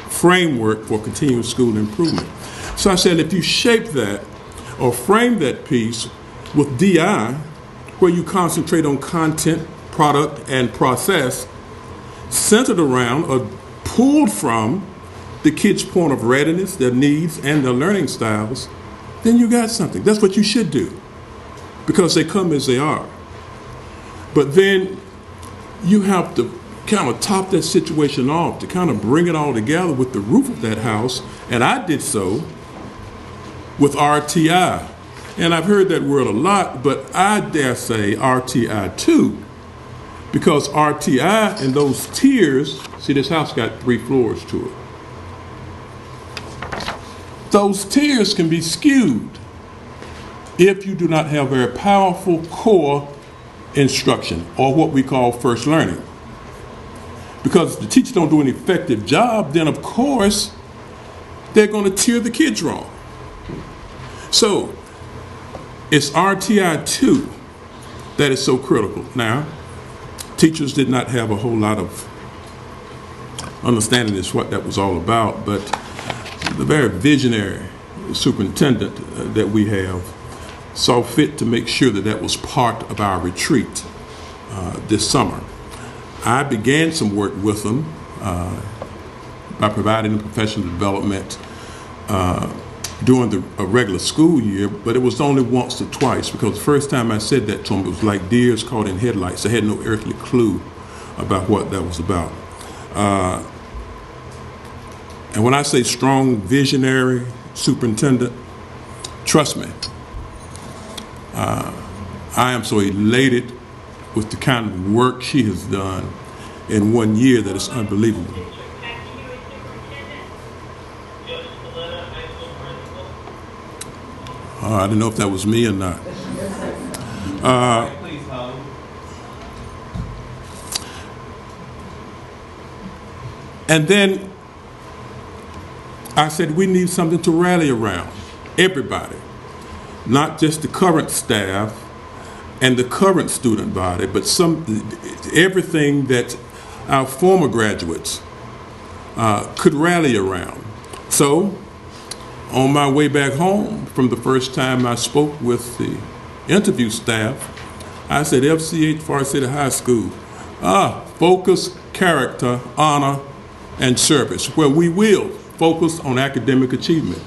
framework for continuous school improvement. So I said, if you shape that or frame that piece with DI, where you concentrate on content, product, and process, centered around or pulled from the kids' point of readiness, their needs, and their learning styles, then you got something. That's what you should do, because they come as they are. But then you have to kind of top that situation off, to kind of bring it all together with the roof of that house, and I did so with RTI. And I've heard that word a lot, but I dare say RTI too, because RTI and those tiers, see, this house got 3 floors to it. those tiers can be skewed if you do not have very powerful core instruction, or what we call first learning. Because if the teachers don't do an effective job, then of course they're going to tier the kids wrong. So it's RTI 2 that is so critical. Now, teachers did not have a whole lot of understanding as what that was all about, but the very visionary superintendent that we have saw fit to make sure that that was part of our retreat this summer. I began some work with them by providing them professional development during the regular school year, but it was only once or twice, because the first time I said that to them, it was like deers caught in headlights. I had no earthly clue about what that was about. And when I say strong visionary superintendent, trust me, I am so elated with the kind of work she has done in 1 year that is unbelievable. I don't know if that was me or not. And then I said, we need something to rally around, everybody, not just the current staff and the current student body, but everything that our former graduates could rally around. So, on my way back home from the first time I spoke with the interview staff, I said, FCH Forest City High School, focus, character, honor, and service, where we will focus on academic achievement.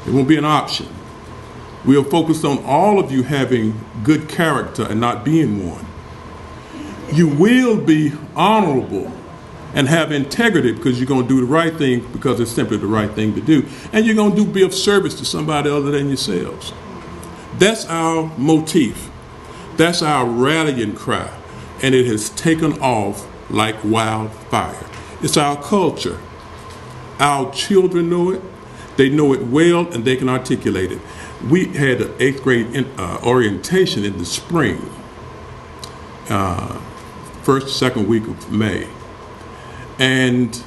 It won't be an option. We'll focus on all of you having good character and not being one. You will be honorable and have integrity, because you're going to do the right thing because it's simply the right thing to do. And you're going to be of service to somebody other than yourselves. That's our motif. That's our rallying cry. And it has taken off like wildfire. It's our culture. Our children know it. They know it well, and they can articulate it. We had an 8th grade orientation in the spring, first, second week of May. And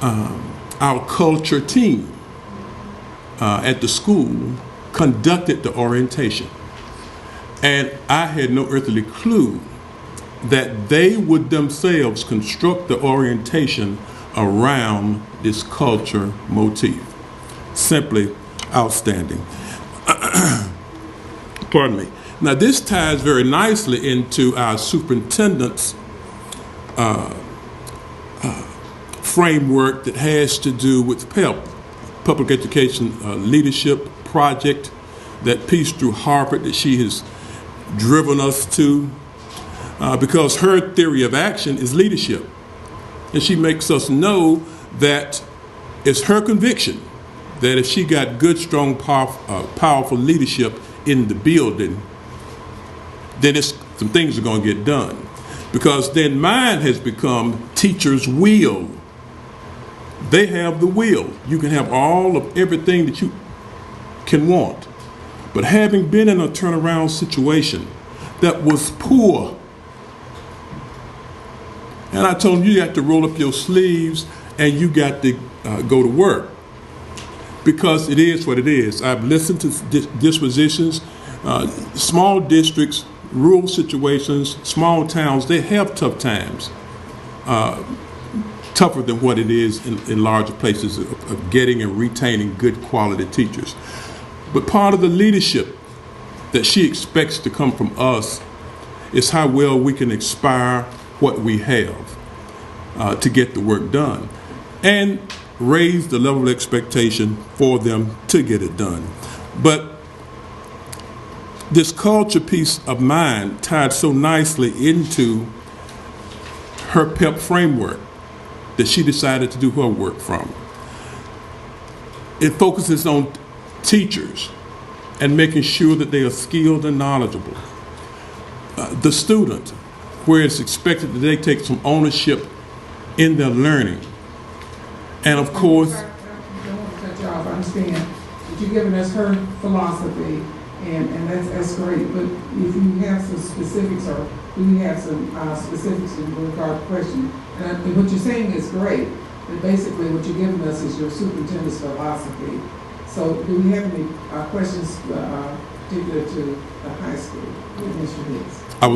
our culture team at the school conducted the orientation. And I had no earthly clue that they would themselves construct the orientation around this culture motif. Simply outstanding. Pardon me. Now, this ties very nicely into our superintendent's framework that has to do with PEP, Public Education Leadership Project, that piece through Harvard that she has driven us to, because her theory of action is leadership. And she makes us know that it's her conviction that if she got good, strong, powerful leadership in the building, then some things are going to get done. Because then mine has become teachers' will. They have the will. You can have all of everything that you can want. But having been in a turnaround situation that was poor, and I told them, you got to roll up your sleeves and you got to go to work, because it is what it is. I've listened to dispositions, small districts, rural situations, small towns, they have tough times, tougher than what it is in larger places of getting and retaining good quality teachers. But part of the leadership that she expects to come from us is how well we can inspire what we have to get the work done, and raise the level of expectation for them to get it done. But this culture piece of mine tied so nicely into her PEP framework that she decided to do her work from. It focuses on teachers and making sure that they are skilled and knowledgeable. The student, where it's expected that they take some ownership in their learning. And of course, understand that you're giving us her philosophy, and that's great. But if you have some specifics, or we have some specifics in regard to question, and what you're saying is great, but basically what you're giving us is your superintendent's philosophy. So do we have any questions particular to the high school, Mr. Hicks? I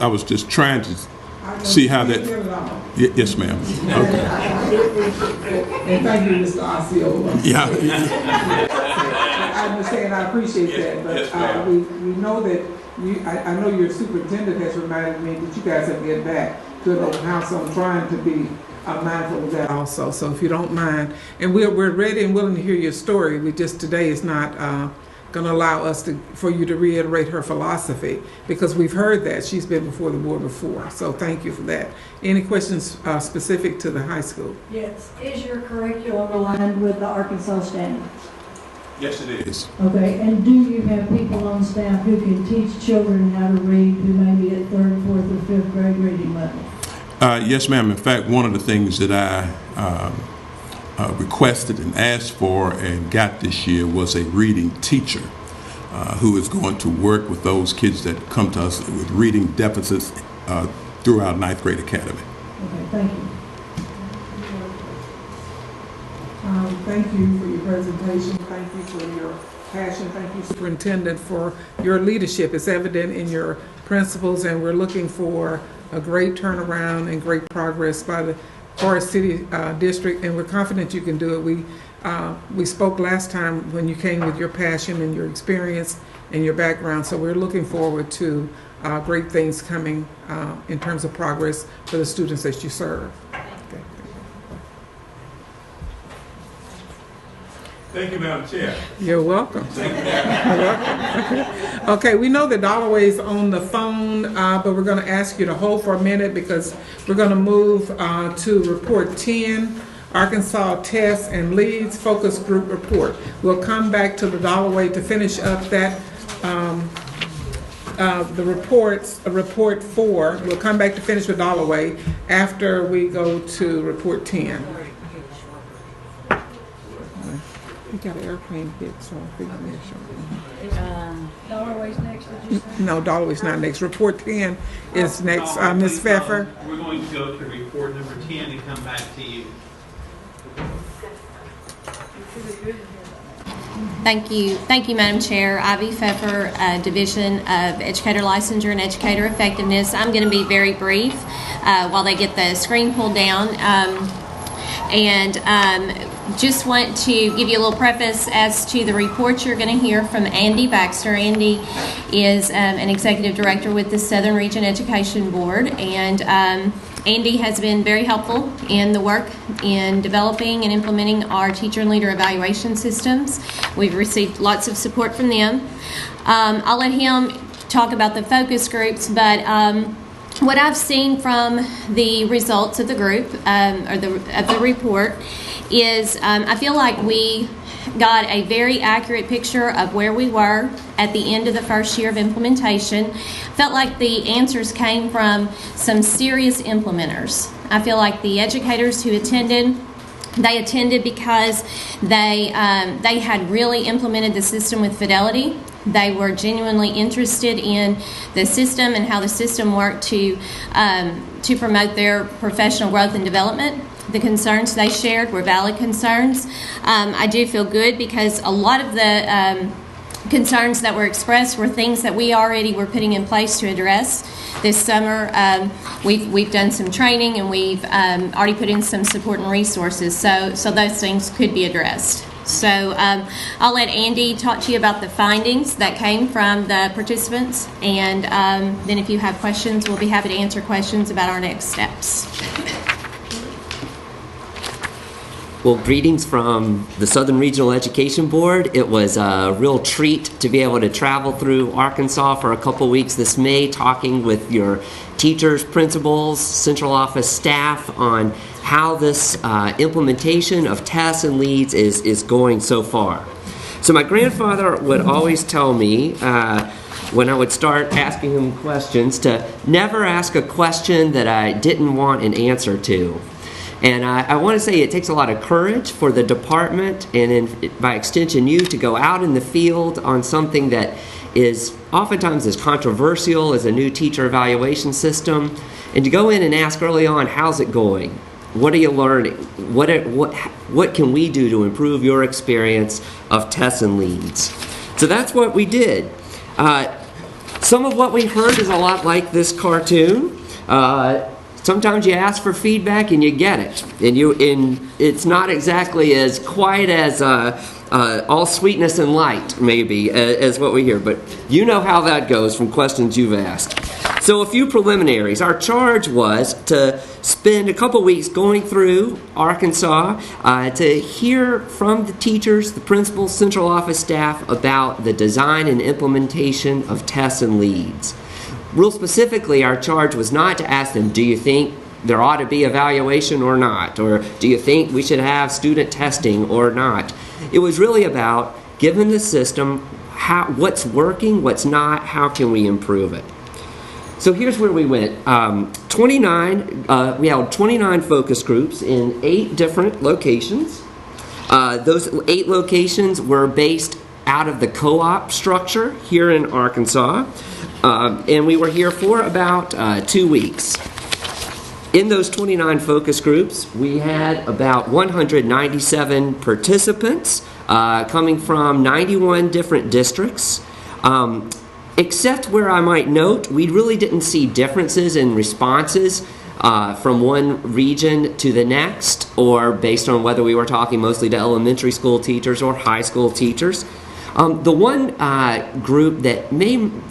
was just trying to see how that. Yes, ma'am. Okay. And thank you, Mr. Osceola. Yeah. I understand. I appreciate that, but we know that I know your superintendent has reminded me that you guys have to get back to an open house. So I'm trying to be mindful of that also. So if you don't mind, and we're ready and willing to hear your story. We just today is not going to allow us for you to reiterate her philosophy, because we've heard that she's been before the board before. So thank you for that. Any questions specific to the high school? Yes. Is your curriculum aligned with the Arkansas standards? Yes, it is. Okay, and do you have people on staff who can teach children how to read who may be at 3rd, 4th, or 5th grade reading level? Yes, ma'am. In fact, one of the things that I requested and asked for and got this year was a reading teacher who is going to work with those kids that come to us with reading deficits through our 9th grade academy. Okay, thank you. Thank you for your presentation. Thank you for your passion. Thank you, Superintendent, for your leadership. It's evident in your principles, and we're looking for a great turnaround and great progress by the Forest City District, and we're confident you can do it. We spoke last time when you came with your passion and your experience and your background, so we're looking forward to great things coming in terms of progress for the students that you serve. Thank you, Madam Chair. You're welcome. You're welcome. Okay, we know that Dalloway's on the phone, but we're going to ask you to hold for a minute because we're going to move to Report 10, Arkansas Tests and Leads Focus Group Report. We'll come back to the Dalloway to finish up that the reports, Report 4. We'll come back to finish with Dalloway after we go to Report 10. We got an airplane hit, so I think I'm sure. Dalloway's next, did you say? No, Dalloway's not next. Report 10 is next. Ms. Pfeffer. We're going to go to report number 10 and come back to you. Thank you, Madam Chair. Ivy Pfeffer, Division of Educator Licensure and Educator Effectiveness. I'm going to be very brief while they get the screen pulled down. Just want to give you a little preface as to the report you're going to hear from Andy Baxter. Andy is an executive director with the Southern Region Education Board, and Andy has been very helpful in the work in developing and implementing our teacher and leader evaluation systems. We've received lots of support from them. I'll let him talk about the focus groups, but what I've seen from the results of the group, of the report, is I feel like we got a very accurate picture of where we were at the end of the first year of implementation. Felt like the answers came from some serious implementers. I feel like the educators who attended, they attended because they had really implemented the system with fidelity. They were genuinely interested in the system and how the system worked to promote their professional growth and development. The concerns they shared were valid concerns. I do feel good because a lot of the concerns that were expressed were things that we already were putting in place to address. This summer, we've done some training and we've already put in some support and resources, so those things could be addressed. So I'll let Andy talk to you about the findings that came from the participants, and then if you have questions, we'll be happy to answer questions about our next steps. Well, greetings from the Southern Regional Education Board. It was a real treat to be able to travel through Arkansas for a couple weeks this May, talking with your teachers, principals, central office staff on how this implementation of tests and leads is going so far. So my grandfather would always tell me when I would start asking him questions to never ask a question that I didn't want an answer to. And I want to say it takes a lot of courage for the department and by extension you to go out in the field on something that is oftentimes as controversial as a new teacher evaluation system, and to go in and ask early on, how's it going? What are you learning? What can we do to improve your experience of tests and leads? So that's what we did. Some of what we heard is a lot like this cartoon. Sometimes you ask for feedback and you get it, and it's not exactly as quite as all sweetness and light, maybe, as what we hear. But you know how that goes from questions you've asked. So a few preliminaries. Our charge was to spend a couple weeks going through Arkansas to hear from the teachers, the principals, central office staff about the design and implementation of tests and leads. Real specifically, our charge was not to ask them, do you think there ought to be evaluation or not? Or do you think we should have student testing or not? It was really about, given the system, what's working, what's not, how can we improve it? So here's where we went. We held 29 focus groups in 8 different locations. Those 8 locations were based out of the co-op structure here in Arkansas. And we were here for about 2 weeks. In those 29 focus groups, we had about 197 participants coming from 91 different districts. Except where I might note, we really didn't see differences in responses from one region to the next, or based on whether we were talking mostly to elementary school teachers or high school teachers. The one group that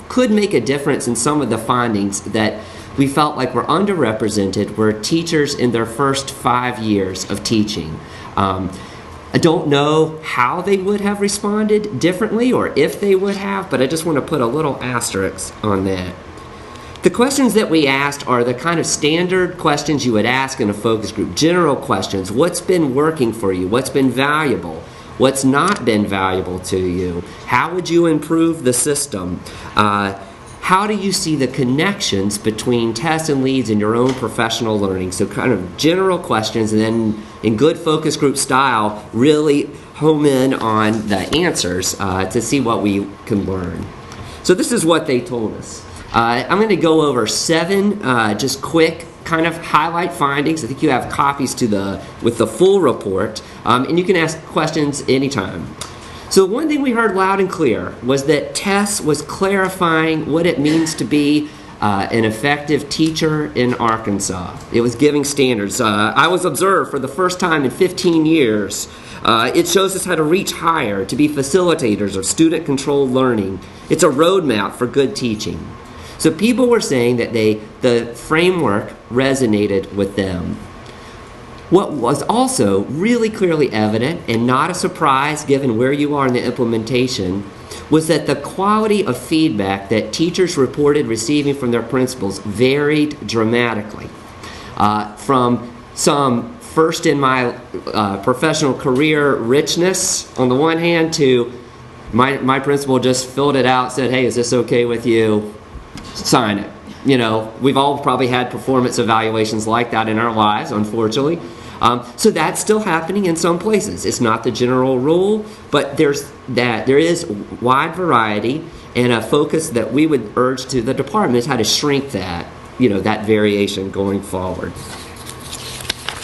could make a difference in some of the findings that we felt like were underrepresented were teachers in their first 5 years of teaching. I don't know how they would have responded differently or if they would have, but I just want to put a little asterisk on that. The questions that we asked are the kind of standard questions you would ask in a focus group. General questions. What's been working for you? What's been valuable? What's not been valuable to you? How would you improve the system? How do you see the connections between tests and leads in your own professional learning? So kind of general questions, and then in good focus group style, really home in on the answers to see what we can learn. So this is what they told us. I'm going to go over 7 just quick kind of highlight findings. I think you have copies with the full report, and you can ask questions anytime. So one thing we heard loud and clear was that TESS was clarifying what it means to be an effective teacher in Arkansas. It was giving standards. I was observed for the first time in 15 years. It shows us how to reach higher, to be facilitators of student-controlled learning. It's a roadmap for good teaching. So people were saying that the framework resonated with them. What was also really clearly evident, and not a surprise given where you are in the implementation, was that the quality of feedback that teachers reported receiving from their principals varied dramatically. From some first in my professional career richness on the one hand to my principal just filled it out, said, hey, is this okay with you? Sign it. You know, we've all probably had performance evaluations like that in our lives, unfortunately. So that's still happening in some places. It's not the general rule, but there is wide variety, and a focus that we would urge to the department is how to shrink that, that variation going forward.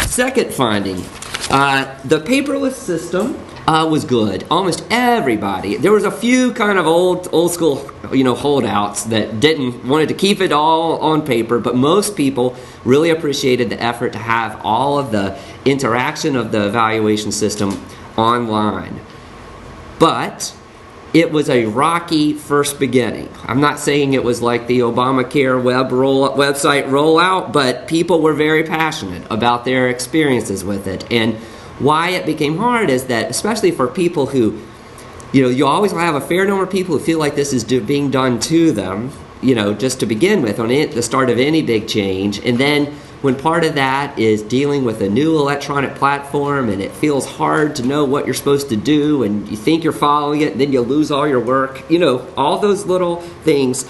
Second finding, the paperless system was good. Almost everybody. There was a few kind of old school, holdouts that wanted to keep it all on paper, but most people really appreciated the effort to have all of the interaction of the evaluation system online. But it was a rocky first beginning. I'm not saying it was like the Obamacare website rollout, but people were very passionate about their experiences with it. And why it became hard is that, especially for people who, you always have a fair number of people who feel like this is being done to them, just to begin with, on the start of any big change. And then when part of that is dealing with a new electronic platform and it feels hard to know what you're supposed to do and you think you're following it and then you lose all your work, all those little things.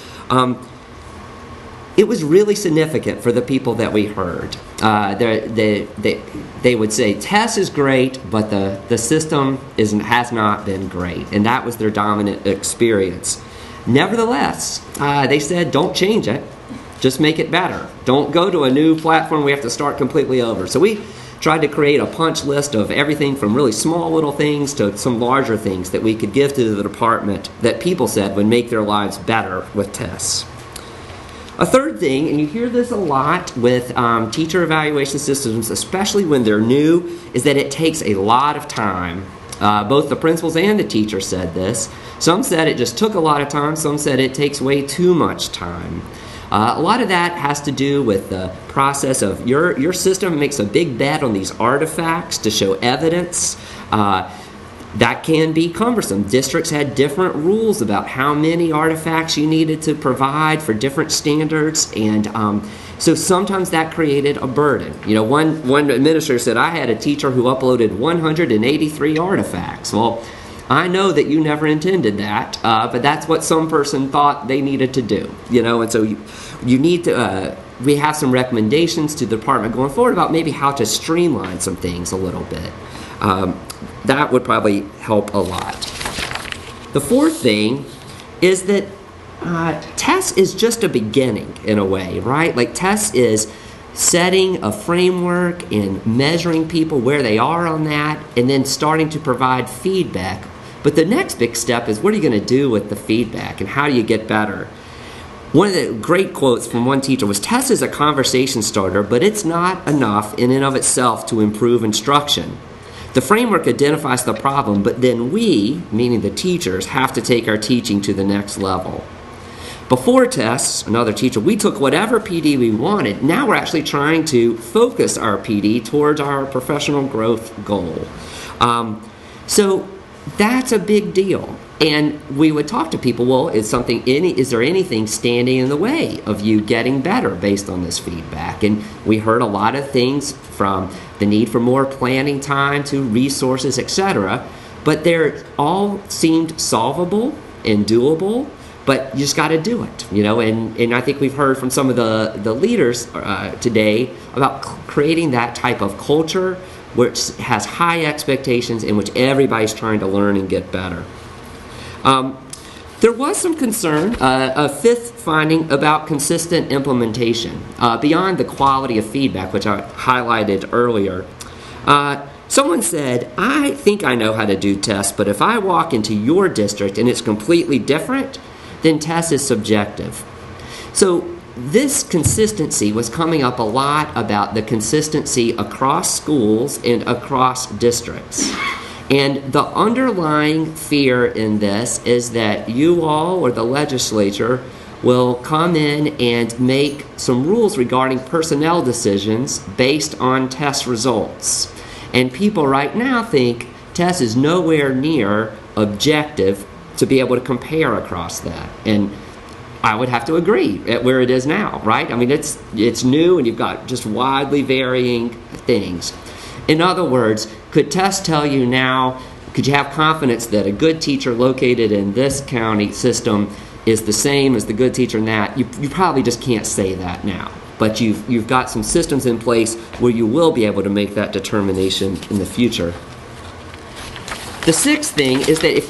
it was really significant for the people that we heard. They would say, TESS is great, but the system has not been great. And that was their dominant experience. Nevertheless, they said, don't change it. Just make it better. Don't go to a new platform. We have to start completely over. So we tried to create a punch list of everything from really small little things to some larger things that we could give to the department that people said would make their lives better with TESS. A third thing, and you hear this a lot with teacher evaluation systems, especially when they're new, is that it takes a lot of time. Both the principals and the teachers said this. Some said it just took a lot of time. Some said it takes way too much time. A lot of that has to do with the process of your system makes a big bet on these artifacts to show evidence. That can be cumbersome. Districts had different rules about how many artifacts you needed to provide for different standards, and so sometimes that created a burden. You know, one administrator said, I had a teacher who uploaded 183 artifacts. Well, I know that you never intended that, but that's what some person thought they needed to do, you know, and so you need to, we have some recommendations to the department going forward about maybe how to streamline some things a little bit. That would probably help a lot. The fourth thing is that TESS is just a beginning in a way, right? Like TESS is setting a framework and measuring people where they are on that and then starting to provide feedback. But the next big step is what are you going to do with the feedback and how do you get better? One of the great quotes from one teacher was, TESS is a conversation starter, but it's not enough in and of itself to improve instruction. The framework identifies the problem, but then we, meaning the teachers, have to take our teaching to the next level. Before TESS, another teacher, we took whatever PD we wanted. Now we're actually trying to focus our PD towards our professional growth goal. So that's a big deal. And we would talk to people, well, is there anything standing in the way of you getting better based on this feedback? And we heard a lot of things from the need for more planning time to resources, etc. But they all seemed solvable and doable, but you just got to do it, you know. And I think we've heard from some of the leaders today about creating that type of culture which has high expectations in which everybody's trying to learn and get better. There was some concern, a fifth finding about consistent implementation, beyond the quality of feedback, which I highlighted earlier. Someone said, I think I know how to do tests, but if I walk into your district and it's completely different, then test is subjective. So this consistency was coming up a lot about the consistency across schools and across districts. And the underlying fear in this is that you all or the legislature will come in and make some rules regarding personnel decisions based on test results. And people right now think test is nowhere near objective to be able to compare across that. And I would have to agree at where it is now, right? I mean, it's new and you've got just widely varying things. In other words, could TESS tell you now, could you have confidence that a good teacher located in this county system is the same as the good teacher in that? You probably just can't say that now. But you've got some systems in place where you will be able to make that determination in the future. The sixth thing is that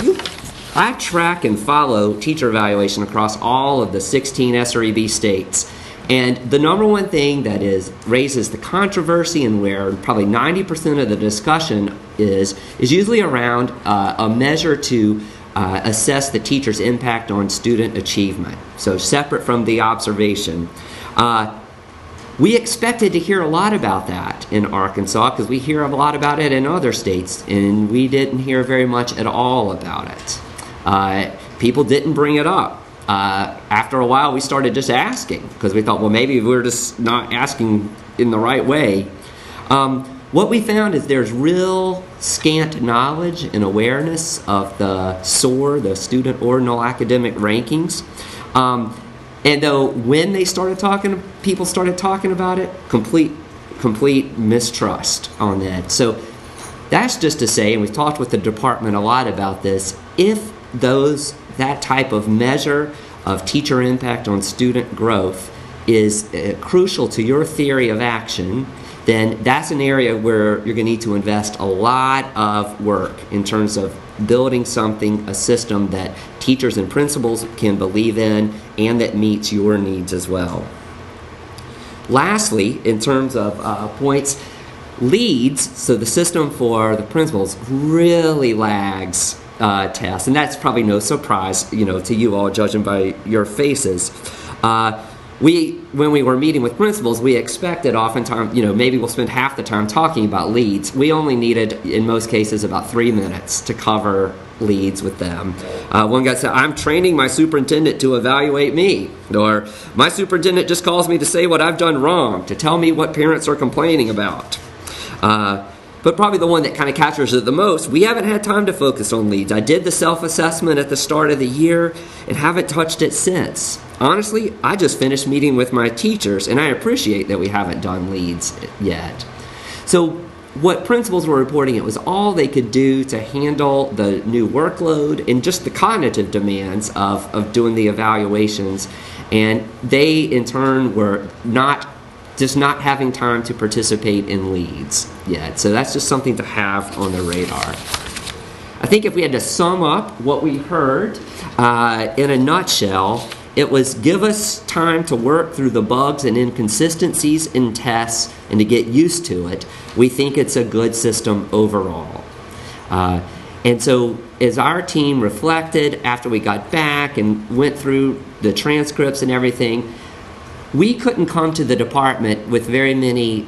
I track and follow teacher evaluation across all of the 16 SREB states. And the number one thing that raises the controversy and where probably 90% of the discussion is usually around a measure to assess the teacher's impact on student achievement. So separate from the observation. We expected to hear a lot about that in Arkansas because we hear a lot about it in other states, and we didn't hear very much at all about it. People didn't bring it up. After a while, we started just asking because we thought, well, maybe we're just not asking in the right way. What we found is there's real scant knowledge and awareness of the SOAR, the Student Ordinal Academic Rankings. And though when they started talking, people started talking about it, complete mistrust on that. So that's just to say, and we've talked with the department a lot about this, if that type of measure of teacher impact on student growth is crucial to your theory of action, then that's an area where you're going to need to invest a lot of work in terms of building something, a system that teachers and principals can believe in and that meets your needs as well. Lastly, in terms of points, LEADS, so the system for the principals, really lags tests, and that's probably no surprise, to you all, judging by your faces. When we were meeting with principals, we expected oftentimes, maybe we'll spend half the time talking about LEADS. We only needed, in most cases, about 3 minutes to cover LEADS with them. One guy said, "I'm training my superintendent to evaluate me," or "My superintendent just calls me to say what I've done wrong, to tell me what parents are complaining about." But probably the one that kind of captures it the most, we haven't had time to focus on LEADS. I did the self-assessment at the start of the year and haven't touched it since. Honestly, I just finished meeting with my teachers, and I appreciate that we haven't done LEADS yet. So what principals were reporting, it was all they could do to handle the new workload and just the cognitive demands of doing the evaluations. And they, in turn, were not having time to participate in LEADS yet. So that's just something to have on the radar. I think if we had to sum up what we heard in a nutshell, it was give us time to work through the bugs and inconsistencies in tests and to get used to it. We think it's a good system overall. And so as our team reflected after we got back and went through the transcripts and everything, we couldn't come to the department with very many,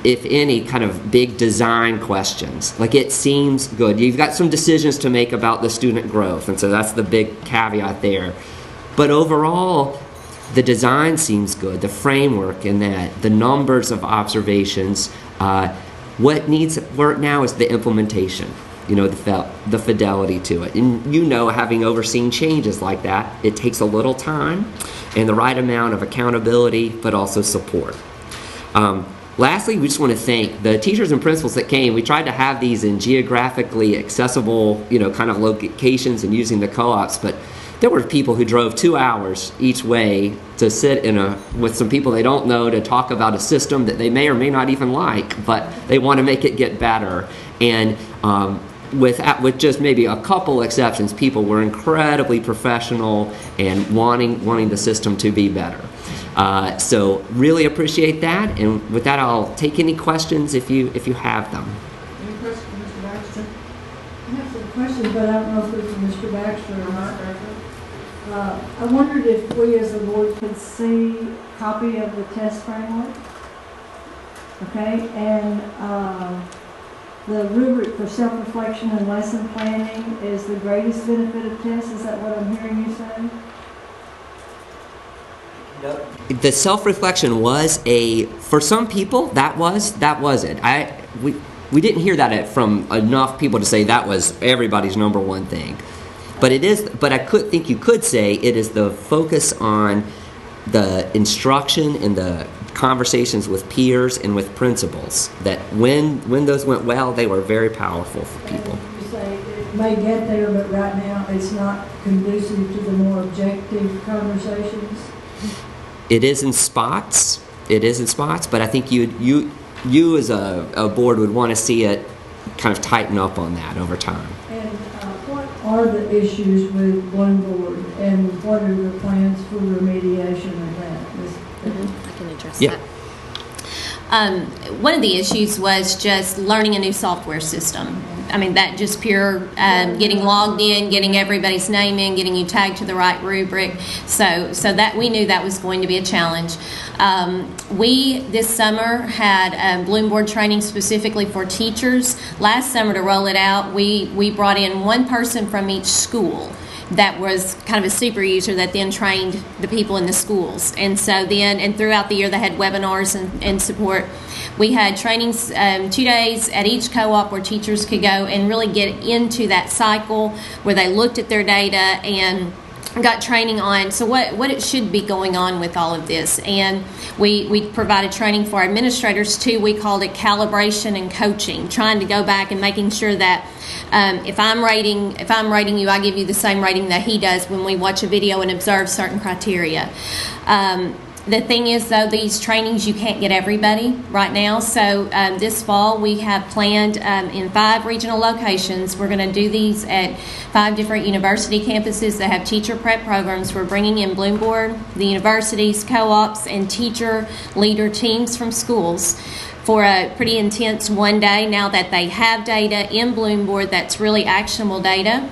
if any, kind of big design questions. Like, it seems good. You've got some decisions to make about the student growth, and so that's the big caveat there. But overall, the design seems good, the framework in that, the numbers of observations. What needs work now is the implementation, the fidelity to it. And having overseen changes like that, it takes a little time and the right amount of accountability, but also support. Lastly, we just want to thank the teachers and principals that came. We tried to have these in geographically accessible, kind of locations and using the co-ops, but there were people who drove 2 hours each way to sit with some people they don't know to talk about a system that they may or may not even like, but they want to make it get better. And with just maybe a couple exceptions, people were incredibly professional and wanting the system to be better. So really appreciate that. And with that, I'll take any questions if you have them. Any questions, Mr. Baxter? I have some questions, but I don't know if it's Mr. Baxter or not. I wondered if we as a board could see a copy of the test framework. Okay, and the rubric for self-reflection and lesson planning is the greatest benefit of tests. Is that what I'm hearing you say? The self-reflection was for some people, that was it. We didn't hear that from enough people to say that was everybody's number one thing. But I think you could say it is the focus on the instruction and the conversations with peers and with principals, that when those went well, they were very powerful for people. And you say it may get there, but right now it's not conducive to the more objective conversations? It is in spots, but I think you as a board would want to see it kind of tighten up on that over time. And what are the issues with Bloomboard, and what are the plans for remediation of that? I can address that. One of the issues was just learning a new software system. I mean, that just pure getting logged in, getting everybody's name in, getting you tagged to the right rubric. So that we knew that was going to be a challenge. We this summer had Bloomboard training specifically for teachers. Last summer, to roll it out, we brought in one person from each school that was kind of a super user that then trained the people in the schools. And so then, and throughout the year, they had webinars and support. We had trainings 2 days at each co-op where teachers could go and really get into that cycle where they looked at their data and got training on what it should be going on with all of this. And we provided training for our administrators too. We called it calibration and coaching, trying to go back and making sure that if I'm rating you, I give you the same rating that he does when we watch a video and observe certain criteria. The thing is, though, these trainings, you can't get everybody right now. So this fall, we have planned in 5 regional locations. We're going to do these at 5 different university campuses that have teacher prep programs. We're bringing in Bloom Board, the universities, co-ops, and teacher leader teams from schools for a pretty intense one day. Now that they have data in Bloom Board that's really actionable data,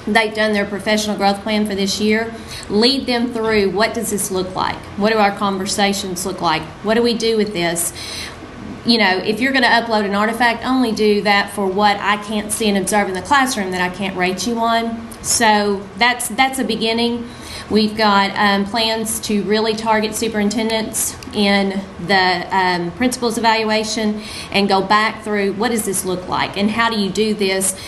they've done their professional growth plan for this year. Lead them through, what does this look like? What do our conversations look like? What do we do with this? You know, if you're going to upload an artifact, only do that for what I can't see and observe in the classroom that I can't rate you on. So that's a beginning. We've got plans to really target superintendents in the principal's evaluation and go back through, what does this look like and how do you do this,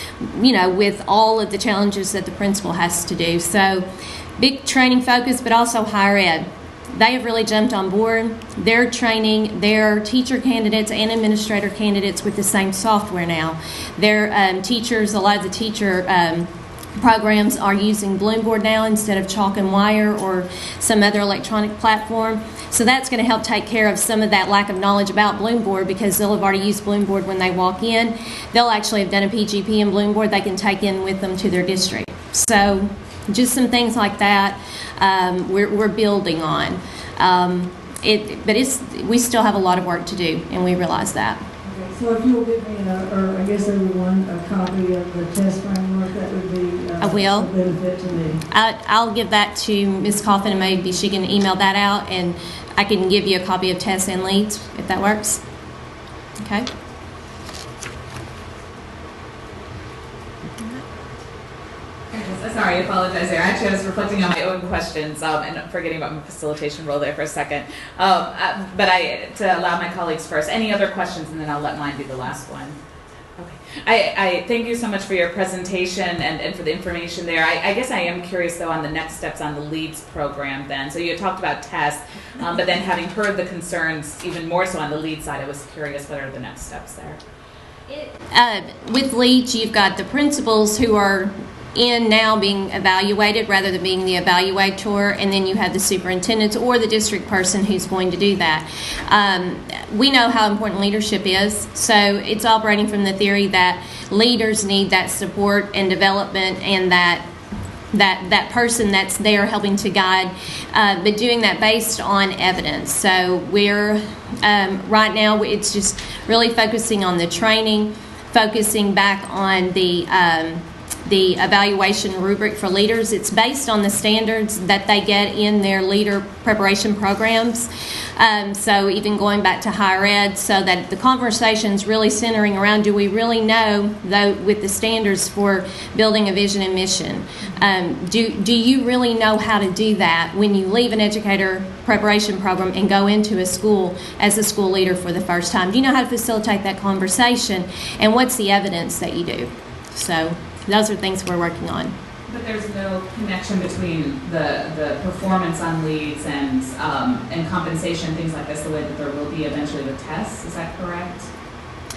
you know, with all of the challenges that the principal has to do. So big training focus, but also higher ed. They have really jumped on board. They're training their teacher candidates and administrator candidates with the same software now. Their teachers, a lot of the teacher programs are using Bloom Board now instead of chalk and wire or some other electronic platform. So that's going to help take care of some of that lack of knowledge about Bloom Board, because they'll have already used Bloom Board when they walk in. They'll actually have done a PGP in Bloom Board they can take in with them to their district. So just some things like that we're building on. But we still have a lot of work to do, and we realize that. So if you'll give me, or I guess everyone, a copy of the test framework, that would be I will. a benefit to me. I'll give that to Ms. Coffin, and maybe she can email that out, and I can give you a copy of tests and leads, if that works. Okay. Sorry, I apologize there. Actually, I was reflecting on my own questions and forgetting about my facilitation role there for a second. But to allow my colleagues first. Any other questions, and then I'll let mine be the last one. Okay. I thank you so much for your presentation and for the information there. I guess I am curious, though, on the next steps on the LEADS program then. So you had talked about tests, but then having heard the concerns even more so on the LEAD side, I was curious, what are the next steps there? With LEADS, you've got the principals who are in now being evaluated rather than being the evaluator, and then you have the superintendents or the district person who's going to do that. We know how important leadership is, so it's operating from the theory that leaders need that support and development, and that person that's there helping to guide, but doing that based on evidence. So we're right now it's just really focusing on the training, focusing back on the evaluation rubric for leaders. It's based on the standards that they get in their leader preparation programs. So even going back to higher ed, so that the conversation's really centering around, do we really know, though, with the standards for building a vision and mission? Do you really know how to do that when you leave an educator preparation program and go into a school as a school leader for the first time? Do you know how to facilitate that conversation? And what's the evidence that you do? So those are things we're working on. But there's no connection between the performance on leads and compensation, things like this, the way that there will be eventually with tests. Is that correct?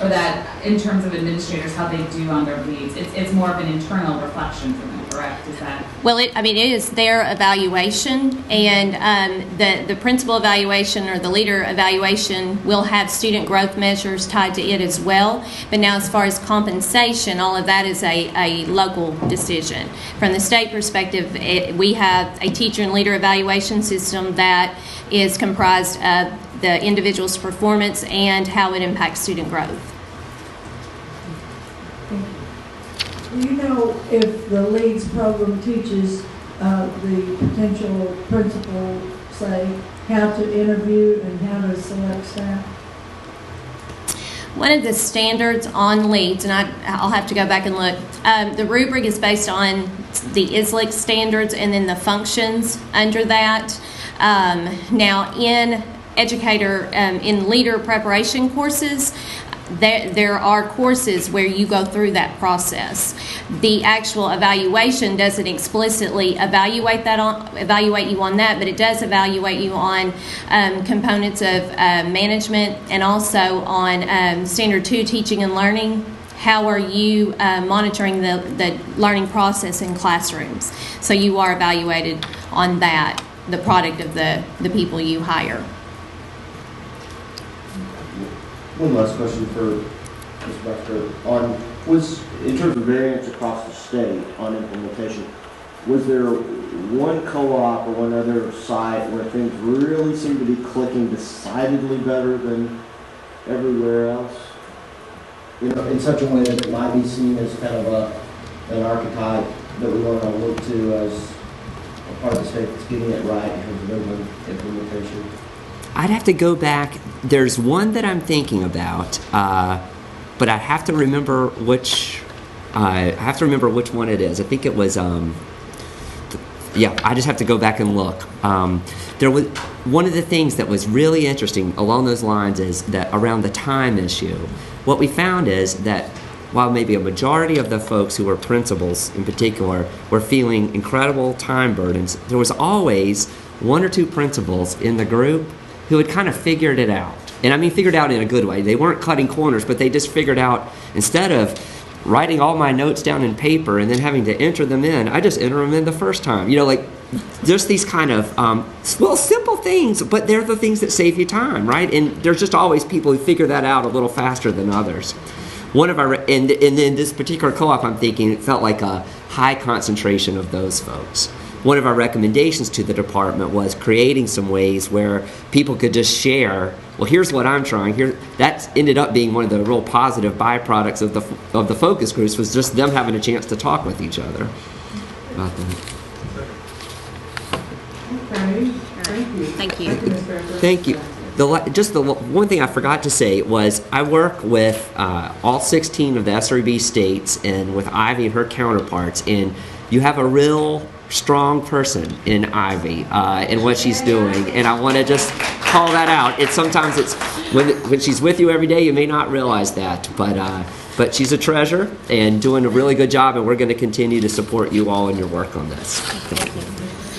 Or that in terms of administrators, how they do on their leads, it's more of an internal reflection for them, correct? Is that? Well, it is their evaluation, and the principal evaluation or the leader evaluation will have student growth measures tied to it as well. But now, as far as compensation, all of that is a local decision. From the state perspective, we have a teacher and leader evaluation system that is comprised of the individual's performance and how it impacts student growth. Do you know if the LEADS program teaches the potential principal, say, how to interview and how to select staff? One of the standards on LEADS, and I'll have to go back and look, the rubric is based on the ISLIC standards and then the functions under that. Now, in educator, in leader preparation courses, there are courses where you go through that process. The actual evaluation doesn't explicitly evaluate you on that, but it does evaluate you on components of management, and also on standard 2 teaching and learning. How are you monitoring the learning process in classrooms? So you are evaluated on that. the product of the people you hire. One last question for Ms. Baxter. In terms of variance across the state on implementation, was there one co-op or one other site where things really seem to be clicking decidedly better than everywhere else? In such a way that it might be seen as kind of an archetype that we want to look to as a part of the state that's getting it right in terms of implementation? I'd have to go back. There's one that I'm thinking about, but I have to remember which. I have to remember which one it is. I think it was. Yeah, I just have to go back and look. There was one of the things that was really interesting along those lines is that around the time issue, what we found is that while maybe a majority of the folks who were principals in particular were feeling incredible time burdens, there was always one or two principals in the group who had kind of figured it out. And I mean figured out in a good way. They weren't cutting corners, but they just figured out, instead of writing all my notes down in paper and then having to enter them in, I just enter them in the first time. Like just these kind of, simple things, but they're the things that save you time, right? And there's just always people who figure that out a little faster than others. One of our, and in this particular co-op, I'm thinking it felt like a high concentration of those folks. One of our recommendations to the department was creating some ways where people could just share, well, here's what I'm trying. That ended up being one of the real positive byproducts of the focus groups, was just them having a chance to talk with each other about that. Okay, thank you. Thank you. Thank you. Just the one thing I forgot to say was I work with all 16 of the SRB states and with Ivy and her counterparts, and you have a real strong person in Ivy and what she's doing, and I want to just call that out. Sometimes it's when she's with you every day, you may not realize that, but she's a treasure and doing a really good job, and we're going to continue to support you all in your work on this. Thank you.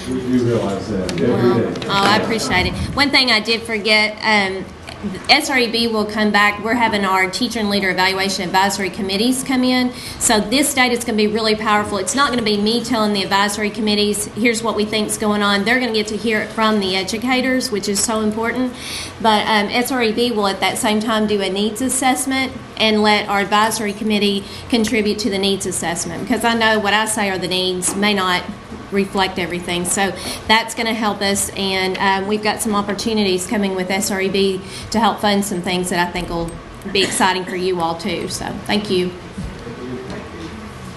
We realize that every day. I appreciate it. One thing I did forget, SREB will come back. We're having our teacher and leader evaluation advisory committees come in. So this data is going to be really powerful. It's not going to be me telling the advisory committees, here's what we think is going on. They're going to get to hear it from the educators, which is so important. But SREB will at that same time do a needs assessment and let our advisory committee contribute to the needs assessment. Because I know what I say are the needs may not reflect everything. So that's going to help us, and we've got some opportunities coming with SREB to help fund some things that I think will be exciting for you all too. So thank you.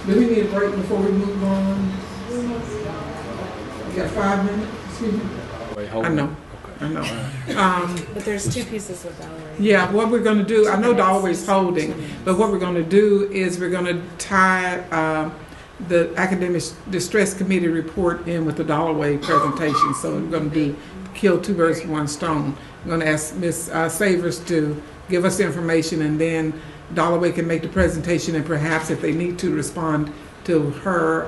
Do we need a break before we move on? We got 5 minutes? Excuse me. Wait, hold I on. know. But there's two pieces with Valerie. Yeah, what we're going to do, I know Dollar is holding, but what we're going to do is we're going to tie the Academic Distress Committee report in with the Dollar Way presentation. So we're going to kill two birds with one stone. I'm going to ask Ms. Savers to give us information, and then Dollar Way can make the presentation, and perhaps if they need to respond to her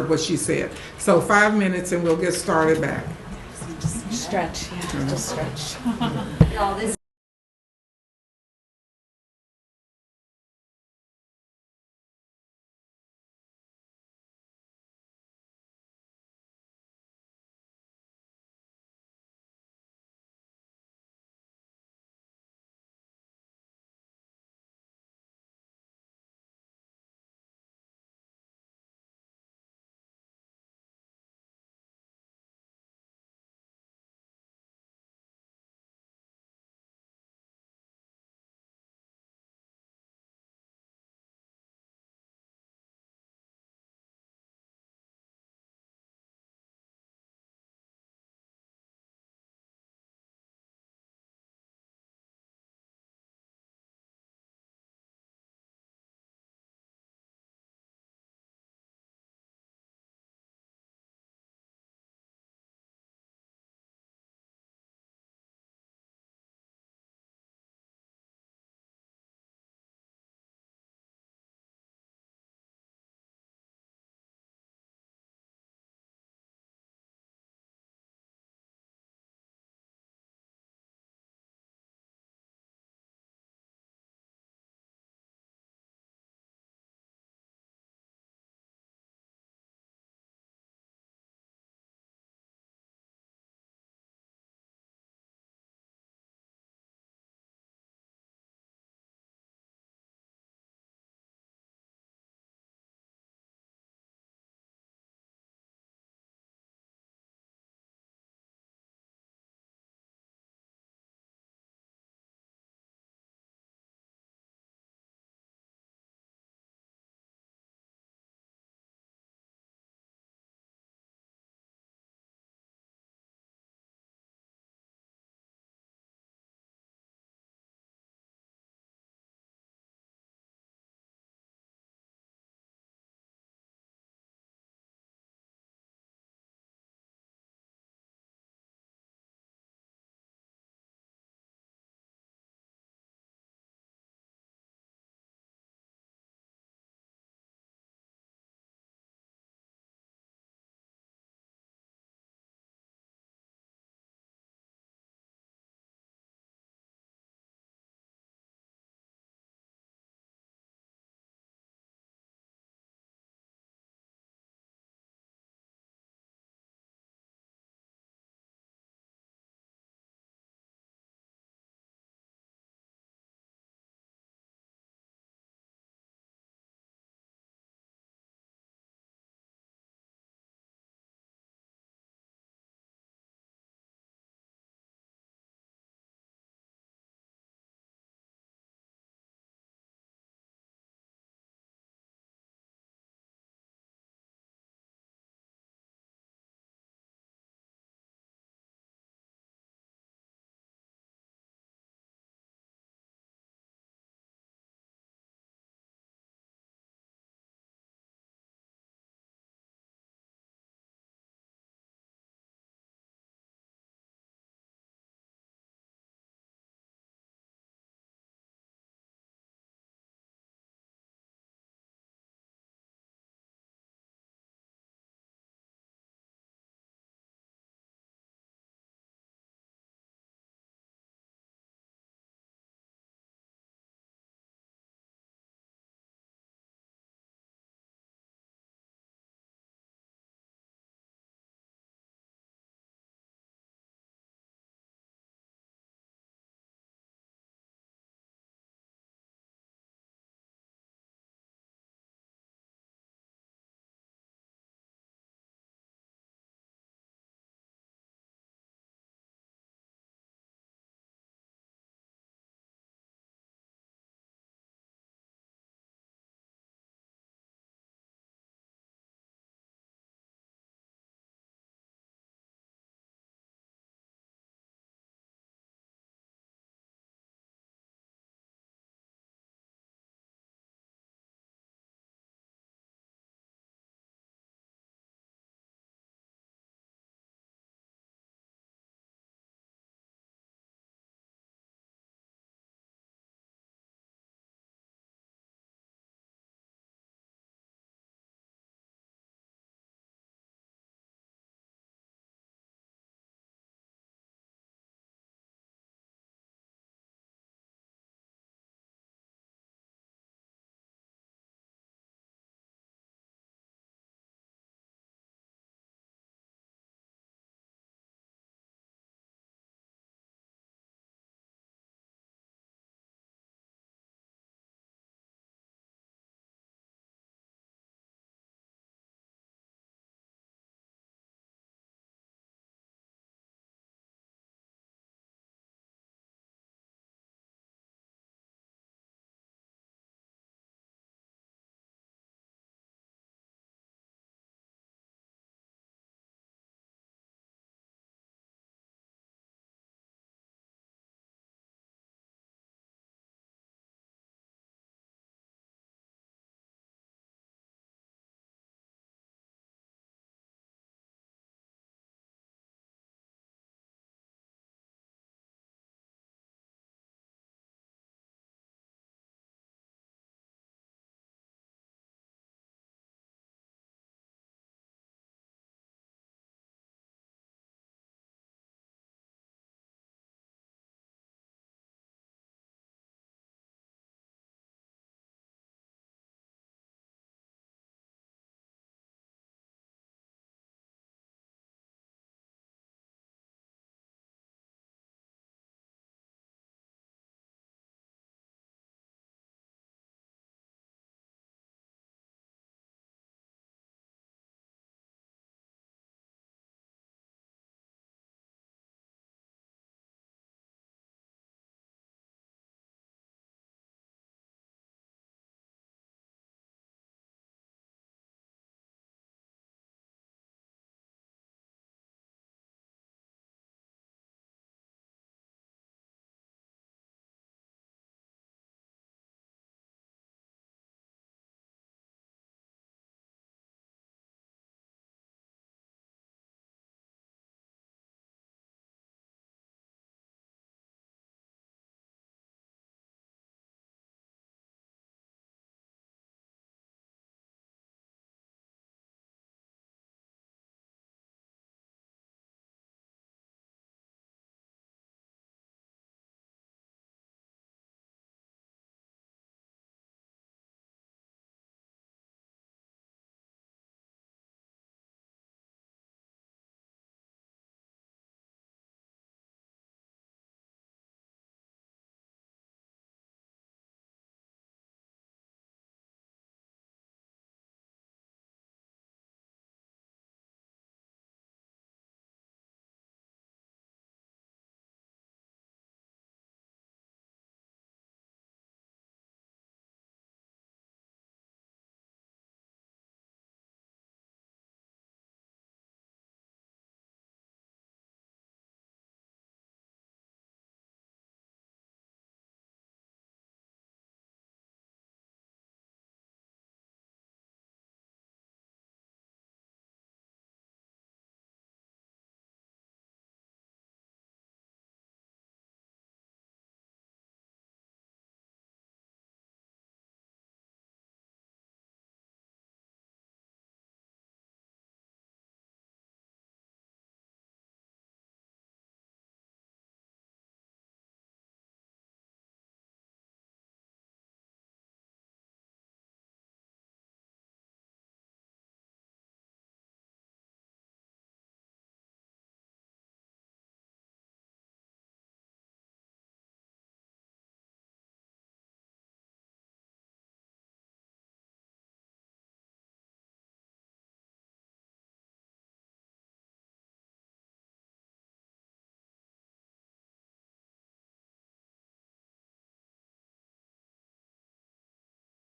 what she said. So 5 minutes and we'll get started back. Stretch, yeah, just stretch.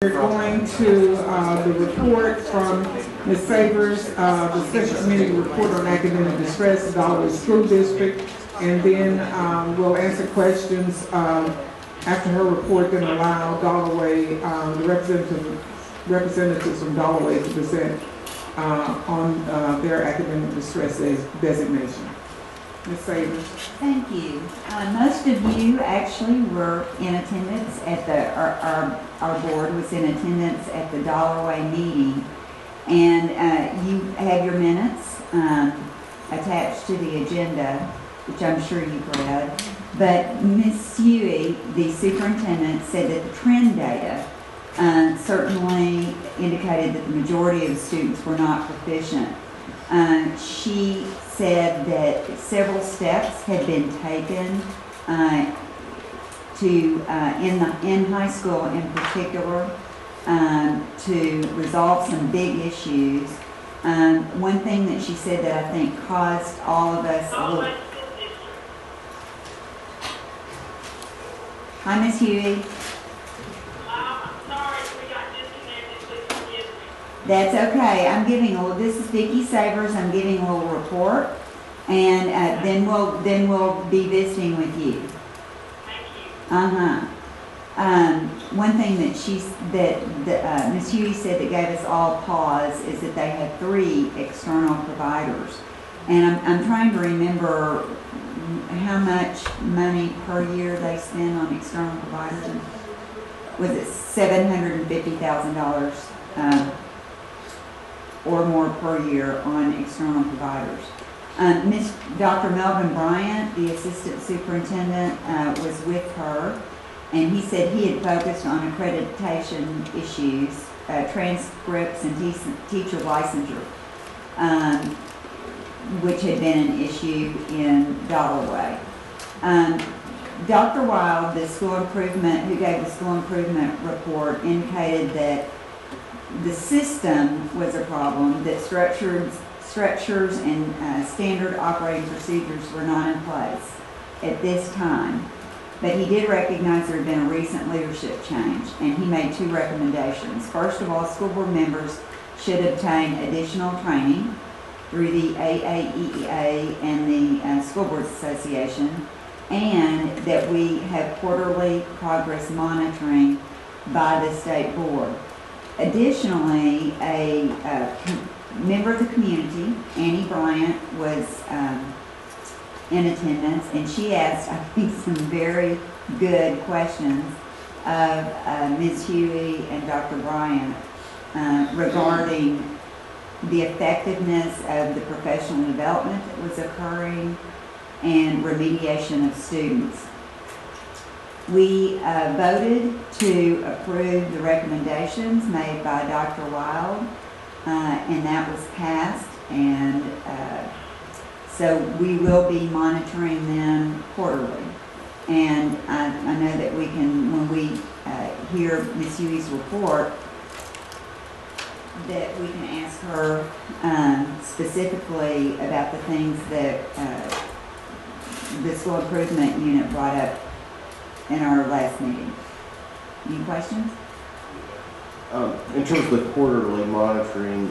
We're going to the report from Ms. Savers, the Central Committee report on academic distress, the Dollar School District, and then we'll answer questions after her report, then allow Dollarway, the representatives from Dollarway to present on their academic distress designation. Ms. Savers. Thank you. Most of you actually were in attendance at our board was in attendance at the Dollarway meeting. And you have your minutes attached to the agenda, which I'm sure you've read. But Ms. Huey, the superintendent, said that the trend data certainly indicated that the majority of the students were not proficient. She said that several steps had been taken in high school in particular to resolve some big issues. One thing that she said that I think caused all of us a little... Hi, Ms. Huey. That's okay. I'm giving this is Vicki Savers. I'm giving a little report, and then we'll be visiting with you. Thank you. One thing that Ms. Huey said that gave us all pause is that they had 3 external providers, and I'm trying to remember how much money per year they spend on external providers. Was it $750,000 or more per year on external providers? Dr. Melvin Bryant, the assistant superintendent, was with her, and he said he had focused on accreditation issues, transcripts, and teacher licensure, which had been an issue in Dollarway. Dr. Wild, who gave the school improvement report, indicated that the system was a problem, that structures and standard operating procedures were not in place at this time. But he did recognize there had been a recent leadership change, and he made 2 recommendations. First of all, school board members should obtain additional training through the AAEA and the School Boards Association, and that we have quarterly progress monitoring by the state board. Additionally, a member of the community, Annie Bryant, was in attendance, and she asked, I think, some very good questions of Ms. Huey and Dr. Bryant regarding the effectiveness of the professional development that was occurring and remediation of students. We voted to approve the recommendations made by Dr. Wild, and that was passed, and so we will be monitoring them quarterly. And I know that we can, when we hear Ms. Huey's report, that we can ask her specifically about the things that the school improvement unit brought up in our last meeting. Any questions? In terms of the quarterly monitoring,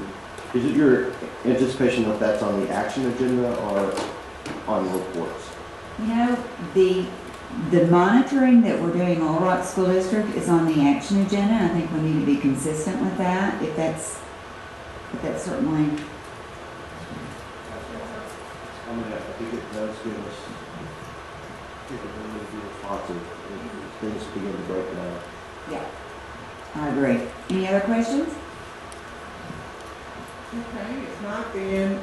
is it your anticipation that that's on the action agenda or on reports? You know, the monitoring that we're doing all Rock School District is on the action agenda. I think we need to be consistent with that. If that's certainly. I think it does give us the ability to be responsive if things begin to break down. Yeah, I agree. Any other questions? Okay, if not, then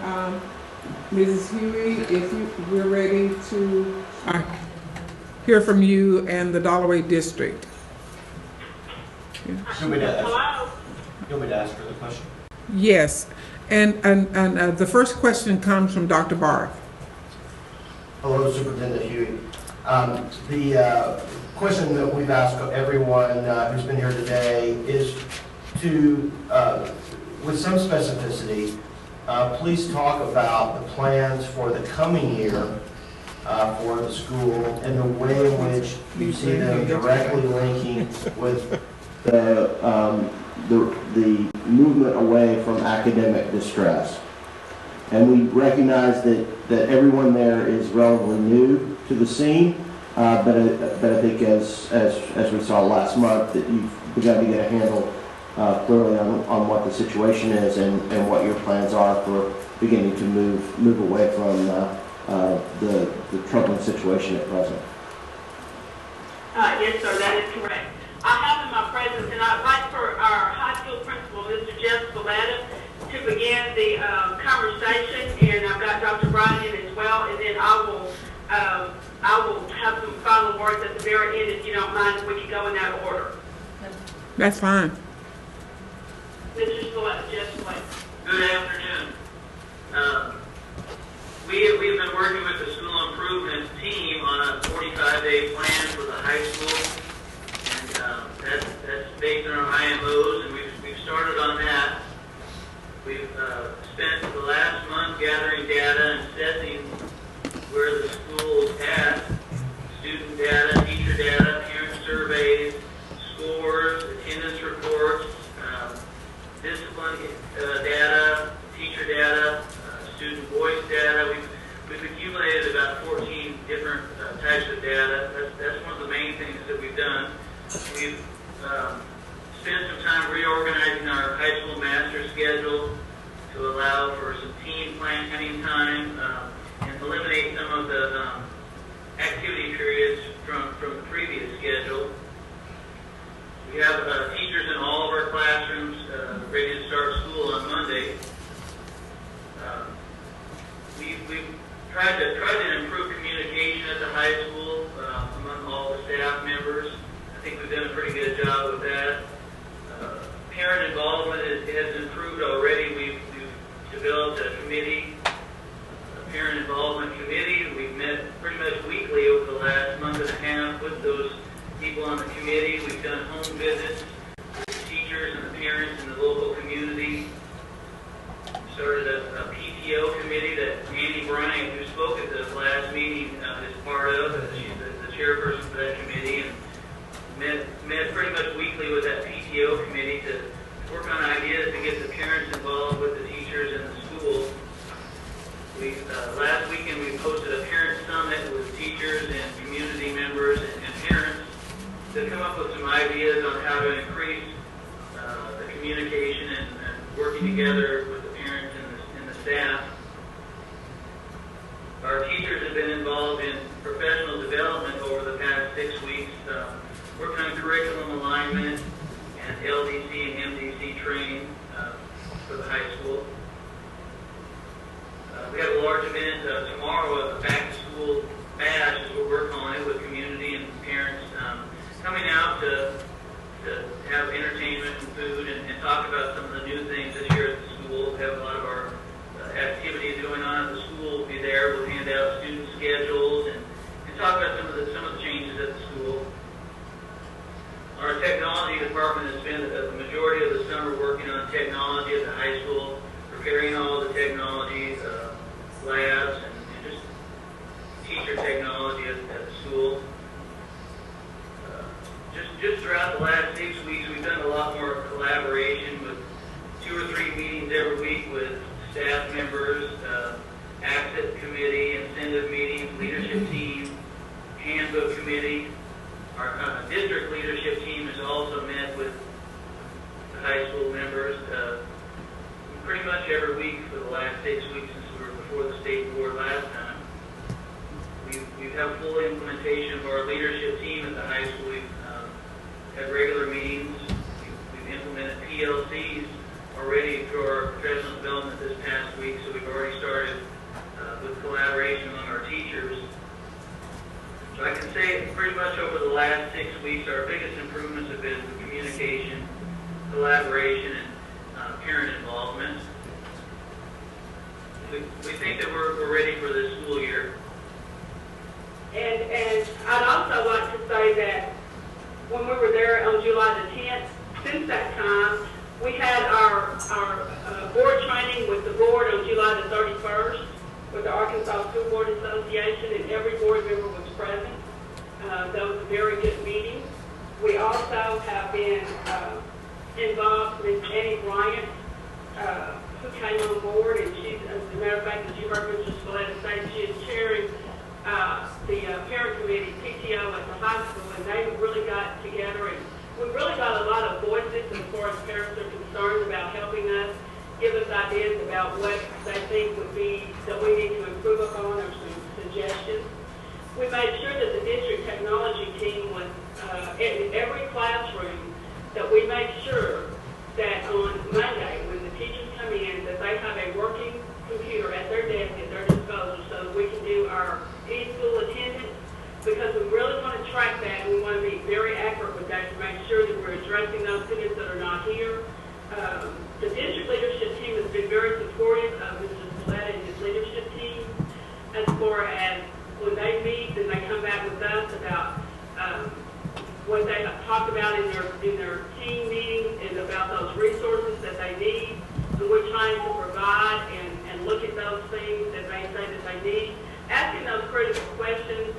Mrs. Huey, we're ready to hear from you and the Dollarway District. You want me to ask her the question? Yes, and the first question comes from Dr. Barth. Hello, Superintendent Huey. The question that we've asked everyone who's been here today is to, with some specificity, please talk about the plans for the coming year for the school and the way in which you see them directly linking with the movement away from academic distress. And we recognize that everyone there is relatively new to the scene, but I think as we saw last month, that you've begun to get a handle clearly on what the situation is and what your plans are for beginning to move away from the troubling situation at present. Yes, sir, that is correct. I have in my presence, and I'd like for our high school principal, Mr. Jeff Spalletta, to begin the conversation, and I've got Dr. Brian in as well, and then I will have some final words at the very end, if you don't mind, if we can go in that order. That's fine. Mr. Spalletta, Jeff Spalletta. Good afternoon. We've been working with the school improvement team on a 45-day plan for the high school, and that's based on our IMOs, and we've started on that. We've spent the last month gathering data and assessing where the school's at, student data, teacher data, parent surveys, scores, attendance reports, discipline data, teacher data, student voice data. We've accumulated about 14 different types of data. That's one of the main things that we've done. We've spent some time reorganizing our high school master schedule to allow for some team planning time and eliminate some of the activity periods from the previous schedule. We have teachers in all of our classrooms ready to start school on Monday. We've tried to improve communication at the high school among all the staff members. I think we've done a pretty good job with that. Parent involvement has improved already. We've developed a committee, a parent involvement committee. We've met pretty much weekly over the last month and a half with those people on the committee. We've done home visits with the teachers and the parents in the local community. Started a PTO committee that Annie Bryant, who spoke at the last meeting, is part of. She's the chairperson for that committee, and met pretty much weekly with that PTO committee to work on ideas to get the parents involved with the teachers in the school. Last weekend we hosted a parent summit with teachers and community members and parents to come up with some ideas on how to increase the communication and working together with the parents and the staff. Our teachers have been involved in professional development over the past 6 weeks, working on curriculum alignment and LDC and MDC training for the high school. We have a large event tomorrow, a back-to-school bash, as we're calling it, with community and parents coming out to have entertainment and food and talk about some of the new things this year at the school. We have a lot of our activities going on at the school. We'll be there. We'll hand out student schedules and talk about some of the changes at the school. Our technology department has spent the majority of the summer working on technology at the high school, preparing all the technologies, labs, and just teacher technology at the school. Just throughout the last 6 weeks, we've done a lot more collaboration with 2 or 3 meetings every week with staff members, asset committee, incentive meetings, leadership team, handbook committee. Our district leadership team has also met with the high school members pretty much every week for the last 6 weeks since we were before the state board last time. We've had full implementation of our leadership team at the high school. We've had regular meetings. We've implemented PLCs already through our professional development this past week, so we've already started with collaboration among our teachers. So I can say pretty much over the last 6 weeks, our biggest improvements have been communication, collaboration, and parent involvement. We think that we're ready for this school year. And I'd also like to say that when we were there on July the 10th, since that time, we had our board training with the board on July the 31st with the Arkansas School Board Association, and every board member was present. That was a very good meeting. We also have been involved Ms. Annie Bryant, who came on board, and she's, as a matter of fact, as you heard Mr. Spalletta say, she is chairing the parent committee, PTO at the high school, and they really got together, and we really got a lot of voices as far as parents are concerned about helping us, give us ideas about what they think would be, that we need to improve upon, or some suggestions. We made sure that the district technology team was in every classroom, that we make sure that on Monday, when the teachers come in, that they have a working computer at their desk at their disposal so that we can do our e-school attendance, because we really want to track that and we want to be very accurate with that to make sure that we're addressing those students that are not here. The district leadership team has been very supportive of Mr. Spalletta and his leadership team as far as when they meet and they come back with us about what they have talked about in their team meetings and about those resources that they need. And we're trying to provide and look at those things that they say that they need. Asking those critical questions,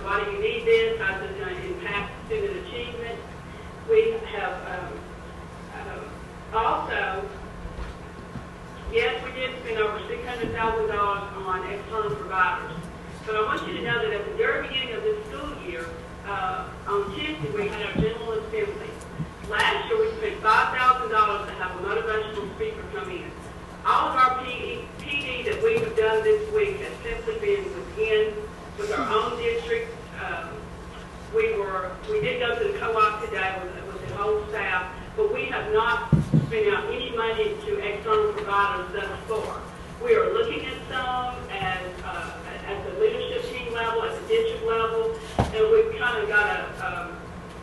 why do you need this? How is it going to impact student achievement? We have also, yes, we did spend over $600,000 on external providers. But I want you to know that at the very beginning of this school year, on Tuesday, we had our general assembly. Last year, we spent $5,000 to have a motivational speaker come in. All of our PD that we have done this week has simply been with our own district. We did go to the co-op today with the whole staff, but we have not spent out any money to external providers thus far. We are looking at some at the leadership team level, at the district level, and we've kind of got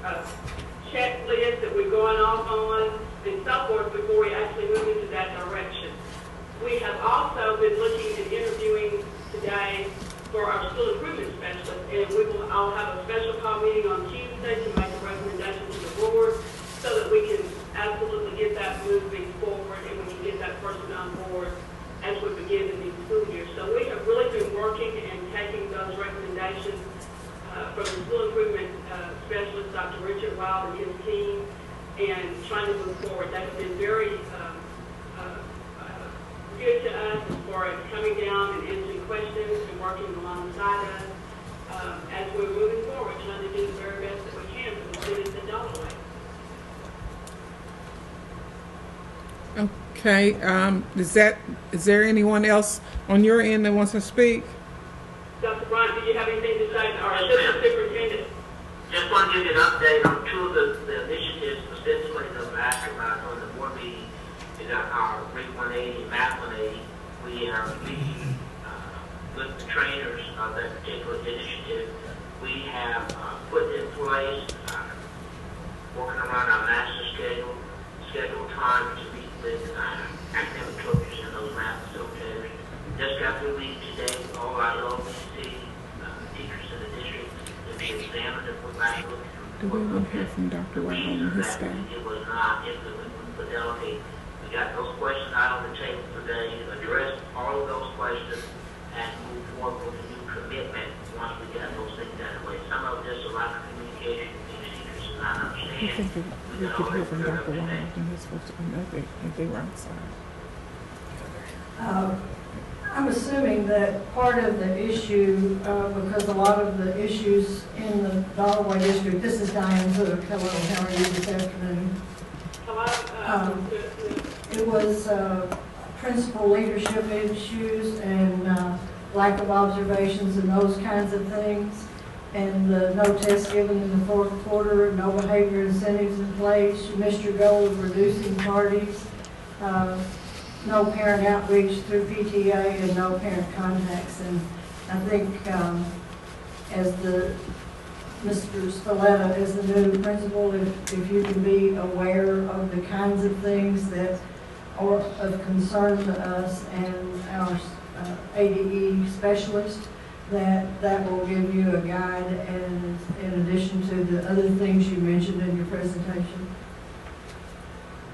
a checklist that we're going off on and so forth before we actually move into that direction. We have also been looking and interviewing today for our school improvement specialist, and I'll have a special call meeting on Tuesday to make a recommendation to the board so that we can absolutely get that moving forward and we can get that person on board as we begin the new school year. So we have really been working and taking those recommendations from the school improvement specialist, Dr. Richard Wild, and his team, and trying to move forward. They have been very good to us as far as coming down and answering questions and working alongside us as we're moving forward, trying to do the very best that we can for the students in Delaware. Okay, is there anyone else on your end that wants to speak? Dr. Bryant, do you have anything to say to our assistant superintendent? Just want to give you an update on two of the initiatives specifically that I've asked about on the board meeting. We got our REAP 180 and MAP 180. We are meeting with the trainers of that particular initiative. We have put in place, working around our master schedule time to meet with academic coaches and those MAP facilitators. Just got through meeting today with all our LBC teachers in the district to be examined and put back looking Do we want to hear from Dr. Wild and his staff? it was not implemented with fidelity. We got those questions out on the table today, addressed all of those questions, and move forward with a new commitment once we got those things out of the way. Some of this is a lack of communication with these teachers and not I understand. think we could hear from Dr. Wild and his folks if they were outside. I'm assuming that part of the issue, because a lot of the issues in the Delaware district, this is Diane Zook. Hello, how are you this afternoon? Hello. It was principal leadership issues and lack of observations and those kinds of things. And no tests given in the fourth quarter, no behavior incentives in place. You missed your goal of reducing tardies. No parent outreach through PTA and no parent contacts. And I think as Mr. Spalletta is the new principal, if you can be aware of the kinds of things that are of concern to us and our ADE specialist, that will give you a guide, and in addition to the other things you mentioned in your presentation.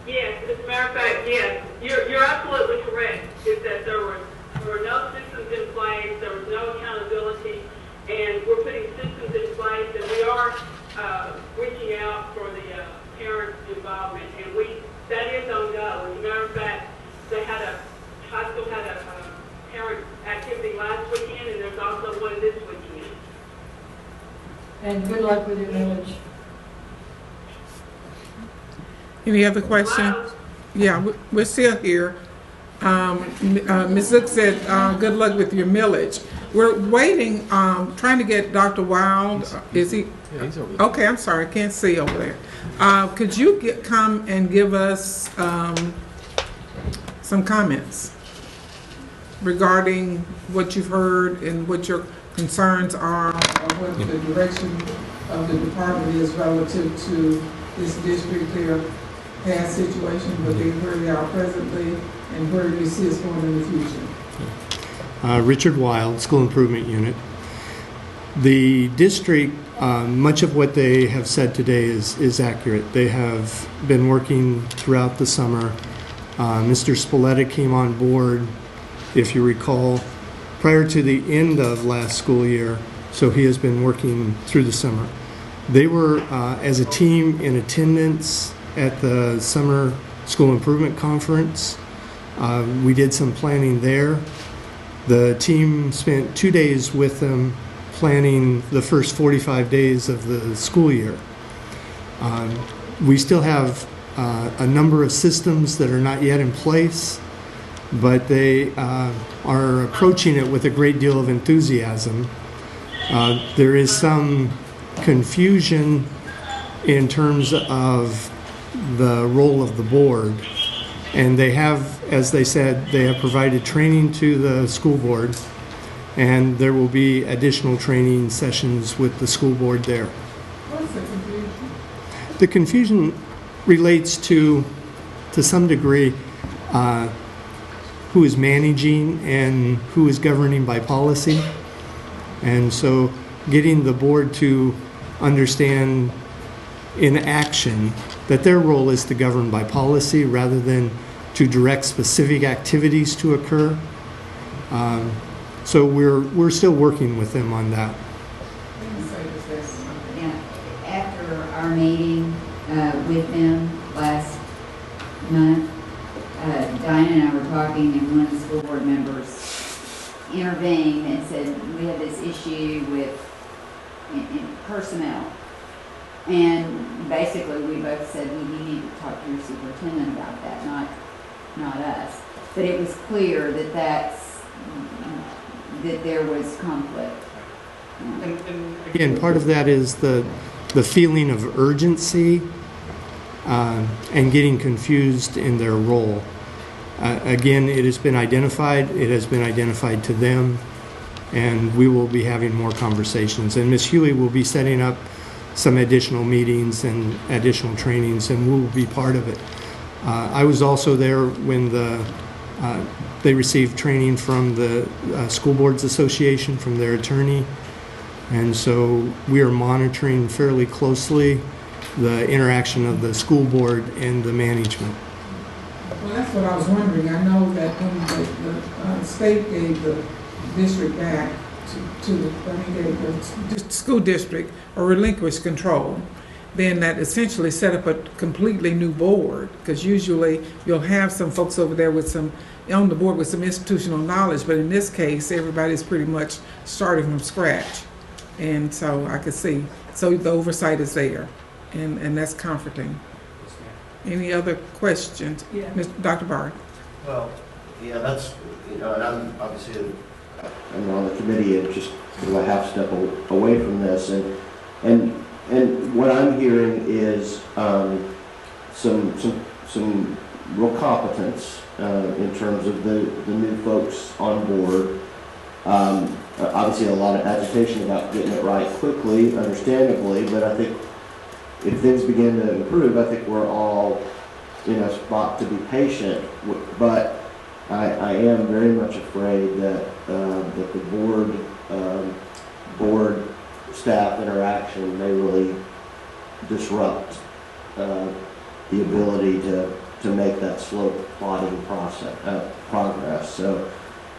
Yes, as a matter of fact, yes, you're absolutely correct. Is that there were no systems in place, there was no accountability, and we're putting systems in place, and we are reaching out for the parent involvement. luck with your millage. Any other question? Yeah, we're still here. Ms. Zook said, good luck with your millage. We're waiting, trying to get Dr. Wild. Is he? Yeah, he's over there. Okay, I'm sorry, I can't see over there. Could you come and give us some comments regarding what you've heard and what your concerns are, or what the direction of the department is relative to this district, their past situation, where they are presently, and where you see us going in the future? Richard Wild, School Improvement Unit. The district, much of what they have said today is accurate. They have been working throughout the summer. Mr. Spalletta came on board, if you recall, prior to the end of last school year, so he has been working through the summer. They were, as a team, in attendance at the Summer School Improvement Conference. We did some planning there. The team spent 2 days with them planning the first 45 days of the school year. We still have a number of systems that are not yet in place, but they are approaching it with a great deal of enthusiasm. There is some confusion in terms of the role of the board, and they have, as they said, they have provided training to the school board, and there will be additional training sessions with the school board there. What's the confusion? The confusion relates to some degree, who is managing and who is governing by policy. And so getting the board to understand in action that their role is to govern by policy rather than to direct specific activities to occur. So we're still working with them on that. Yeah, after our meeting with them last month, Diane and I were talking, and one of the school board members intervened and said, we have this issue with in personnel. And basically, we both said, well, you need to talk to your superintendent about that, not us. But it was clear that that there was conflict. And again, part of that is the feeling of urgency and getting confused in their role. Again, it has been identified to them, and we will be having more conversations. And Ms. Huey will be setting up some additional meetings and additional trainings, and we will be part of it. I was also there when they received training from the School Boards Association, from their attorney, and so we are monitoring fairly closely the interaction of the school board and the management. Well, that's what I was wondering. I know that when the state gave the district back to the school district, or relinquished control, then that essentially set up a completely new board, because usually you'll have some folks over there on the board with some institutional knowledge, but in this case, everybody's pretty much starting from scratch. And so I could see, so the oversight is there, and that's comforting. Any other questions? Yeah. Dr. Barr? Well, yeah, that's, and I'm obviously I'm on the committee and just a half step away from this, and what I'm hearing is some real competence in terms of the new folks on board. Obviously, a lot of agitation about getting it right quickly, understandably, but I think if things begin to improve, I think we're all in a spot to be patient. But I am very much afraid that the board staff interaction may really disrupt the ability to make that slow plotting progress. So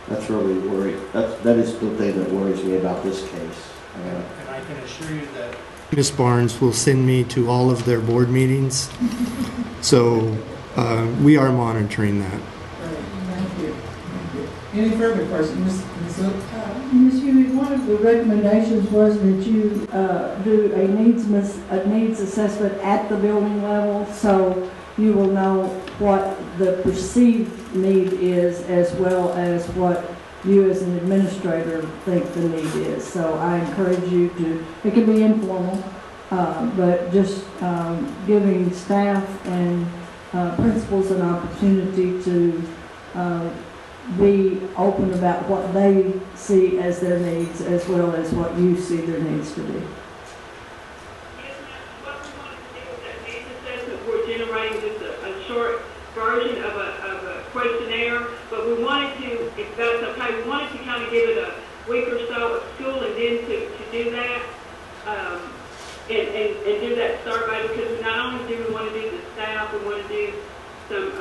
that's really that is the thing that worries me about this case. And I can assure you that Ms. Barnes will send me to all of their board meetings, so we are monitoring that. Thank you. Any further questions? Ms. Zook? Ms. Huey, one of the recommendations was that you do a needs assessment at the building level, so you will know what the perceived need is as well as what you as an administrator think the need is. So I encourage you to, it can be informal, but just giving staff and principals an opportunity to be open about what they see as their needs as well as what you see their needs to be. We're generating just a short version of a questionnaire, but we wanted to, if that's okay, we wanted to kind of give it a week or so of school and then to do that, and do that survey, because not only do we want to do the staff, we want to do some,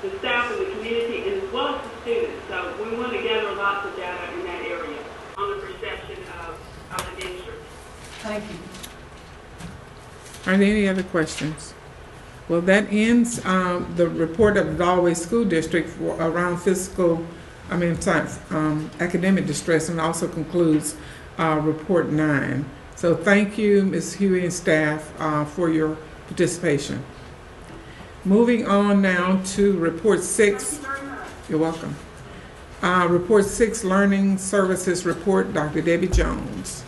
the staff and the community, and as well as the students. So we want to gather lots of data in that area on the perception of the district. Thank you. Are there any other questions? Well, that ends the report of the Galway School District for around academic distress, and also concludes report 9. So thank you, Ms. Huey and staff, for your participation. Moving on now to report 6. You're welcome. Report 6, Learning Services Report, Dr. Debbie Jones.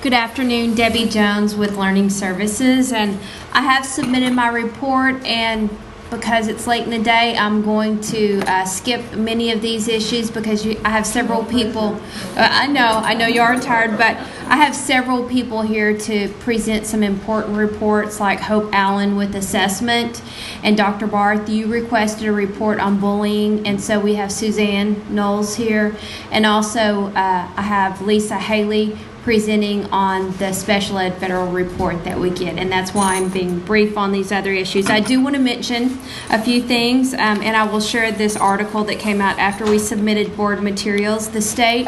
Good afternoon, Debbie Jones with Learning Services, and I have submitted my report, and because it's late in the day, I'm going to skip many of these issues because I have several people. I know you are tired, but I have several people here to present some important reports, like Hope Allen with assessment, and Dr. Barth, you requested a report on bullying, and so we have Suzanne Knowles here, and also I have Lisa Haley presenting on the special ed federal report that we get, and that's why I'm being brief on these other issues. I do want to mention a few things, and I will share this article that came out after we submitted board materials. The state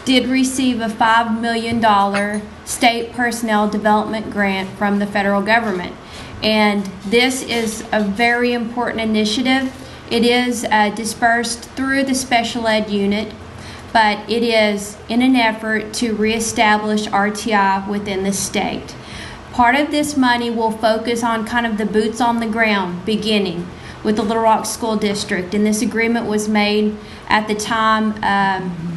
did receive a $5 million state personnel development grant from the federal government, and this is a very important initiative. It is dispersed through the special ed unit, but it is in an effort to reestablish RTI within the state. Part of this money will focus on kind of the boots on the ground beginning with the Little Rock School District, and this agreement was made at the time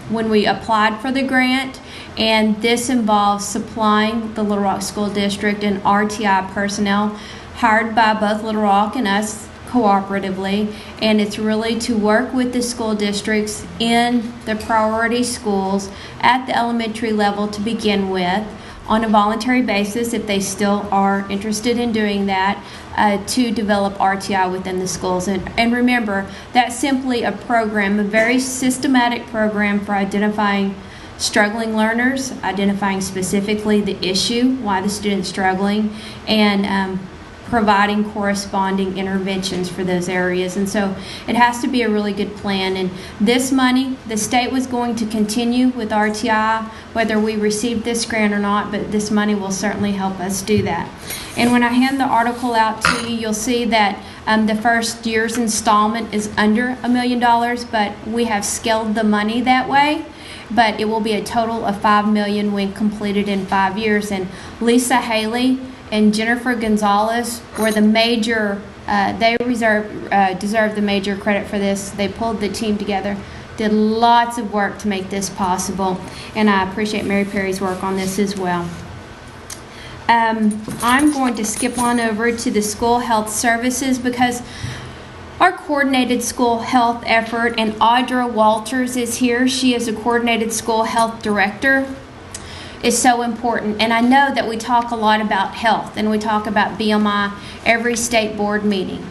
when we applied for the grant, and this involves supplying the Little Rock School District and RTI personnel hired by both Little Rock and us cooperatively, and it's really to work with the school districts in the priority schools at the elementary level to begin with, on a voluntary basis if they still are interested in doing that, to develop RTI within the schools. And remember, that's simply a program, a very systematic program for identifying struggling learners, identifying specifically the issue, why the student's struggling, and providing corresponding interventions for those areas. And so it has to be a really good plan. And this money, the state was going to continue with RTI, whether we received this grant or not, but this money will certainly help us do that. And when I hand the article out to you, you'll see that the first year's installment is under $1 million, but we have scaled the money that way. But it will be a total of $5 million when completed in 5 years. And Lisa Haley and Jennifer Gonzalez were the major, they deserve the major credit for this. They pulled the team together, did lots of work to make this possible, and I appreciate Mary Perry's work on this as well. I'm going to skip on over to the school health services because our coordinated school health effort, and Audra Walters is here. She is a coordinated school health director. Is so important, and I know that we talk a lot about health and we talk about BMI every state board meeting.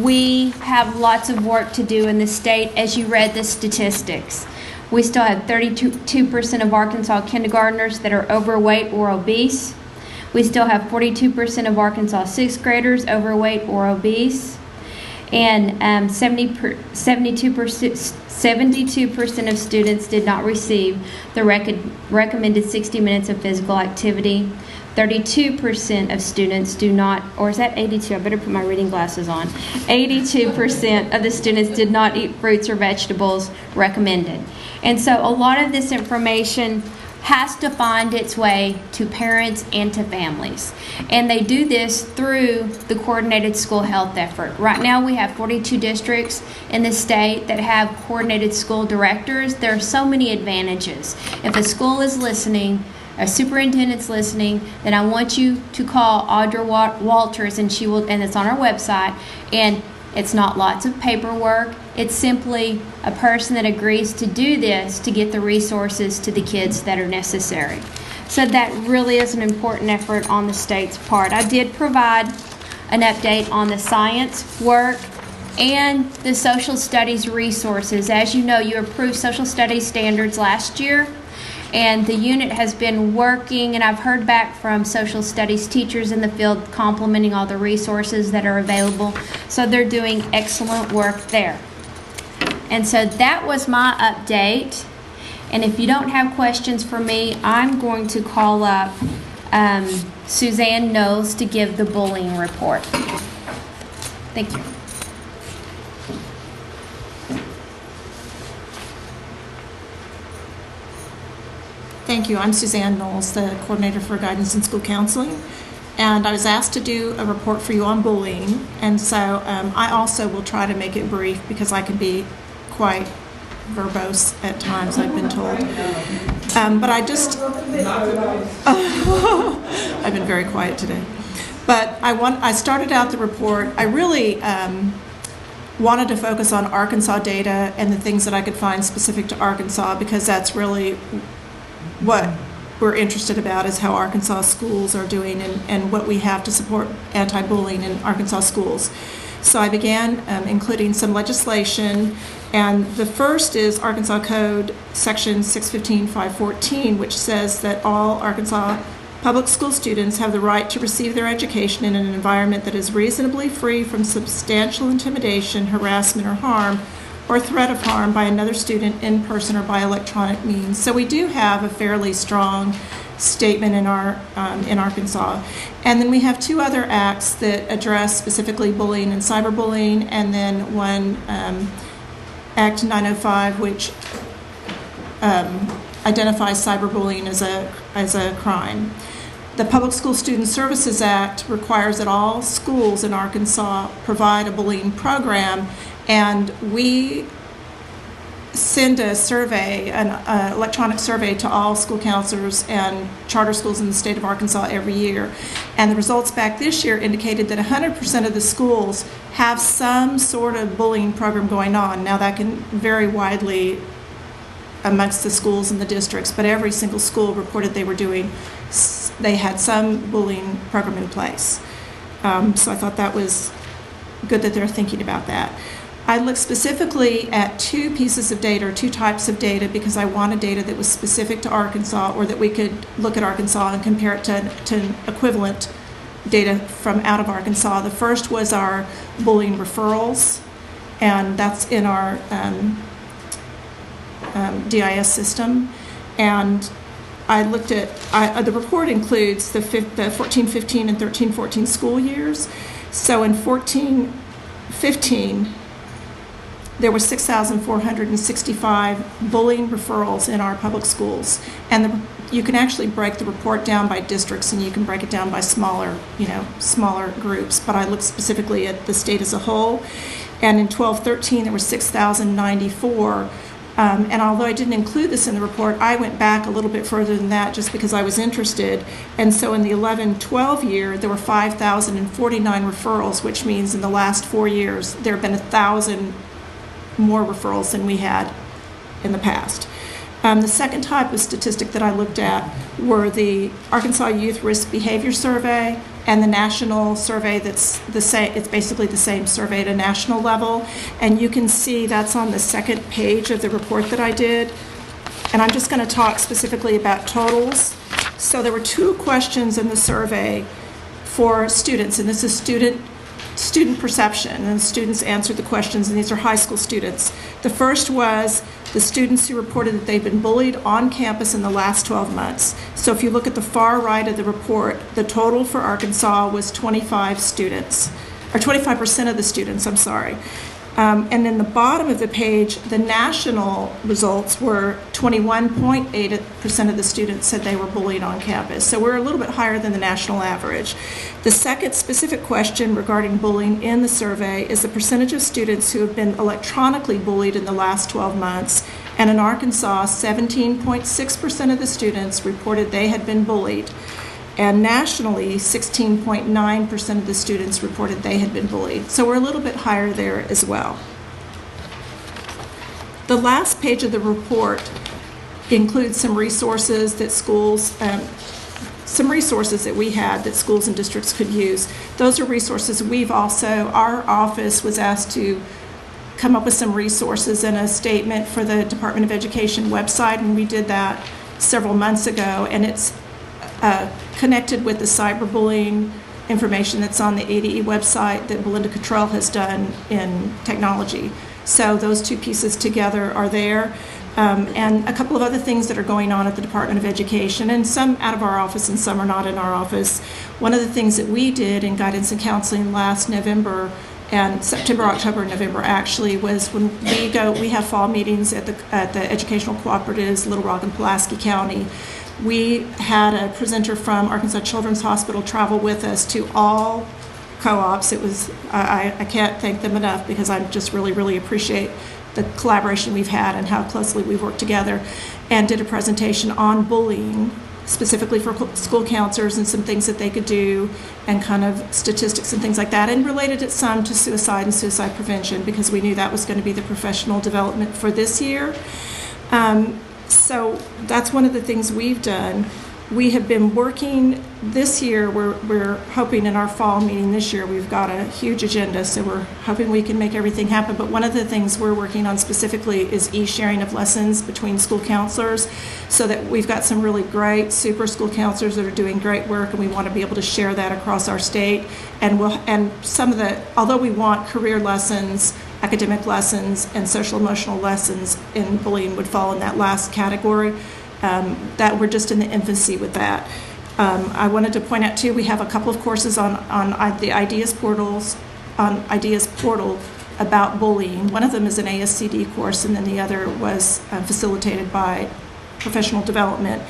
We have lots of work to do in the state, as you read the statistics. We still have 32% of Arkansas kindergartners that are overweight or obese. We still have 42% of Arkansas 6th graders overweight or obese, and 72% of students did not receive the recommended 60 minutes of physical activity. 32% of students do not, or is that 82? I better put my reading glasses on. 82% of the students did not eat fruits or vegetables recommended. And so a lot of this information has to find its way to parents and to families. And they do this through the coordinated school health effort. Right now we have 42 districts in the state that have coordinated school directors. There are so many advantages. If a school is listening, a superintendent's listening, then I want you to call Audra Walters, and she will, and it's on our website, and it's not lots of paperwork. It's simply a person that agrees to do this to get the resources to the kids that are necessary. So that really is an important effort on the state's part. I did provide an update on the science work and the social studies resources. As you know, you approved social studies standards last year, and the unit has been working, and I've heard back from social studies teachers in the field complimenting all the resources that are available. So they're doing excellent work there. And so that was my update. And if you don't have questions for me, I'm going to call up Suzanne Knowles to give the bullying report. Thank you. Thank you. I'm Suzanne Knowles, the coordinator for guidance and school counseling. And I was asked to do a report for you on bullying. And so I also will try to make it brief because I can be quite verbose at times, I've been told. But I just, I've been very quiet today. But I started out the report, I really wanted to focus on Arkansas data and the things that I could find specific to Arkansas, because that's really what we're interested about, is how Arkansas schools are doing and what we have to support anti-bullying in Arkansas schools. So I began including some legislation, and the first is Arkansas Code Section 615-514, which says that all Arkansas public school students have the right to receive their education in an environment that is reasonably free from substantial intimidation, harassment, or harm, or threat of harm by another student in person or by electronic means. So we do have a fairly strong statement in Arkansas. And then we have two other acts that address specifically bullying and cyberbullying, and then one Act 905, which identifies cyberbullying as a crime. The Public School Student Services Act requires that all schools in Arkansas provide a bullying program, and we send a survey, an electronic survey, to all school counselors and charter schools in the state of Arkansas every year. And the results back this year indicated that 100% of the schools have some sort of bullying program going on. Now that can vary widely amongst the schools and the districts, but every single school reported they had some bullying program in place. So I thought that was good that they're thinking about that. I looked specifically at two pieces of data, or two types of data, because I wanted data that was specific to Arkansas, or that we could look at Arkansas and compare it to equivalent data from out of Arkansas. The first was our bullying referrals, and that's in our DIS system. And I looked at, the report includes the 14-15 and 13-14 school years. So in 14-15, there were 6,465 bullying referrals in our public schools. And you can actually break the report down by districts, and you can break it down by smaller groups. But I looked specifically at the state as a whole. And in 12-13, there were 6,094. And although I didn't include this in the report, I went back a little bit further than that just because I was interested. And so in the 11-12 year, there were 5,049 referrals, which means in the last 4 years, there have been 1,000 more referrals than we had in the past. The second type of statistic that I looked at were the Arkansas Youth Risk Behavior Survey and the national survey that's the same. It's basically the same survey at a national level. And you can see that's on the second page of the report that I did. And I'm just going to talk specifically about totals. So there were two questions in the survey for students, and this is student perception, and students answered the questions, and these are high school students. The first was, the students who reported that they've been bullied on campus in the last 12 months. So if you look at the far right of the report, the total for Arkansas was 25 students, or 25% of the students, I'm sorry. And in the bottom of the page, the national results were 21.8% of the students said they were bullied on campus. So we're a little bit higher than the national average. The second specific question regarding bullying in the survey is the percentage of students who have been electronically bullied in the last 12 months. And in Arkansas, 17.6% of the students reported they had been bullied. And nationally, 16.9% of the students reported they had been bullied. So we're a little bit higher there as well. The last page of the report includes some resources that schools, some resources that we had that schools and districts could use. Those are resources we've also, our office was asked to come up with some resources and a statement for the Department of Education website, and we did that several months ago, and it's connected with the cyberbullying information that's on the ADE website that Belinda Cottrell has done in technology. So those two pieces together are there. And a couple of other things that are going on at the Department of Education, and some out of our office and some are not in our office. One of the things that we did in guidance and counseling last November, and September, October, and November actually, was when we have fall meetings at the educational cooperatives, Little Rock and Pulaski County. We had a presenter from Arkansas Children's Hospital travel with us to all co-ops. It was, I can't thank them enough because I just really, really appreciate the collaboration we've had and how closely we've worked together, and did a presentation on bullying, specifically for school counselors and some things that they could do and kind of statistics and things like that, and related it some to suicide and suicide prevention because we knew that was going to be the professional development for this year. So that's one of the things we've done. We have been working this year, we're hoping in our fall meeting this year, we've got a huge agenda, so we're hoping we can make everything happen. But one of the things we're working on specifically is e-sharing of lessons between school counselors, so that we've got some really great super school counselors that are doing great work, and we want to be able to share that across our state. And some of the, although we want career lessons, academic lessons, and social emotional lessons in bullying would fall in that last category, that we're just in the infancy with that. I wanted to point out too, we have a couple of courses on the Ideas Portal about bullying. One of them is an ASCD course, and then the other was facilitated by professional development.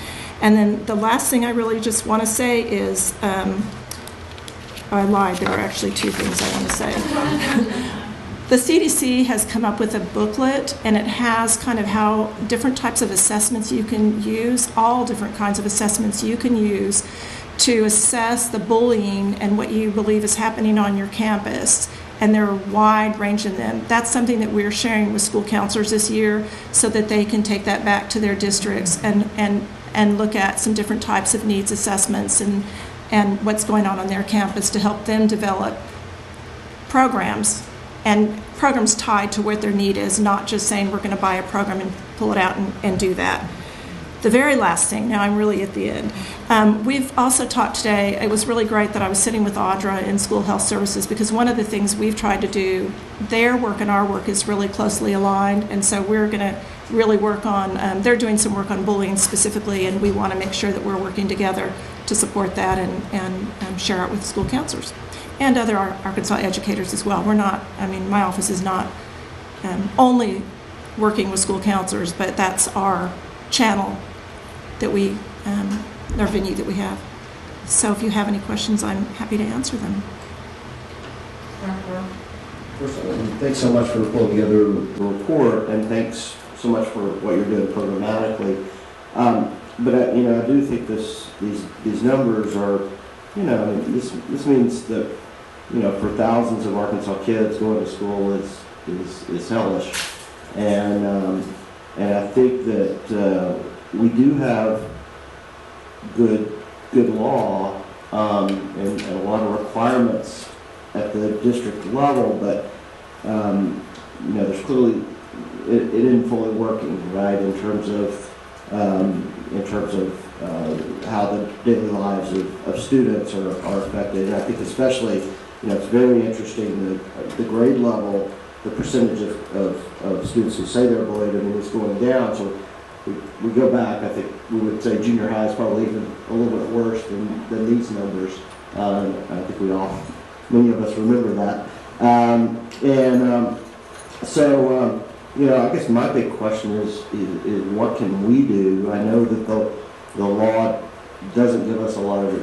And then the last thing I really just want to say is, I lied, there are actually two things I want to say. The CDC has come up with a booklet, and it has kind of how different types of assessments you can use, all different kinds of assessments you can use to assess the bullying and what you believe is happening on your campus. And there are a wide range in them. That's something that we're sharing with school counselors this year so that they can take that back to their districts and look at some different types of needs assessments and what's going on their campus to help them develop programs. And programs tied to what their need is, not just saying we're going to buy a program and pull it out and do that. The very last thing, now I'm really at the end. We've also talked today, it was really great that I was sitting with Audra in School Health Services, because one of the things we've tried to do, their work and our work is really closely aligned, and so we're going to really work on, they're doing some work on bullying specifically, and we want to make sure that we're working together to support that and share it with school counselors and other Arkansas educators as well. We're not, I mean, my office is not only working with school counselors, but that's our channel that we, our venue that we have. So if you have any questions, I'm happy to answer them. First of all, thanks so much for pulling together the report, and thanks so much for what you're doing programmatically. But I do think these numbers are, this means that, for thousands of Arkansas kids, going to school is hellish, and I think that we do have good law and a lot of requirements at the district level, but there's clearly it isn't fully working, right, in terms of how the daily lives of students are affected. And I think especially, it's very interesting the grade level the percentage of students who say they're bullied, I mean, is going down. So we go back, I think we would say junior high is probably even a little bit worse than these numbers. I think many of us remember that. So, I guess my big question is what can we do? I know that the law doesn't give us a lot of,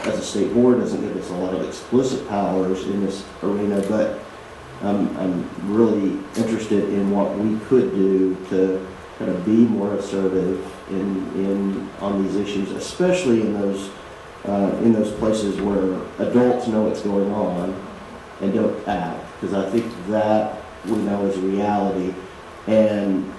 as a state board, doesn't give us a lot of explicit powers in this arena, but I'm really interested in what we could do to kind of be more assertive on these issues, especially in those places where adults know what's going on and don't act, because I think that we know is a reality. And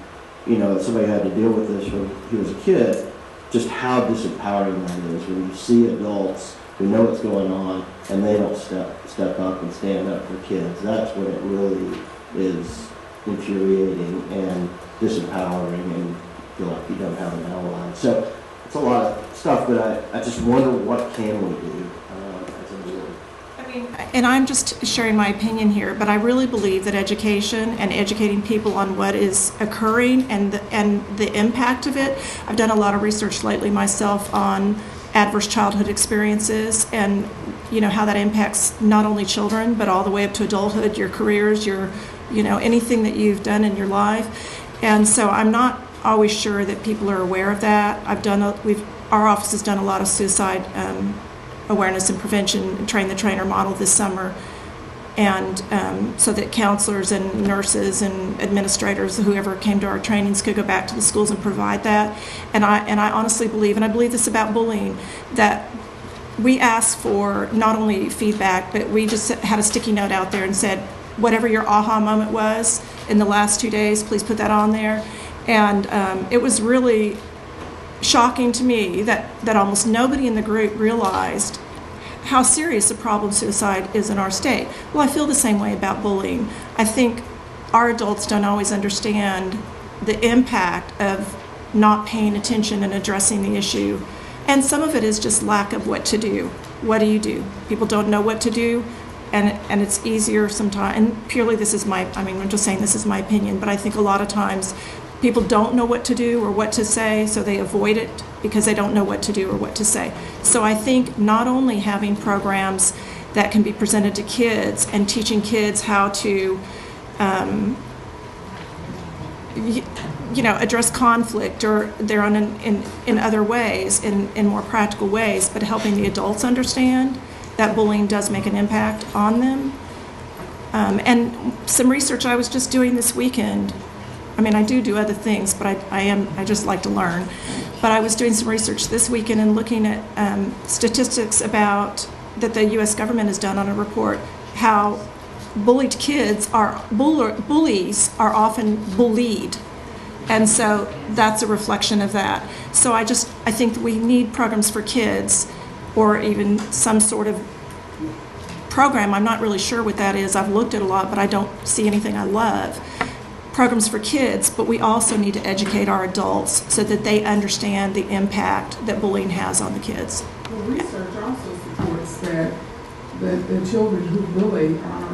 somebody had to deal with this when he was a kid, just how disempowering that is when you see adults who know what's going on and they don't step up and stand up for kids. That's when it really is infuriating and disempowering, and feel like you don't have an ally. So it's a lot of stuff, but I just wonder, what can we do as a board? And I'm just sharing my opinion here, but I really believe that education and educating people on what is occurring and the impact of it. I've done a lot of research lately myself on adverse childhood experiences and how that impacts not only children but all the way up to adulthood, your careers, your anything that you've done in your life. And so I'm not always sure that people are aware of that. Our office has done a lot of suicide awareness and prevention, train the trainer model this summer, and so that counselors and nurses and administrators, whoever came to our trainings, could go back to the schools and provide that. And I honestly believe, and I believe this about bullying, that we ask for not only feedback, but we just had a sticky note out there and said, whatever your aha moment was in the last 2 days, please put that on there. And it was really shocking to me that almost nobody in the group realized how serious a problem suicide is in our state. Well, I feel the same way about bullying. I think our adults don't always understand the impact of not paying attention and addressing the issue. And some of it is just lack of what to do. What do you do? People don't know what to do, and it's easier sometimes, and purely I'm just saying this is my opinion, but I think a lot of times people don't know what to do or what to say, so they avoid it because they don't know what to do or what to say. So I think not only having programs that can be presented to kids and teaching kids how to address conflict or their own in other ways, in more practical ways, but helping the adults understand that bullying does make an impact on them. And some research I was just doing this weekend. I do other things, but I just like to learn. But I was doing some research this weekend and looking at statistics about that the U.S. government has done on a report how bullied kids bullies are often bullied. And so that's a reflection of that. So I think that we need programs for kids, or even some sort of program. I'm not really sure what that is. I've looked at a lot, but I don't see anything I love. Programs for kids, but we also need to educate our adults so that they understand the impact that bullying has on the kids. Well, research also supports that the children who bully are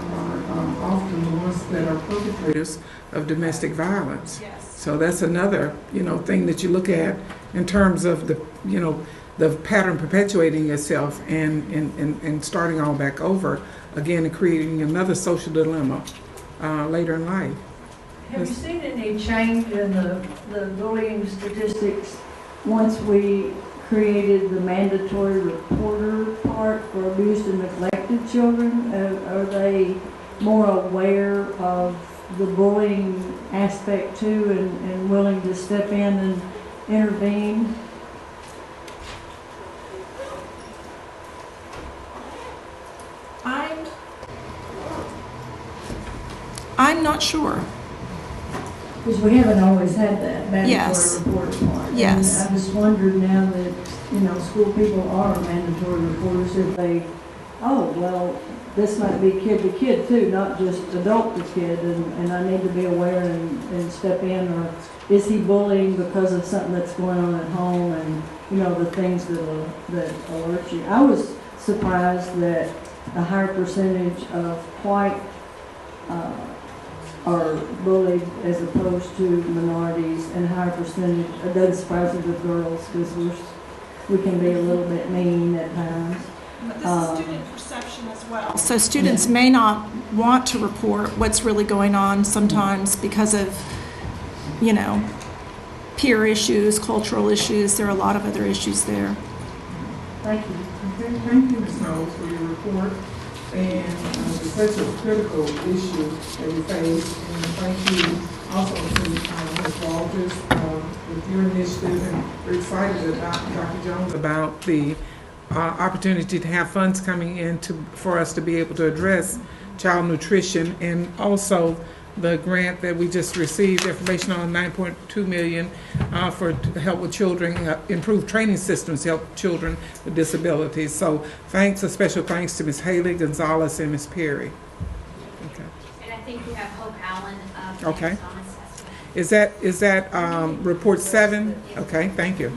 often the ones that are perpetrators of domestic violence. Yes. So that's another, thing that you look at in terms of the pattern perpetuating itself and starting all back over again and creating another social dilemma later in life. Have you seen any change in the bullying statistics once we created the mandatory reporter part for abused and neglected children? Are they more aware of the bullying aspect too and willing to step in and intervene? I'm not sure. Because we haven't always had that mandatory Yes. reporter part. Yes. And I just wondered now that, school people are mandatory reporters, if they, this might be kid to kid too, not just adult to kid, and I need to be aware and step in, or is he bullying because of something that's going on at home, and, the things that alert you. I was surprised that a higher percentage of white are bullied as opposed to minorities, and a higher percentage, it doesn't surprise me with girls, because we can be a little bit mean at times. But this is student perception as well. So students may not want to report what's really going on sometimes because of, you know, peer issues, cultural issues. There are a lot of other issues there. Thank you. Okay, thank you, Ms. Knowles, for your report. And it's such a critical issue that we face. And thank you also to Ms. Walters with your initiative. And we're excited about Dr. Jones about the opportunity to have funds coming in for us to be able to address child nutrition, and also the grant that we just received information on, $9.2 million for to help with children, improve training systems to help children with disabilities. So thanks, a special thanks to Ms. Haley, Gonzalez, and Ms. Perry. Okay. And I think we have Hope Allen. Okay. Is that report 7? Okay, thank you.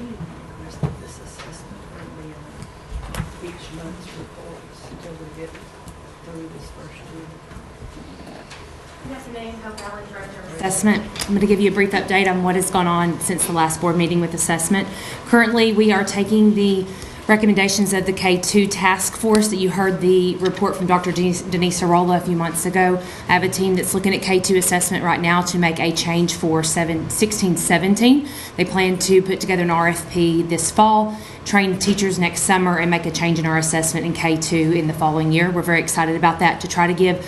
Assessment. I'm going to give you a brief update on what has gone on since the last board meeting with assessment. Currently, we are taking the recommendations of the K2 task force that you heard the report from Dr. Denise Arola a few months ago. I have a team that's looking at K2 assessment right now to make a change for 16-17. They plan to put together an RFP this fall, train teachers next summer, and make a change in our assessment in K2 in the following year. We're very excited about that, to try to give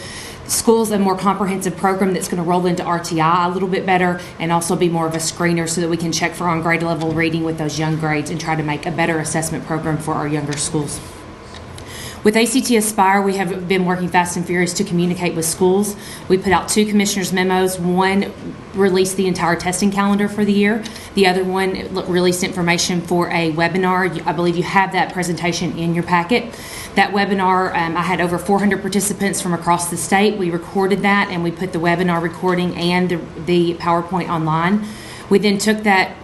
schools a more comprehensive program that's going to roll into RTI a little bit better, and also be more of a screener so that we can check for on grade level reading with those young grades and try to make a better assessment program for our younger schools. With ACT Aspire, we have been working fast and furious to communicate with schools. We put out 2 commissioners' memos. One released the entire testing calendar for the year. The other one released information for a webinar. I believe you have that presentation in your packet. That webinar, I had over 400 participants from across the state. We recorded that, and we put the webinar recording and the PowerPoint online. We then took that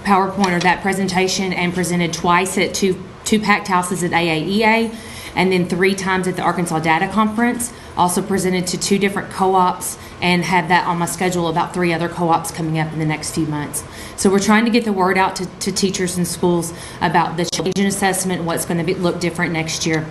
PowerPoint or that presentation and presented twice at two packed houses at AAEA, and then 3 times at the Arkansas Data Conference. Also presented to 2 different co-ops, and have that on my schedule, about 3 other co-ops coming up in the next few months. So we're trying to get the word out to teachers and schools about the change in assessment and what's going to look different next year.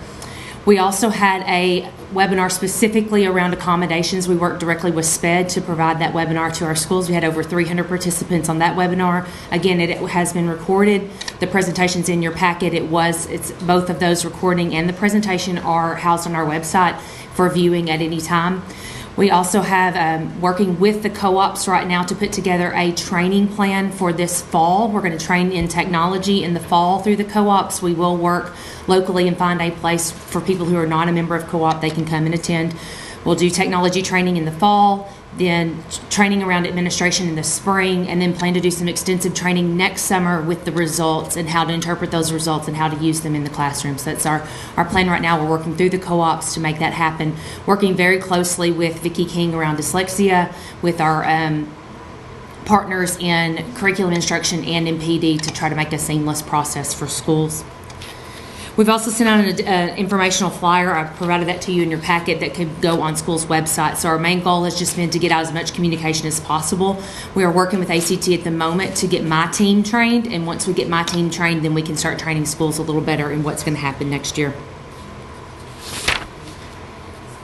We also had a webinar specifically around accommodations. We worked directly with SPED to provide that webinar to our schools. We had over 300 participants on that webinar. Again, it has been recorded. The presentation's in your packet. It's both of those, recording and the presentation, are housed on our website for viewing at any time. We also have working with the co-ops right now to put together a training plan for this fall. We're going to train in technology in the fall through the co-ops. We will work locally and find a place for people who are not a member of co-op. They can come and attend. We'll do technology training in the fall, then training around administration in the spring, and then plan to do some extensive training next summer with the results and how to interpret those results and how to use them in the classrooms. That's our plan right now. We're working through the co-ops to make that happen, working very closely with Vicki King around dyslexia, with our partners in curriculum instruction and in PD, to try to make a seamless process for schools. We've also sent out an informational flyer. I've provided that to you in your packet that could go on schools' websites. So our main goal has just been to get out as much communication as possible. We are working with ACT at the moment to get my team trained, and once we get my team trained, then we can start training schools a little better in what's going to happen next year.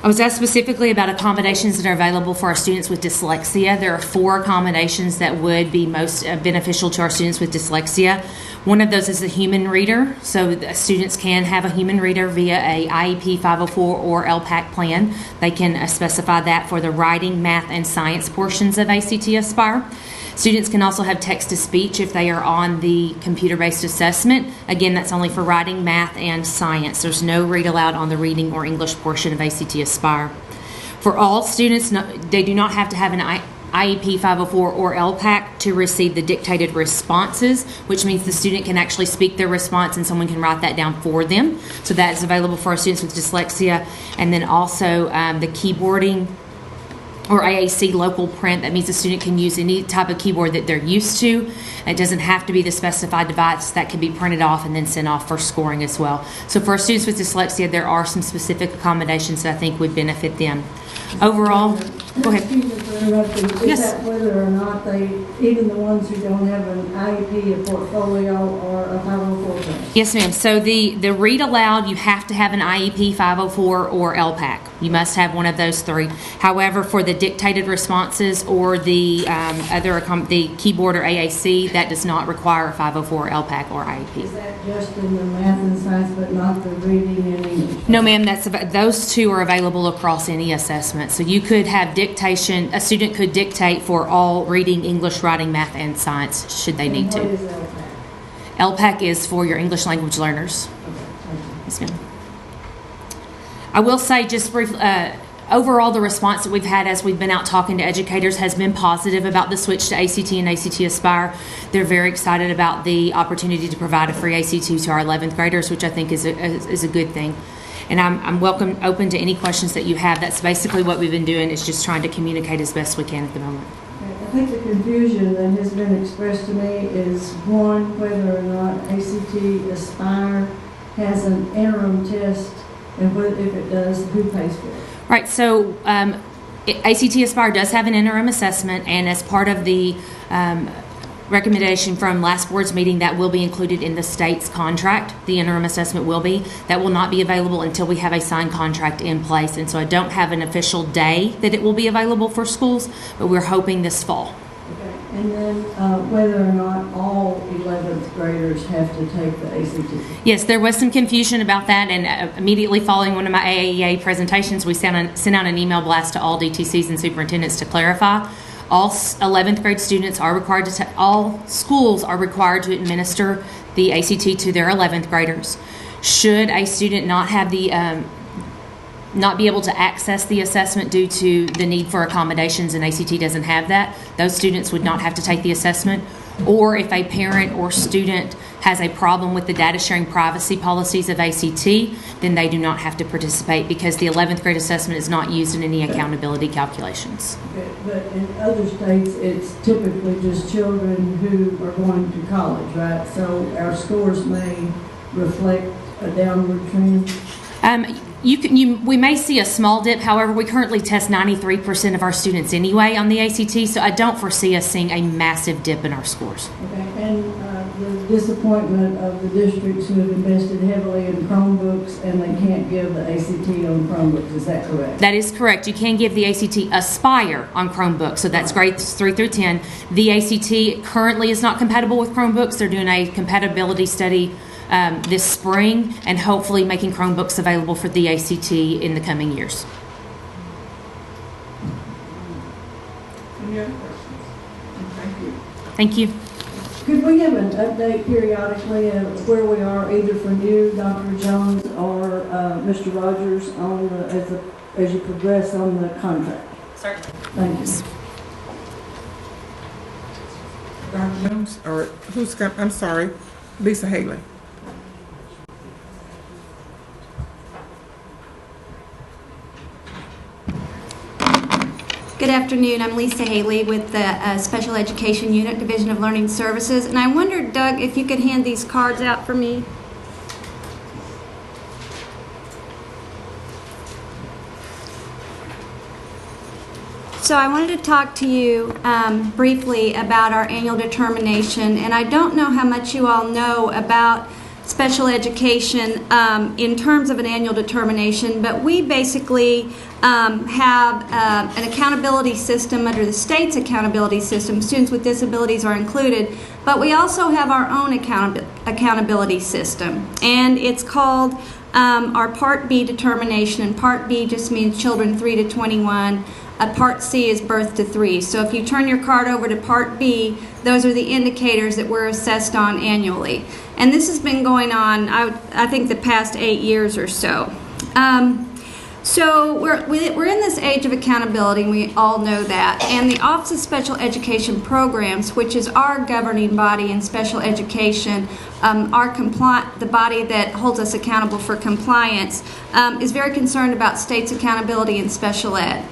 I was asked specifically about accommodations that are available for our students with dyslexia. There are 4 accommodations that would be most beneficial to our students with dyslexia. One of those is a human reader, so students can have a human reader via a IEP 504 or LPAC plan. They can specify that for the writing, math, and science portions of ACT Aspire. Students can also have text-to-speech if they are on the computer-based assessment. Again, that's only for writing, math, and science. There's no read aloud on the reading or English portion of ACT Aspire. For all students, they do not have to have an IEP 504 or LPAC to receive the dictated responses, which means the student can actually speak their response and someone can write that down for them. So that is available for our students with dyslexia. And then also the keyboarding or AAC local print. That means the student can use any type of keyboard that they're used to. It doesn't have to be the specified device. That can be printed off and then sent off for scoring as well. So for our students with dyslexia, there are some specific accommodations that I think would benefit them. Overall, Go ahead. Excuse me for interrupting. Is Yes. that whether or not they, even the ones who don't have an IEP, a portfolio, or a 504 plan? Yes, ma'am. So the read aloud, you have to have an IEP, 504, or LPAC. You must have one of those three. However, for the dictated responses or the the keyboard or AAC, that does not require a 504, LPAC, or IEP. Is that just in the math and science, but not the reading and English? No, ma'am. Those two are available across any assessment. So you could have dictation. A student could dictate for all reading, English, writing, math, and science, should they need to. What is LPAC? LPAC is for your English language learners. Yes, ma'am. I will say just briefly, overall the response that we've had as we've been out talking to educators has been positive about the switch to ACT and ACT Aspire. They're very excited about the opportunity to provide a free ACT to our 11th graders, which I think is a good thing. And I'm open to any questions that you have. That's basically what we've been doing, is just trying to communicate as best we can at the moment. I think the confusion that has been expressed to me is, one, whether or not ACT Aspire has an interim test, and whether, if it does, who pays for it. Right, so ACT Aspire does have an interim assessment, and as part of the recommendation from last board's meeting, that will be included in the state's contract. The interim assessment will be. That will not be available until we have a signed contract in place, and so I don't have an official day that it will be available for schools, but we're hoping this fall. Okay. And then whether or not all 11th graders have to take the ACT. Yes, there was some confusion about that, and immediately following one of my AAEA presentations, we sent out an email blast to all DTCs and superintendents to clarify. All 11th grade students are required to, all schools are required to administer the ACT to their 11th graders. Should a student not have the, not be able to access the assessment due to the need for accommodations and ACT doesn't have that, those students would not have to take the assessment. Or if a parent or student has a problem with the data sharing privacy policies of ACT, then they do not have to participate, because the 11th grade assessment is not used in any accountability calculations. Okay. But in other states, it's typically just children who are going to college, right? So our scores may reflect a downward trend. We may see a small dip. However, we currently test 93% of our students anyway on the ACT, so I don't foresee us seeing a massive dip in our scores. Okay, and the disappointment of the districts who have invested heavily in Chromebooks and they can't give the ACT on Chromebooks, is that correct? That is correct. You can give the ACT Aspire on Chromebooks, so that's grades 3 through 10. The ACT currently is not compatible with Chromebooks. They're doing a compatibility study this spring, and hopefully making Chromebooks available for the ACT in the coming years. Any other questions? Thank you. Thank you. Could we have an update periodically of where we are, either from you, Dr. Jones, or Mr. Rogers, on the, as you progress on the contract? Certainly. Thank you. Dr. Jones, or who's got, I'm sorry, Lisa Haley. Good afternoon. I'm Lisa Haley with the Special Education Unit, Division of Learning Services. And I wondered, Doug, if you could hand these cards out for me. So I wanted to talk to you briefly about our annual determination. And I don't know how much you all know about special education in terms of an annual determination, but we basically have an accountability system under the state's accountability system. Students with disabilities are included, but we also have our own accountability system, and it's called our Part B determination, and Part B just means children 3 to 21. Part C is birth to 3. So if you turn your card over to Part B, those are the indicators that we're assessed on annually. And this has been going on, I think, the past 8 years or so. So we're in this age of accountability, and we all know that. And the Office of Special Education Programs, which is our governing body in special education, the body that holds us accountable for compliance, is very concerned about states' accountability in special ed.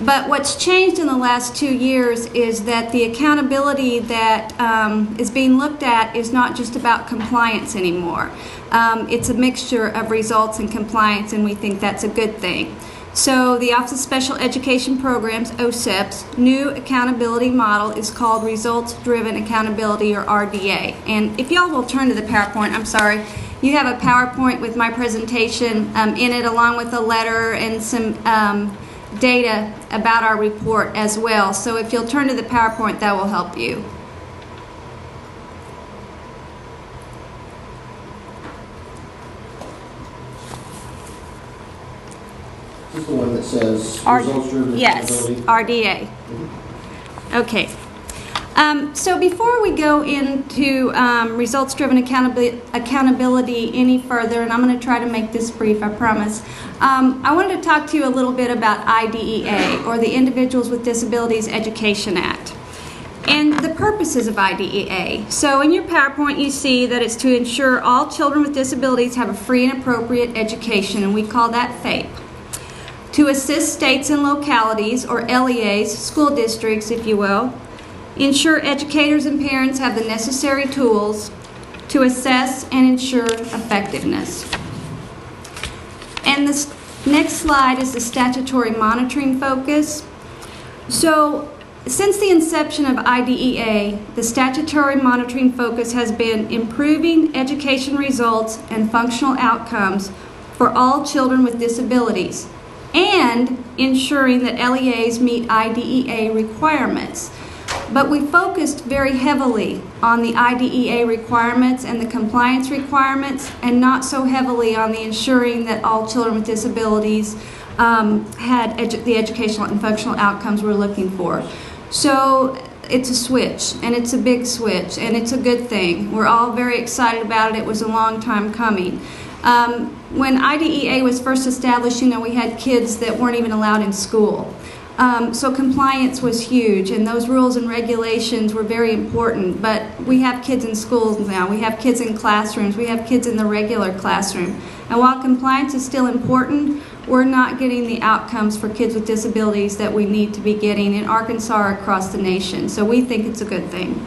But what's changed in the last 2 years is that the accountability that is being looked at is not just about compliance anymore. It's a mixture of results and compliance, and we think that's a good thing. So the Office of Special Education Programs, OSEP's, new accountability model is called Results Driven Accountability, or RDA. And if y'all will turn to the PowerPoint, I'm sorry, you have a PowerPoint with my presentation in it, along with a letter and some data about our report as well. So if you'll turn to the PowerPoint, that will help you. Is this the one that says results-driven accountability? Yes, RDA. Okay. So before we go into results-driven accountability any further, and I'm going to try to make this brief, I promise, I wanted to talk to you a little bit about IDEA, or the Individuals with Disabilities Education Act, and the purposes of IDEA. So in your PowerPoint, you see that it's to ensure all children with disabilities have a free and appropriate education, and we call that FAPE. To assist states and localities, or LEAs, school districts, if you will, ensure educators and parents have the necessary tools to assess and ensure effectiveness. And this next slide is the statutory monitoring focus. So, since the inception of IDEA, the statutory monitoring focus has been improving education results and functional outcomes for all children with disabilities, and ensuring that LEAs meet IDEA requirements. But we focused very heavily on the IDEA requirements and the compliance requirements, and not so heavily on the ensuring that all children with disabilities had the educational and functional outcomes we're looking for. So it's a switch, and it's a big switch, and it's a good thing. We're all very excited about it. It was a long time coming. When IDEA was first established, we had kids that weren't even allowed in school. So compliance was huge, and those rules and regulations were very important. But we have kids in schools now. We have kids in classrooms. We have kids in the regular classroom. And while compliance is still important, we're not getting the outcomes for kids with disabilities that we need to be getting in Arkansas or across the nation. So we think it's a good thing.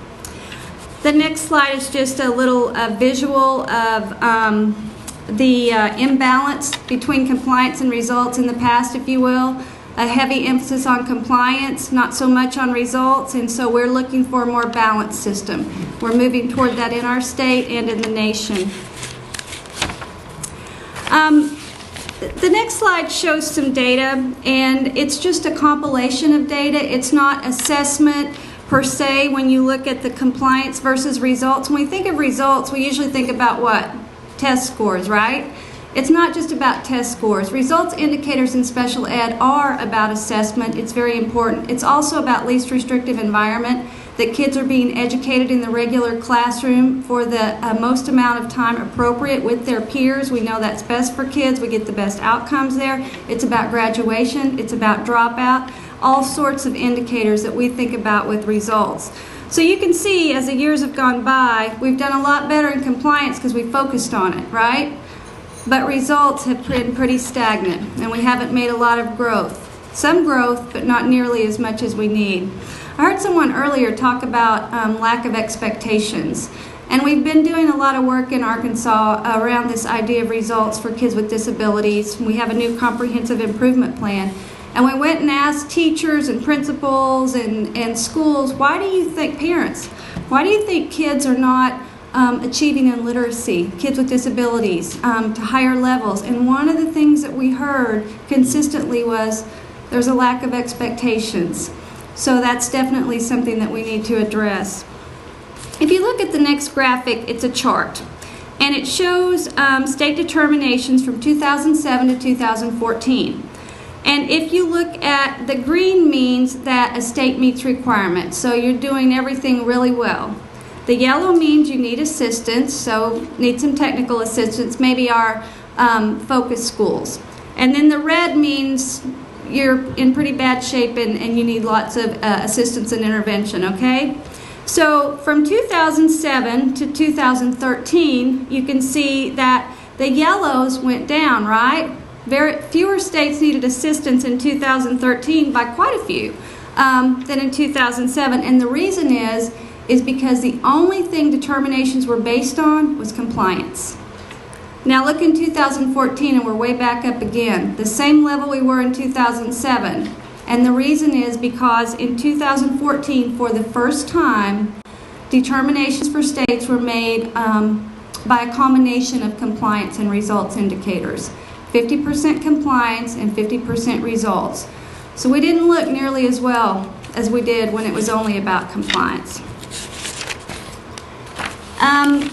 The next slide is just a little visual of the imbalance between compliance and results in the past, if you will. A heavy emphasis on compliance, not so much on results, and so we're looking for a more balanced system. We're moving toward that in our state and in the nation. The next slide shows some data, and it's just a compilation of data. It's not assessment per se when you look at the compliance versus results. When we think of results, we usually think about what? Test scores, right? It's not just about test scores. Results indicators in special ed are about assessment. It's very important. It's also about least restrictive environment, that kids are being educated in the regular classroom for the most amount of time appropriate with their peers. We know that's best for kids. We get the best outcomes there. It's about graduation. It's about dropout. All sorts of indicators that we think about with results. So you can see as the years have gone by, we've done a lot better in compliance because we focused on it, right? But results have been pretty stagnant, and we haven't made a lot of growth. Some growth, but not nearly as much as we need. I heard someone earlier talk about lack of expectations, and we've been doing a lot of work in Arkansas around this idea of results for kids with disabilities. We have a new comprehensive improvement plan, and we went and asked teachers and principals and schools, why do you think, parents, why do you think kids are not achieving in literacy, kids with disabilities, to higher levels? And one of the things that we heard consistently was there's a lack of expectations. So that's definitely something that we need to address. If you look at the next graphic, it's a chart, and it shows state determinations from 2007 to 2014. And if you look at the green, means that a state meets requirements, so you're doing everything really well. The yellow means you need assistance, so need some technical assistance, maybe our focus schools. And then the red means you're in pretty bad shape and you need lots of assistance and intervention, okay? So from 2007 to 2013, you can see that the yellows went down, right? Very fewer states needed assistance in 2013 by quite a few than in 2007. And the reason is because the only thing determinations were based on was compliance. Now look in 2014 and we're way back up again, the same level we were in 2007. And the reason is because in 2014, for the first time, determinations for states were made by a combination of compliance and results indicators. 50% compliance and 50% results. So we didn't look nearly as well as we did when it was only about compliance.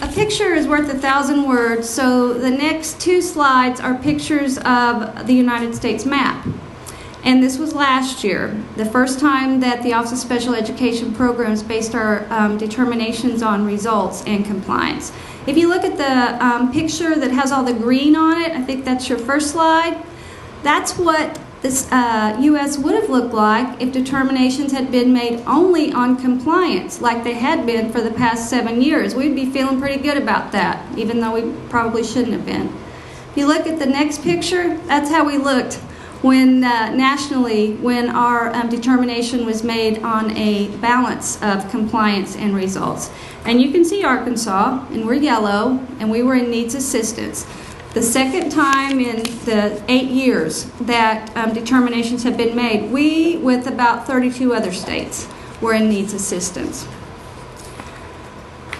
A picture is worth 1,000 words, so the next two slides are pictures of the United States map. And this was last year, the first time that the Office of Special Education Programs based our determinations on results and compliance. If you look at the picture that has all the green on it, I think that's your first slide, that's what this U.S. would have looked like if determinations had been made only on compliance, like they had been for the past 7 years. We'd be feeling pretty good about that, even though we probably shouldn't have been. If you look at the next picture, that's how we looked when nationally, when our determination was made on a balance of compliance and results. And you can see Arkansas, and we're yellow, and we were in needs assistance. The second time in the 8 years that determinations have been made, we, with about 32 other states, were in needs assistance.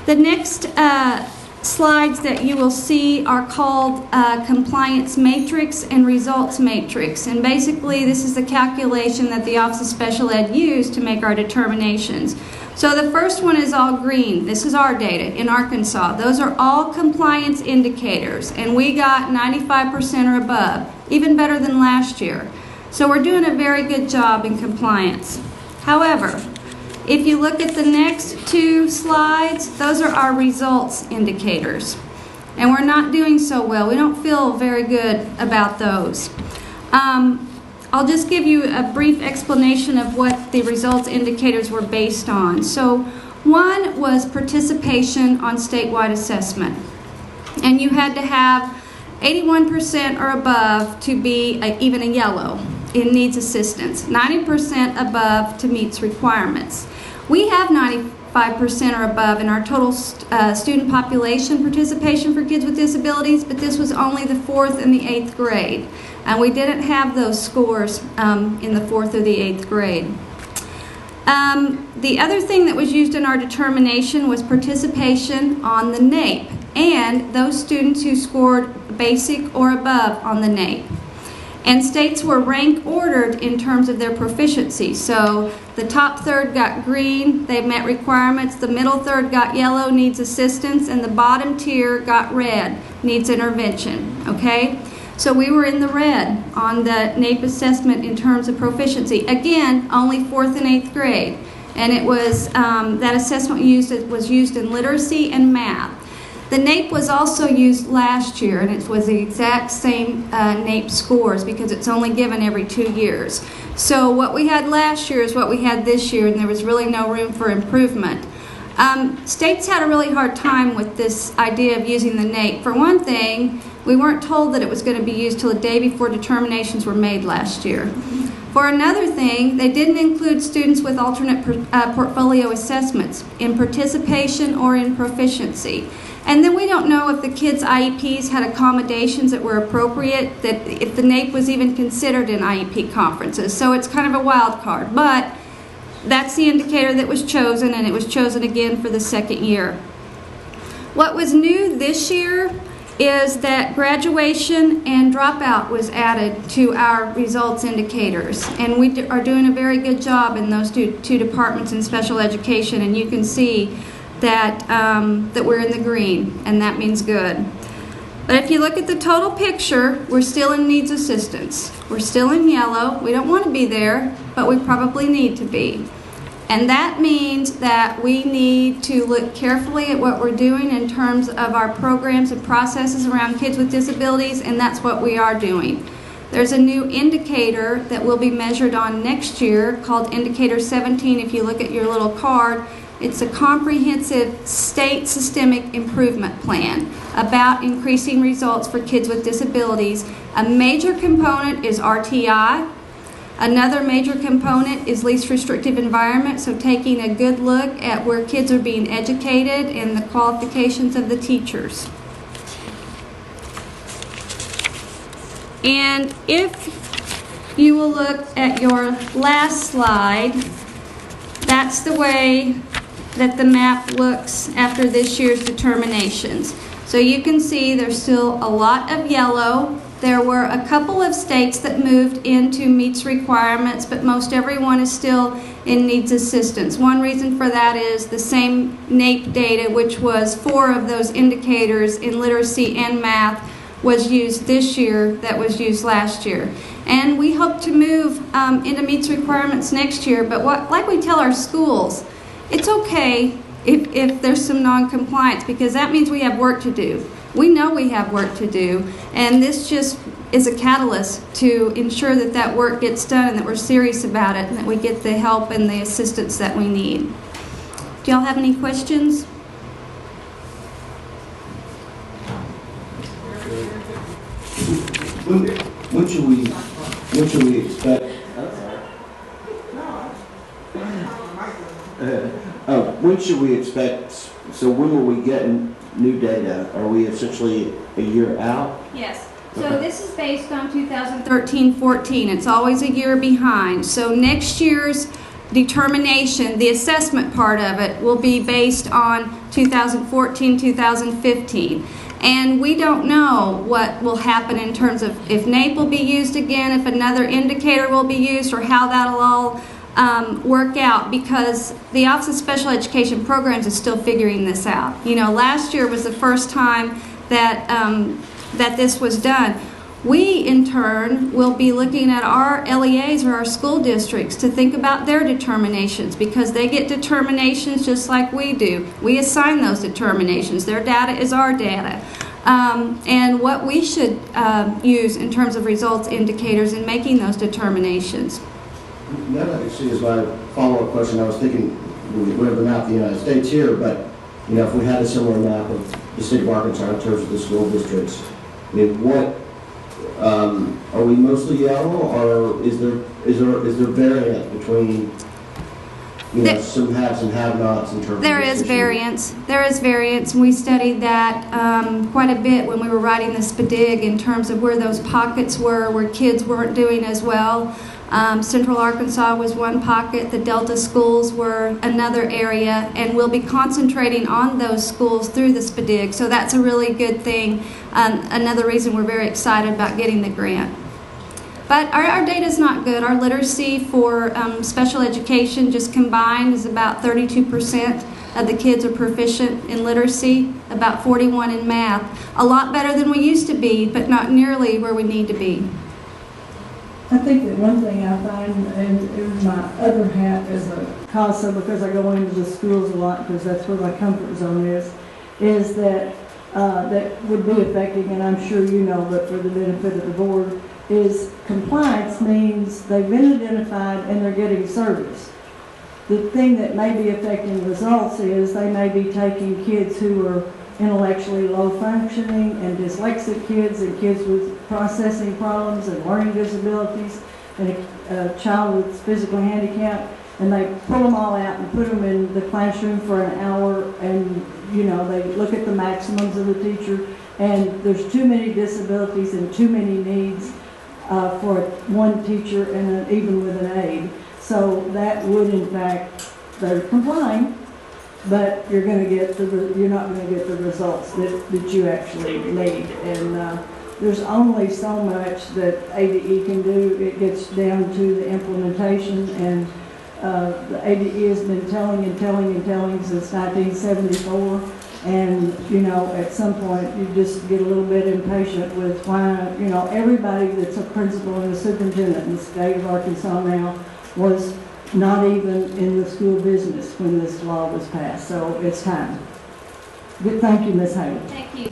The next slides that you will see are called compliance matrix and results matrix. And basically, this is the calculation that the Office of Special Ed used to make our determinations. So the first one is all green. This is our data in Arkansas. Those are all compliance indicators, and we got 95% or above, even better than last year. So we're doing a very good job in compliance. However, if you look at the next two slides, those are our results indicators. And we're not doing so well. We don't feel very good about those. I'll just give you a brief explanation of what the results indicators were based on. So one was participation on statewide assessment. And you had to have 81% or above to be even a yellow in needs assistance, 90% above to meets requirements. We have 95% or above in our total student population participation for kids with disabilities, but this was only the 4th and the 8th grade. And we didn't have those scores in the 4th or the 8th grade. The other thing that was used in our determination was participation on the NAEP and those students who scored basic or above on the NAEP. And states were rank ordered in terms of their proficiency. So the top third got green, they met requirements, the middle third got yellow, needs assistance, and the bottom tier got red, needs intervention, okay? So we were in the red on the NAEP assessment in terms of proficiency. Again, only 4th and 8th grade. And it was, that assessment was used in literacy and math. The NAEP was also used last year, and it was the exact same NAEP scores because it's only given every 2 years. So what we had last year is what we had this year, and there was really no room for improvement. States had a really hard time with this idea of using the NAEP. For one thing, we weren't told that it was going to be used till the day before determinations were made last year. For another thing, they didn't include students with alternate portfolio assessments in participation or in proficiency. And then we don't know if the kids' IEPs had accommodations that were appropriate, that if the NAEP was even considered in IEP conferences. So it's kind of a wild card. But that's the indicator that was chosen, and it was chosen again for the second year. What was new this year is that graduation and dropout was added to our results indicators. And we are doing a very good job in those two departments in special education, and you can see that, that we're in the green, and that means good. But if you look at the total picture, we're still in needs assistance. We're still in yellow. We don't want to be there, but we probably need to be. And that means that we need to look carefully at what we're doing in terms of our programs and processes around kids with disabilities, and that's what we are doing. There's a new indicator that will be measured on next year called Indicator 17. If you look at your little card, it's a comprehensive state systemic improvement plan about increasing results for kids with disabilities. A major component is RTI. Another major component is least restrictive environment, so taking a good look at where kids are being educated and the qualifications of the teachers. And if you will look at your last slide, that's the way that the map looks after this year's determinations. So you can see there's still a lot of yellow. There were a couple of states that moved into meets requirements, but most everyone is still in needs assistance. One reason for that is the same NAEP data, which was 4 of those indicators in literacy and math, was used this year that was used last year. And we hope to move into meets requirements next year, but like we tell our schools, it's okay if there's some non-compliance, because that means we have work to do. We know we have work to do, and this just is a catalyst to ensure that that work gets done and that we're serious about it and that we get the help and the assistance that we need. Do y'all have any questions? When should we expect? When should we expect? So when will we get new data? Are we essentially a year out? Yes. So this is based on 2013-14. It's always a year behind. So next year's determination, the assessment part of it, will be based on 2014-2015. And we don't know what will happen in terms of if NAEP will be used again, if another indicator will be used, or how that'll all work out, because the Office of Special Education Programs is still figuring this out. You know, last year was the first time that that this was done. We, in turn, will be looking at our LEAs or our school districts to think about their determinations, because they get determinations just like we do. We assign those determinations. Their data is our data. And what we should use in terms of results indicators in making those determinations. That I can see is my follow-up question. I was thinking we have the map of the United States here, but you know, if we had a similar map of the state of Arkansas in terms of the school districts, I mean, what are we mostly yellow, or is there variance between some haves and have-nots in terms of There is variance. There is variance, and we studied that quite a bit when we were writing the SPDIG in terms of where those pockets were, where kids weren't doing as well. Central Arkansas was one pocket, the Delta schools were another area, and we'll be concentrating on those schools through the SPDIG, so that's a really good thing. Another reason we're very excited about getting the grant. But our data is not good. Our literacy for special education just combined is about 32% of the kids are proficient in literacy, about 41 in math. A lot better than we used to be, but not nearly where we need to be. I think that one thing I find in my other hat as a CASA, because I go into the schools a lot because that's where my comfort zone is that that would be affecting, and I'm sure you know, but for the benefit of the board, is compliance means they've been identified and they're getting service. The thing that may be affecting results is they may be taking kids who are intellectually low functioning and dyslexic kids and kids with processing problems and learning disabilities and a child with physical handicap, and they pull them all out and put them in the classroom for an hour, and you know, they look at the maximums of the teacher, and there's too many disabilities and too many needs for one teacher and even with an aide. So that would, in fact, they're complying, but you're going to get you're not going to get the results that you actually need. And there's only so much that ADE can do. It gets down to the implementation, and the ADE has been telling since 1974. And, you know, at some point you just get a little bit impatient with why, you know, everybody that's a principal and a superintendent in the state of Arkansas now was not even in the school business when this law was passed. So it's time. Good, thank you, Ms. Haley. Thank you.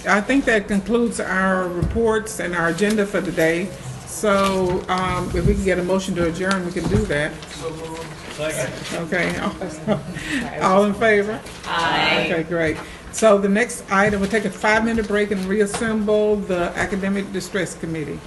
I think that concludes our reports and our agenda for today. So if we can get a motion to adjourn, we can do that. Okay. All in favor? Aye. Okay, great. So the next item, we'll take a 5-minute break and reassemble the Academic Distress Committee.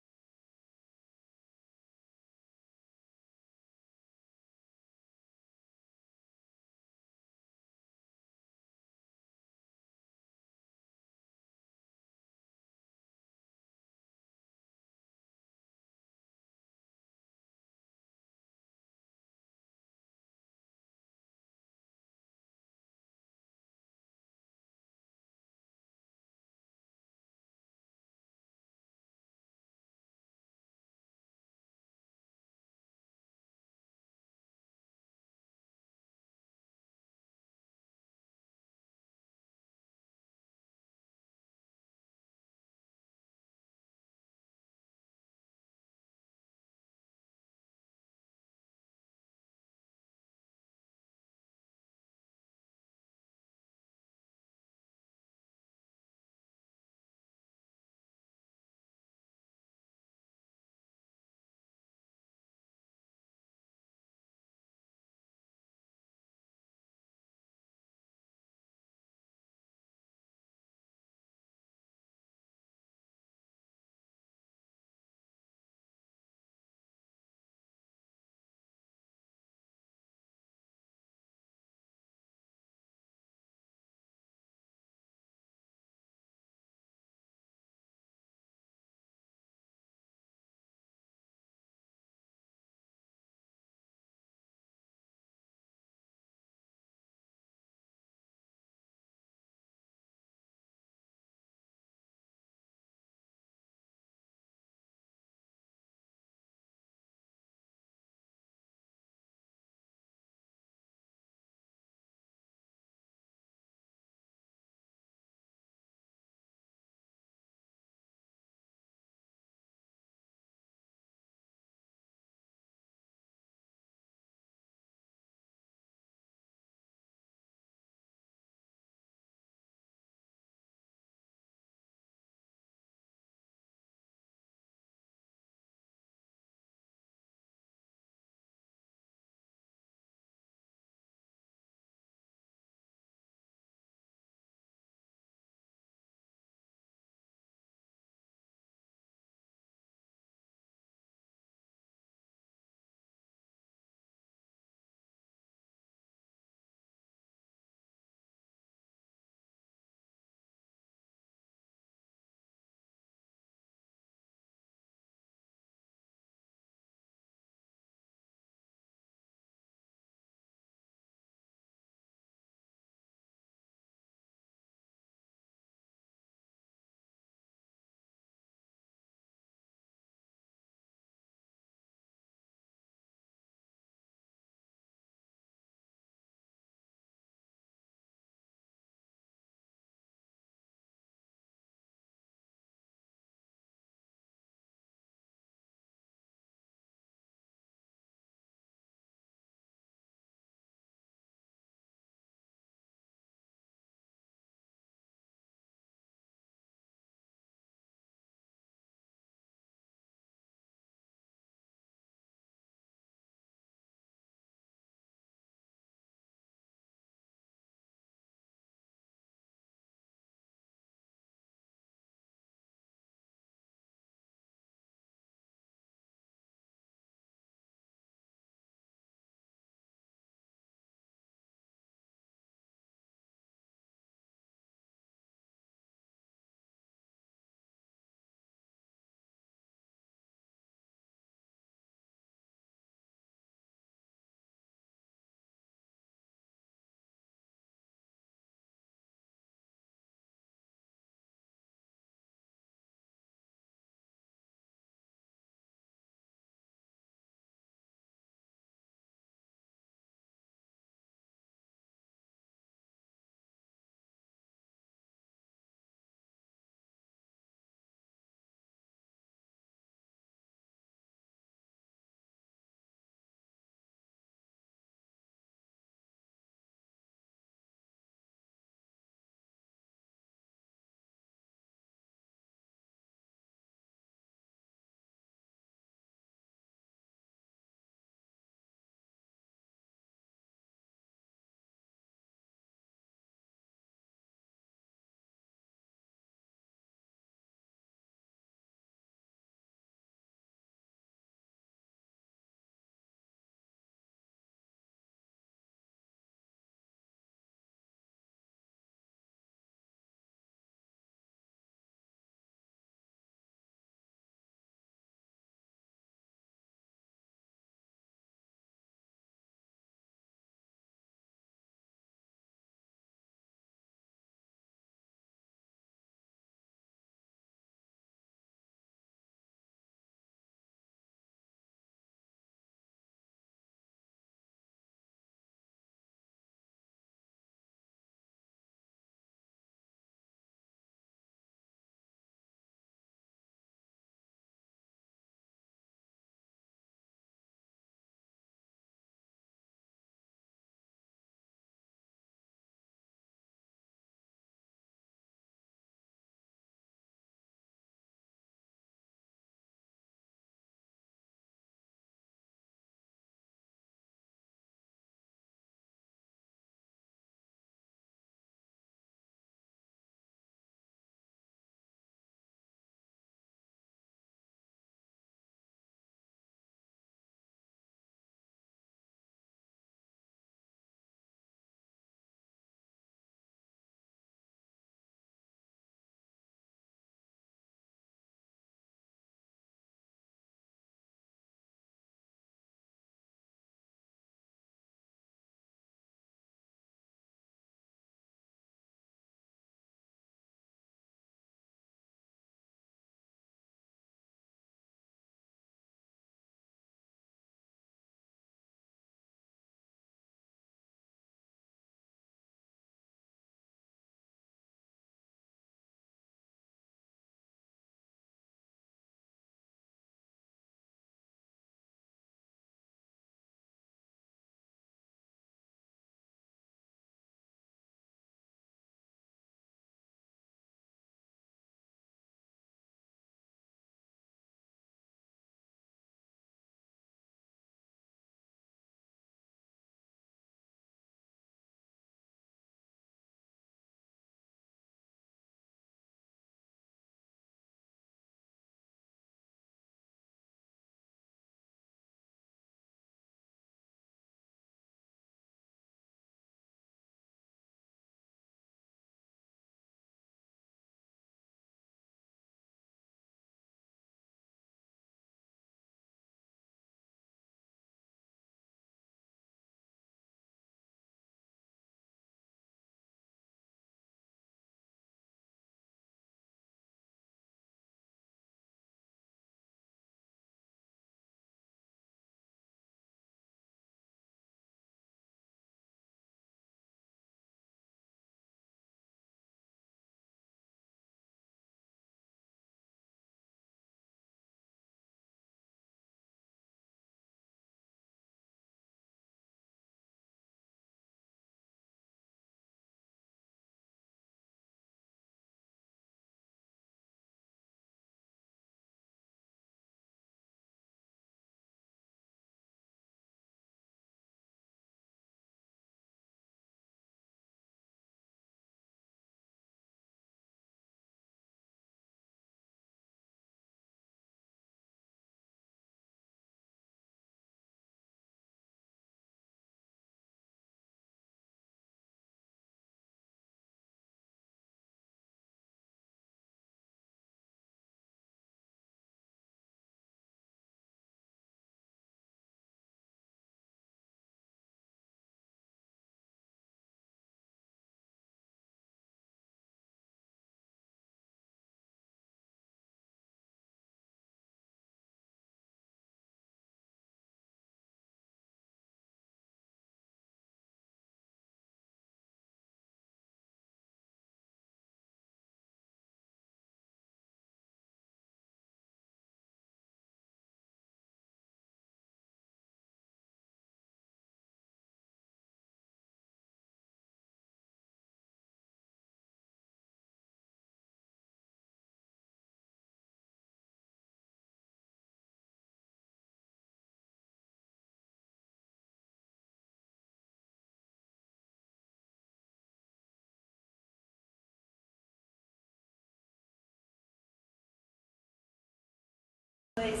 Please.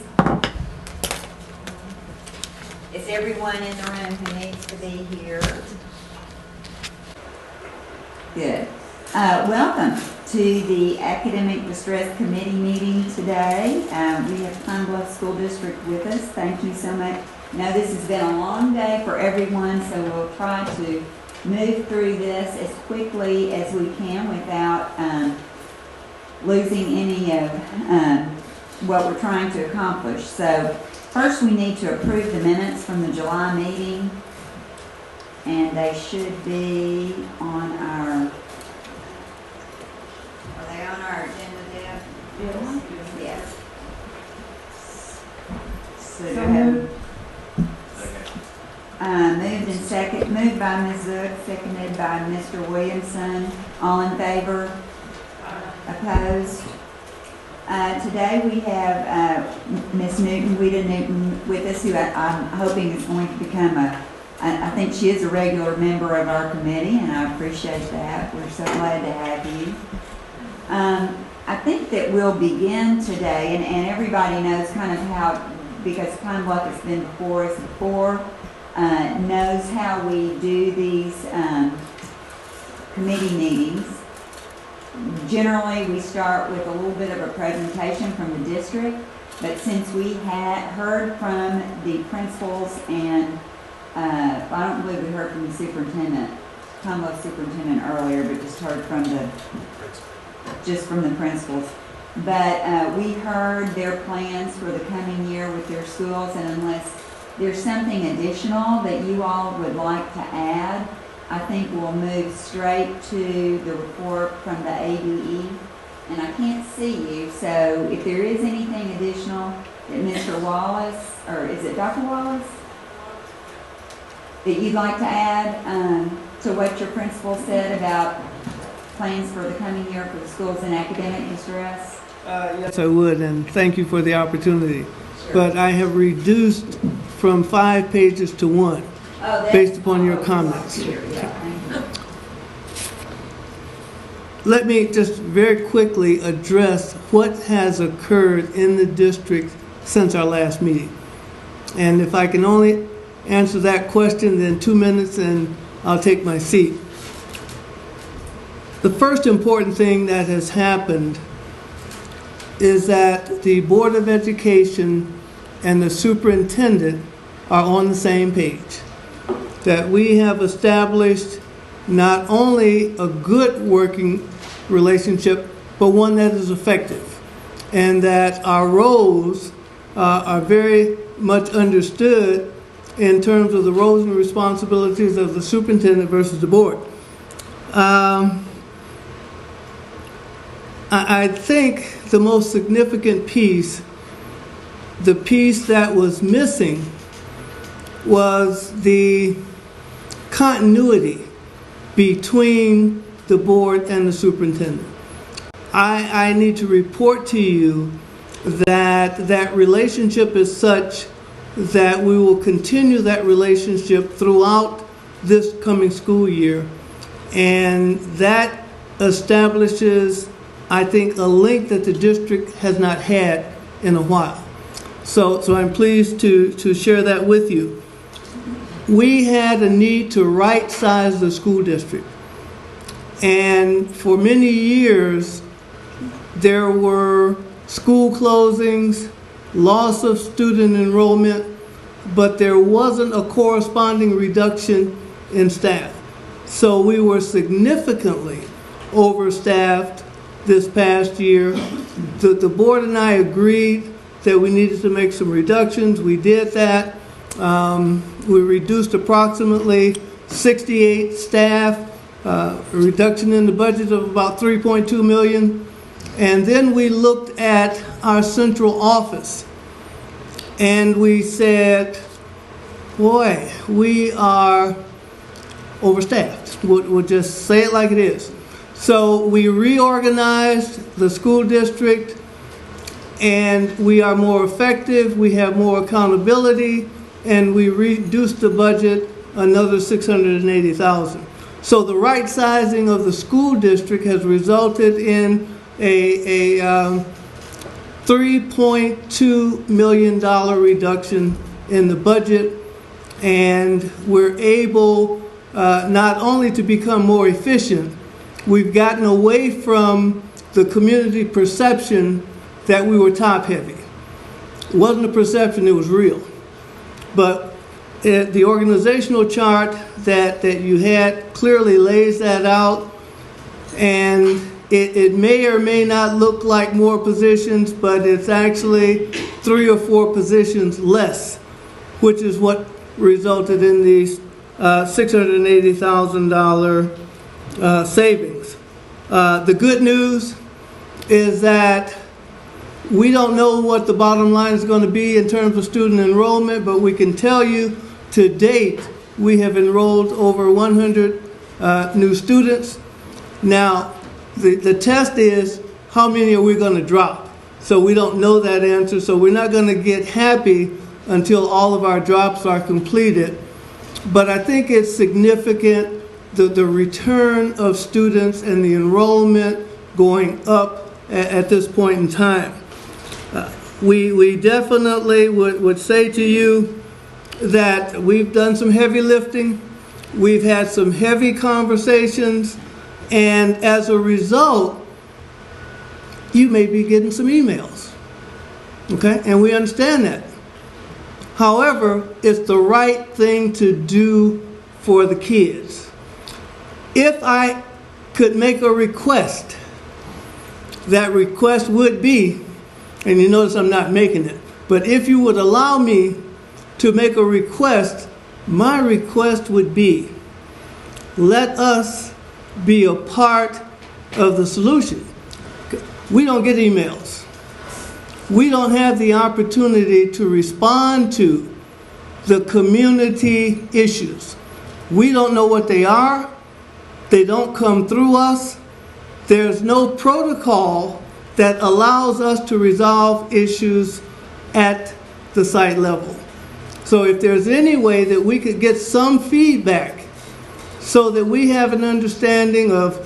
Is everyone in the room who needs to be here? Good. Welcome to the Academic Distress Committee meeting today. We have Pine Bluff School District with us. Thank you so much. Now this has been a long day for everyone, so we'll try to move through this as quickly as we can without losing any of what we're trying to accomplish. So first we need to approve the minutes from the July meeting, and they should be on our, are they on our agenda, Deb? Yes. So do have moved and second, moved by Ms. Zook, seconded by Mr. Williamson. All in favor? Opposed? Today we have Ms. Wita Newton with us, who I'm hoping is going to become I think she is a regular member of our committee, and I appreciate that. We're so glad to have you. I think that we'll begin today, and everybody knows kind of how, because Pine Bluff has been before us before, knows how we do these committee meetings. Generally, we start with a little bit of a presentation from the district, but since we had heard from the principals and I don't believe we heard from the superintendent, Pine Bluff superintendent earlier, but just heard from the principals. But we heard their plans for the coming year with their schools, and unless there's something additional that you all would like to add, I think we'll move straight to the report from the ABE. And I can't see you, so if there is anything additional that Mr. Wallace, or is it Dr. Wallace, that you'd like to add to what your principal said about plans for the coming year for the schools in academic distress? Yes, I would, and thank you for the opportunity. Sure. But I have reduced from 5 pages to 1, based upon your comments. Let me just very quickly address what has occurred in the district since our last meeting. And if I can only answer that question, then 2 minutes and I'll take my seat. The first important thing that has happened is that the Board of Education and the superintendent are on the same page. That we have established not only a good working relationship, but one that is effective. And that our roles are very much understood in terms of the roles and responsibilities of the superintendent versus the board. I think the most significant piece, the piece that was missing, was the continuity between the board and the superintendent. I need to report to you that that relationship is such that we will continue that relationship throughout this coming school year, and that establishes, I think, a link that the district has not had in a while. So I'm pleased to share that with you. We had a need to right-size the school district, and for many years there were school closings, loss of student enrollment, but there wasn't a corresponding reduction in staff. So we were significantly overstaffed this past year. The board and I agreed that we needed to make some reductions. We did that. We reduced approximately 68 staff, a reduction in the budget of about $3.2 million. And then we looked at our central office and we said, boy, we are overstaffed. We'll just say it like it is. So we reorganized the school district, and we are more effective, we have more accountability, and we reduced the budget another $680,000. So the right sizing of the school district has resulted in a $3.2 million reduction in the budget, and we're able not only to become more efficient, we've gotten away from the community perception that we were top-heavy. It wasn't a perception, it was real. But the organizational chart that you had clearly lays that out, and it may or may not look like more positions, but it's actually 3 or 4 positions less, which is what resulted in these $680,000 savings. The good news is that we don't know what the bottom line is going to be in terms of student enrollment, but we can tell you to date we have enrolled over 100 new students. Now, the test is how many are we going to drop? So we don't know that answer, so we're not going to get happy until all of our drops are completed. But I think it's significant, the return of students and the enrollment going up at this point in time. We definitely would say to you that we've done some heavy lifting, we've had some heavy conversations, and as a result, you may be getting some emails, okay? And we understand that. However, it's the right thing to do for the kids. If I could make a request, that request would be, and you notice I'm not making it, but if you would allow me to make a request, my request would be, let us be a part of the solution. We don't get emails. We don't have the opportunity to respond to the community issues. We don't know what they are. They don't come through us. There's no protocol that allows us to resolve issues at the site level. So if there's any way that we could get some feedback so that we have an understanding of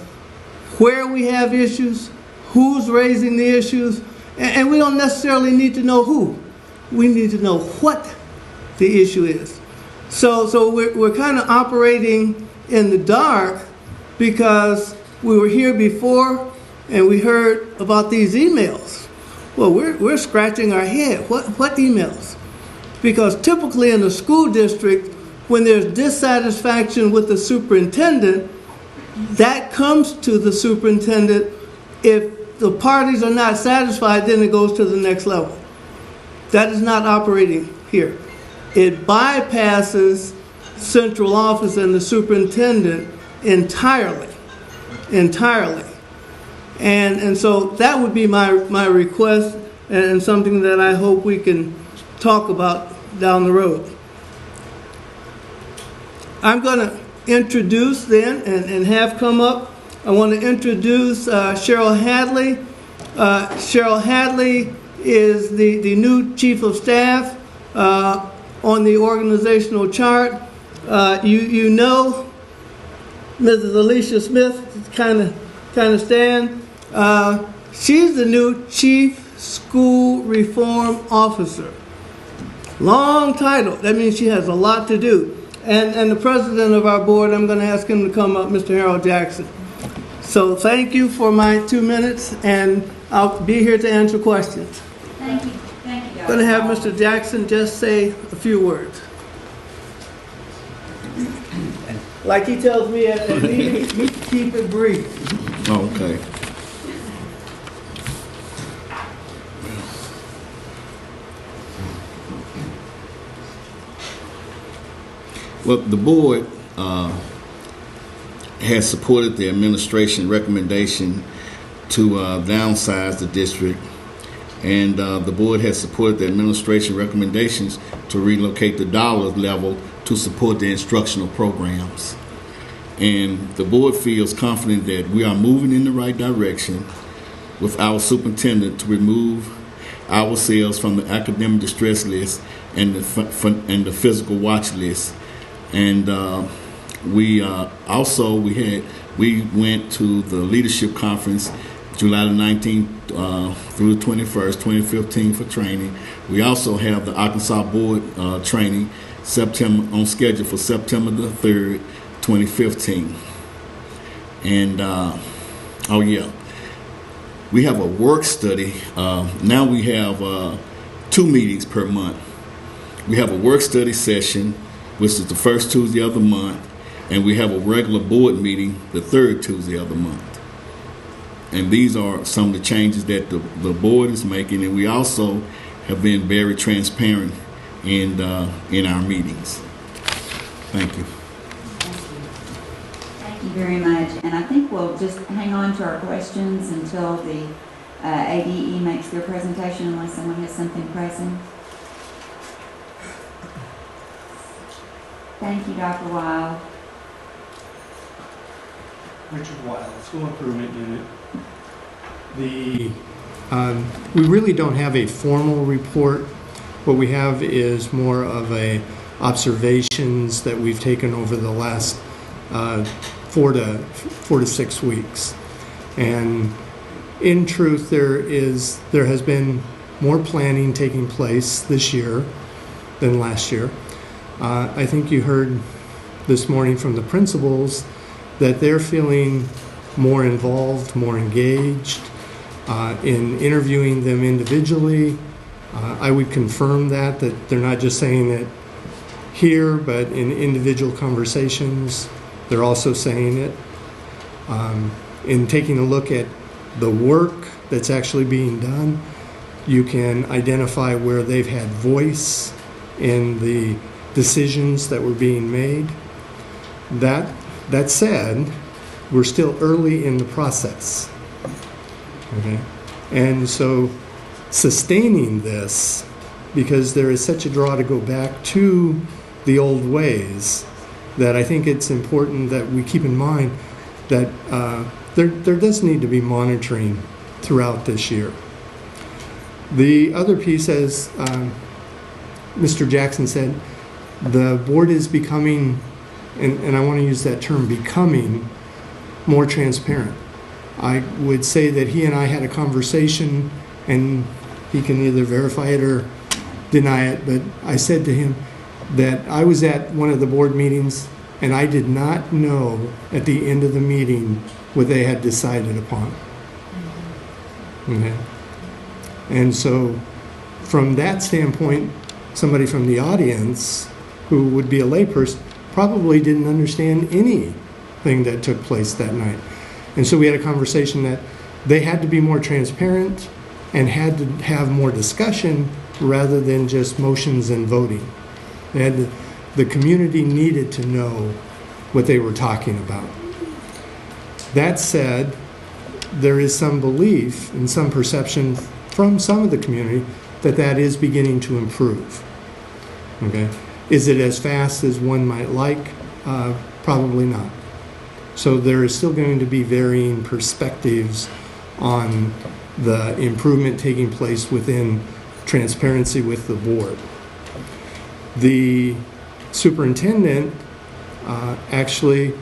where we have issues, who's raising the issues, and we don't necessarily need to know who. We need to know what the issue is. So we're kind of operating in the dark because we were here before and we heard about these emails. Well, we're scratching our head. What emails? Because typically in a school district, when there's dissatisfaction with the superintendent, that comes to the superintendent. If the parties are not satisfied, then it goes to the next level. That is not operating here. It bypasses central office and the superintendent entirely. And so that would be my request, and something that I hope we can talk about down the road. I'm going to introduce then and have come up. I want to introduce Cheryl Hadley. Cheryl Hadley is the new Chief of Staff on the organizational chart. You know Mrs. Alicia Smith, kind of stand. She's the new Chief School Reform Officer. Long title. That means she has a lot to do. And the president of our board, I'm going to ask him to come up, Mr. Harold Jackson. So thank you for my 2 minutes, and I'll be here to answer questions. Thank you. Thank you, Dr. I'm going to have Mr. Jackson just say a few words. Like he tells me at the meeting, you keep it brief. Okay. Well, the board has supported the administration recommendation to downsize the district, and the board has supported the administration recommendations to relocate the dollar level to support the instructional programs. And the board feels confident that we are moving in the right direction with our superintendent to remove ourselves from the academic distress list and the physical watch list. And we went to the leadership conference July the 19th through the 21st, 2015 for training. We also have the Arkansas Board training on schedule for September the 3rd, 2015. And we have a work study. Now we have 2 meetings per month. We have a work study session, which is the first Tuesday of the month, and we have a regular board meeting the third Tuesday of the month. And these are some of the changes that the board is making, and we also have been very transparent in our meetings. Thank you. Thank you very much. And I think we'll just hang on to our questions until the ADE makes their presentation, unless someone has something pressing. Thank you, Dr. Wild. Richard Wild, School Improvement Unit. We really don't have a formal report. What we have is more of a observations that we've taken over the last 4 to 6 weeks. And in truth, there has been more planning taking place this year than last year. I think you heard this morning from the principals that they're feeling more involved, more engaged in interviewing them individually. I would confirm that they're not just saying it here, but in individual conversations, they're also saying it. In taking a look at the work that's actually being done, you can identify where they've had voice in the decisions that were being made. That said, we're still early in the process. Okay? And so sustaining this, because there is such a draw to go back to the old ways, that I think it's important that we keep in mind that there does need to be monitoring throughout this year. The other piece, as Mr. Jackson said, the board is becoming, and I want to use that term, becoming more transparent. I would say that he and I had a conversation, and he can either verify it or deny it, but I said to him that I was at one of the board meetings and I did not know at the end of the meeting what they had decided upon. Okay. And so from that standpoint, somebody from the audience who would be a layperson probably didn't understand anything that took place that night. And so we had a conversation that they had to be more transparent and had to have more discussion rather than just motions and voting. The community needed to know what they were talking about. That said, there is some belief and some perception from some of the community that that is beginning to improve. Okay? Is it as fast as one might like? Probably not. So there is still going to be varying perspectives on the improvement taking place within transparency with the board. The superintendent actually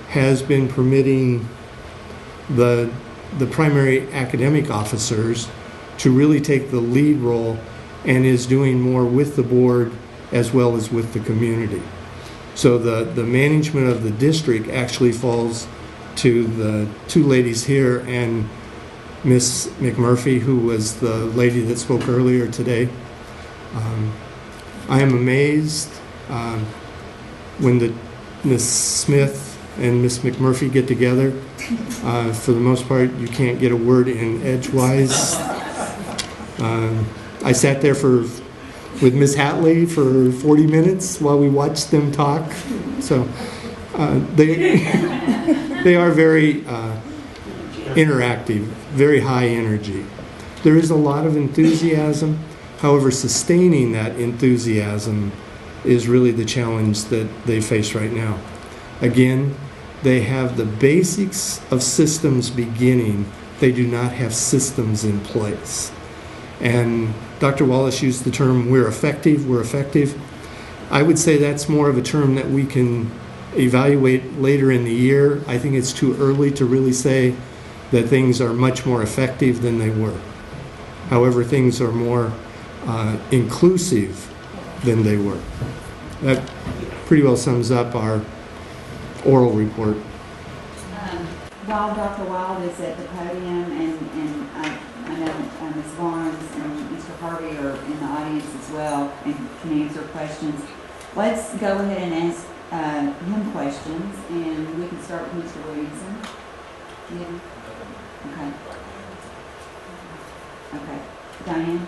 has been permitting the primary academic officers to really take the lead role and is doing more with the board as well as with the community. So the management of the district actually falls to the two ladies here and Miss McMurphy, who was the lady that spoke earlier today. I am amazed when the Miss Smith and Miss McMurphy get together. For the most part, you can't get a word in edgewise. I sat there with Miss Hatley for 40 minutes while we watched them talk. So they are very interactive, very high energy. There is a lot of enthusiasm. However, sustaining that enthusiasm is really the challenge that they face right now. Again, they have the basics of systems beginning. They do not have systems in place. And Dr. Wallace used the term, we're effective. I would say that's more of a term that we can evaluate later in the year. I think it's too early to really say that things are much more effective than they were. However, things are more inclusive than they were. That pretty well sums up our oral report. While Dr. Wild is at the podium, and I know Ms. Barnes and Mr. Harvey are in the audience as well and can answer questions, let's go ahead and ask him questions, and we can start with Mr. Williamson. Yeah. Okay. Okay. Diane?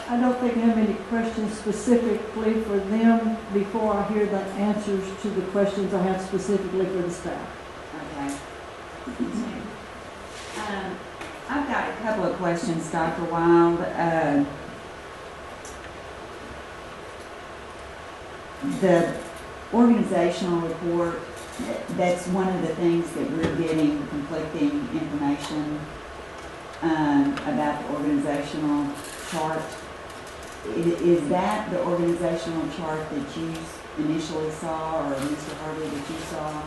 I don't think I have any questions specifically for them before I hear the answers to the questions I have specifically for the staff. Okay. I've got a couple of questions, Dr. Wild. The organizational report, that's one of the things that we're getting conflicting information about the organizational chart. Is that the organizational chart that you initially saw, or Mr. Harvey that you saw?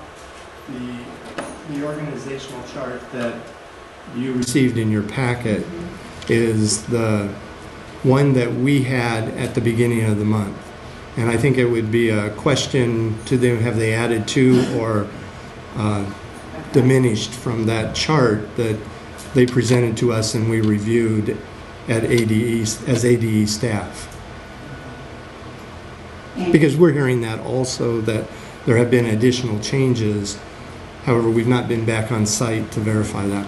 The organizational chart that you received in your packet is the one that we had at the beginning of the month. And I think it would be a question to them, have they added to or diminished from that chart that they presented to us and we reviewed at ADE, as ADE staff. Because we're hearing that also, that there have been additional changes. However, we've not been back on site to verify that.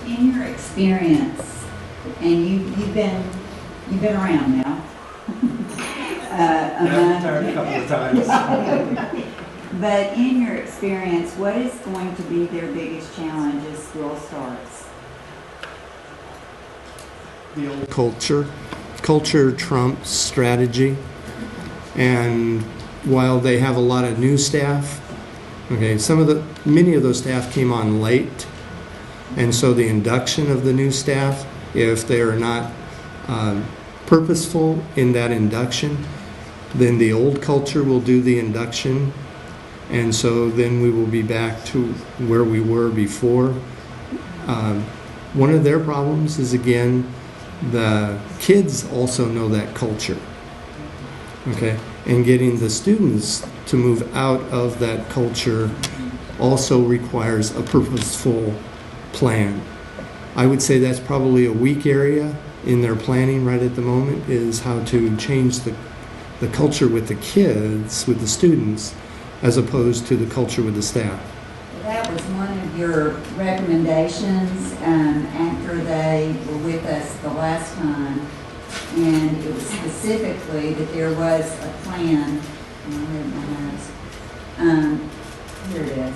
In your experience, and you've been around now. I've retired a couple of times. But in your experience, what is going to be their biggest challenge as school starts? The old culture. Culture trumps strategy. And while they have a lot of new staff, okay, many of those staff came on late. And so the induction of the new staff, if they are not purposeful in that induction, then the old culture will do the induction. And so then we will be back to where we were before. One of their problems is, again, the kids also know that culture. Okay? And getting the students to move out of that culture also requires a purposeful plan. I would say that's probably a weak area in their planning right at the moment, is how to change the culture with the kids, with the students, as opposed to the culture with the staff. That was one of your recommendations after they were with us the last time, and it was specifically that there was a plan. Here it is.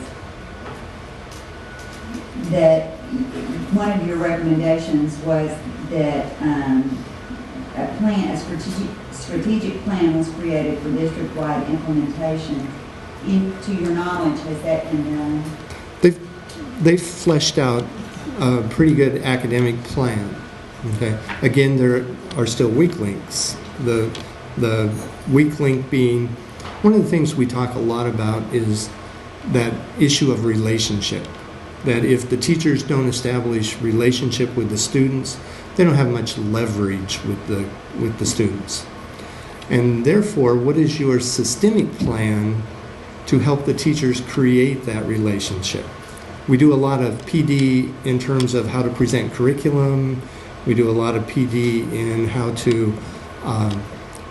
That one of your recommendations was that a strategic plan was created for district-wide implementation. To your knowledge, has that been done? They've fleshed out a pretty good academic plan. Okay. Again, there are still weak links. The weak link being, one of the things we talk a lot about is that issue of relationship. That if the teachers don't establish relationship with the students, they don't have much leverage with the students. And therefore, what is your systemic plan to help the teachers create that relationship? We do a lot of PD in terms of how to present curriculum. We do a lot of PD in how to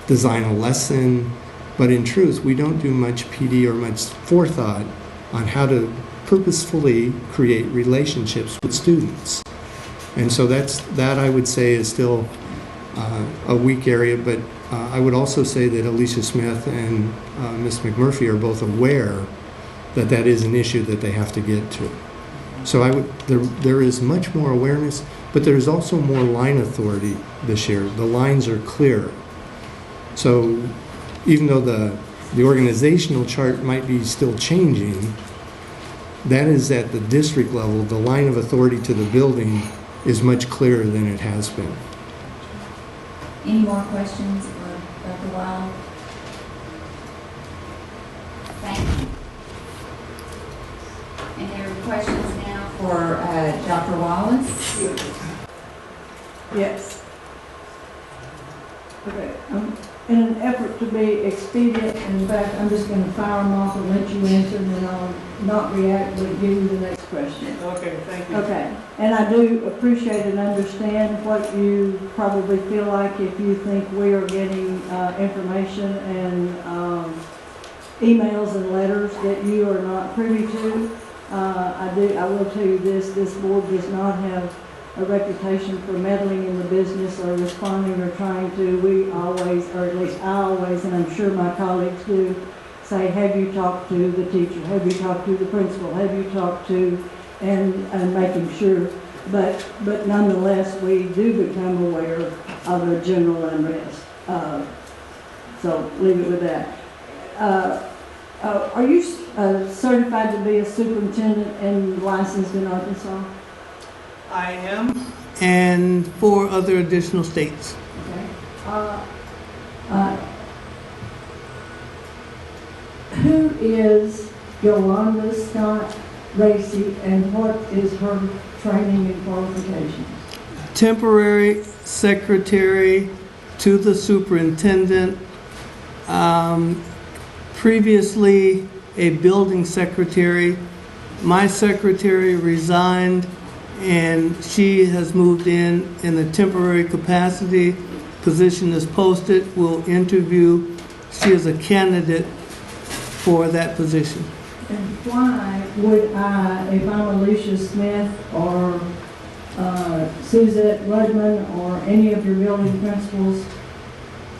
design a lesson. But in truth, we don't do much PD or much forethought on how to purposefully create relationships with students. And so that I would say is still a weak area, but I would also say that Alicia Smith and Ms. McMurphy are both aware that that is an issue that they have to get to. So there is much more awareness, but there's also more line authority this year. The lines are clearer. So even though the organizational chart might be still changing, that is at the district level. The line of authority to the building is much clearer than it has been. Any more questions for Dr. Wild? Thank you. And there are questions now for Dr. Wallace. Yes. Okay. In an effort to be expedient, in fact, I'm just going to fire them off and let you answer, and then I'll not react, but give you the next question. Okay, thank you. Okay. And I do appreciate and understand what you probably feel like if you think we are getting information and emails and letters that you are not privy to. I will tell you this board does not have a reputation for meddling in the business or responding or trying to. We always, or at least I always, and I'm sure my colleagues do, say, have you talked to the teacher? Have you talked to the principal? Have you talked to, and making sure. But nonetheless, we do become aware of a general unrest. So leave it with that. Are you certified to be a superintendent and licensed in Arkansas? I am, and 4 other additional states. Okay. Who is Yolanda Scott Racy, and what is her training and qualifications? Temporary secretary to the superintendent, previously a building secretary. My secretary resigned, and she has moved in a temporary capacity. Position is posted. We'll interview. She is a candidate for that position. And why would I, if I'm Alicia Smith or Suzette Rudman or any of your building principals,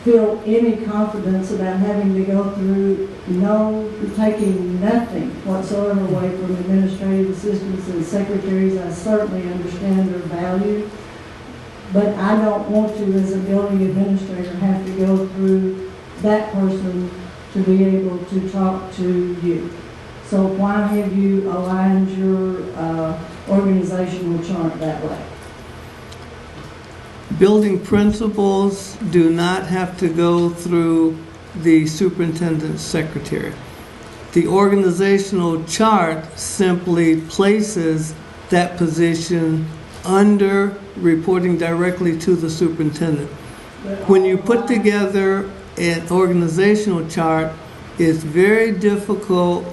feel any confidence about having to go through taking nothing whatsoever away from administrative assistants and secretaries? I certainly understand their value, but I don't want to, as a building administrator, have to go through that person to be able to talk to you. So why have you aligned your organizational chart that way? Building principals do not have to go through the superintendent's secretary. The organizational chart simply places that position under reporting directly to the superintendent. When you put together an organizational chart, it's very difficult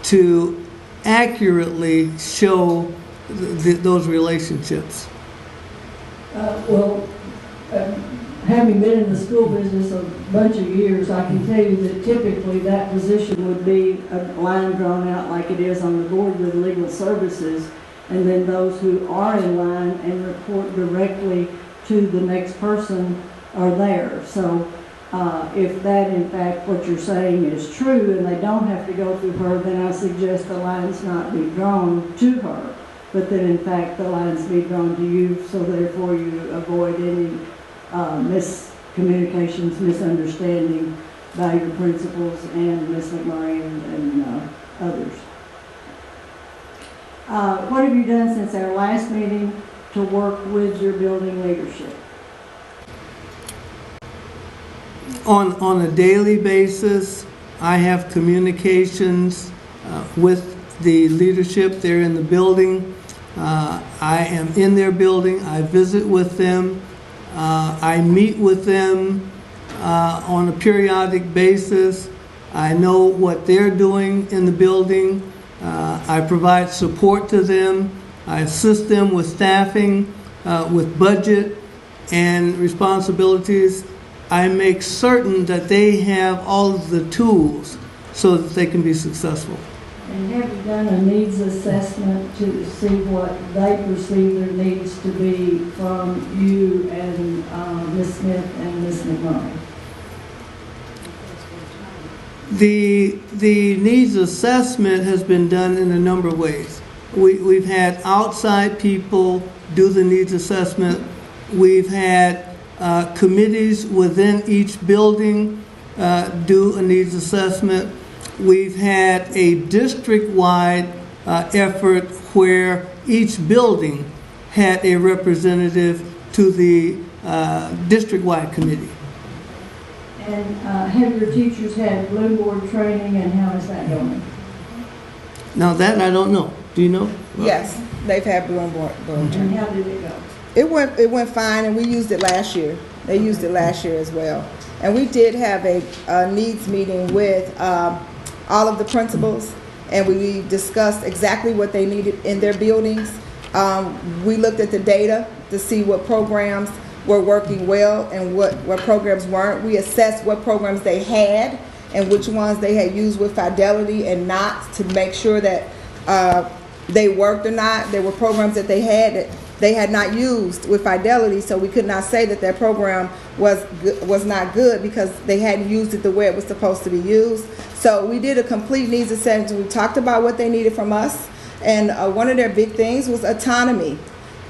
to accurately show those relationships. Having been in the school business a bunch of years, I can tell you that typically that position would be a line drawn out like it is on the board with legal services, and then those who are in line and report directly to the next person are there. So if that, in fact, what you're saying is true and they don't have to go through her, then I suggest the lines not be drawn to her, but that in fact the lines be drawn to you, so therefore you avoid any miscommunications, misunderstanding by your principals and Ms. McMurray and others. What have you done since our last meeting to work with your building leadership? On a daily basis, I have communications with the leadership. They're in the building. I am in their building. I visit with them. I meet with them on a periodic basis. I know what they're doing in the building. I provide support to them. I assist them with staffing, with budget and responsibilities. I make certain that they have all of the tools so that they can be successful. And have you done a needs assessment to see what they perceive their needs to be from you and Ms. Smith and Ms. McMurray? The needs assessment has been done in a number of ways. We've had outside people do the needs assessment. We've had committees within each building do a needs assessment. We've had a district-wide effort where each building had a representative to the district-wide committee. And have your teachers had Blue Board training, and how is that going? Now that I don't know. Do you know? Yes, they've had Blue and Bullinger. And how did it go? It went fine, and we used it last year. They used it last year as well. And we did have a needs meeting with all of the principals, and we discussed exactly what they needed in their buildings. We looked at the data to see what programs were working well and what programs weren't. We assessed what programs they had and which ones they had used with fidelity and not, to make sure that they worked or not. There were programs that they had not used with fidelity, so we could not say that their program was not good because they hadn't used it the way it was supposed to be used. So we did a complete needs assessment. We talked about what they needed from us, and one of their big things was autonomy.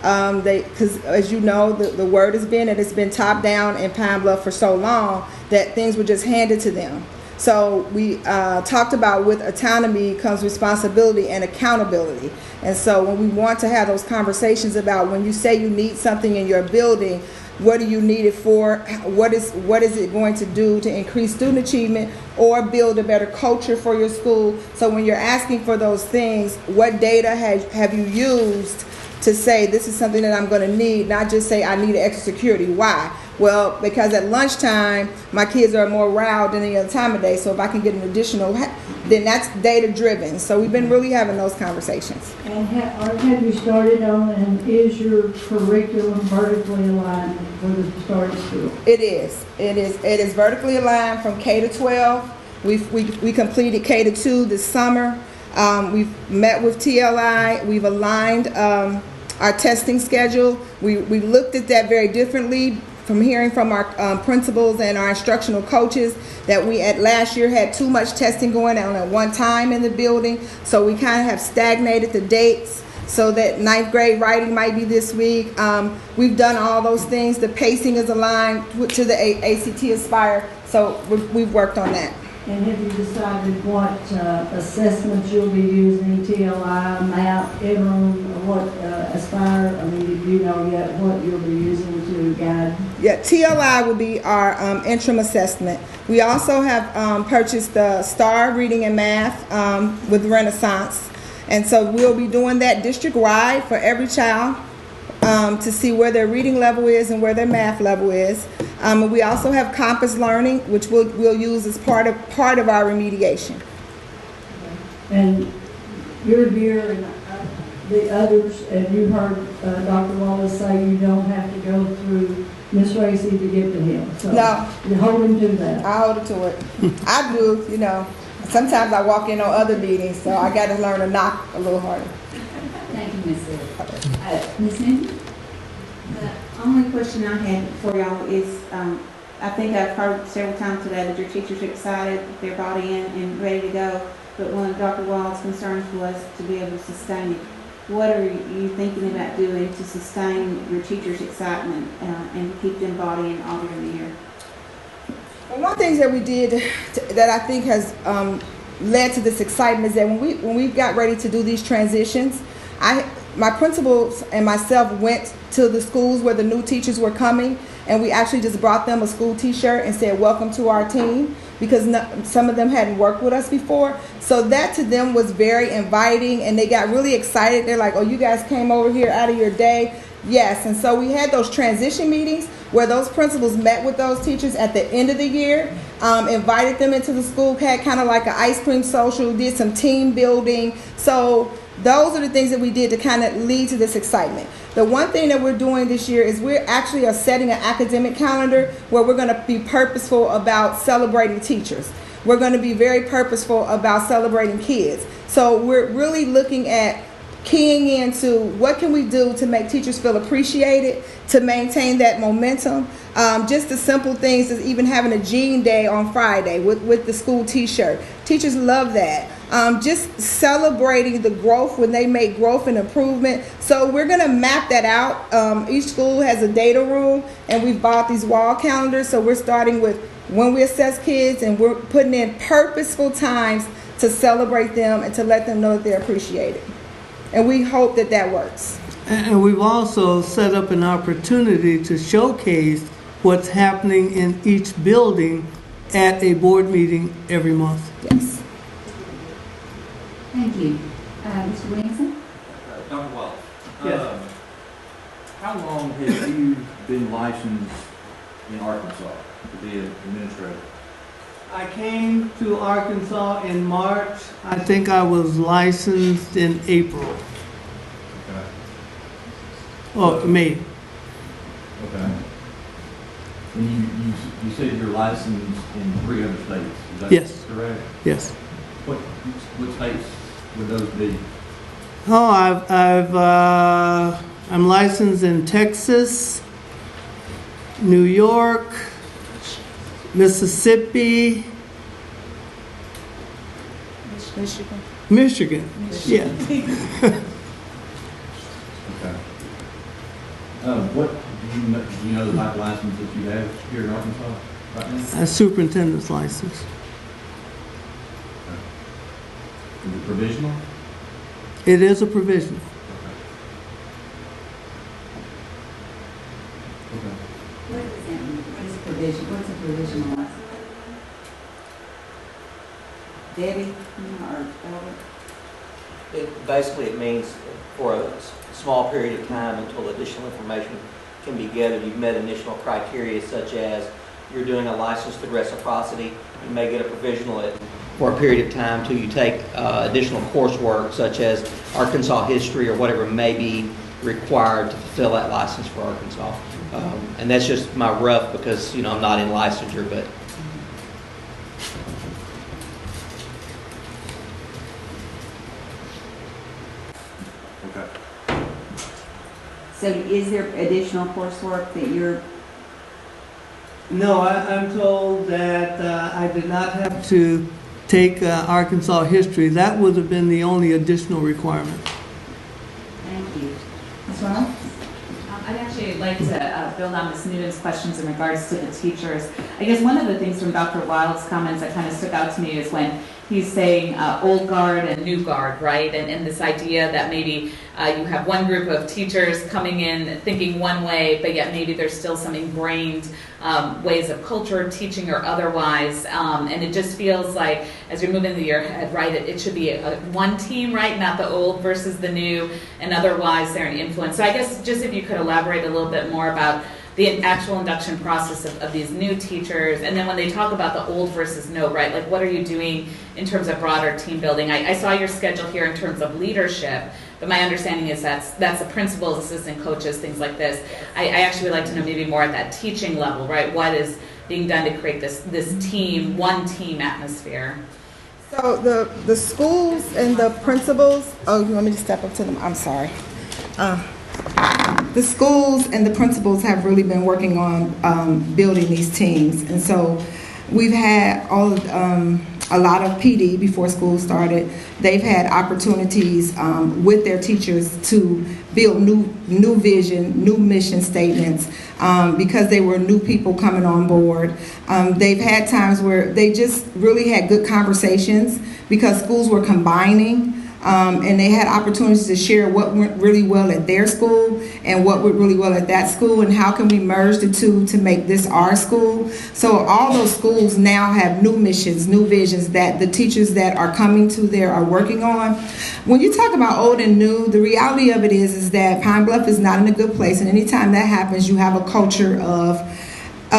Because as you know, the word has been that it's been top down in Pine Bluff for so long that things were just handed to them. So we talked about with autonomy comes responsibility and accountability. And so when we want to have those conversations about when you say you need something in your building, what do you need it for? What is it going to do to increase student achievement or build a better culture for your school? So when you're asking for those things, what data have you used to say this is something that I'm going to need, not just say I need extra security. Why? Well, because at lunchtime, my kids are more riled than any other time of day, so if I can get an additional, then that's data driven. So we've been really having those conversations. And have you started on, and is your curriculum vertically aligned for the start of school? It is. It is vertically aligned from K to 12. We completed K to 2 this summer. We've met with TLI. We've aligned our testing schedule. We looked at that very differently from hearing from our principals and our instructional coaches that we at last year had too much testing going on at one time in the building. So we kind of have stagnated the dates so that 9th grade writing might be this week. We've done all those things. The pacing is aligned to the ACT Aspire. So we've worked on that. And have you decided what assessments you'll be using, TLI, MAP, interim, or what Aspire? I mean, do you know yet what you'll be using to guide? Yeah, TLI will be our interim assessment. We also have purchased the STAR Reading and Math with Renaissance. And so we'll be doing that district-wide for every child to see where their reading level is and where their math level is. We also have Compass Learning, which we'll use as part of our remediation. And your year and the others, and you heard Dr. Wallace say you don't have to go through Miss Racy to get to him. So no, you hold him to that. I hold it to it. I do, you know. Sometimes I walk in on other meetings, so I got to learn to knock a little harder. Thank you, Ms. Sid. Ms. Mindy? The only question I had for y'all is, I think I've heard several times today that your teachers are excited, they're bought in and ready to go, but one of Dr. Wild's concerns was to be able to sustain it. What are you thinking about doing to sustain your teachers' excitement and keep them bought in all during the year? Well, one thing that we did that I think has led to this excitement is that when we got ready to do these transitions, my principals and myself went to the schools where the new teachers were coming, and we actually just brought them a school t-shirt and said, welcome to our team, because some of them hadn't worked with us before. So that to them was very inviting, and they got really excited. They're like, oh, you guys came over here out of your day? Yes. And so we had those transition meetings where those principals met with those teachers at the end of the year, invited them into the school, had kind of like an ice cream social, did some team building. So those are the things that we did to kind of lead to this excitement. The one thing that we're doing this year is we're actually setting an academic calendar where we're going to be purposeful about celebrating teachers. We're going to be very purposeful about celebrating kids. So we're really looking at keying into what can we do to make teachers feel appreciated, to maintain that momentum. Just the simple things as even having a jean day on Friday with the school t-shirt. Teachers love that. Just celebrating the growth when they make growth and improvement. So we're going to map that out. Each school has a data room, and we've bought these wall calendars. So we're starting with when we assess kids, and we're putting in purposeful times to celebrate them and to let them know that they're appreciated. And we hope that that works. And we've also set up an opportunity to showcase what's happening in each building at a board meeting every month. Yes. Thank you. Mr. Williamson? been licensed in Arkansas to be an administrator? I came to Arkansas in March. I think I was licensed in April. Okay. Oh, May. Okay. And you said you're licensed in 3 other states, is that Yes. correct? Yes. What states would those be? Oh, I'm licensed in Texas, New York, Mississippi, Michigan. Yeah. Okay. What do you know the type of license that you have here in Arkansas right now? A superintendent's license. Is it provisional? It is a provisional. Okay. What does that mean? What is provision? What's a provisional license? Debbie, or Albert? Basically, it means for a small period of time until additional information can be gathered. You've met initial criteria such as you're doing a license through reciprocity. You may get a provisional for a period of time till you take additional coursework such as Arkansas history or whatever may be required to fulfill that license for Arkansas. And that's just my rough because, I'm not in licensure, but So is there additional coursework that you're? No, I'm told that I did not have to take Arkansas history. That would have been the only additional requirement. Thank you. Ms. Reynolds? I'd actually like to build on Ms. Newton's questions in regards to the teachers. I guess one of the things from Dr. Wild's comments that kind of stuck out to me is when he's saying old guard and new guard, right? And this idea that maybe you have one group of teachers coming in thinking one way, but yet maybe there's still some ingrained ways of culture, teaching or otherwise. And it just feels like as you're moving into your head, right, it should be one team, right? Not the old versus the new, and otherwise they're an influence. So I guess just if you could elaborate a little bit more about the actual induction process of these new teachers, and then when they talk about the old versus no, right, like what are you doing in terms of broader team building? I saw your schedule here in terms of leadership, but my understanding is that's the principals, assistant coaches, things like this. I actually would like to know maybe more at that teaching level, right? What is being done to create this team, one team atmosphere? So the schools and the principals, oh, you want me to step up to them? I'm sorry. The schools and the principals have really been working on building these teams. And so we've had a lot of PD before school started. They've had opportunities with their teachers to build new vision, new mission statements because they were new people coming on board. They've had times where they just really had good conversations because schools were combining. And they had opportunities to share what went really well at their school and what went really well at that school and how can we merge the two to make this our school. So all those schools now have new missions, new visions that the teachers that are coming to there are working on. When you talk about old and new, the reality of it is that Pine Bluff is not in a good place, and anytime that happens, you have a culture of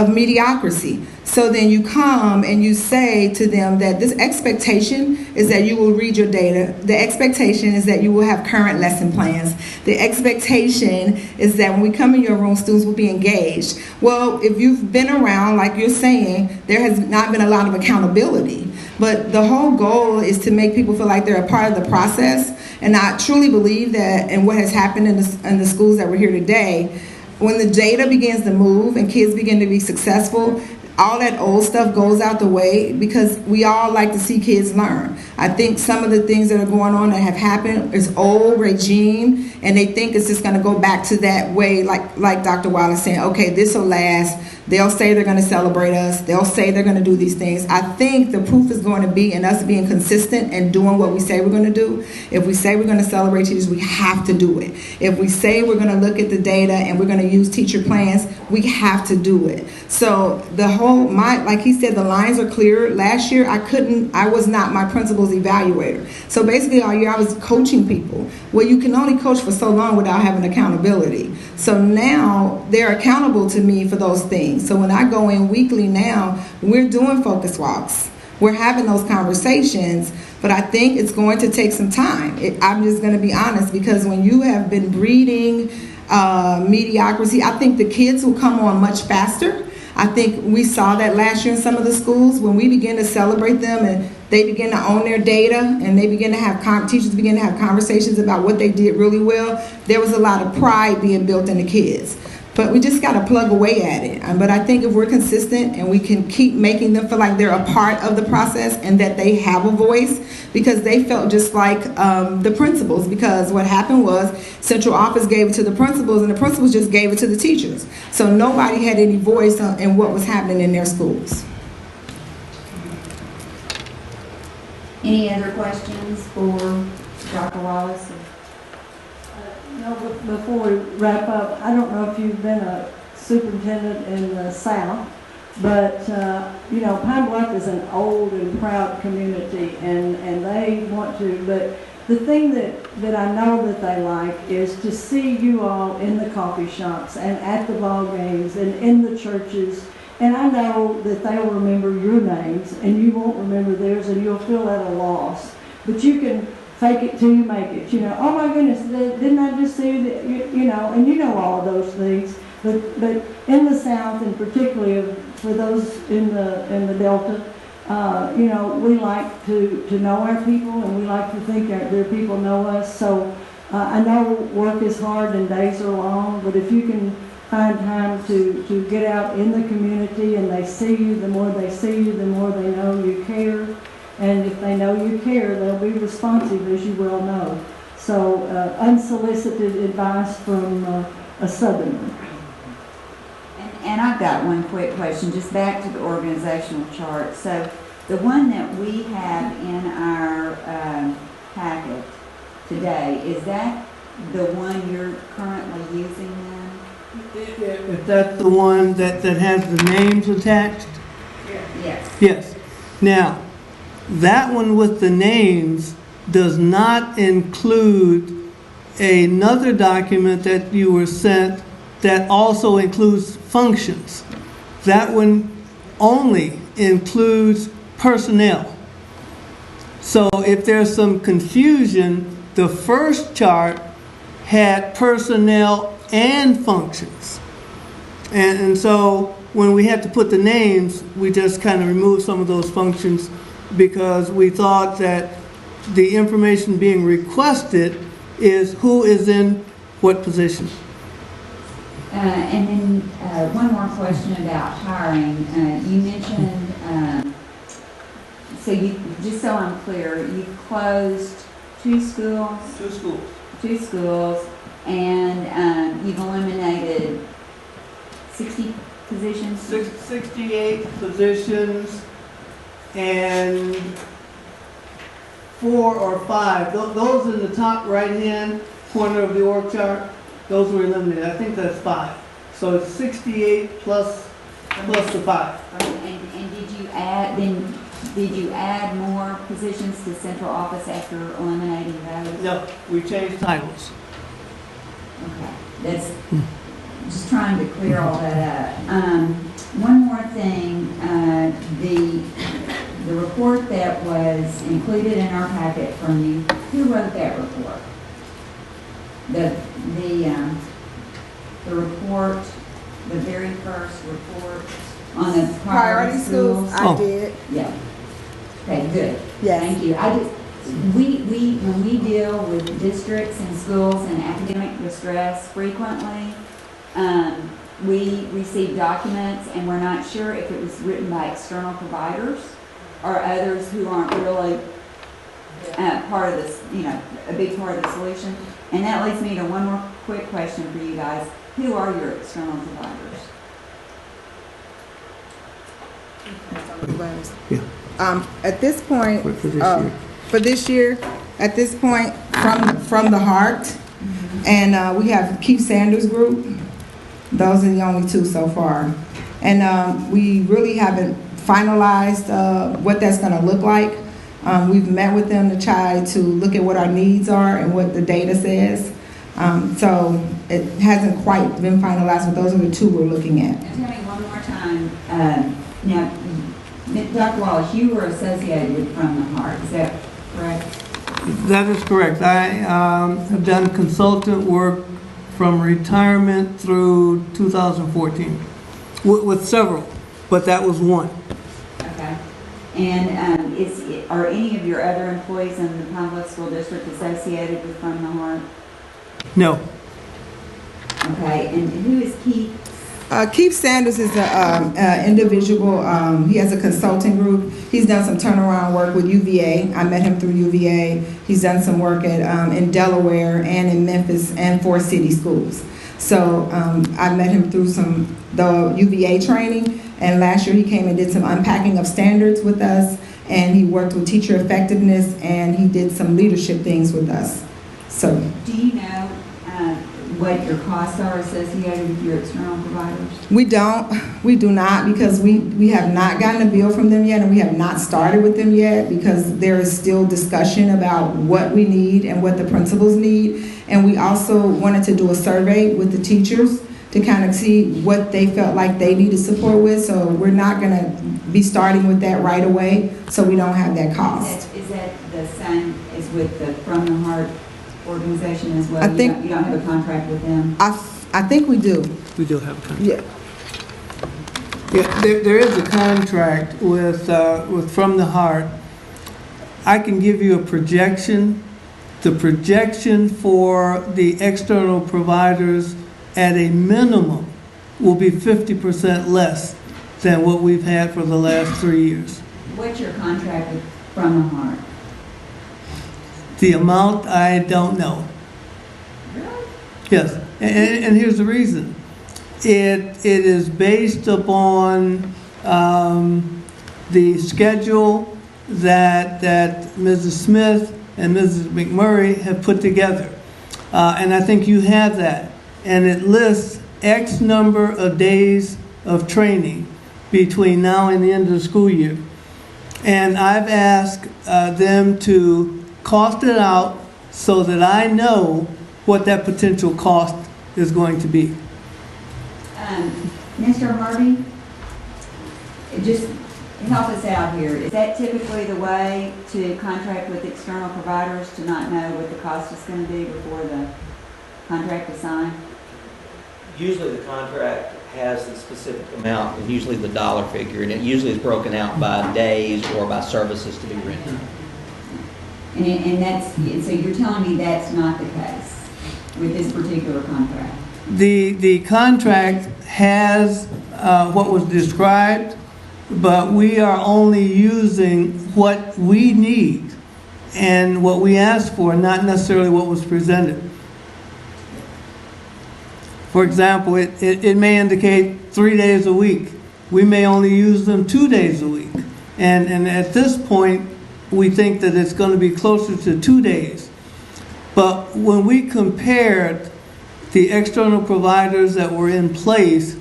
mediocrity. So then you come and you say to them that this expectation is that you will read your data. The expectation is that you will have current lesson plans. The expectation is that when we come in your room, students will be engaged. Well, if you've been around, like you're saying, there has not been a lot of accountability. But the whole goal is to make people feel like they're a part of the process. And I truly believe that, and what has happened in the schools that we're here today, when the data begins to move and kids begin to be successful, all that old stuff goes out the way because we all like to see kids learn. I think some of the things that are going on that have happened is old regime, and they think it's just going to go back to that way, like Dr. Wallace saying, okay, this will last. They'll say they're going to celebrate us. They'll say they're going to do these things. I think the proof is going to be in us being consistent and doing what we say we're going to do. If we say we're going to celebrate teachers, we have to do it. If we say we're going to look at the data and we're going to use teacher plans, we have to do it. So the whole, like he said, the lines are clear. Last year, my principal principal's evaluator. So basically all year I was coaching people. Well, you can only coach for so long without having accountability. So now they're accountable to me for those things. So when I go in weekly now, we're doing focus walks. We're having those conversations, but I think it's going to take some time. I'm just going to be honest, because when you have been breeding mediocrity, I think the kids will come on much faster. I think we saw that last year in some of the schools when we began to celebrate them and they begin to own their data and they begin to have teachers begin to have conversations about what they did really well. There was a lot of pride being built in the kids. But we just got to plug away at it. But I think if we're consistent and we can keep making them feel like they're a part of the process and that they have a voice, because they felt just like the principals, because what happened was central office gave it to the principals and the principals just gave it to the teachers. So nobody had any voice in what was happening in their schools. Any other questions for Dr. Wallace? No, but before we wrap up, I don't know if you've been a superintendent in the South, but Pine Bluff is an old and proud community, and they want to. But the thing that I know that they like is to see you all in the coffee shops and at the ball games and in the churches. And I know that they'll remember your names, and you won't remember theirs, and you'll feel at a loss. But you can fake it till you make it. Oh my goodness, didn't I just see that? And you know all of those things. But in the South, and particularly for those in the Delta, we like to know our people, and we like to think their people know us. So I know work is hard and days are long, but if you can find time to get out in the community and they see you, the more they see you, the more they know you care. And if they know you care, they'll be responsive, as you well know. So unsolicited advice from a Southerner. And I've got one quick question, just back to the organizational chart. So the one that we have in our packet today, is that the one you're currently using then? If that's the one that has the names attached? Yes. Yes. Now, that one with the names does not include another document that you were sent that also includes functions. That one only includes personnel. So if there's some confusion, the first chart had personnel and functions. And so when we had to put the names, we just kind of removed some of those functions because we thought that the information being requested is who is in what position. And then one more question about hiring. You mentioned, so you, just so I'm clear, you closed two schools? Two schools, and you've eliminated 60 positions? 68 positions and 4 or 5. Those in the top right-hand corner of the org chart, those were eliminated. I think that's 5. So it's 68 plus the 5. And did you add more positions to central office after eliminating those? No, we changed titles. Okay, that's just trying to clear all that up. One more thing, the report that was included in our packet from you, who wrote that report? The report, the very first report on the priority schools. I did. Yeah. Okay, good. Yes. Thank you. When we deal with districts and schools and academic distress frequently, we receive documents and we're not sure if it was written by external providers or others who aren't really part of this, a big part of the solution. And that leads me to one more quick question for you guys. Who are your external providers? Yeah. At this point, for this year, at this point, from the heart, and we have Keith Sanders Group. Those are the only two so far, and we really haven't finalized what that's going to look like. We've met with them to try to look at what our needs are and what the data says. So it hasn't quite been finalized, but those are the two we're looking at. And tell me one more time, now, Dr. Wallace, you were associated with From the Heart, is that correct? That is correct. I have done consultant work from retirement through 2014 with several, but that was one. Okay. And are any of your other employees in the Pine Bluff School District associated with From the Heart? No. Okay, and who is Keith? Keith Sanders is an individual. He has a consulting group. He's done some turnaround work with UVA. I met him through UVA. He's done some work in Delaware and in Memphis and 4 city schools. So I met him through the UVA training, and last year he came and did some unpacking of standards with us, and he worked with teacher effectiveness, and he did some leadership things with us. So, do you know what your costs are associated with your external providers? We do not, because we have not gotten a bill from them yet, and we have not started with them yet, because there is still discussion about what we need and what the principals need. And we also wanted to do a survey with the teachers to kind of see what they felt like they needed support with. So we're not going to be starting with that right away, so we don't have that cost. Is that the same as with the From the Heart organization as well? I think you don't have a contract with them. I think we do. We do have a contract. Yeah. Yeah, there is a contract with From the Heart. I can give you a projection. The projection for the external providers at a minimum will be 50% less than what we've had for the last 3 years. What's your contract with From the Heart? The amount, I don't know. Really? Yes, and here's the reason. It is based upon the schedule that Mrs. Smith and Mrs. McMurray have put together. And I think you have that. And it lists X number of days of training between now and the end of the school year. And I've asked them to cost it out so that I know what that potential cost is going to be. Mr. Harvey, just help us out here. Is that typically the way to contract with external providers, to not know what the cost is going to be before the contract is signed? Usually the contract has the specific amount, and usually the dollar figure, and it usually is broken out by days or by services to be rendered. And so you're telling me that's not the case with this particular contract? The contract has what was described, but we are only using what we need and what we asked for, not necessarily what was presented. For example, it may indicate 3 days a week. We may only use them 2 days a week. And at this point, we think that it's going to be closer to 2 days. But when we compared the external providers that were in place,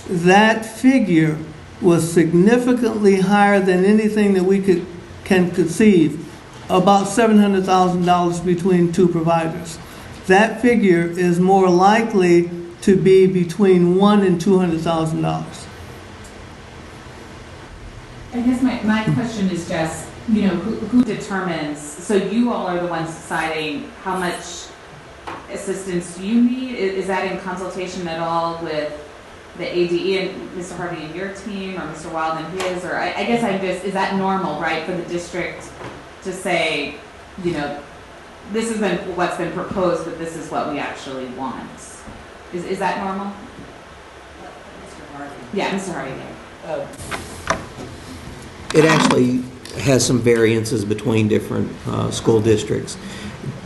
that figure was significantly higher than anything that we can conceive, about $700,000 between two providers. That figure is more likely to be between $100,000 and $200,000. I guess my question is just, who determines, so you all are the ones deciding how much assistance you need? Is that in consultation at all with the ADE and Mr. Harvey and your team, or Mr. Wild and his, or I guess is that normal, right, for the district to say, this has been what's been proposed, but this is what we actually want? Is that normal? Mr. Harvey. Yeah, Mr. Harvey. It actually has some variances between different school districts.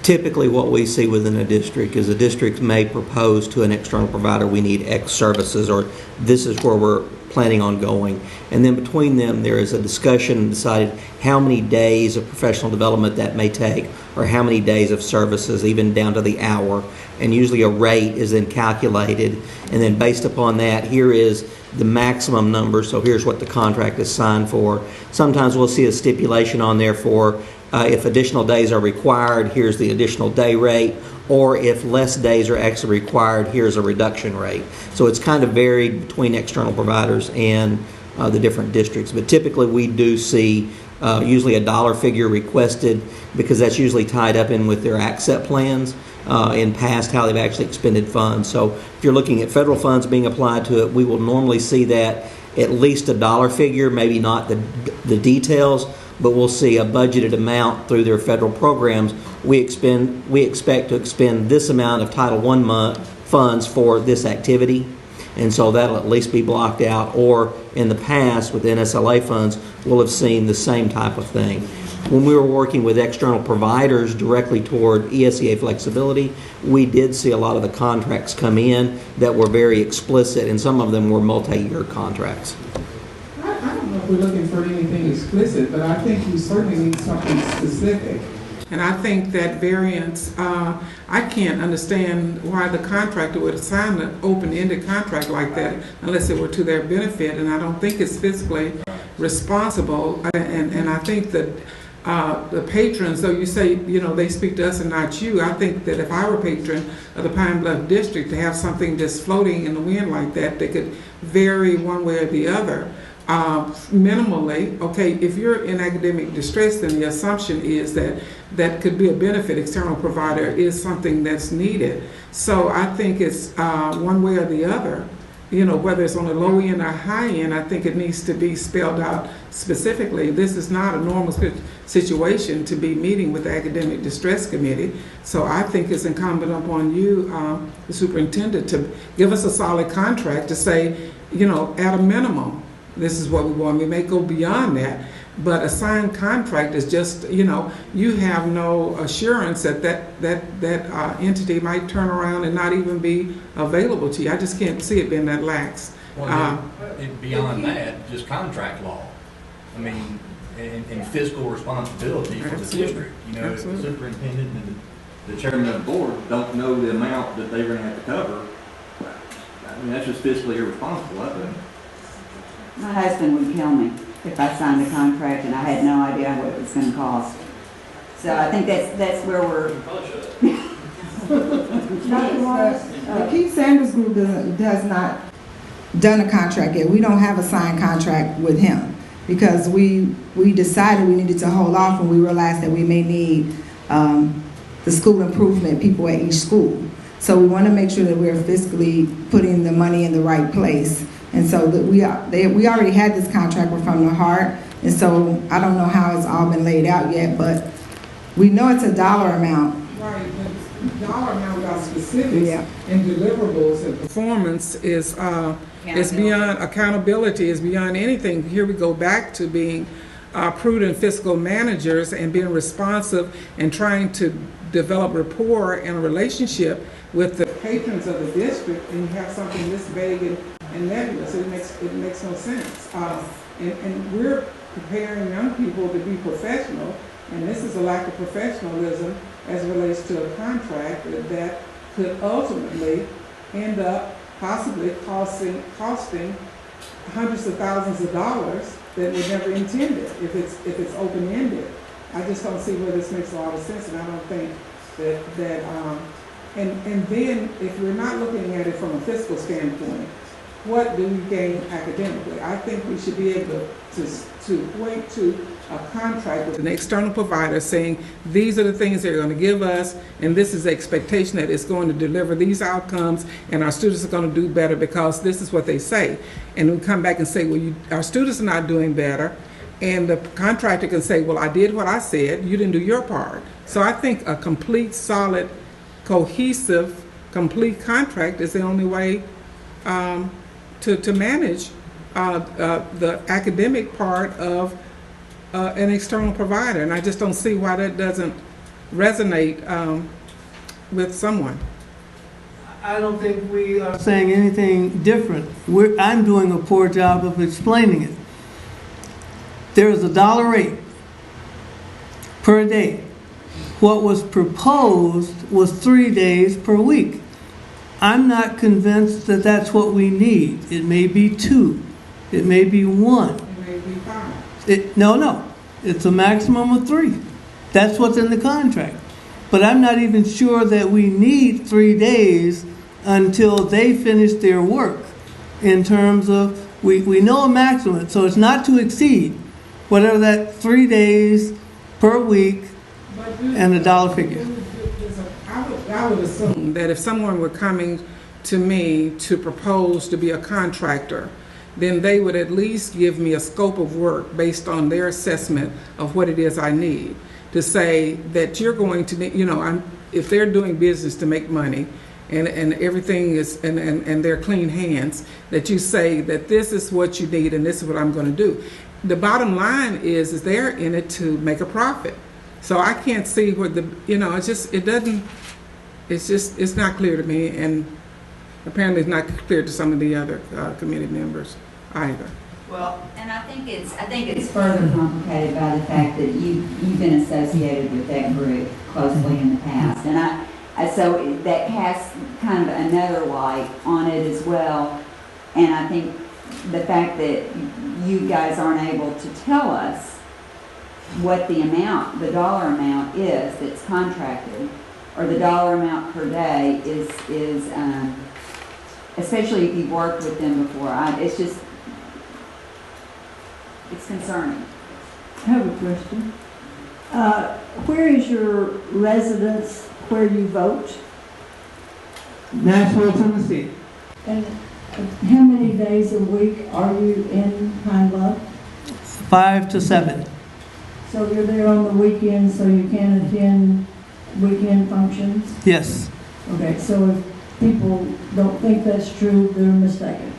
Typically, what we see within a district is a district may propose to an external provider, we need X services, or this is where we're planning on going. And then between them, there is a discussion and decided how many days of professional development that may take, or how many days of services, even down to the hour. And usually a rate is then calculated. And then based upon that, here is the maximum number, so here's what the contract is signed for. Sometimes we'll see a stipulation on there for if additional days are required, here's the additional day rate, or if less days are actually required, here's a reduction rate. So it's kind of varied between external providers and the different districts. But typically we do see usually a dollar figure requested, because that's usually tied up in with their ACCEP plans in past, how they've actually expended funds. So if you're looking at federal funds being applied to it, we will normally see that at least a dollar figure, maybe not the details, but we'll see a budgeted amount through their federal programs. We expect to expend this amount of Title I funds for this activity, and so that'll at least be blocked out. Or in the past with NSLA funds, we'll have seen the same type of thing. When we were working with external providers directly toward ESEA flexibility, we did see a lot of the contracts come in that were very explicit, and some of them were multi-year contracts. I don't know if we're looking for anything explicit, but I think we certainly need something specific. And I think that variance, I can't understand why the contractor would assign an open-ended contract like that unless it were to their benefit, and I don't think it's fiscally responsible. And I think that the patrons, though you say, you know, they speak to us and not you, I think that if I were a patron of the Pine Bluff District, to have something just floating in the wind like that, that could vary one way or the other, minimally, okay, if you're in academic distress, then the assumption is that that could be a benefit. External provider is something that's needed. So I think it's one way or the other. You know, whether it's on the low end or high end, I think it needs to be spelled out specifically. This is not a normal situation to be meeting with the Academic Distress Committee. So I think it's incumbent upon you, the superintendent, to give us a solid contract to say, you know, at a minimum, this is what we want. We may go beyond that, but a signed contract is just, you know, you have no assurance that that entity might turn around and not even be available to you. I just can't see it being that lax. Well, beyond that, just contract law. I mean, and fiscal responsibility for the district. You know, if the superintendent and the chairman of the board don't know the amount that they're going to have to cover, I mean, that's just fiscally irresponsible, I think. My husband would kill me if I signed a contract and I had no idea what it was going to cost. So I think that's where we're. The Keith Sanders Group does not done a contract yet. We don't have a signed contract with him because we decided we needed to hold off when we realized that we may need the school improvement people at each school. So we want to make sure that we're fiscally putting the money in the right place. And so that we already had this contract with From the Heart, and so I don't know how it's all been laid out yet, but we know it's a dollar amount. Right, but dollar amount without specifics and deliverables and performance is beyond accountability, is beyond anything. Here we go back to being prudent fiscal managers and being responsive and trying to develop rapport and a relationship with the patrons of the district, and you have something this vague and nebulous. It makes no sense. And we're preparing young people to be professional, and this is a lack of professionalism as it relates to a contract that could ultimately end up possibly costing hundreds of thousands of dollars that were never intended if it's open-ended. I just don't see where this makes a lot of sense, and I don't think that and then if we're not looking at it from a fiscal standpoint, what do we gain academically? I think we should be able to point to a contract with an external provider saying these are the things they're going to give us, and this is the expectation that it's going to deliver these outcomes, and our students are going to do better because this is what they say. And we come back and say, well, our students are not doing better, and the contractor can say, well, I did what I said, you didn't do your part. So I think a complete, solid, cohesive, complete contract is the only way to manage the academic part of an external provider, and I just don't see why that doesn't resonate with someone. I don't think we are saying anything different. I'm doing a poor job of explaining it. There is a dollar rate per day. What was proposed was 3 days per week. I'm not convinced that that's what we need. It may be 2. It may be 1. It may be 5. No. It's a maximum of 3. That's what's in the contract. But I'm not even sure that we need 3 days until they finish their work in terms of, we know a maximum, so it's not to exceed whatever that 3 days per week and a dollar figure. I would assume that if someone were coming to me to propose to be a contractor, then they would at least give me a scope of work based on their assessment of what it is I need. To say that you're going to need, if they're doing business to make money and everything is, and they're clean hands, that you say that this is what you need and this is what I'm going to do. The bottom line is they're in it to make a profit. So I can't see where it's not clear to me, and apparently it's not clear to some of the other committee members either. Well, and I think it's further complicated by the fact that you've been associated with that group closely in the past, and so that casts kind of another light on it as well. And I think the fact that you guys aren't able to tell us what the dollar amount is that's contracted, or the dollar amount per day is especially if you've worked with them before, it's concerning. I have a question. Where is your residence where you vote? Nashville, Tennessee. And how many days a week are you in Pine Bluff? 5 to 7. So you're there on the weekends, so you can attend weekend functions? Yes. Okay, so if people don't think that's true, they're mistaken.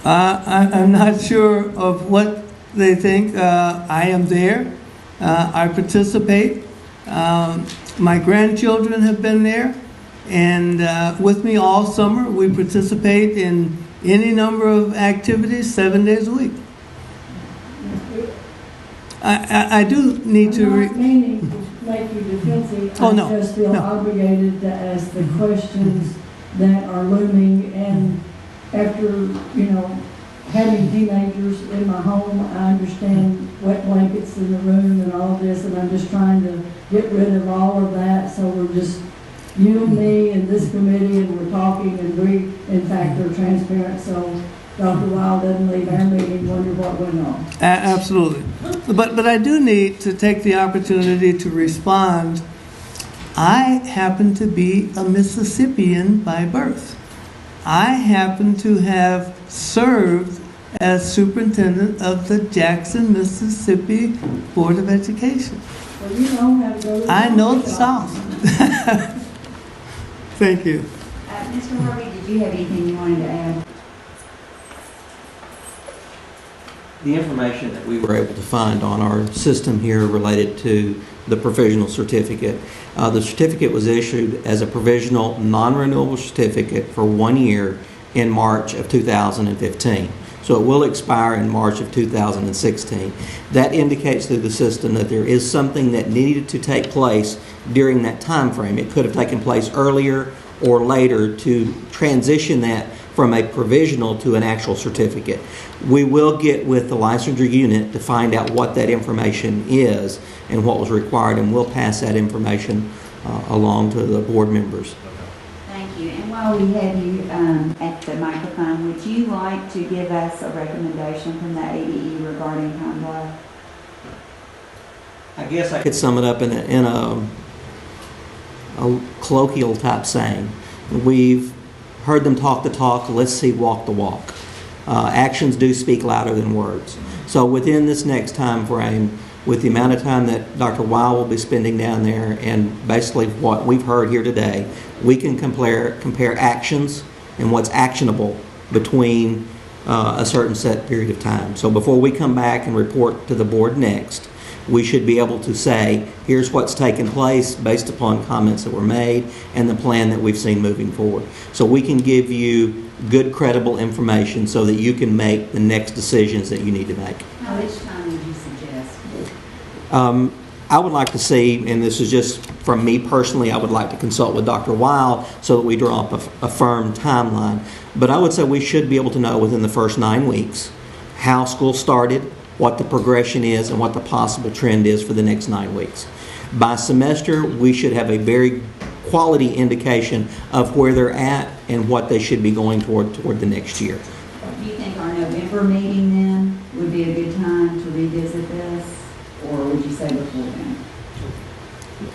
I'm not sure of what they think. I am there. I participate. My grandchildren have been there, and with me all summer. We participate in any number of activities 7 days a week. I do need to... I'm not meaning to make you defensive. Oh, no. I just feel obligated to ask the questions that are looming, and after, having teenagers in my home, I understand wet blankets in the room and all this, and I'm just trying to get rid of all of that, so we're just, you and me and this committee, and we're talking, and we, in fact, are transparent, so Dr. Wild doesn't leave our meeting wonder what went on. Absolutely. But I do need to take the opportunity to respond. I happen to be a Mississippian by birth. I happen to have served as superintendent of the Jackson, Mississippi Board of Education. Well, you know how to go to the I know the South. Thank you. Mr. Harvey, did you have anything you wanted to add? The information that we were able to find on our system here related to the provisional certificate. The certificate was issued as a provisional non-renewable certificate for 1 year in March of 2015. So it will expire in March of 2016. That indicates through the system that there is something that needed to take place during that time frame. It could have taken place earlier or later to transition that from a provisional to an actual certificate. We will get with the licensure unit to find out what that information is and what was required, and we'll pass that information along to the board members. Thank you. And while we have you at the microphone, would you like to give us a recommendation from the ADE regarding Pine Bluff? I guess I could sum it up in a colloquial type saying. We've heard them talk the talk, let's see walk the walk. Actions do speak louder than words. So within this next time frame, with the amount of time that Dr. Weil will be spending down there and basically what we've heard here today, we can compare actions and what's actionable between a certain set period of time. So before we come back and report to the board next, we should be able to say, here's what's taken place based upon comments that were made and the plan that we've seen moving forward. So we can give you good, credible information so that you can make the next decisions that you need to make. How much time would you suggest? I would like to see, and this is just from me personally, I would like to consult with Dr. Weil so that we draw up a firm timeline. But I would say we should be able to know within the first 9 weeks how school started, what the progression is, and what the possible trend is for the next 9 weeks. By semester, we should have a very quality indication of where they're at and what they should be going toward the next year. Do you think our November meeting then would be a good time to revisit this? Or would you say before then?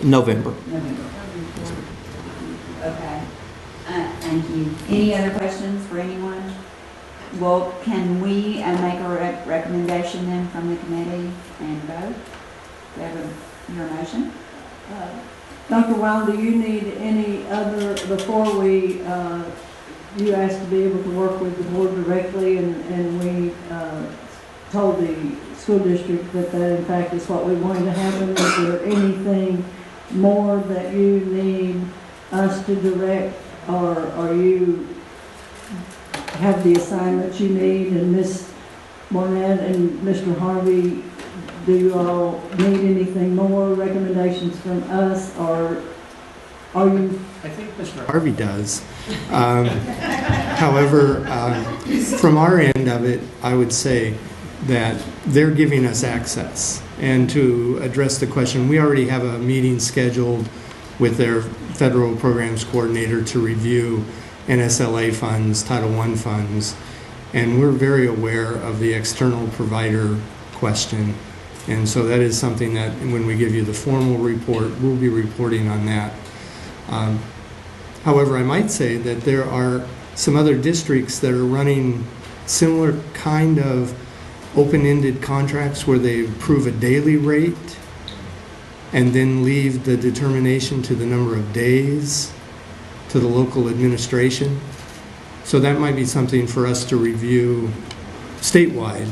November. November. Okay. Thank you. Any other questions for anyone? Well, can we make a recommendation then from the committee and vote? Do you have your motion? Dr. Weil, do you need any other, before we, you asked to be able to work with the board directly and we told the school district that in fact is what we wanted to happen. Is there anything more that you need us to direct, or are you have the assignments you need? And Ms. Barnett and Mr. Harvey, do you all need anything more, recommendations from us, or are you? I think Mr. Harvey does. However, from our end of it, I would say that they're giving us access. And to address the question, we already have a meeting scheduled with their federal programs coordinator to review NSLA funds, Title I funds, and we're very aware of the external provider question. And so that is something that when we give you the formal report, we'll be reporting on that. However, I might say that there are some other districts that are running similar kind of open-ended contracts where they approve a daily rate and then leave the determination to the number of days to the local administration. So that might be something for us to review statewide,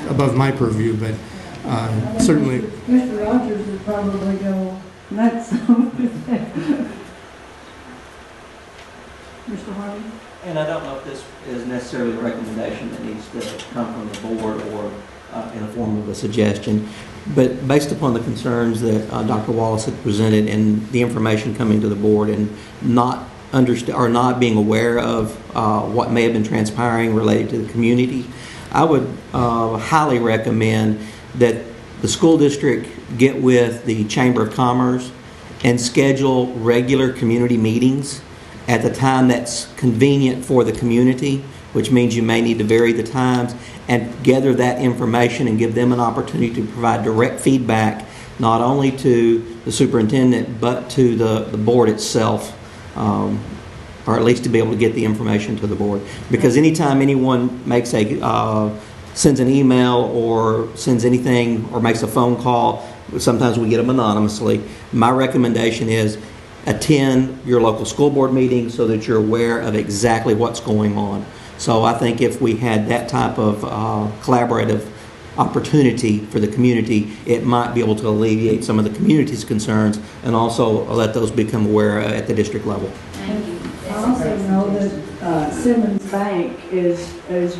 above my purview, but certainly. Mr. Rogers would probably go nuts. Mr. Harvey? And I don't know if this is necessarily a recommendation that needs to come from the board or in the form of a suggestion, but based upon the concerns that Dr. Wallace had presented and the information coming to the board and not being aware of what may have been transpiring related to the community, I would highly recommend that the school district get with the Chamber of Commerce and schedule regular community meetings at the time that's convenient for the community, which means you may need to vary the times, and gather that information and give them an opportunity to provide direct feedback, not only to the superintendent, but to the board itself, or at least to be able to get the information to the board. Because anytime anyone makes sends an email or sends anything or makes a phone call, sometimes we get them anonymously, my recommendation is attend your local school board meeting so that you're aware of exactly what's going on. So I think if we had that type of collaborative opportunity for the community, it might be able to alleviate some of the community's concerns and also let those become aware at the district level. I also know that Simmons Bank is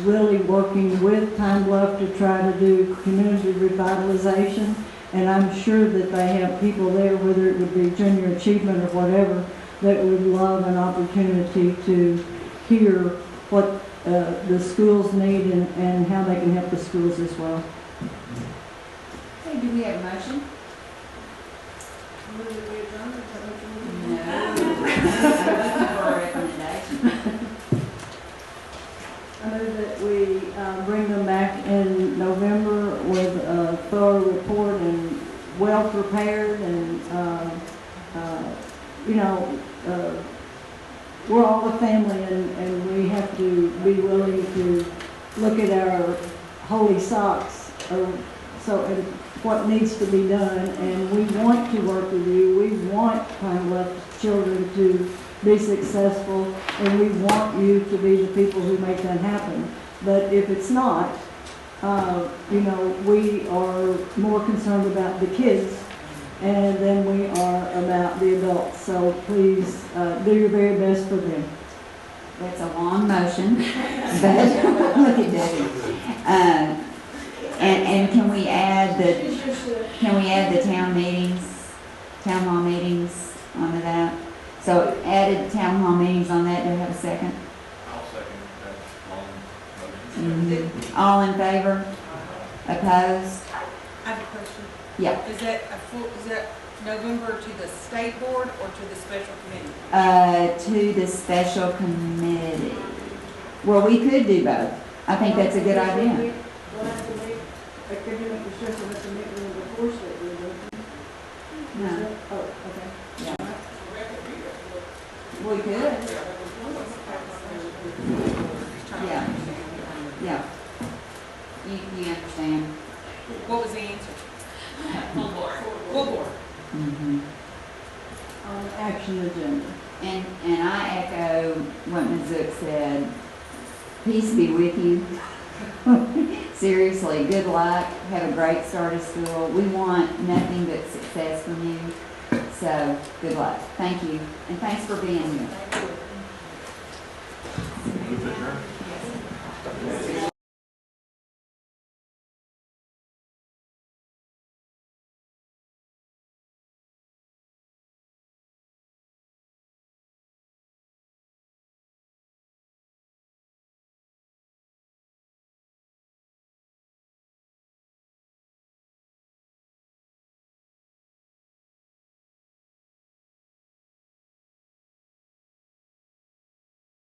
really working with Pine Bluff to try to do community revitalization. And I'm sure that they have people there, whether it would be junior achievement or whatever, that would love an opportunity to hear what the schools need and how they can help the schools as well. Okay, do we have a motion? I move that we bring them back in November with a thorough report and well prepared, and we're all a family, and we have to be willing to look at our holy socks, and what needs to be done, and we want to work with you. We want Pine Bluff children to be successful, and we want you to be the people who make that happen. But if it's not, you know, we are more concerned about the kids and then we are about the adults. So please do your very best for them. That's a long motion, but look at Debbie. And can we add the town hall meetings onto that? So added town hall meetings on that. Do I have a second? I'll second that long motion. All in favor? Opposed? I have a question. Yeah. Is that November to the state board or to the special committee? To the special committee. Well, we could do both. I think that's a good idea. No. Oh, okay. Yeah. We could. Yeah. Yeah. You understand? What was the answer? Full board. Full board. Mm-hmm. Action agenda. And I echo what Ms. Zook said. Peace be with you. Seriously, good luck. Have a great start of school. We want nothing but success from you. So, good luck. Thank you. And thanks for being here.